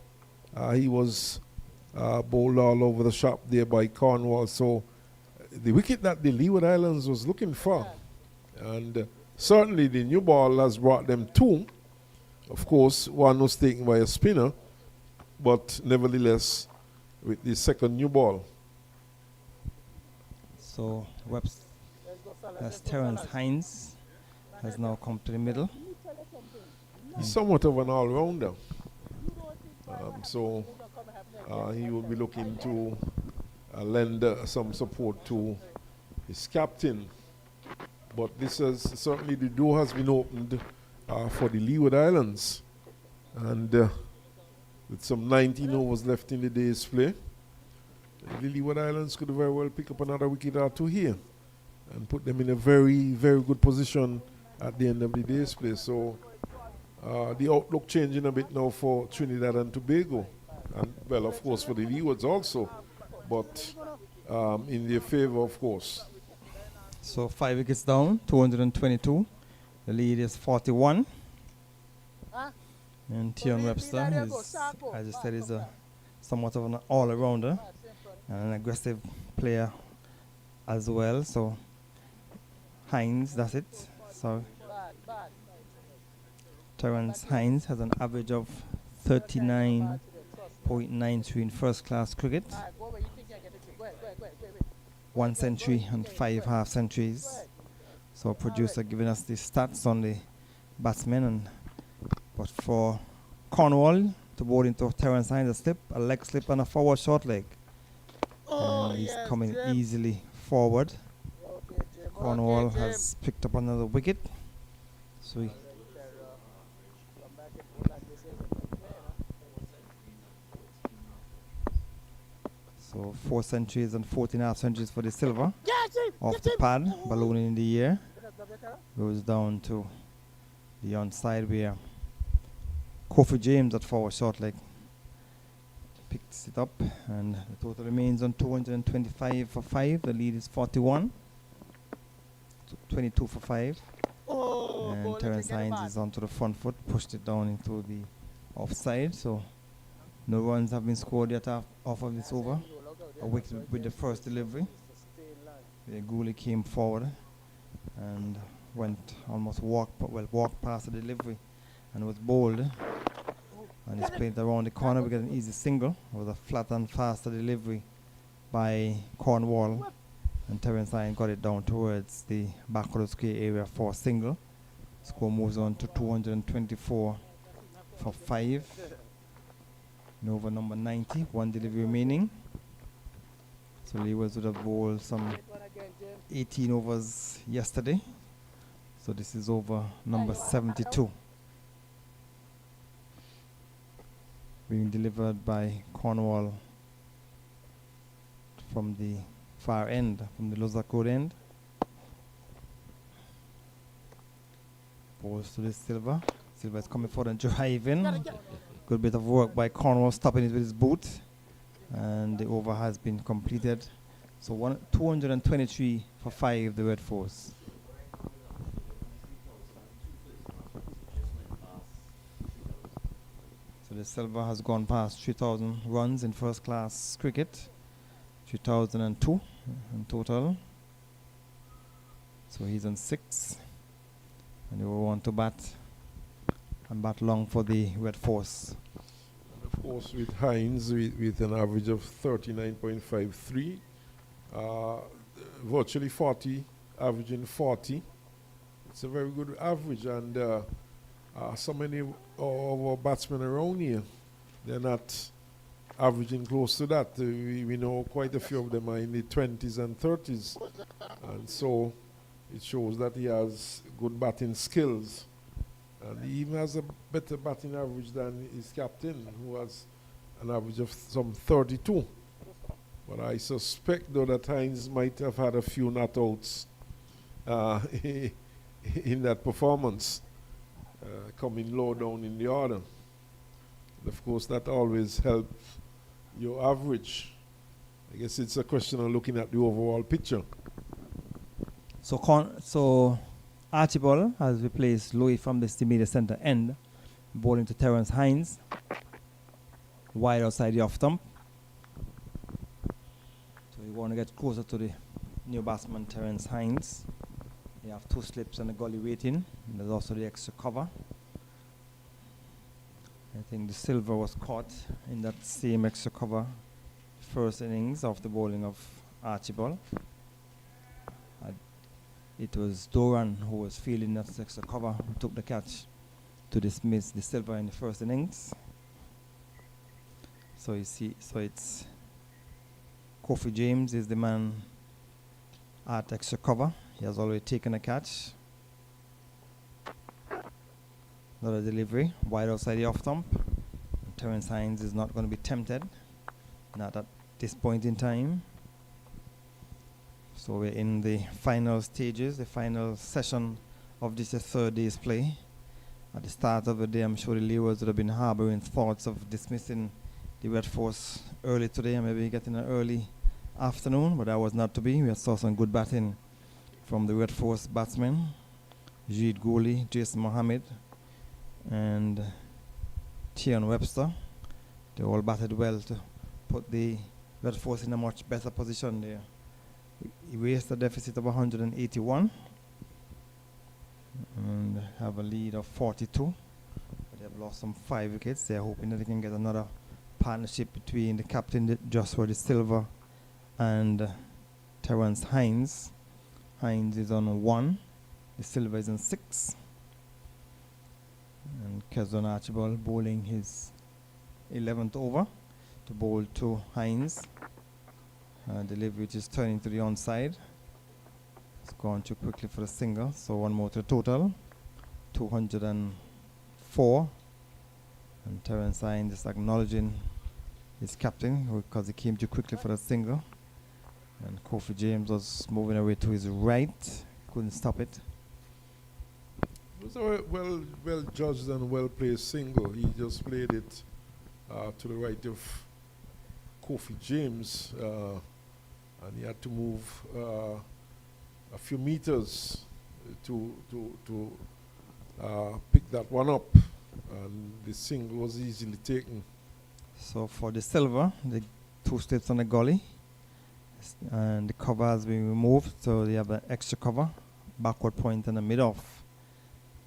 he was bowled all over the shop there by Cornwall. So the wicket that the Leeward Islands was looking for. And certainly the new ball has brought them 2. Of course, one was taken by a spinner, but nevertheless, with the second new ball. So that's Terence Hines has now come to the middle. He's somewhat of an all-rounder. So he will be looking to lend some support to his captain. But this has certainly, the door has been opened for the Leeward Islands. And with some 19 overs left in the day's play, the Leeward Islands could very well pick up another wicket or two here and put them in a very, very good position at the end of the day's play. So the outlook changing a bit now for Trinidad and Tobago. And, well, of course, for the Leewards also. But in their favor, of course. So 5 wickets down, 222. The lead is 41. And Tion Webster, is, as I said, is somewhat of an all-arounder and an aggressive player as well. So Hines, that's it. So Terence Hines has an average of 39.93 in first-class cricket. 1 century and 5 half-centuries. So producer giving us the stats on the batsmen. But for Cornwall to bowl into Terence Hines, a slip, a leg slip and a forward short leg. And he's coming easily forward. Cornwall has picked up another wicket. So 4 centuries and 14 half centuries for the silver. Off the pad, ballooning in the air. Goes down to the onside where Kofi James at forward short leg picks it up, and the total remains on 225 for 5. The lead is 41. 22 for 5. And Terence Hines is onto the front foot, pushed it down into the offside. So no runs have been scored yet off of this over. A wicket with the first delivery. The goalie came forward and walked past the delivery and was bowled. And he's played around the corner. We get an easy single. It was a flat and faster delivery by Cornwall. And Terence Hines got it down towards the back of the square area for a single. Score moves on to 224 for 5. And over number 90, 1 delivery remaining. So Leeward would have bowled some 18 overs yesterday. So this is over number 72. Being delivered by Cornwall from the far end, from the Lozak Road end. Balls to the Silver. Silver is coming forward and driving. Good bit of work by Cornwall, stopping it with his boot. And the over has been completed. So 223 for 5, the Red Force. So the Silver has gone past 3,000 runs in first class cricket. 3,002 in total. So he's on 6. And they will want to bat long for the Red Force. And of course, with Hines, with an average of 39.53, virtually 40, averaging 40. It's a very good average, and so many of our batsmen around here, they're not averaging close to that. We know quite a few of them are in the 20s and 30s, and so it shows that he has good batting skills. And he even has a better batting average than his captain, who has an average of some 32. But I suspect, though, that Hines might have had a few not-outs in that performance, coming low down in the order. And of course, that always helps your average. I guess it's a question of looking at the overall picture. So Archibald has replaced Louis from the immediate center end, bowling to Terence Hines, wide outside the off stump. So you want to get closer to the new batsman Terence Hines. You have 2 slips and a gully waiting. And there's also the extra cover. I think the Silver was caught in that same extra cover first innings of the bowling of Archibald. It was Doran who was fielding that extra cover, who took the catch to dismiss the silver in the first innings. So you see, so it's Kofi James is the man at extra cover. He has already taken a catch. Another delivery, wide outside the off stump. Terrence Hines is not going to be tempted, not at this point in time. So we're in the final stages, the final session of this third day's play. At the start of the day, I'm sure the Leewards would have been harboring thoughts of dismissing the Red Force early today and maybe getting an early afternoon, but that was not to be. We saw some good batting from the Red Force batsmen, Jeet Gholi, Jason Mohammed, and Tian Webster. They all batted well to put the Red Force in a much better position there. We erased a deficit of 181 and have a lead of 42. But they have lost some 5 wickets. They're hoping that they can get another partnership between the captain, Joshua De Silva, and Terrence Hines. Hines is on 1. De Silva is on 6. And Kezon Archibald bowling his 11th over to bowl to Hines. Delivery which is turning to the onside. It's gone too quickly for a single, so one more to the total. 204. And Terrence Hines is acknowledging his captain because he came too quickly for a single. And Kofi James was moving away to his right, couldn't stop it. It was a well judged and well placed single. He just played it to the right of Kofi James, and he had to move a few meters to pick that one up, and the single was easily taken. So for the silver, the 2 slips on the gully, and the cover has been removed, so they have an extra cover, backward point and a mid-off.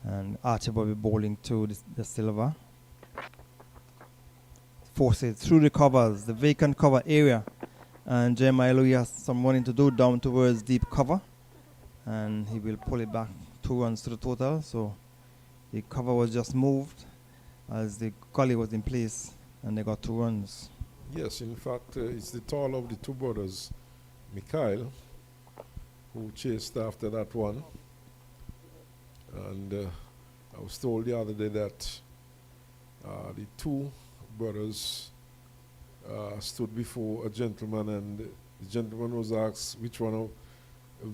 And Archie will be bowling to the silver. Forces through the covers, the vacant cover area. And Jeremiah Louis has some running to do down towards deep cover. And he will pull it back 2 runs to the total. So the cover was just moved as the gully was in place, and they got 2 runs. Yes, in fact, it's the tall of the 2 brothers, Mikhail, who chased after that one. And I was told the other day that the 2 brothers stood before a gentleman, and the gentleman was asked which one of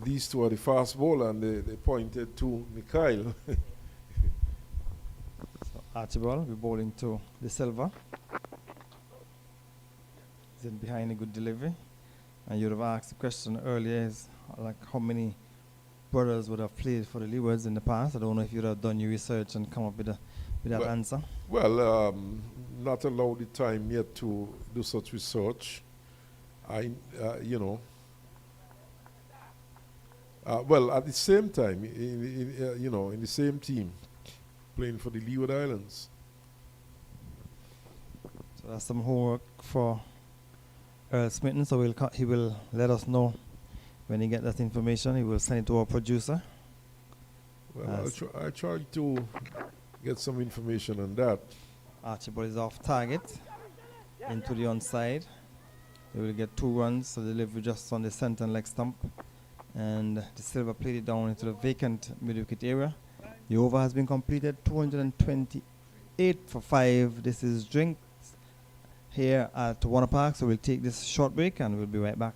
these 2 are the fast bowler, and they pointed to Mikhail. So Archibald will be bowling to the silver. He's in behind a good delivery. And you would have asked the question earlier, is like how many brothers would have played for the Leewards in the past. I don't know if you would have done your research and come up with that answer. Well, not allowed the time yet to do such research. Well, at the same time, in the same team, playing for the Leeward Islands. So that's some homework for Earl Smitten. So he will let us know when he get that information. He will send it to our producer. Well, I try to get some information on that. Archibald is off target into the onside. They will get 2 runs, so they deliver just on the center and leg stump. And the silver played it down into the vacant mid-wicket area. The over has been completed, 228 for 5. This is drinks here at Warner Park, so we'll take this short break and we'll be right back.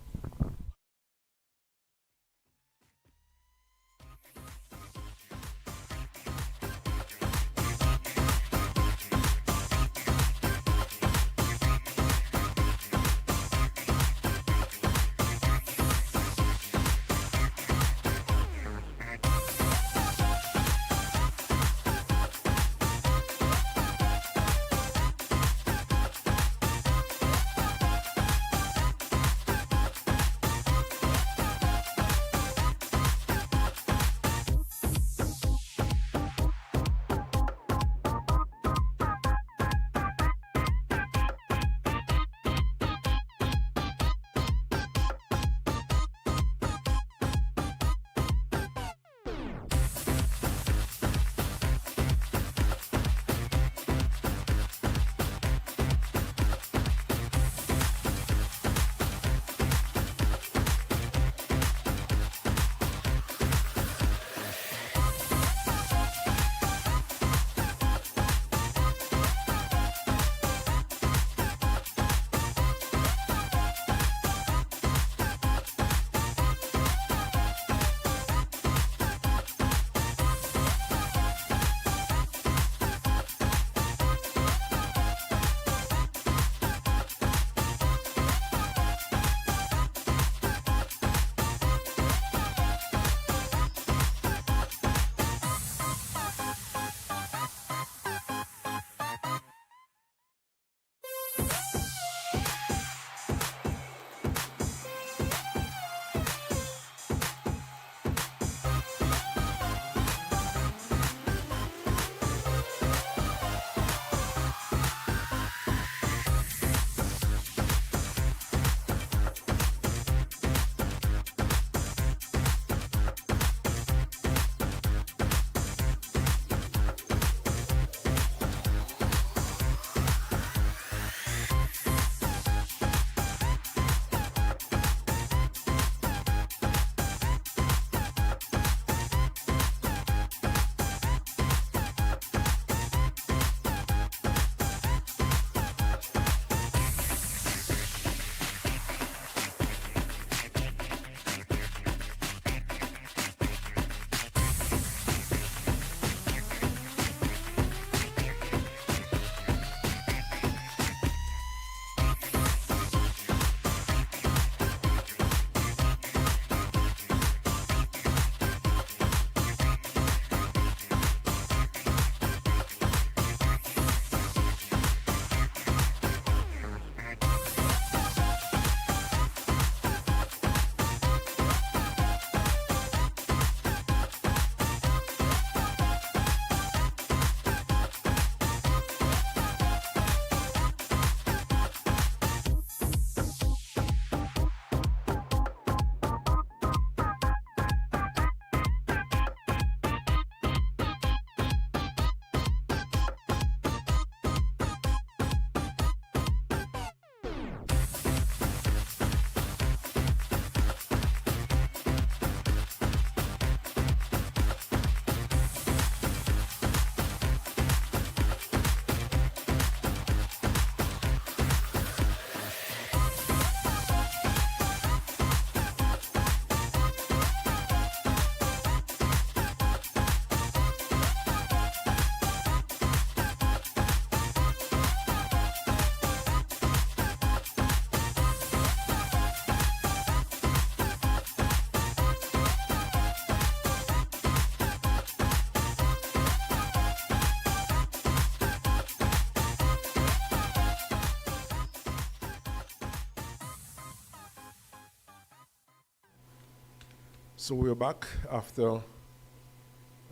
So we're back after a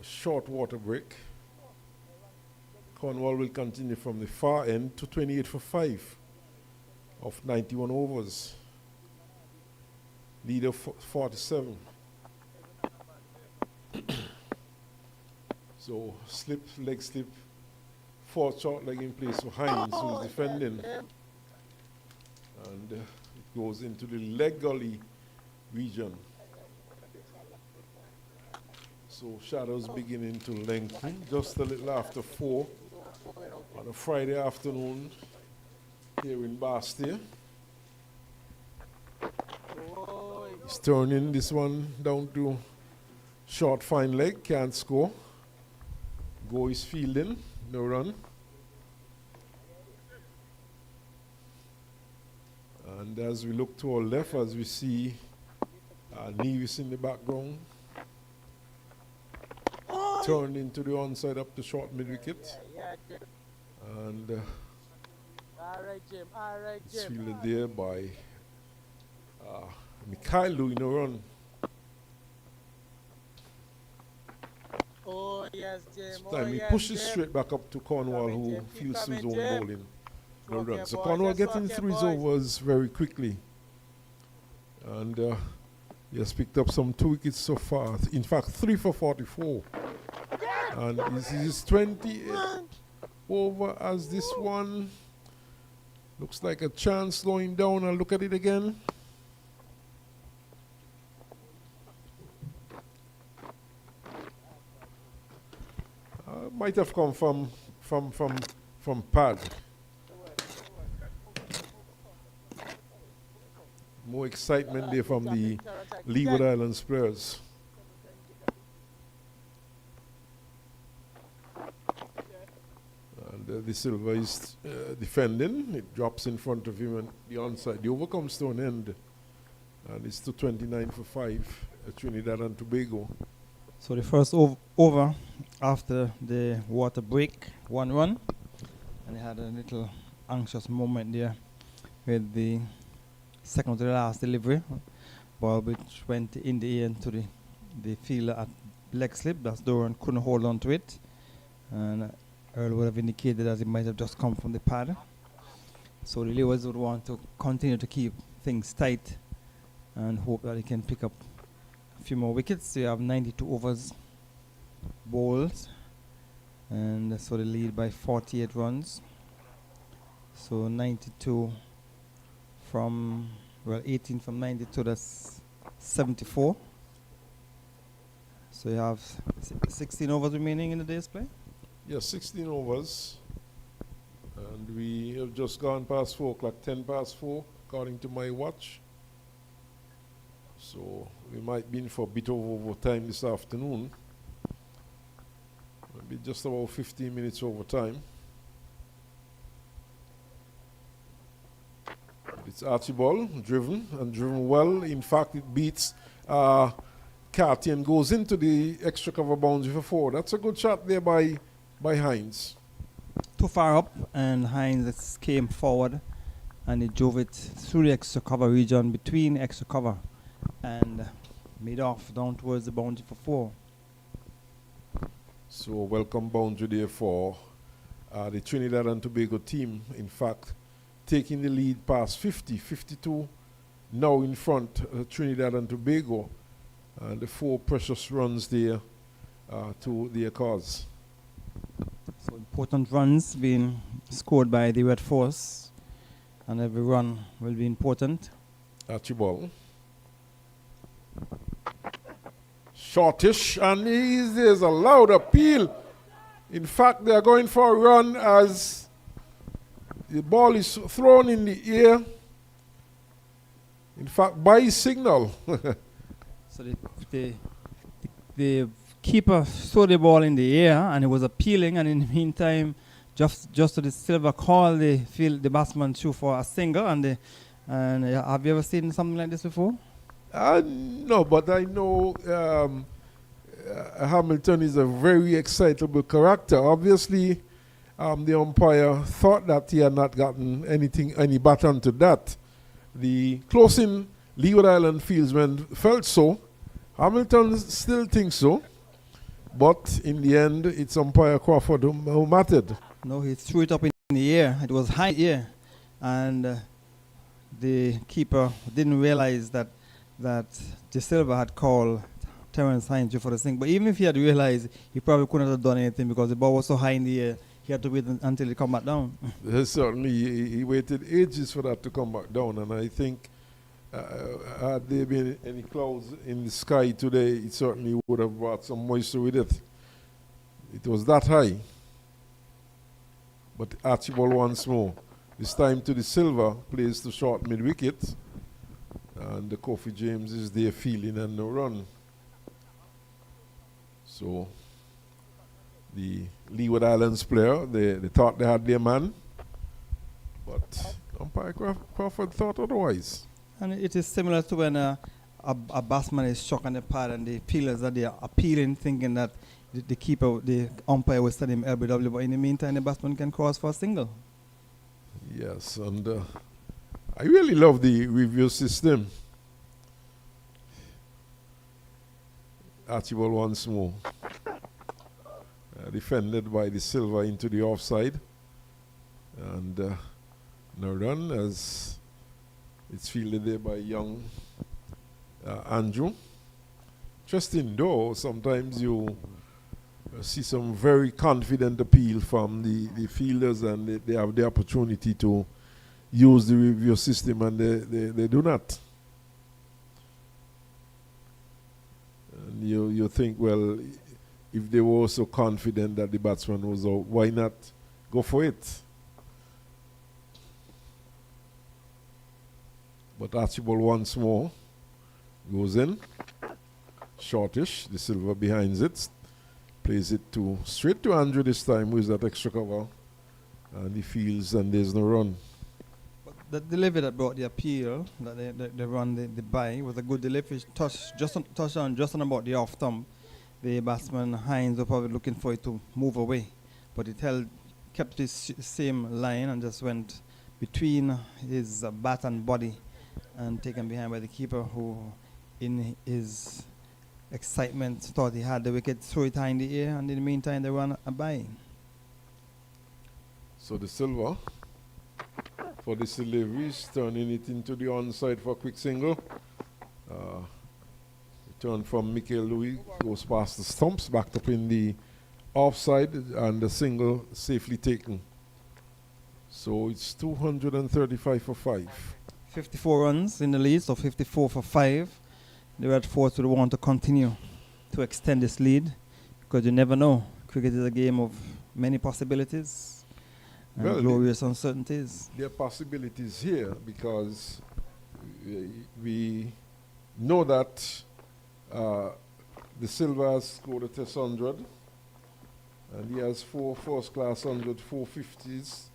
short water break. Cornwall will continue from the far end to 28 for 5 of 91 overs. Leader 47. So leg slip, fourth short leg in place for Hines, who's defending. And it goes into the leg gully region. So shadows beginning to lengthen just a little after 4 on a Friday afternoon here in Bastia. He's turning this one down to short fine leg, can't score. Go is fielding, no run. And as we look to our left, as we see Nevis in the background, turned into the onside up to short mid wicket. And it's fielded there by Mikhail doing a run. Oh, yes, Jim. This time he pushes straight back up to Cornwall, who feels to his own bowling. No run. So Cornwall getting through his overs very quickly. And he has picked up some 2 wickets so far. In fact, 3 for 44. And this is 28 over as this one. Looks like a chance slowing down. I'll look at it again. Might have come from pad. More excitement there from the Leeward Islands players. And the Silver is defending. It drops in front of him and the onside. The over comes to an end. And it's to 29 for 5 at Trinidad and Tobago. So the first over after the water break, 1 run. And they had a little anxious moment there with the second to the last delivery. Ball which went in the air into the fielder at leg slip. That's Doran couldn't hold on to it. And Earl would have indicated that it might have just come from the pad. So the Leewards would want to continue to keep things tight and hope that he can pick up a few more wickets. So you have 92 overs bowled, and so they lead by 48 runs. So 92 from, 18 from 92, that's 74. So you have 16 overs remaining in the day's play? Yes, 16 overs. And we have just gone past 4 o'clock, 10 past 4, according to my watch. So we might be in for a bit of overtime this afternoon. Maybe just about 15 minutes overtime. It's Archibald, driven well. In fact, it beats Carty and goes into the extra cover boundary for 4. That's a good shot there by Hines. Too far up, and Hines came forward and he drove it through the extra cover region between extra cover and made off down towards the boundary for 4. So welcome boundary there for the Trinidad and Tobago team. In fact, taking the lead past 50, 52 now in front, Trinidad and Tobago, and the 4 precious runs there to their cause. So important runs being scored by the Red Force, and every run will be important. Archibald. Shortish, and there's a loud appeal. In fact, they are going for a run as the ball is thrown in the air. In fact, by signal. So the keeper saw the ball in the air and he was appealing, and in the meantime, just to the silver call, the batsman threw for a single. And have you ever seen something like this before? No, but I know Hamilton is a very excitable character. Obviously, the umpire thought that he had not gotten any baton to that. The close-in Leeward Island fieldsmen felt so. Hamilton still thinks so, but in the end, it's umpire Crawford who mattered. No, he threw it up in the air. It was high in the air, and the keeper didn't realize that De Silva had called Terence Hines for the thing. But even if he had realized, he probably couldn't have done anything because the ball was so high in the air. He had to wait until it come back down. Certainly, he waited ages for that to come back down, and I think had there been any clouds in the sky today, it certainly would have brought some moisture with it. It was that high. But Archibald once more. This time to the Silva, plays to short mid-wicket. And the Kofi James is there fielding and no run. So the Leeward Islands player, they thought they had their man. But umpire Crawford thought otherwise. And it is similar to when a batsman is struck on the pad and the fielders are there appealing, thinking that the umpire will send him LBW, but in the meantime, the batsman can cross for a single. Yes, and I really love the review system. Archibald once more. Defended by the Silva into the offside. And no run as it's fielded there by young Andrew. Interesting though, sometimes you see some very confident appeal from the fielders, and they have the opportunity to use the review system, and they do not. And you think, well, if they were so confident that the batsman was out, why not go for it? But Archibald once more goes in, shortish, the Silva behind it. Plays it straight to Andrew this time, who is that extra cover. And he fields, and there's no run. But the delivery that brought the appeal, that they run the bye, was a good delivery. Touch on about the off thumb. The batsman Hines was probably looking for it to move away. But it kept his same line and just went between his bat and body and taken behind by the keeper, who in his excitement thought he had the wicket, threw it high in the air, and in the meantime they run a bye. So the Silva for this delivery is turning it into the onside for a quick single. Return from Michael Louis goes past the stumps, backed up in the offside, and the single safely taken. So it's 235 for 5. 54 runs in the lead, so 54 for 5. The Red Force will want to continue to extend this lead, because you never know. Cricket is a game of many possibilities and glorious uncertainties. There are possibilities here because we know that the Silva has scored a test 100, and he has 4 first-class 100, 1450s,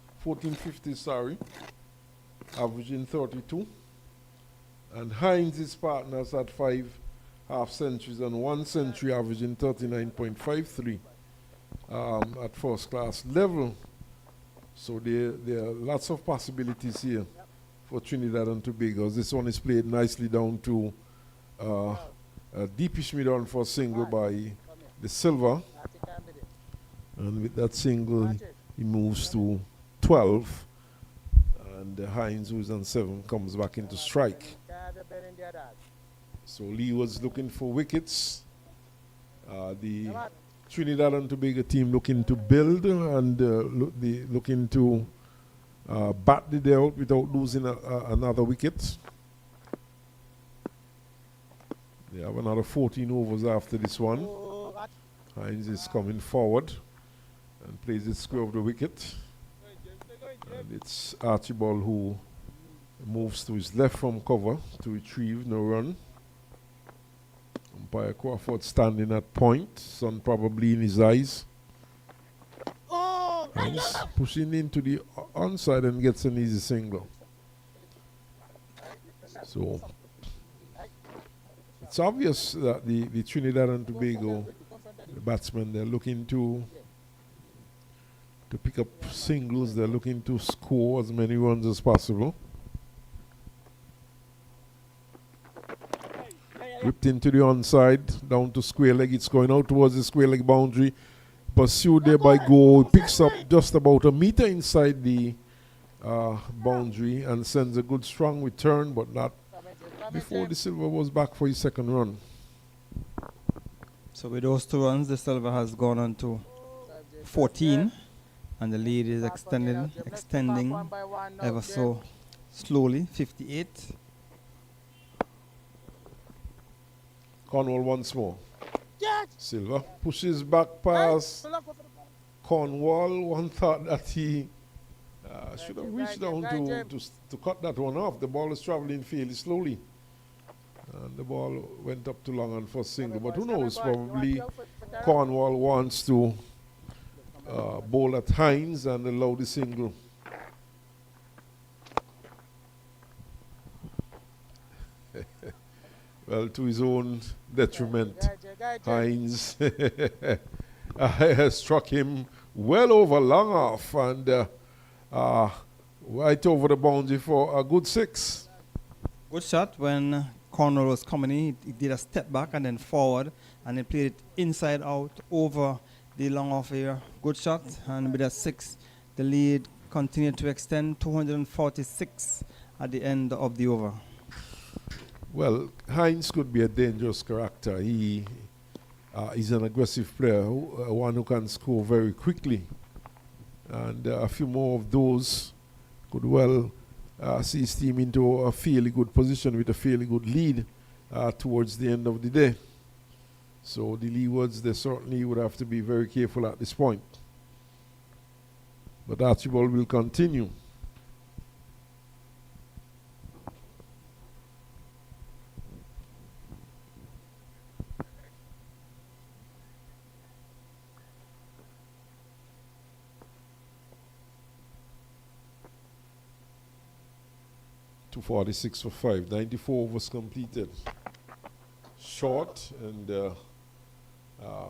averaging 32. And Hines, his partners, had 5 half-centuries and 1 century, averaging 39.53 at first-class level. So there are lots of possibilities here for Trinidad and Tobago. This one is played nicely down to a deepish mid-on for a single by the Silva. And with that single, he moves to 12. And Hines, who's on 7, comes back into strike. So Leeward's looking for wickets. The Trinidad and Tobago team looking to build and looking to bat the day out without losing another wicket. They have another 14 overs after this one. Hines is coming forward and plays it square of the wicket. And it's Archibald who moves to his left from cover to retrieve, no run. Umpire Crawford standing at point, sun probably in his eyes. And he's pushing into the onside and gets an easy single. So it's obvious that the Trinidad and Tobago batsmen, they're looking to pick up singles. They're looking to score as many runs as possible. Whipped into the onside, down to square leg. It's going out towards the square leg boundary. Pursued there by Go. Picks up just about a meter inside the boundary and sends a good strong return, but not before the Silver was back for his second run. So with those 2 runs, the Silver has gone on to 14, and the lead is extending ever so slowly, 58. Cornwall once more. Silver pushes back past Cornwall. One thought that he should have reached down to cut that one off. The ball is traveling fairly slowly. And the ball went up too long on first single. But who knows, probably Cornwall wants to bowl at Hines and allow the single. Well, to his own detriment, Hines struck him well over long off and right over the boundary for a good 6. Good shot when Cornwall was coming in. He did a step back and then forward, and he played it inside out over the long off area. Good shot, and with a 6, the lead continued to extend 246 at the end of the over. Well, Hines could be a dangerous character. He is an aggressive player, one who can score very quickly. And a few more of those could well see his team into a fairly good position with a fairly good lead towards the end of the day. So the Leewards, they certainly would have to be very careful at this point. But Archibald will continue. .246 for 5. 94 overs completed. Short and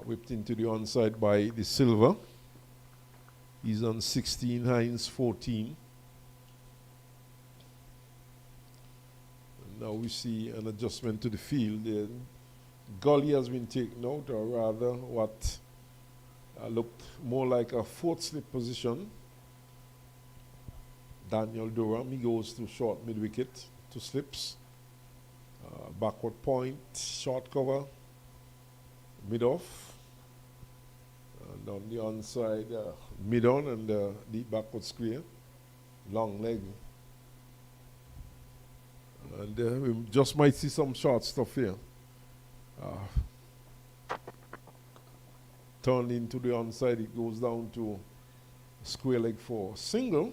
whipped into the onside by the Silver. He's on 16, Hines 14. And now we see an adjustment to the field. The gully has been taken out, or rather what looked more like a 4th slip position. Daniel Durham, he goes to short mid-wicket, 2 slips. Backward point, short cover, mid-off. And on the onside, mid-on and deep backward square, long leg. And we just might see some short stuff here. Turned into the onside, it goes down to square leg for single.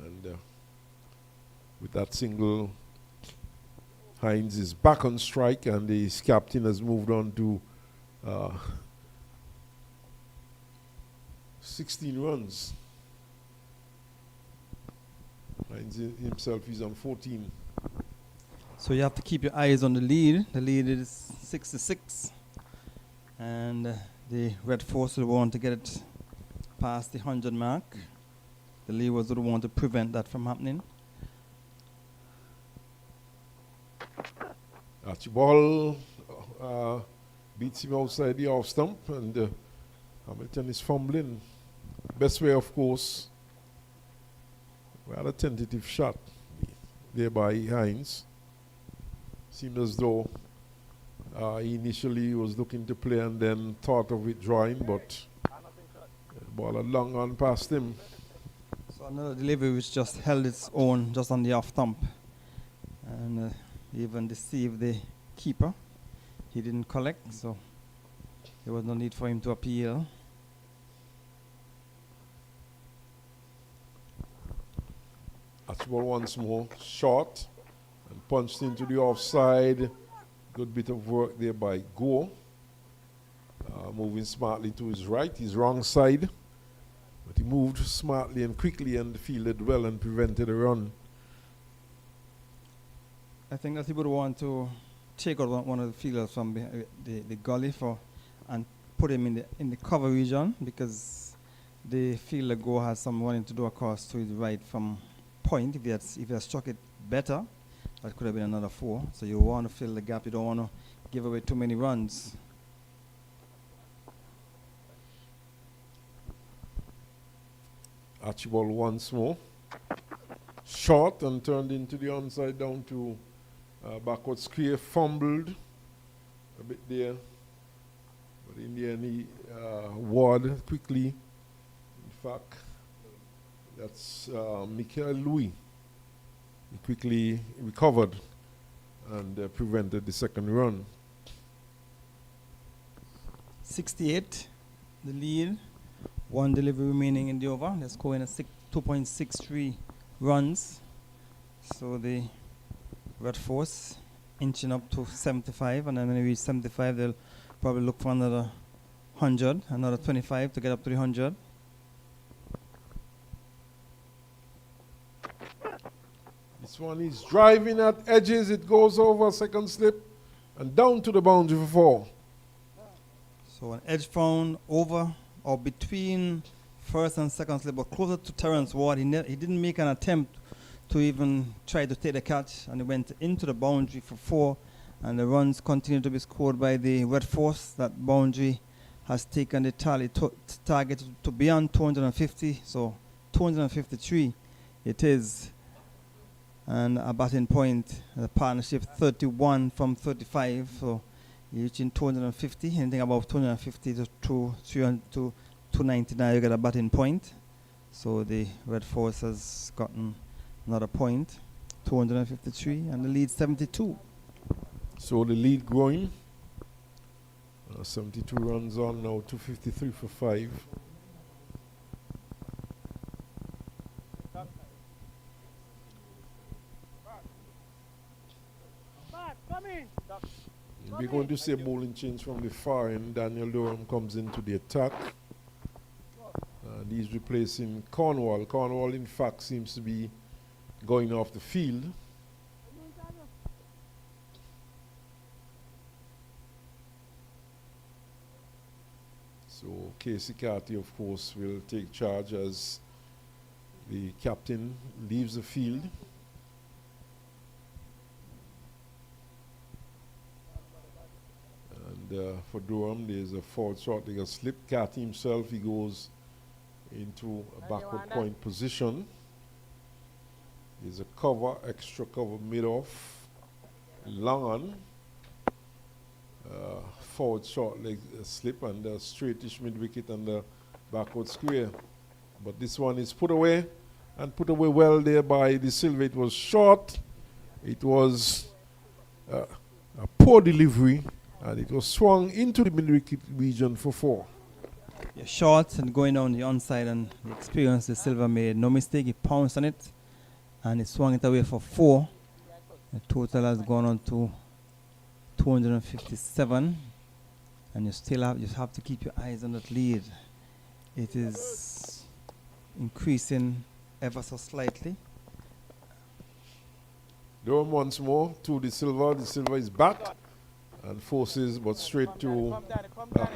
And with that single, Hines is back on strike, and his captain has moved on to 16 runs. Hines himself is on 14. So you have to keep your eyes on the lead. The lead is 66, and the Red Force will want to get it past the 100 mark. The Leewards would want to prevent that from happening. Archibald beats him outside the off stump, and Hamilton is fumbling. Best way, of course, rather tentative shot there by Hines. Seemed as though he initially was looking to play and then thought of withdrawing, but the ball had long gone past him. So another delivery which just held its own just on the off stump, and even deceived the keeper. He didn't collect, so there was no need for him to appeal. Archibald once more, short and punched into the offside. Good bit of work there by Go. Moving smartly to his right, his wrong side. But he moved smartly and quickly and fielded well and prevented a run. I think that he would want to take out one of the fielders from the gully and put him in the cover region, because the fielder Go has some running to do across to his right from point. If he had struck it better, That could have been another 4. So you want to fill the gap. You don't want to give away too many runs. Archibald once more. Short and turned into the onside down to backward square. Fumbled a bit there. But in the end, he Ward quickly. In fact, that's Michael Louis. He quickly recovered and prevented the second run. 68, the lead. 1 delivery remaining in the over. They're scoring at 2.63 runs. So the Red Force inching up to 75, and then when they reach 75, they'll probably look for another 100, another 25 to get up to the 100. This one is driving at edges. It goes over second slip and down to the boundary for 4. So an edge found over or between first and second slip, but closer to Terrence Ward. He didn't make an attempt to even try to take the catch, and he went into the boundary for 4, and the runs continue to be scored by the Red Force. That boundary has taken the target to beyond 250, so 253 it is. And a batting point, the partnership 31 from 35, so reaching 250. Anything above 250 to 300 to 299, you get a batting point. So the Red Force has gotten another point, 253, and the lead 72. So the lead growing. 72 runs on now, 253 for 5. We're going to see a bowling change from the far end. Daniel Durham comes into the attack. And he's replacing Cornwall. Cornwall, in fact, seems to be going off the field. So Casey Carty, of course, will take charge as the captain leaves the field. And for Durham, there's a forward short leg slip. Carty himself, he goes into a backward point position. There's a cover, extra cover mid off. Long on. Forward short leg slip and the straightish mid wicket and the backward square. But this one is put away, and put away well there by the Silver. It was short. It was a poor delivery, and it was swung into the mid wicket region for 4. Yeah, short and going down the onside, and the experience the Silver made. No mistake, he pounced on it, and he swung it away for 4. The total has gone on to 257, and you still have to keep your eyes on that lead. It is increasing ever so slightly. Durham once more to the Silver. The Silver is back and forces, but straight to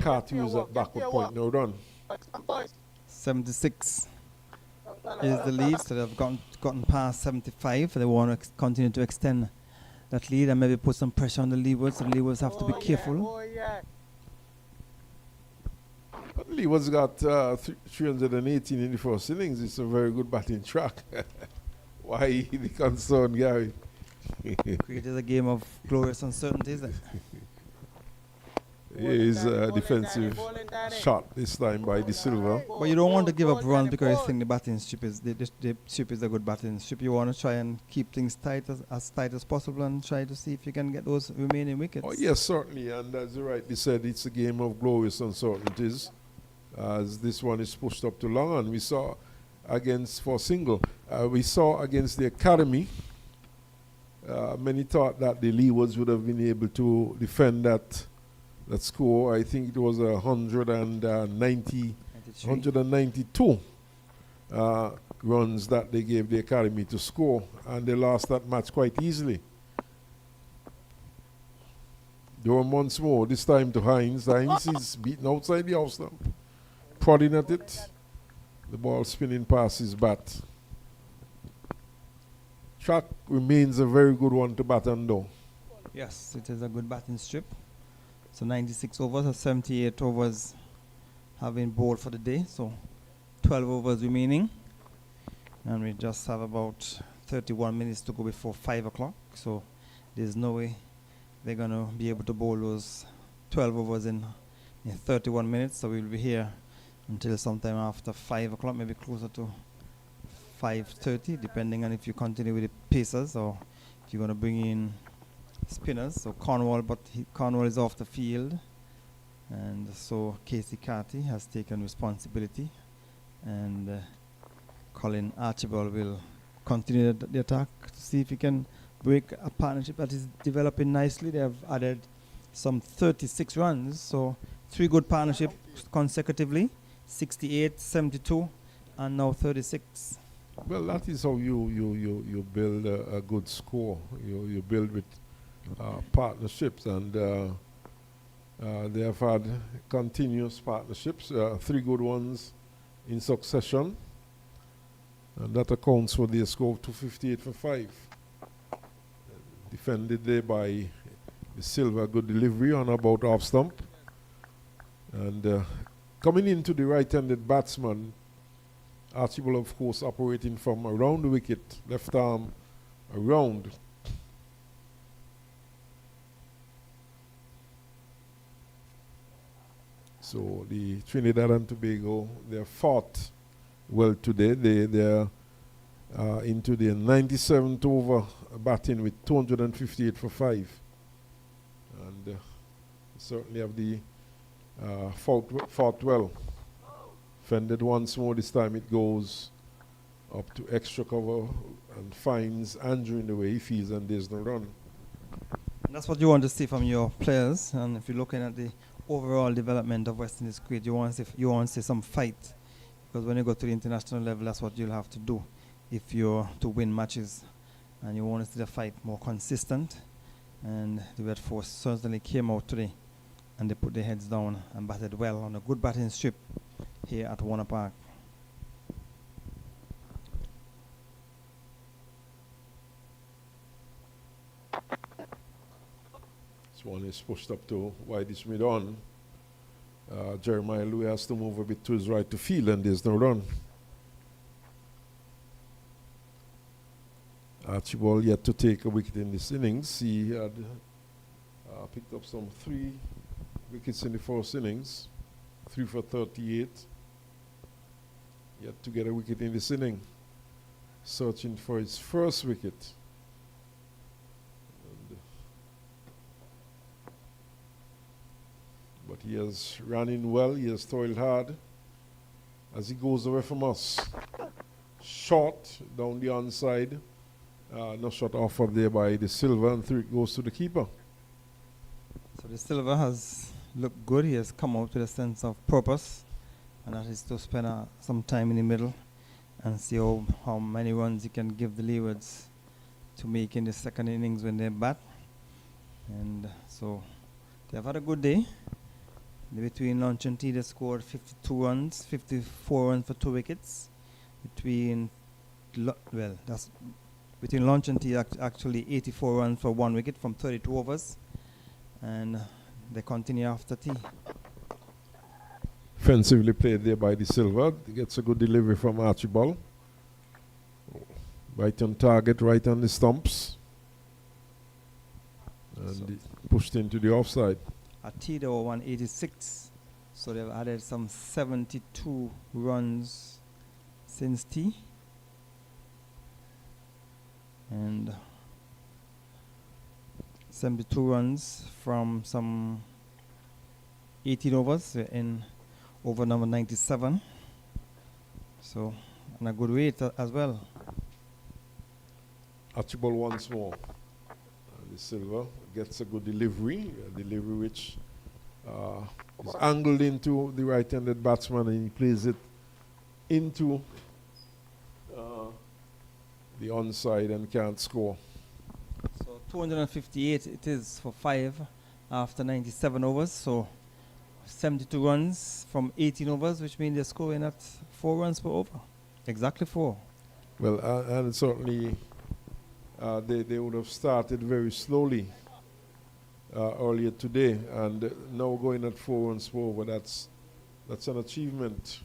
Carty, who's at backward point, no run. 76 is the lead, so they've gotten past 75. They want to continue to extend that lead and maybe put some pressure on the Leewards. So the Leewards have to be careful. Leeward's got 318 in the first innings. It's a very good batting track. Why the concern, Gary? Cricket is a game of glorious uncertainties. Here's a defensive shot this time by the Silver. But you don't want to give up runs because you think the batting strip is the strip is a good batting strip. You want to try and keep things tight as tight as possible and try to see if you can get those remaining wickets. Oh yes, certainly, and as you rightly said, it's a game of glorious uncertainties. As this one is pushed up to long, and we saw against for single. We saw against the Academy. Many thought that the Leewards would have been able to defend that score. I think it was 192 runs that they gave the Academy to score, and they lost that match quite easily. Durham once more, this time to Hines. Hines is beaten outside the house now. Prodding at it. The ball spinning past his bat. track remains a very good one to bat on though. Yes, it is a good batting strip. So 96 overs or 78 overs have been bowled for the day. So 12 overs remaining. And we just have about 31 minutes to go before 5 o'clock. So there's no way they're going to be able to bowl those 12 overs in 31 minutes. So we'll be here until sometime after 5 o'clock, maybe closer to 5:30, depending on if you continue with the pacers or if you're going to bring in spinners. So Cornwall, but Cornwall is off the field. And so Casey Carty has taken responsibility. And Colin Archibald will continue the attack to see if he can break a partnership that is developing nicely. They have added some 36 runs, so 3 good partnerships consecutively, 68, 72, and now 36. Well, that is how you build a good score. You build with partnerships, and they have had continuous partnerships, 3 good ones in succession, and that accounts for their score of 258 for 5. Defended there by the Silver, good delivery on about off stump, and coming into the right-handed batsman, Archibald, of course, operating from around the wicket, left arm around. So the Trinidad and Tobago, they fought well today. They're into the 97th over batting with 258 for 5. And certainly have the fought well. Fended once more. This time it goes up to extra cover and finds Andrew in the way he feels, and there's no run. And that's what you want to see from your players. And if you're looking at the overall development of West Indies cricket, you want to see some fight, because when you go to the international level, that's what you'll have to do if you're to win matches, and you want to see the fight more consistent. And the Red Force certainly came out today, and they put their heads down and batted well on a good batting strip here at Warner Park. This one is pushed up to wide is mid on. Jeremiah Louis has to move a bit to his right to field, and there's no run. Archibald yet to take a wicket in this innings. He had picked up some 3 wickets in the first innings, 3 for 38. Yet to get a wicket in this inning, searching for his first wicket. But he has run in well, he has toiled hard as he goes away from us. Short down the onside. No shot offered there by the Silver, and 3 goes to the keeper. So the Silver has looked good. He has come out with a sense of purpose, and that is to spend some time in the middle and see how many runs he can give the Leewards to make in the second innings when they bat. And so they have had a good day. Between lunch and tea, they scored 52 runs, 54 runs for 2 wickets. Between lunch and tea, actually 84 runs for 1 wicket from 32 overs. And they continue after tea. Offensively played there by the Silver. He gets a good delivery from Archibald. Right on target, right on the stumps. And pushed into the offside. At tea, they were 186. So they've added some 72 runs since tea. And 72 runs from some 18 overs in over number 97. So, on a good rate as well. Archibald once more. The Silver gets a good delivery, a delivery which is angled into the right-handed batsman, and he plays it into the onside and can't score. So 258 it is for 5 after 97 overs. So 72 runs from 18 overs, which means they're scoring at 4 runs per over. Exactly 4. Well, and certainly they would have started very slowly earlier today, and now going at 4 runs per over. That's an achievement.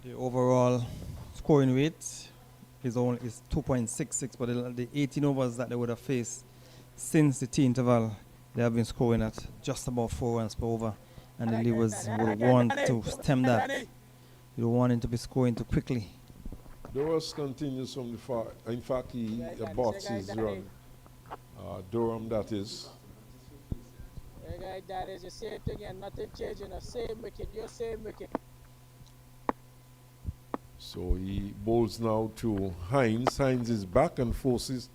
The overall scoring rate is 2.66, but the 18 overs that they would have faced since the tea interval, they have been scoring at just about 4 runs per over, and the Leewards would want to stem that. You don't want him to be scoring too quickly. Doris continues from the far. In fact, he aborts his run. Durham, that is. That is the same thing and nothing changing. The same wicket, your same wicket. So he bowls now to Hines. Hines is back and forces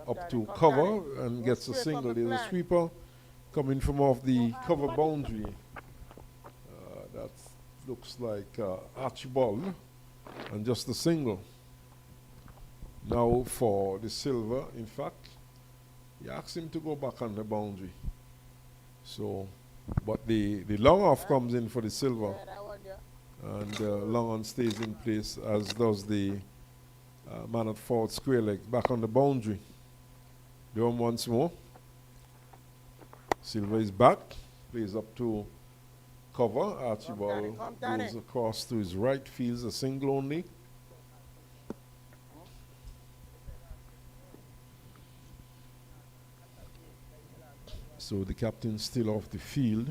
up to cover and gets a single. There's a sweeper coming from off the cover boundary. That looks like Archibald, and just a single. Now for the silver, in fact, he asked him to go back on the boundary. So, but the long off comes in for the silver, and long on stays in place, as does the man at forward square leg, back on the boundary. Durham once more. Silver is back, plays up to cover. Archibald goes across to his right, fields a single only. So the captain's still off the field.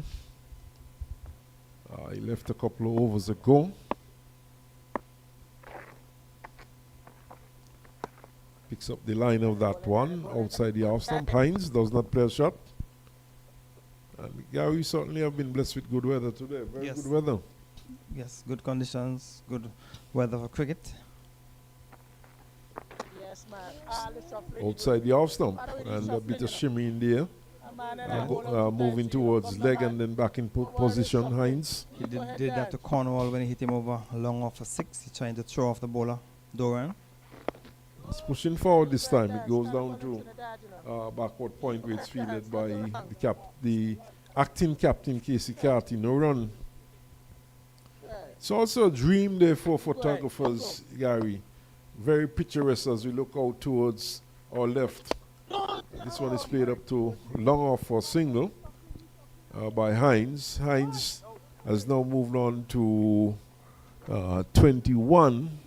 He left a couple of overs ago. Picks up the line of that one outside the off stump. Hines does not play a shot. And Gary certainly have been blessed with good weather today. Very good weather. Yes, good conditions, good weather for cricket. Yes, man. Outside the off stump, and a bit of shimmy in there. Moving towards leg and then back in position, Hines. He did that to Cornwall when he hit him over long off for 6. He's trying to throw off the bowler, Doran. It's pushing forward this time. It goes down to backward point where it's fielded by the acting captain, Casey Carty. No run. It's also a dream there for photographers, Gary. Very picturesque as we look out towards our left. This one is played up to long off for single by Hines. Hines has now moved on to 21,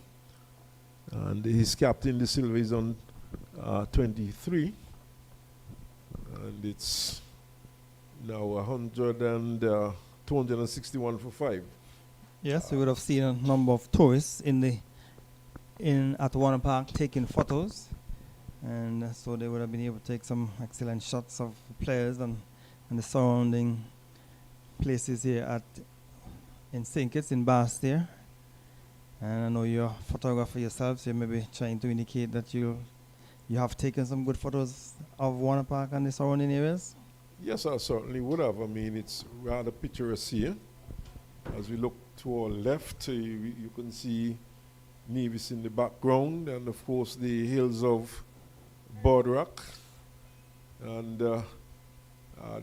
and his captain, the silver, is on 23, and it's now 261 for 5. Yes, we would have seen a number of tourists at Warner Park taking photos. And so they would have been able to take some excellent shots of players and the surrounding places here in St. Kitts in Bass there. And I know you're a photographer yourself, so you may be trying to indicate that you have taken some good photos of Warner Park and the surrounding areas. Yes, I certainly would have. I mean, it's rather picturesque here. As we look to our left, you can see Nevis in the background, and of course the hills of Bird Rock and the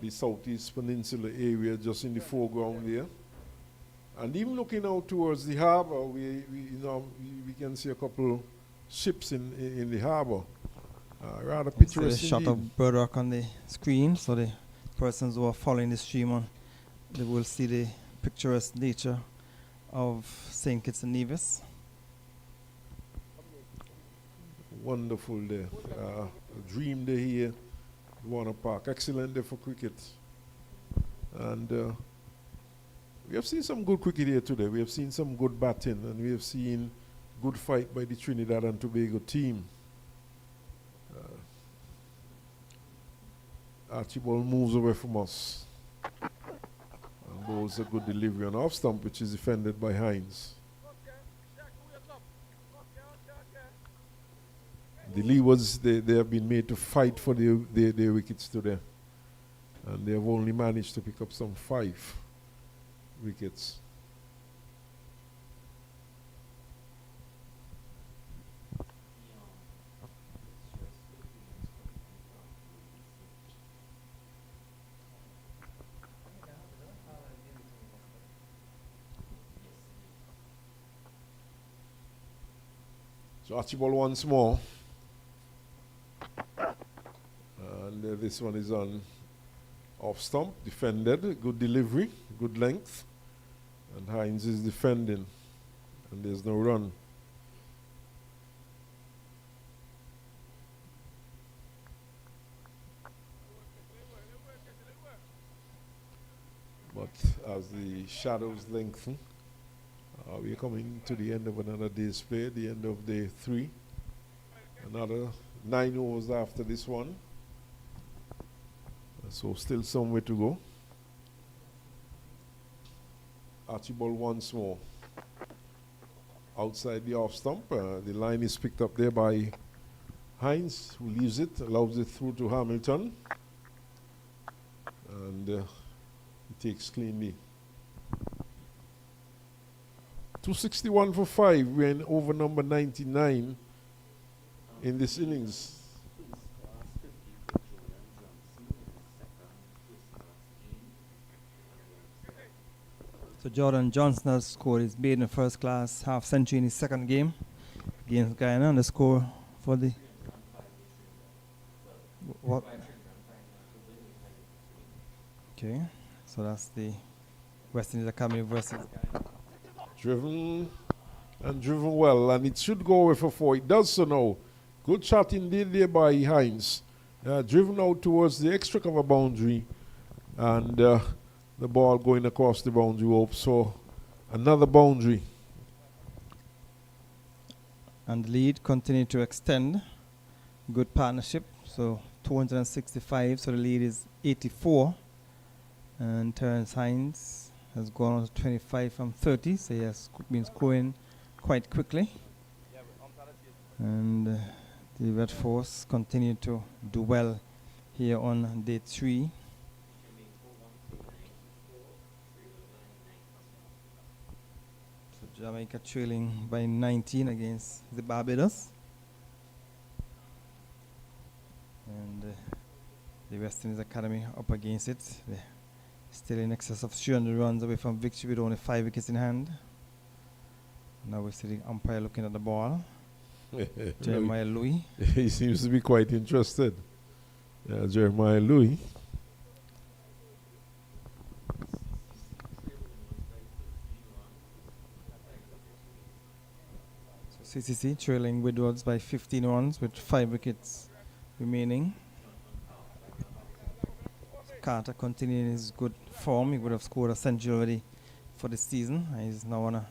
southeast peninsula area just in the foreground there. And even looking out towards the harbor, we can see a couple ships in the harbor. Rather picturesque. So the shot of Bird Rock on the screen, so the persons who are following the stream they will see the picturesque nature of St. Kitts and Nevis. Wonderful day. A dream day here at Warner Park. Excellent day for cricket. And we have seen some good cricket here today. We have seen some good batting, and we have seen good fight by the Trinidad and Tobago team. Archibald moves away from us and bowls a good delivery on off stump, which is defended by Hines. The Leewards, they have been made to fight for their wickets today. And they have only managed to pick up some 5 wickets. So Archibald once more. And this one is on off stump, defended, good delivery, good length. And Hines is defending, and there's no run. But as the shadows lengthen, we're coming to the end of another day's play, the end of day 3. Another 9 overs after this one. So still some way to go. Archibald once more. Outside the off stump. The line is picked up there by Hines, who leaves it, allows it through to Hamilton. And he takes cleanly. 261 for 5. We're in over number 99 in this innings. So Jordan Johnson has scored his maiden first class half century in his second game against Guyana, and the score for the what? Okay, so that's the West Indies Academy versus Guyana. Driven well, and it should go away for 4. It does so now. Good shot indeed there by Hines. Driven out towards the extra cover boundary, and the ball going across the boundary rope. So another boundary. And the lead continued to extend. Good partnership. So 265. So the lead is 84. And Terence Hines has gone on to 25 from 30. So he has been scoring quite quickly. And the Red Force continue to do well here on day 3. Jamaica trailing by 19 against the Barbados. And the West Indies Academy up against it. They're still in excess of 300 runs away from victory with only 5 wickets in hand. Now we see the umpire looking at the ball. Jeremiah Louis. He seems to be quite interested. Jeremiah Louis. CCC trailing Widwards by 15 runs with 5 wickets remaining. Carter continuing his good form. He would have scored a century already for the season. He's now on a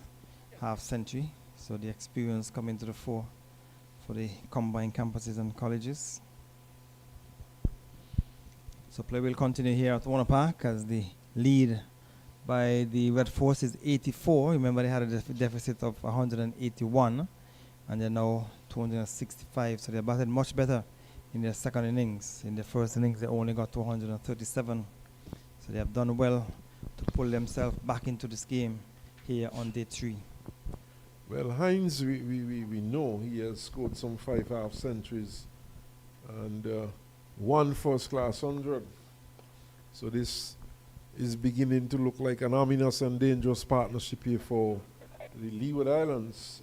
half century. So the experience coming to the fore for the combined campuses and colleges. So play will continue here at Warner Park as the lead by the Red Force is 84. Remember they had a deficit of 181. And they're now 265, so they batted much better in their second innings. In the first innings, they only got 237. So they have done well to pull themselves back into this game here on day 3. Well, Hines, we know he has scored some 5 half centuries and 1 first class 100. So this is beginning to look like an ominous and dangerous partnership here for the Leeward Islands.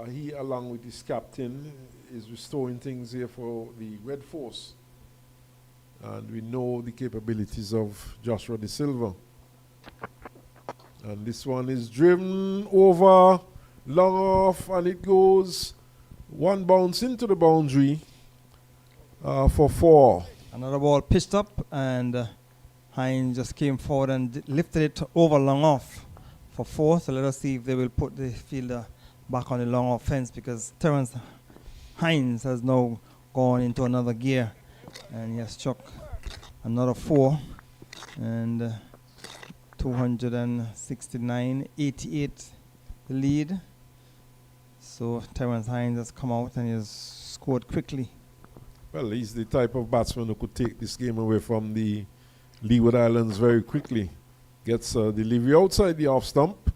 He, along with his captain, is restoring things here for the Red Force. And we know the capabilities of Joshua De Silva. And this one is driven over, long off, and it goes 1 bounce into the boundary for 4. Another ball pitched up, and Hines just came forward and lifted it over long off for 4. So let us see if they will put the fielder back on the long off fence, because Terence Hines has now gone into another gear and he has struck another 4, and 269, 88 the lead. So Terence Hines has come out and he has scored quickly. Well, he's the type of batsman who could take this game away from the Leeward Islands very quickly. Gets a delivery outside the off stump,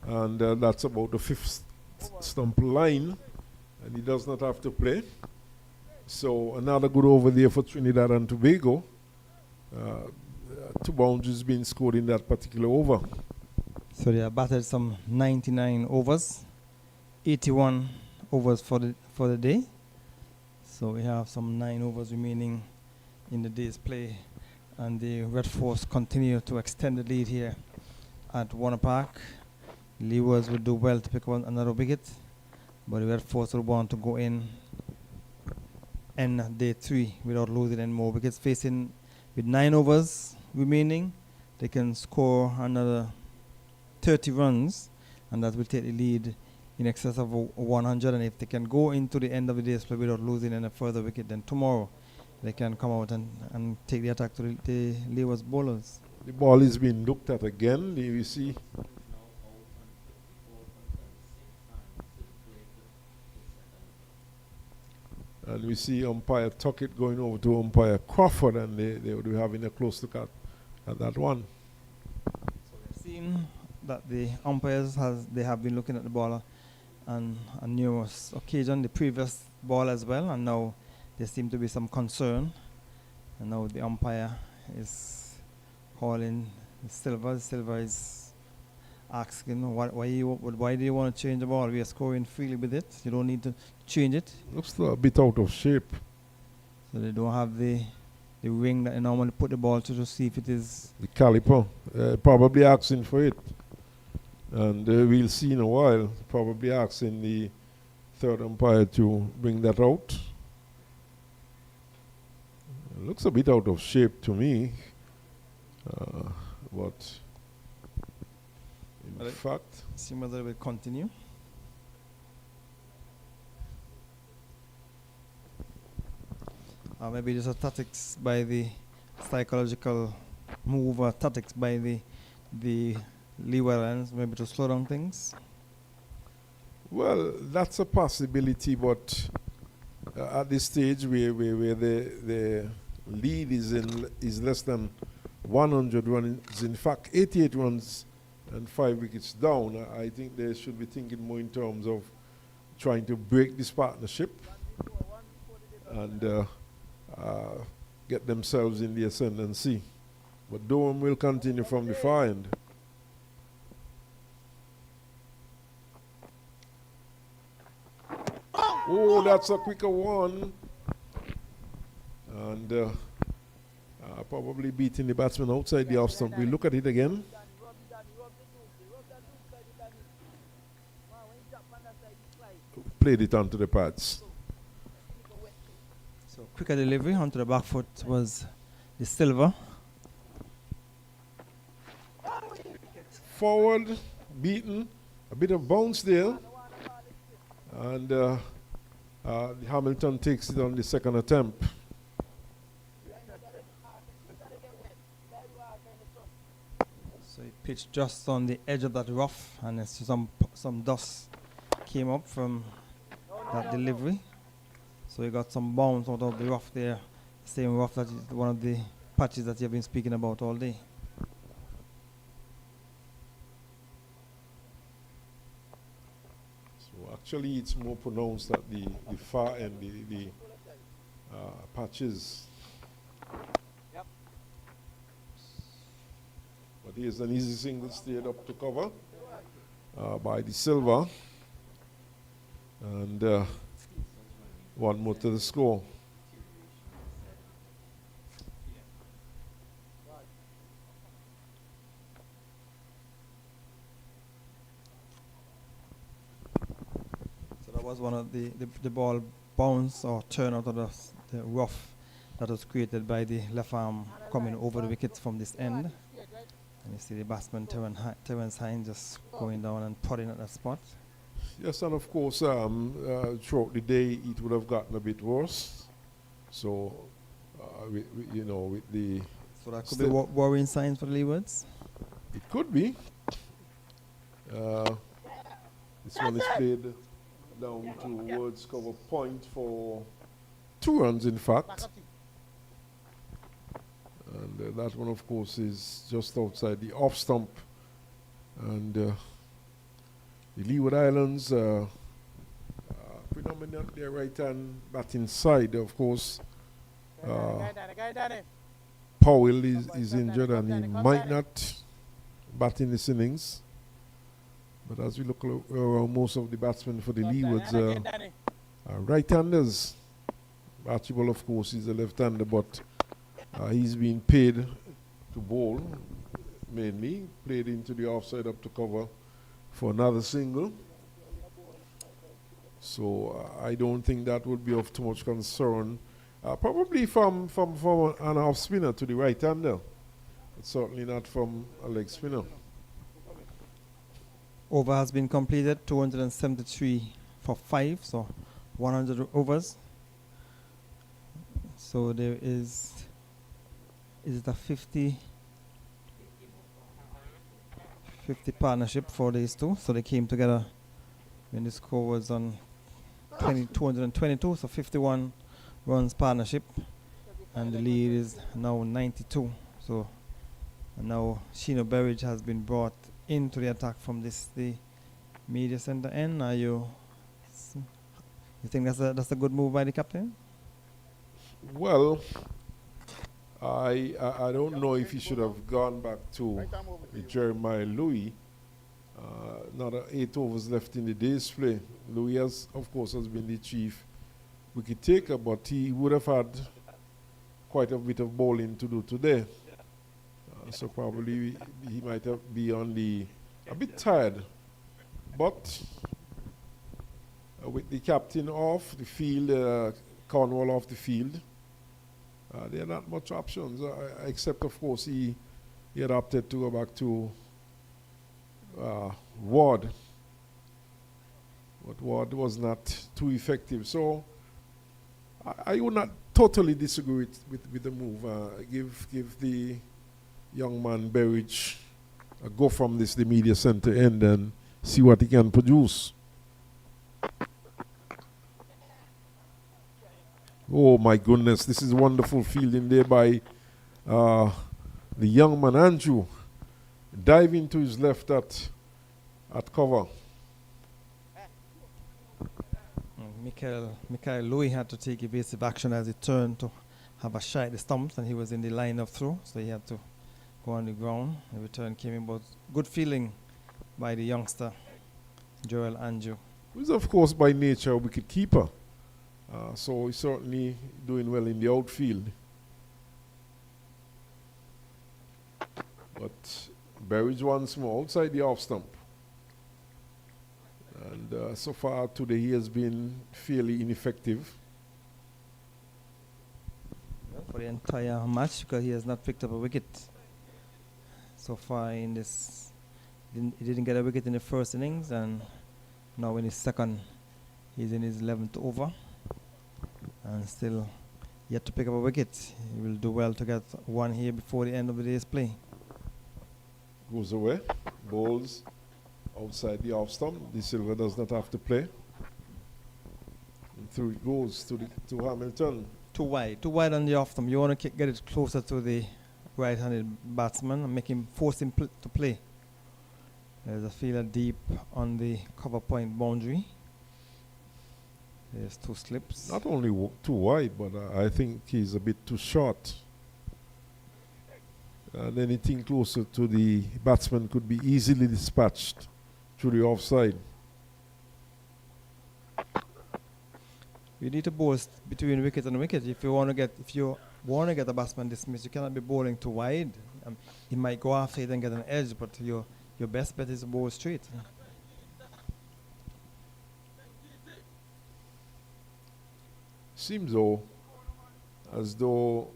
and that's about the 5th stump line, and he does not have to play. So another good over there for Trinidad and Tobago. 2 boundaries being scored in that particular over. So they have batted some 99 overs, 81 overs for the day. So we have some 9 overs remaining in the day's play, and the Red Force continue to extend the lead here at Warner Park. Leewards would do well to pick up another wicket, but the Red Force will want to go in end day 3 without losing any more wickets. Facing with 9 overs remaining, they can score another 30 runs, and that will take the lead in excess of 100. And if they can go into the end of the day's play without losing any further wicket, then tomorrow they can come out and take the attack to the Leewards bowlers. The ball is being looked at again. You see. And we see umpire Tuckett going over to umpire Crawford, and they will be having a close look at that one. So we've seen that the umpires have been looking at the ball on numerous occasions, the previous ball as well, and now there seems to be some concern. And now the umpire is calling Silver. Silver is asking, why do you want to change the ball? We are scoring freely with it. You don't need to change it. Looks a bit out of shape. So they don't have the ring that they normally put the ball to see if it is. The caliper. Probably asking for it. And we'll see in a while. Probably asking the third umpire to bring that out. It looks a bit out of shape to me. But in fact, see whether it will continue. Maybe just a tactics by the psychological move or tactics by the Leeward Islands, maybe to slow down things. Well, that's a possibility, but at this stage where the lead is less than 100 runs, in fact 88 runs and 5 wickets down, I think they should be thinking more in terms of trying to break this partnership and get themselves in the ascendancy. But Durham will continue from the far end. Oh, that's a quicker one. And probably beating the batsman outside the off stump. We'll look at it again. Played it onto the pads. So quicker delivery onto the back foot was the Silver. Forward, beaten, a bit of bounce there. And Hamilton takes it on the second attempt. So he pitched just on the edge of that rough, and some dust came up from that delivery. So he got some bounce out of the rough there, same rough that is one of the patches that you've been speaking about all day. So actually it's more pronounced at the far end, the patches. Yep. But here's an easy single stayed up to cover by the Silver. And one more to the score. So that was one of the ball bounce or turn out of the rough that was created by the left arm coming over the wicket from this end. And you see the batsman Terence Hines just going down and prodding at that spot. Yes, and of course, throughout the day, it would have gotten a bit worse. So, with the... So that could be worrying signs for the Leewards? It could be. This one is played down towards cover point for 2 runs, in fact. And that one, of course, is just outside the off stump. And... the Leeward Islands, predominantly their right-hand batting side, of course. Powell is injured and he might not bat in this innings. But as we look around, most of the batsmen for the Leewards are right-handers. Archibald, of course, is a left-hander, but he's been paid to bowl mainly. Played into the offside up to cover for another single. So I don't think that would be of too much concern. Probably from an off spinner to the right-hander, but certainly not from a leg spinner. Over has been completed, 273 for 5, so 100 overs. So there is it a 50 partnership for these two. So they came together when the score was on 222, so 51 runs partnership, and the lead is now 92. So now Sheena Berridge has been brought into the attack from the media center end. You think that's a good move by the captain? Well, I don't know if he should have gone back to Jeremiah Louis. Another 8 overs left in the day's play. Louis has been the chief wicket taker, but he would have had quite a bit of bowling to do today. So probably he might have be a bit tired. But with the captain off the field, Cornwall off the field, there are not much options, except of course he had opted to go back to Ward. But Ward was not too effective. So I would not totally disagree with the move. Give the young man Berridge a go from the media center end and see what he can produce. Oh my goodness, this is wonderful fielding there by the young man Andrew. Diving to his left at cover. Michael Louis had to take evasive action as he turned to have a shot at the stumps, and he was in the line of throw, so he had to go on the ground. The return came in, but good feeling by the youngster, Joel Andrew. Who is, of course, by nature a wicket keeper. So he's certainly doing well in the outfield. But Berridge once more outside the off stump. And so far today he has been fairly ineffective. For the entire match, because he has not picked up a wicket so far in this. He didn't get a wicket in the first innings, and now in his second, he's in his 11th over, and still yet to pick up a wicket. He will do well to get one here before the end of the day's play. Goes away, bowls outside the off stump. De Silva does not have to play. And through it goes to Hamilton. Too wide on the off stump. You want to get it closer to the right-handed batsman and make him force him to play. There's a fielder deep on the cover point boundary. There's 2 slips. Not only too wide, but I think he's a bit too short. And anything closer to the batsman could be easily dispatched through the offside. You need to bowl between wicket and wicket. If you want to get a batsman dismissed, you cannot be bowling too wide. He might go after it and get an edge, but your best bet is to bowl straight. Seems as though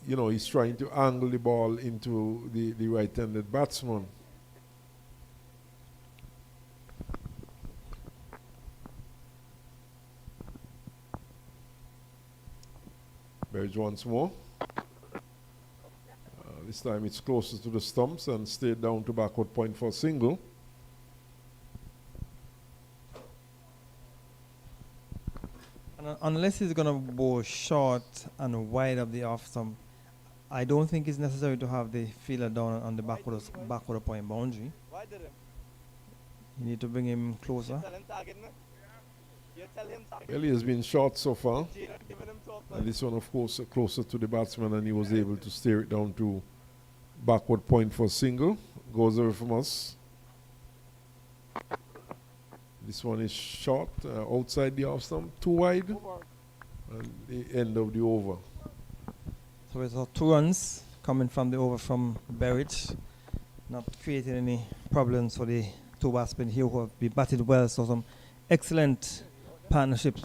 he's trying to angle the ball into the right-handed batsman. Berridge once more. This time it's closer to the stumps and stayed down to backward point for a single. Unless he's going to bowl short and wide of the off stump, I don't think it's necessary to have the fielder down on the backward point boundary. You need to bring him closer. Well, he has been short so far. And this one, of course, closer to the batsman, and he was able to steer it down to backward point for a single. Goes away from us. This one is short, outside the off stump, too wide. and the end of the over. So it's 2 runs coming from the over from Berridge, not creating any problems for the 2 batsmen here who have been batted well. So some excellent partnerships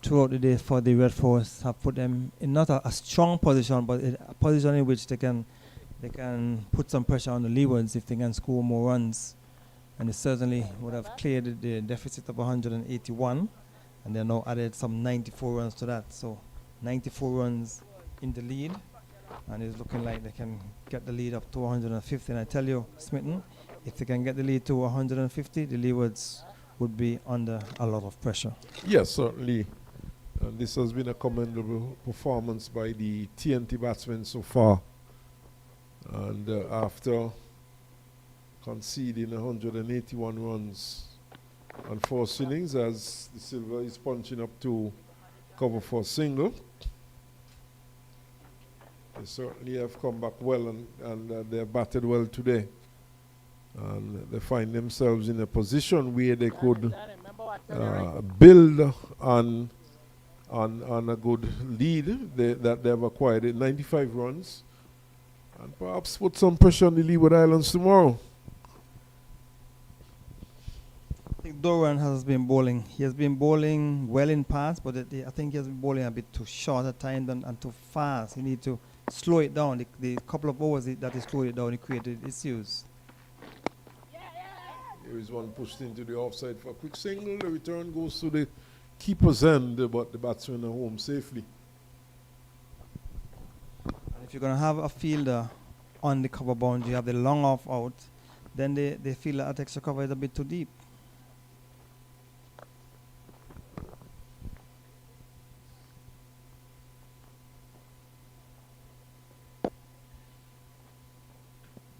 throughout the day for the Red Force have put them in not a strong position, but a position in which they can put some pressure on the Leewards if they can score more runs. And they certainly would have cleared the deficit of 181, and they now added some 94 runs to that. So 94 runs in the lead, and it's looking like they can get the lead up to 150. And I tell you, Smitten, if they can get the lead to 150, the Leewards would be under a lot of pressure. Yes, certainly. And this has been a commendable performance by the TNT batsmen so far. And after conceding 181 runs on 4 innings, as the Silver is punching up to cover for single, they certainly have come back well, and they have batted well today. And they find themselves in a position where they could build on a good lead that they have acquired at 95 runs, and perhaps put some pressure on the Leeward Islands tomorrow. I think Doran has been bowling. He has been bowling well in parts, but I think he has been bowling a bit too short at times and too fast. He needs to slow it down. The couple of overs that he slowed it down, he created issues. Here is one pushed into the offside for a quick single. The return goes to the keeper's end, but the batsmen are home safely. If you're going to have a fielder on the cover boundary, you have the long off out, then they feel that extra cover is a bit too deep.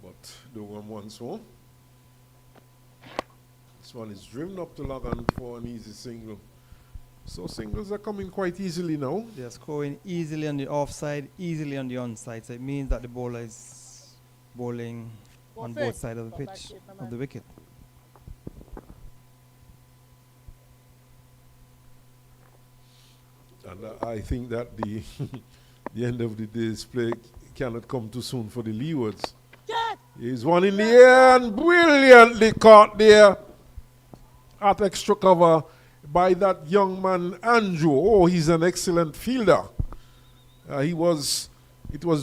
But the one once home. This one is driven up to Logan for an easy single. So singles are coming quite easily now. They are scoring easily on the offside, easily on the onside. So it means that the bowler is bowling on both sides of the pitch, of the wicket. And I think that the the end of the day's play cannot come too soon for the Leewards. He's one in the air and brilliantly caught there at extra cover by that young man Andrew. Oh, he's an excellent fielder. It was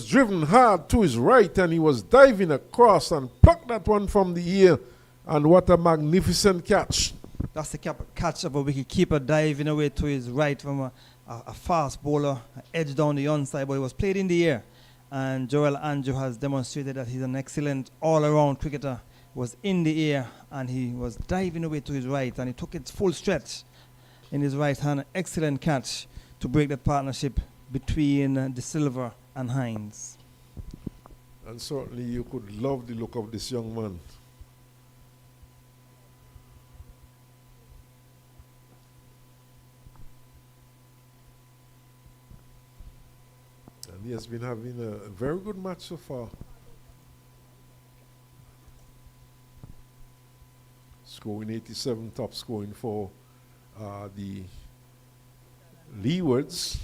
driven hard to his right, and he was diving across and plucked that one from the air. And what a magnificent catch. That's the catch of a wicket keeper diving away to his right from a fast bowler, edge down the onside, but it was played in the air. And Joel Andrew has demonstrated that he's an excellent all-around cricketer. Was in the air, and he was diving away to his right, and he took it full stretch in his right hand. Excellent catch to break that partnership between De Silva and Hines. And certainly you could love the look of this young man. And he has been having a very good match so far. Scoring 87, top scoring for the Leewards.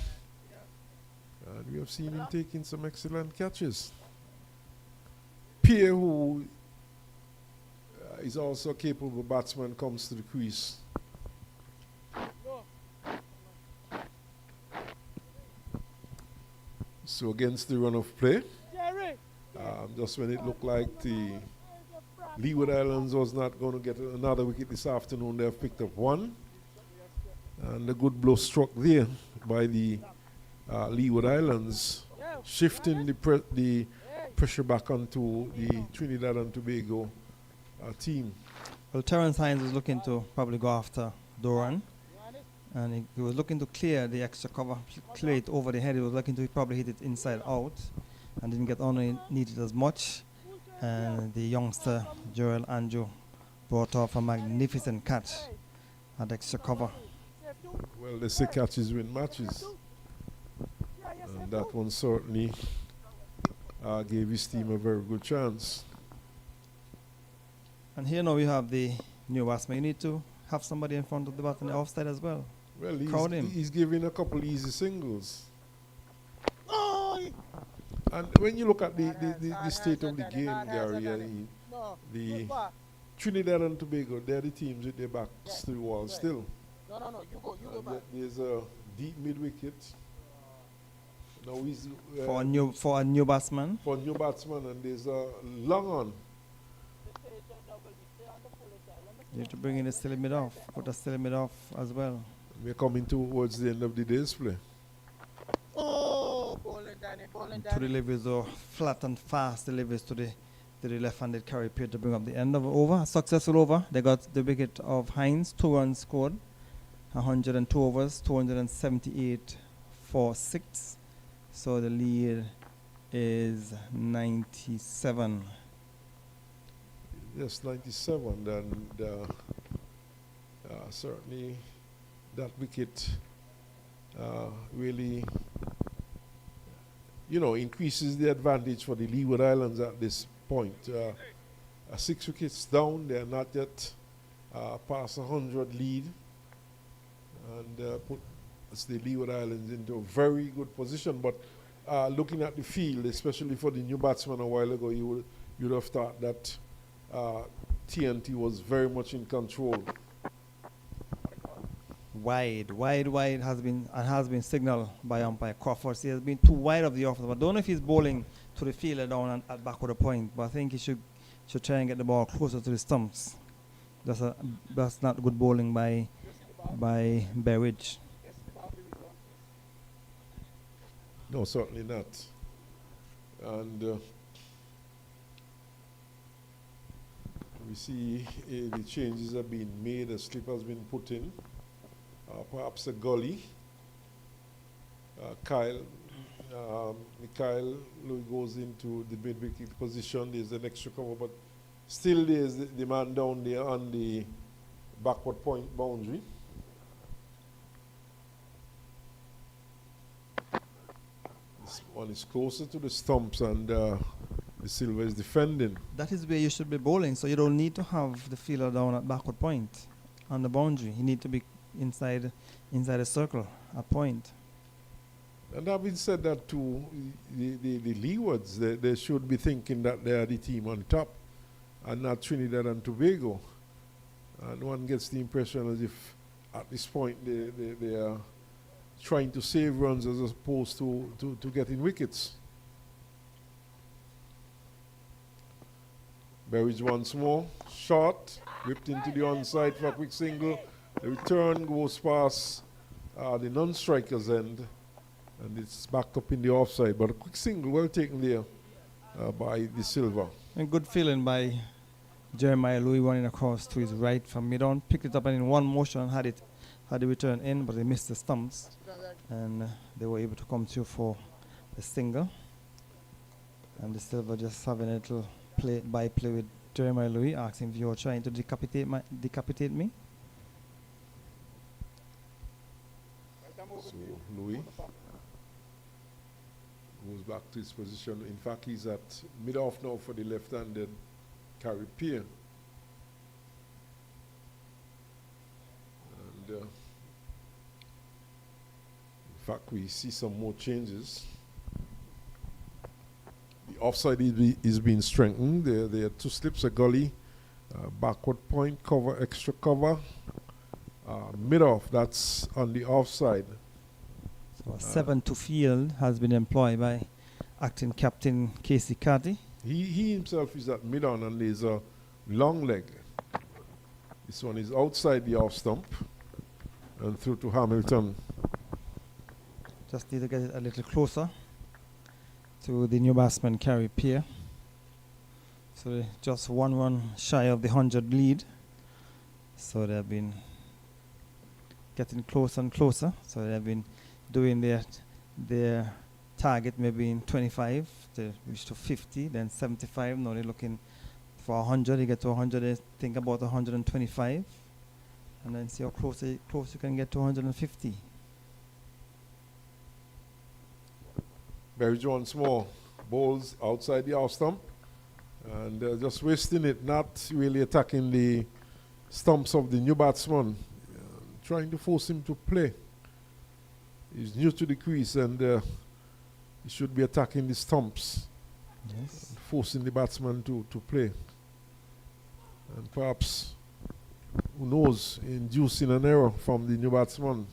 And we have seen him taking some excellent catches. Pierre, who is also a capable batsman, comes to the crease. So against the run of play, just when it looked like the Leeward Islands was not going to get another wicket this afternoon, they have picked up one. And a good blow struck there by the Leeward Islands, shifting the pressure back onto the Trinidad and Tobago team. Well, Terence Hines is looking to probably go after Doran. And he was looking to clear the extra cover, clear it over the head. He was looking to probably hit it inside out and didn't get on it, needed as much. And the youngster, Joel Andrew, brought off a magnificent catch at extra cover. Well, they say catches win matches. And that one certainly gave his team a very good chance. And here now we have the new batsman. You need to have somebody in front of the bat on the offside as well. Well, crowd him. he's giving a couple easy singles. And when you look at the state of the game, Gary, the Trinidad and Tobago, they're the teams with their backs to the wall still. No, you go back. There's a deep mid wicket. Now he's For a new batsman. for a new batsman, and there's a long on. You have to bring in the silly mid off. Put a silly mid off as well. We're coming towards the end of the day's play. Oh, bowling Two deliveries or flat and fast deliveries to the left-handed carry pair to bring up the end of the over. A successful over. They got the wicket of Hines. 2 runs scored. 102 overs. 278 for 6. So the lead is 97. Yes, 97, and certainly that wicket really, increases the advantage for the Leeward Islands at this point. 6 wickets down, they are not yet past 100 lead, and puts the Leeward Islands into a very good position. But looking at the field, especially for the new batsman a while ago, you'd have thought that TNT was very much in control. Wide has been signaled by umpire Crawford. He has been too wide of the off. I don't know if he's bowling to the fielder down and at back of the point, but I think he should try and get the ball closer to the stumps. That's not good bowling by Berridge. No, certainly not. And we see the changes have been made. A slip has been put in. Perhaps a gully. Mikhail Louis goes into the mid-wicket position. There's an extra cover, but still there's the man down there on the backward point boundary. This one is closer to the stumps, and the Silver is defending. That is where you should be bowling, so you don't need to have the fielder down at backward point on the boundary. You need to be inside a circle at point. And having said that too, the Leewards, they should be thinking that they are the team on top and not Trinidad and Tobago. And one gets the impression as if at this point they are trying to save runs as opposed to getting wickets. Berridge once more, short, whipped into the onside for a quick single. The return goes past the non-striker's end, and it's backed up in the offside. But a quick single, well taken there by the Silver. And good feeling by Jeremiah Louis running across to his right from mid-on. Picked it up and in one motion had the return in, but they missed the stumps. And they were able to come through for the single. And the Silver just having a little play with Jeremiah Louis, asking if you're trying to decapitate me. So Louis goes back to his position. In fact, he's at mid-off now for the left-handed carry pair. And in fact, we see some more changes. The offside is being strengthened. There are 2 slips, a gully, backward point, cover, extra cover. Mid-off, that's on the offside. So 7 to field has been employed by acting captain Casey Carty. He himself is at mid-on, and there's a long leg. This one is outside the off stump and through to Hamilton. Just need to get it a little closer to the new batsman carry pair. So they're just 1 run shy of the 100 lead. So they've been getting closer and closer. So they've been doing their target maybe in 25 to reach to 50, then 75. Now they're looking for 100. They get to 100, they think about 125, and then see how close you can get to 150. Berridge once more bowls outside the off stump, and just wasting it, not really attacking the stumps of the new batsman. trying to force him to play. He's new to the crease and he should be attacking the stumps. Yes. Forcing the batsman to play. And perhaps, who knows, inducing an error from the new batsman.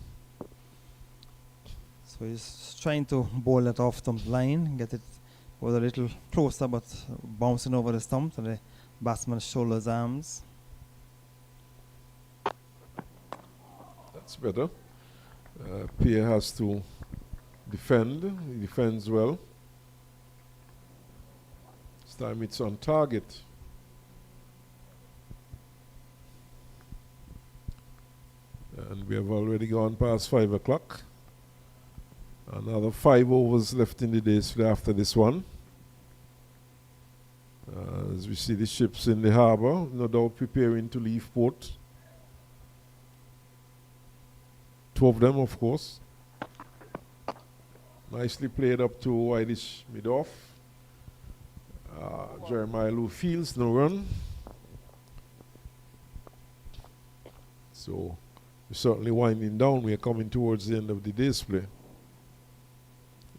So he's trying to bowl that off stump line, get it was a little closer but bouncing over the stump to the batsman's shoulders, arms. That's better. Pierre has to defend. He defends well. This time it's on target. And we have already gone past 5 o'clock. Another 5 overs left in the days after this one. As we see the ships in the harbour, no doubt preparing to leave port. 2 of them, of course. Nicely played up to Whitish mid-off. Jeremiah Lou Fields, no run. So we're certainly winding down. We are coming towards the end of the day's play.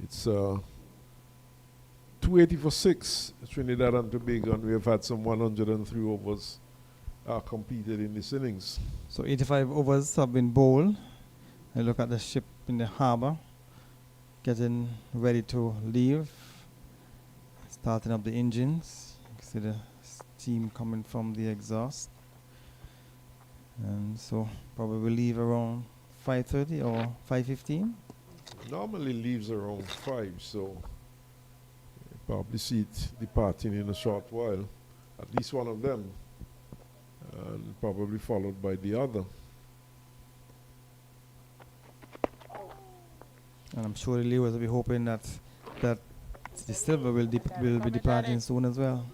It's 280 for 6, Trinidad and Tobago, and we have had some 103 overs completed in this innings. So 85 overs have been bowled. I look at the ship in the harbour, getting ready to leave, starting up the engines. You can see the steam coming from the exhaust. And so probably we'll leave around 5:30 or 5:15. Normally leaves around 5, so you probably see it departing in a short while. At least one of them, and probably followed by the other. And I'm sure the Leeward will be hoping that the silver will be departing soon as well.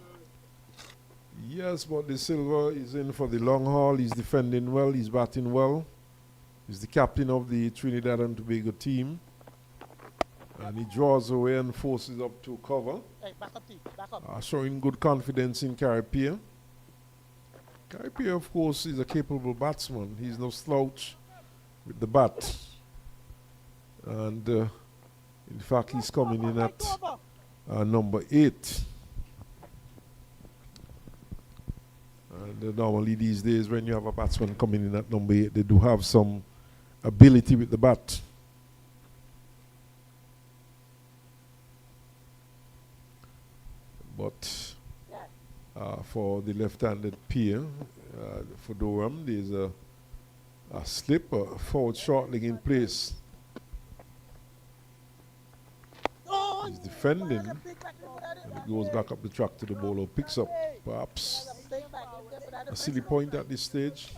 Yes, but the silver is in for the long haul. He's defending well. He's batting well. He's the captain of the Trinidad and Tobago team. And he draws away and forces up to cover. Hey, back up, T. Back up. Showing good confidence in Carapia. Carapia, of course, is a capable batsman. He's no slouch with the bat. And in fact, he's coming in at number 8. And normally these days, when you have a batsman coming in at number 8, they do have some ability with the bat. But for the left-handed peer, for Durham, there's a slip, a forward short leg in place. He's defending, and it goes back up the track to the bowler, picks up perhaps a silly point at this stage.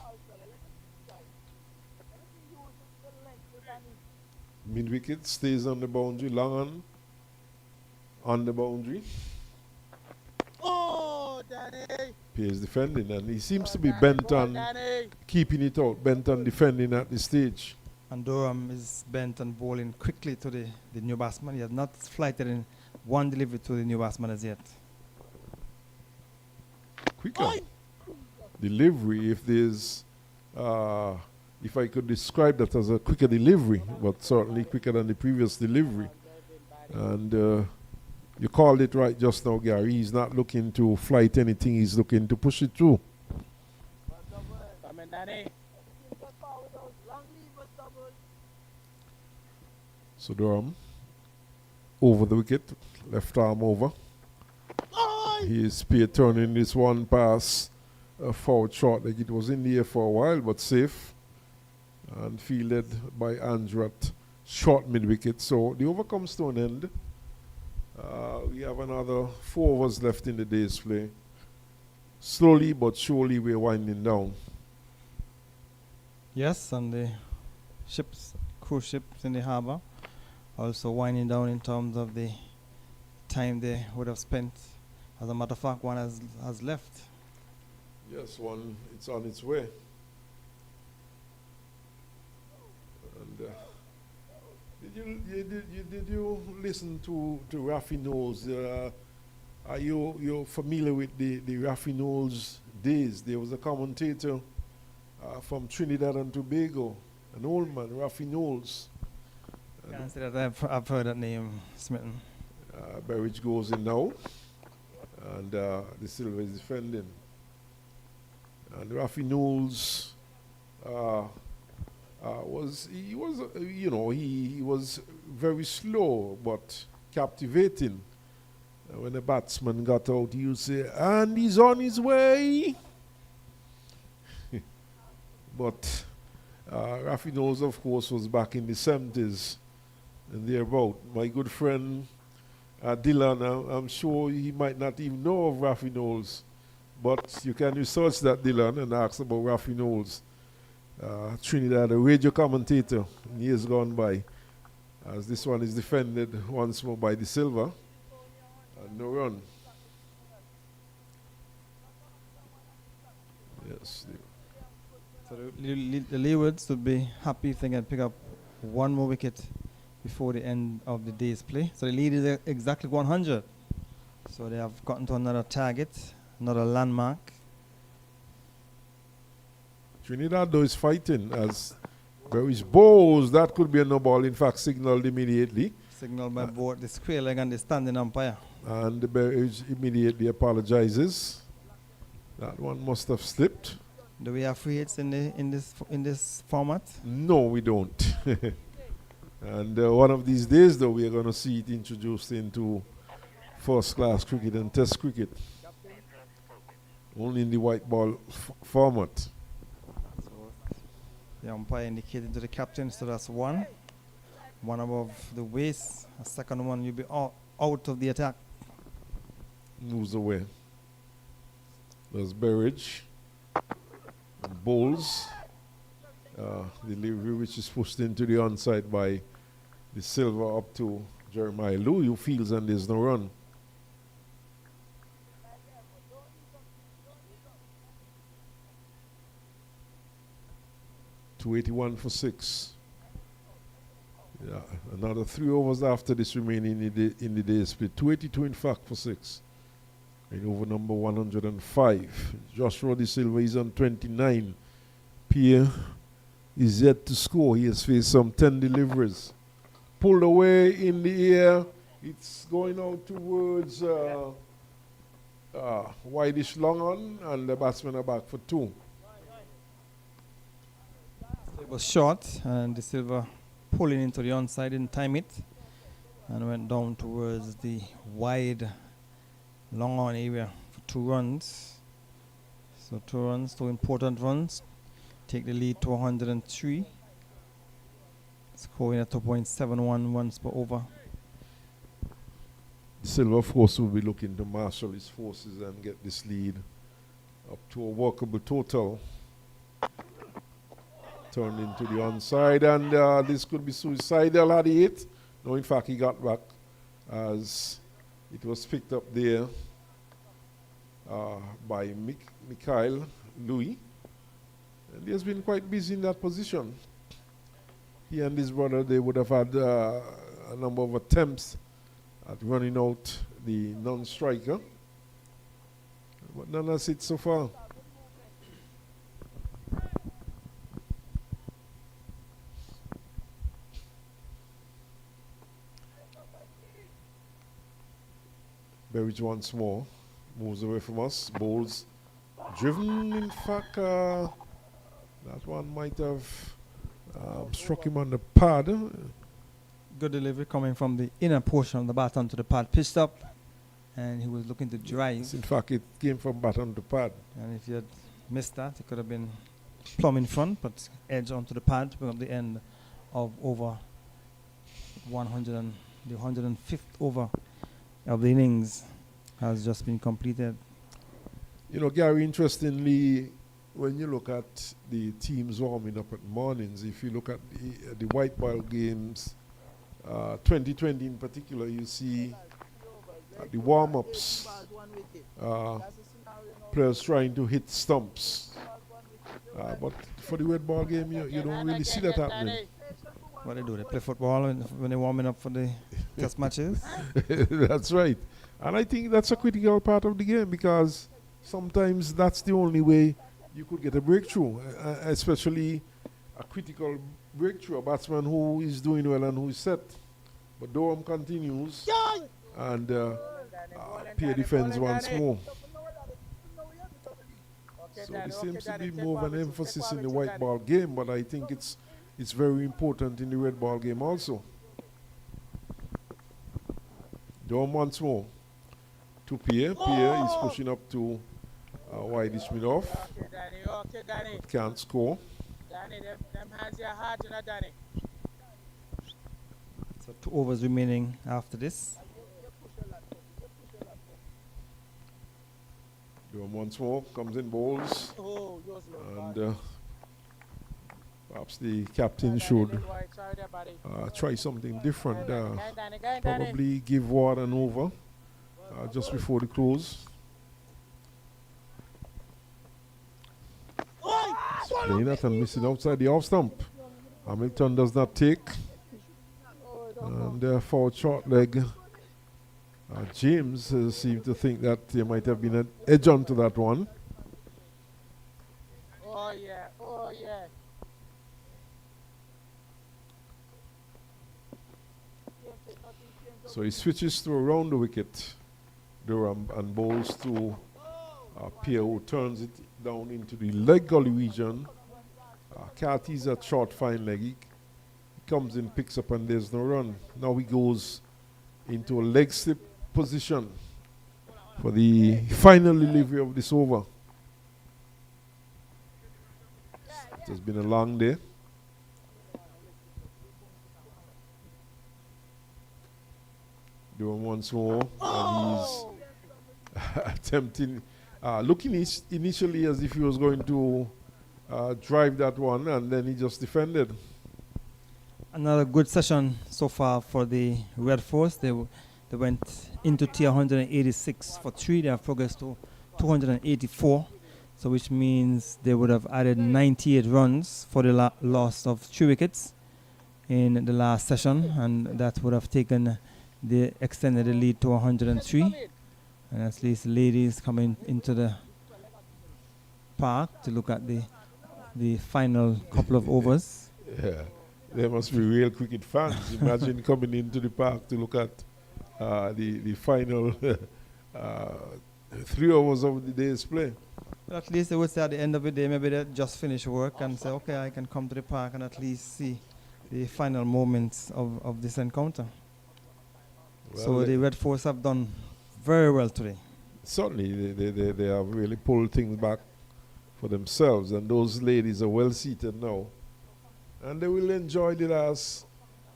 Mid-wicket stays on the boundary, long on the boundary. Oh, Danny. Pierce defending, and he seems to be bent on keeping it out, bent on defending at this stage. And Durham is bent on bowling quickly to the new batsman. He has not flighted in one delivery to the new batsman as yet. Quicker delivery, if there's, if I could describe that as a quicker delivery, but certainly quicker than the previous delivery. And you called it right just now, Gary. He's not looking to flight anything. He's looking to push it through. So Durham over the wicket, left arm over. He is spear turning this one pass forward short, like it was in the air for a while, but safe and fielded by Andrew at short mid wicket. So the over comes to an end. We have another 4 overs left in the day's play. Slowly but surely we're winding down. Yes, and the cruise ships in the harbour also winding down in terms of the time they would have spent. As a matter of fact, one has left. Yes, one, it's on its way. And did you listen to Rafi Knowles? Are you familiar with the Rafi Knowles days? There was a commentator from Trinidad and Tobago An old man, Rafi Knowles. Can't say that I've heard that name, Smitten. Berridge goes in now. And the Silver is defending. And Rafi Knowles he was very slow but captivating. When the batsman got out, he would say, and he's on his way. But Rafi Knowles, of course, was back in the 70s and thereabout. My good friend Dylan, I'm sure he might not even know of Rafi Knowles, but you can research that, Dylan, and ask about Rafi Knowles. Trinidad, a radio commentator in years gone by, as this one is defended once more by the Silver. And no run. Yes. So the Leewards would be happy if they can pick up one more wicket before the end of the day's play. So the lead is exactly 100. So they have gotten to another target, another landmark. Trinidad, though, is fighting as Berridge bowls. That could be a no ball, in fact, signaled immediately. Signaled by both the square leg and the standing umpire. And the Berridge immediately apologizes. That one must have slipped. Do we have free hits in this format? No, we don't. And one of these days, though, we are going to see it introduced into first-class cricket and test cricket. Only in the white ball format. So the umpire indicating to the captain, so that's one. One above the waist. A second one, you'll be out of the attack. Moves away. There's Berridge. And bowls. The delivery which is pushed into the onside by the Silver up to Jeremiah Lou, who fields and there's no run. .281 for 6. Yeah, another 3 overs after this remaining in the day split. 282 in fact for 6. And over number 105. Joshua De Silva is on 29. Pierre is yet to score. He has faced some 10 deliveries. Pulled away in the air. It's going out towards wideish long on, and the batsmen are back for 2. It was short, and De Silva pulling into the onside, didn't time it, and went down towards the wide long on area for 2 runs. So 2 runs, 2 important runs. Take the lead to 103. Scoring at 2.71 runs per over. Silver, of course, will be looking to marshal his forces and get this lead up to a workable total. Turned into the onside, and this could be suicidal had he hit. No, in fact, he got back as it was picked up there by Mikhail Louis. And he has been quite busy in that position. He and his brother, they would have had a number of attempts at running out the non-striker. But none has hit so far. Berridge once more moves away from us. Bowls driven, in fact. That one might have struck him on the pad. Good delivery coming from the inner portion of the bat onto the pad. Pitched up, and he was looking to drive. Yes, in fact, it came from bat on the pad. And if you had missed that, it could have been plumb in front, but edge onto the pad to bring up the end of over 100 and the 105th over of the innings has just been completed. You know, Gary, interestingly, when you look at the teams warming up at mornings, if you look at the white ball games, 2020 in particular, you see the warm-ups, players trying to hit stumps. But for the red ball game, you don't really see that happening. What they do? They play football when they're warming up for the test matches? That's right. And I think that's a critical part of the game, because sometimes that's the only way you could get a breakthrough, especially a critical breakthrough, a batsman who is doing well and who is set. But Durham continues and Pierre defends once more. So there seems to be more of an emphasis in the white ball game, but I think it's very important in the red ball game also. Durham once more to Pierre. Pierre is pushing up to Whitey Smith off. But can't score. Danny, them hands are hard, you know, Danny. So 2 overs remaining after this. Durham once more comes in bowls. And perhaps the captain should try something different. Probably give Ward an over just before the close. Playing that and missing outside the off stump. Hamilton does not take. And forward short leg. James seemed to think that there might have been an edge onto that one. Oh yeah, oh yeah. So he switches to around the wicket, Durham, and bowls to Pierre, who turns it down into the leg gully region. Carty's at short fine leg. He comes in, picks up, and there's no run. Now he goes into a leg slip position for the final delivery of this over. It has been a long day. Durham once more, and he's attempting, looking initially as if he was going to drive that one, and then he just defended. Another good session so far for the Red Force. They went into tier 186 for 3. They have progressed to 284, so which means they would have added 98 runs for the loss of 3 wickets in the last session, and that would have taken the extended the lead to 103. And at least the ladies coming into the park to look at the final couple of overs. Yeah, there must be real cricket fans. Imagine coming into the park to look at the final 3 hours of the day's play. But at least they would say at the end of the day, maybe they just finish work and say, okay, I can come to the park and at least see the final moments of this encounter. Well, So the Red Force have done very well today. Certainly, they have really pulled things back for themselves, and those ladies are well seated now. And they will enjoy the last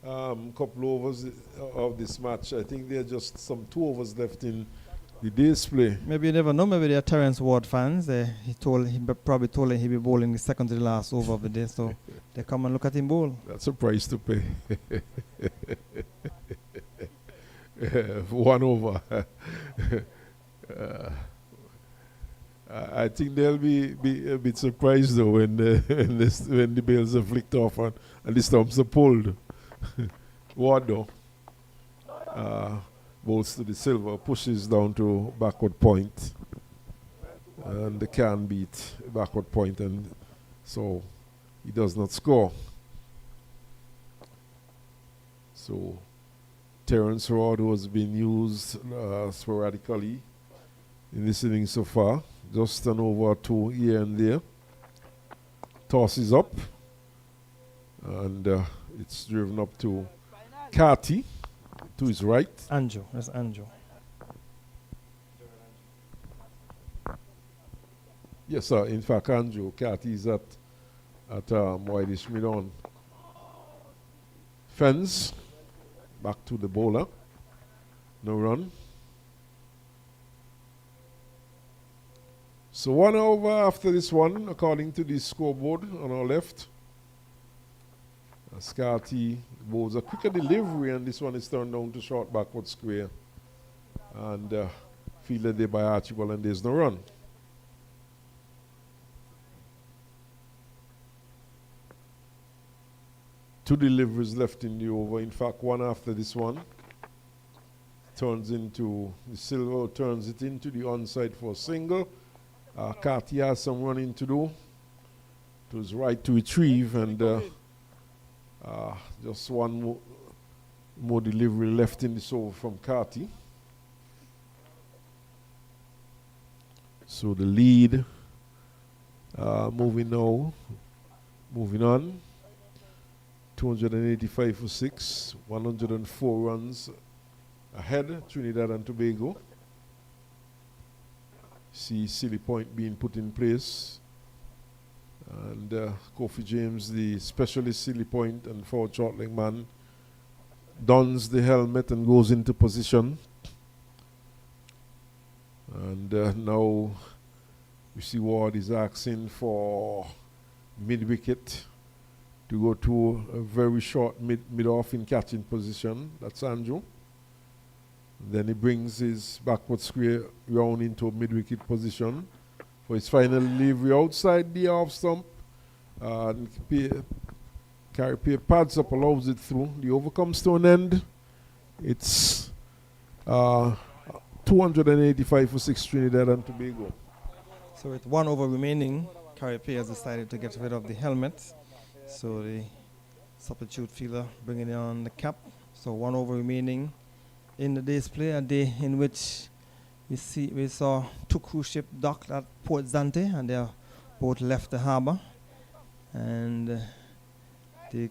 couple overs of this match. I think there are just some 2 overs left in the day's play. Maybe you never know. Maybe they are Terence Ward fans. He probably told him he'd be bowling the second to the last over of the day, so they come and look at him bowl. That's a price to pay. 1 over. I think they'll be a bit surprised though when the bails are flicked off and the stumps are pulled. Ward though bowls to the silver, pushes down to backward point, and they can beat backward point, and so he does not score. So Terence Rod, who has been used sporadically in this inning so far, just an over 2 here and there, tosses up, and it's driven up to Carty, to his right. Anjo, that's Anjo. Yes, sir. In fact, Anjo, Carty is at Whitey Smith on. Fence, back to the bowler. No run. So 1 over after this one, according to the scoreboard on our left. Carty bowls a quicker delivery, and this one is turned down to short backward square. And fielded there by Archibald, and there's no run. Two deliveries left in the over. In fact, one after this one turns into the silver, turns it into the onside for a single. Carty has some running to do. It was right to retrieve, and just one more delivery left in this over from Carty. So the lead moving on. 285 for 6, 104 runs ahead, Trinidad and Tobago. See Silly Point being put in place. And Kofi James, the specialist Silly Point and forward short leg man, dons the helmet and goes into position. And now you see Ward is asking for mid-wicket to go to a very short mid-off in catching position. That's Andrew. Then he brings his backward square round into a mid-wicket position for his final delivery outside the off stump. Carrier pads up, allows it through. The over comes to an end. It's 285 for 6 Trinidad and Tobago. So with 1 over remaining, Carrier has decided to get rid of the helmet. So the substitute fielder bringing on the cap. So 1 over remaining in the display, a day in which we saw 2 cruise ships docked at Port Zante, and they are both left the harbour. And the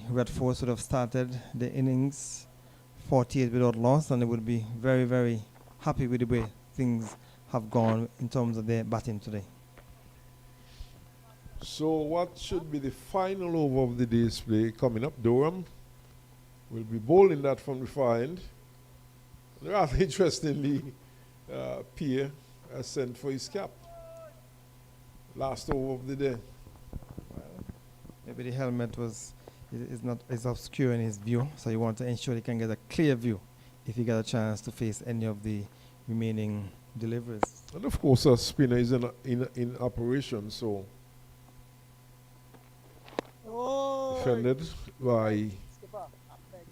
Red Force would have started the innings 48 without loss, and they would be very, very happy with the way things have gone in terms of their batting today. So what should be the final over of the display coming up? Durham will be bowling that from behind. Rather interestingly, Pierre has sent for his cap. Last over of the day. Well, maybe the helmet is obscure in his view, so you want to ensure he can get a clear view if he get a chance to face any of the remaining deliveries. And of course, a spinner is in operation, so defended by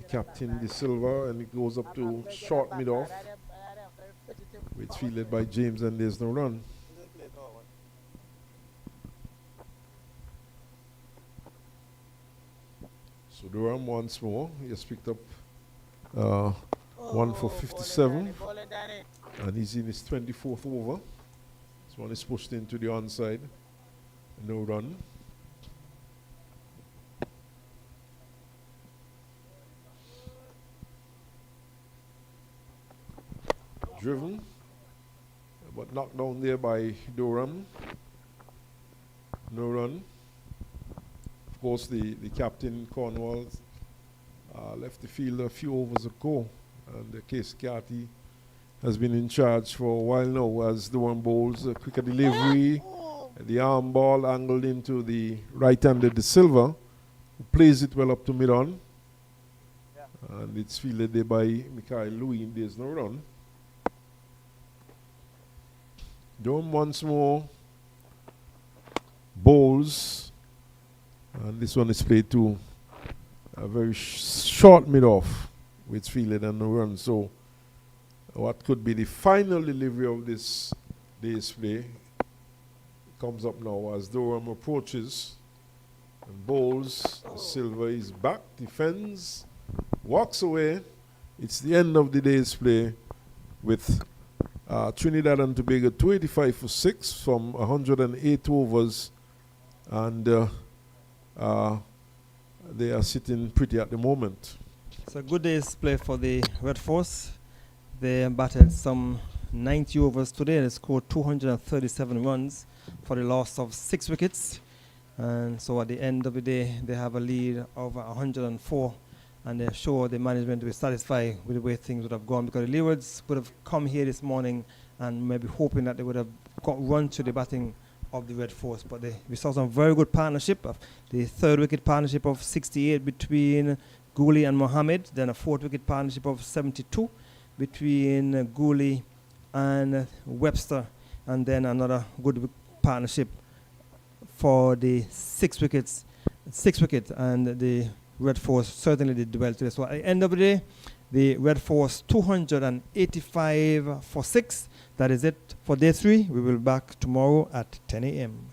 Captain De Silva, and it goes up to short mid-off. It's fielded by James, and there's no run. So Durham once more. He has picked up 1 for 57, and he's in his 24th over. This one is pushed into the onside. No run. Driven, but knocked down there by Durham. No run. Of course, the captain, Cornwall, left the field a few overs ago, and Case Carty has been in charge for a while now as Durham bowls a quicker delivery. The arm ball angled into the right-handed De Silva, who plays it well up to mid-on. And it's fielded there by Mikhail Louis. There's no run. Durham once more bowls, and this one is played to a very short mid-off with fielded and no run. So what could be the final delivery of this display comes up now as Durham approaches and bowls. Silva is back, defends, walks away. It's the end of the day's play with Trinidad and Tobago 285 for 6 from 108 overs, and they are sitting pretty at the moment. It's a good day's play for the Red Force. They batted some 90 overs today. They scored 237 runs for the loss of 6 wickets. And so at the end of the day, they have a lead of 104. And they're sure the management will be satisfied with the way things would have gone, because the Leewards would have come here this morning and maybe hoping that they would have got run to the batting of the Red Force. But we saw some very good partnership. The 3rd wicket partnership of 68 between Gooley and Mohammed, then a 4th wicket partnership of 72 between Gooley and Webster, and then another good partnership for the 6 wicket, and the Red Force certainly did well today. So at the end of the day, the Red Force 285 for 6. That is it for day 3. We will be back tomorrow at 10 a.m.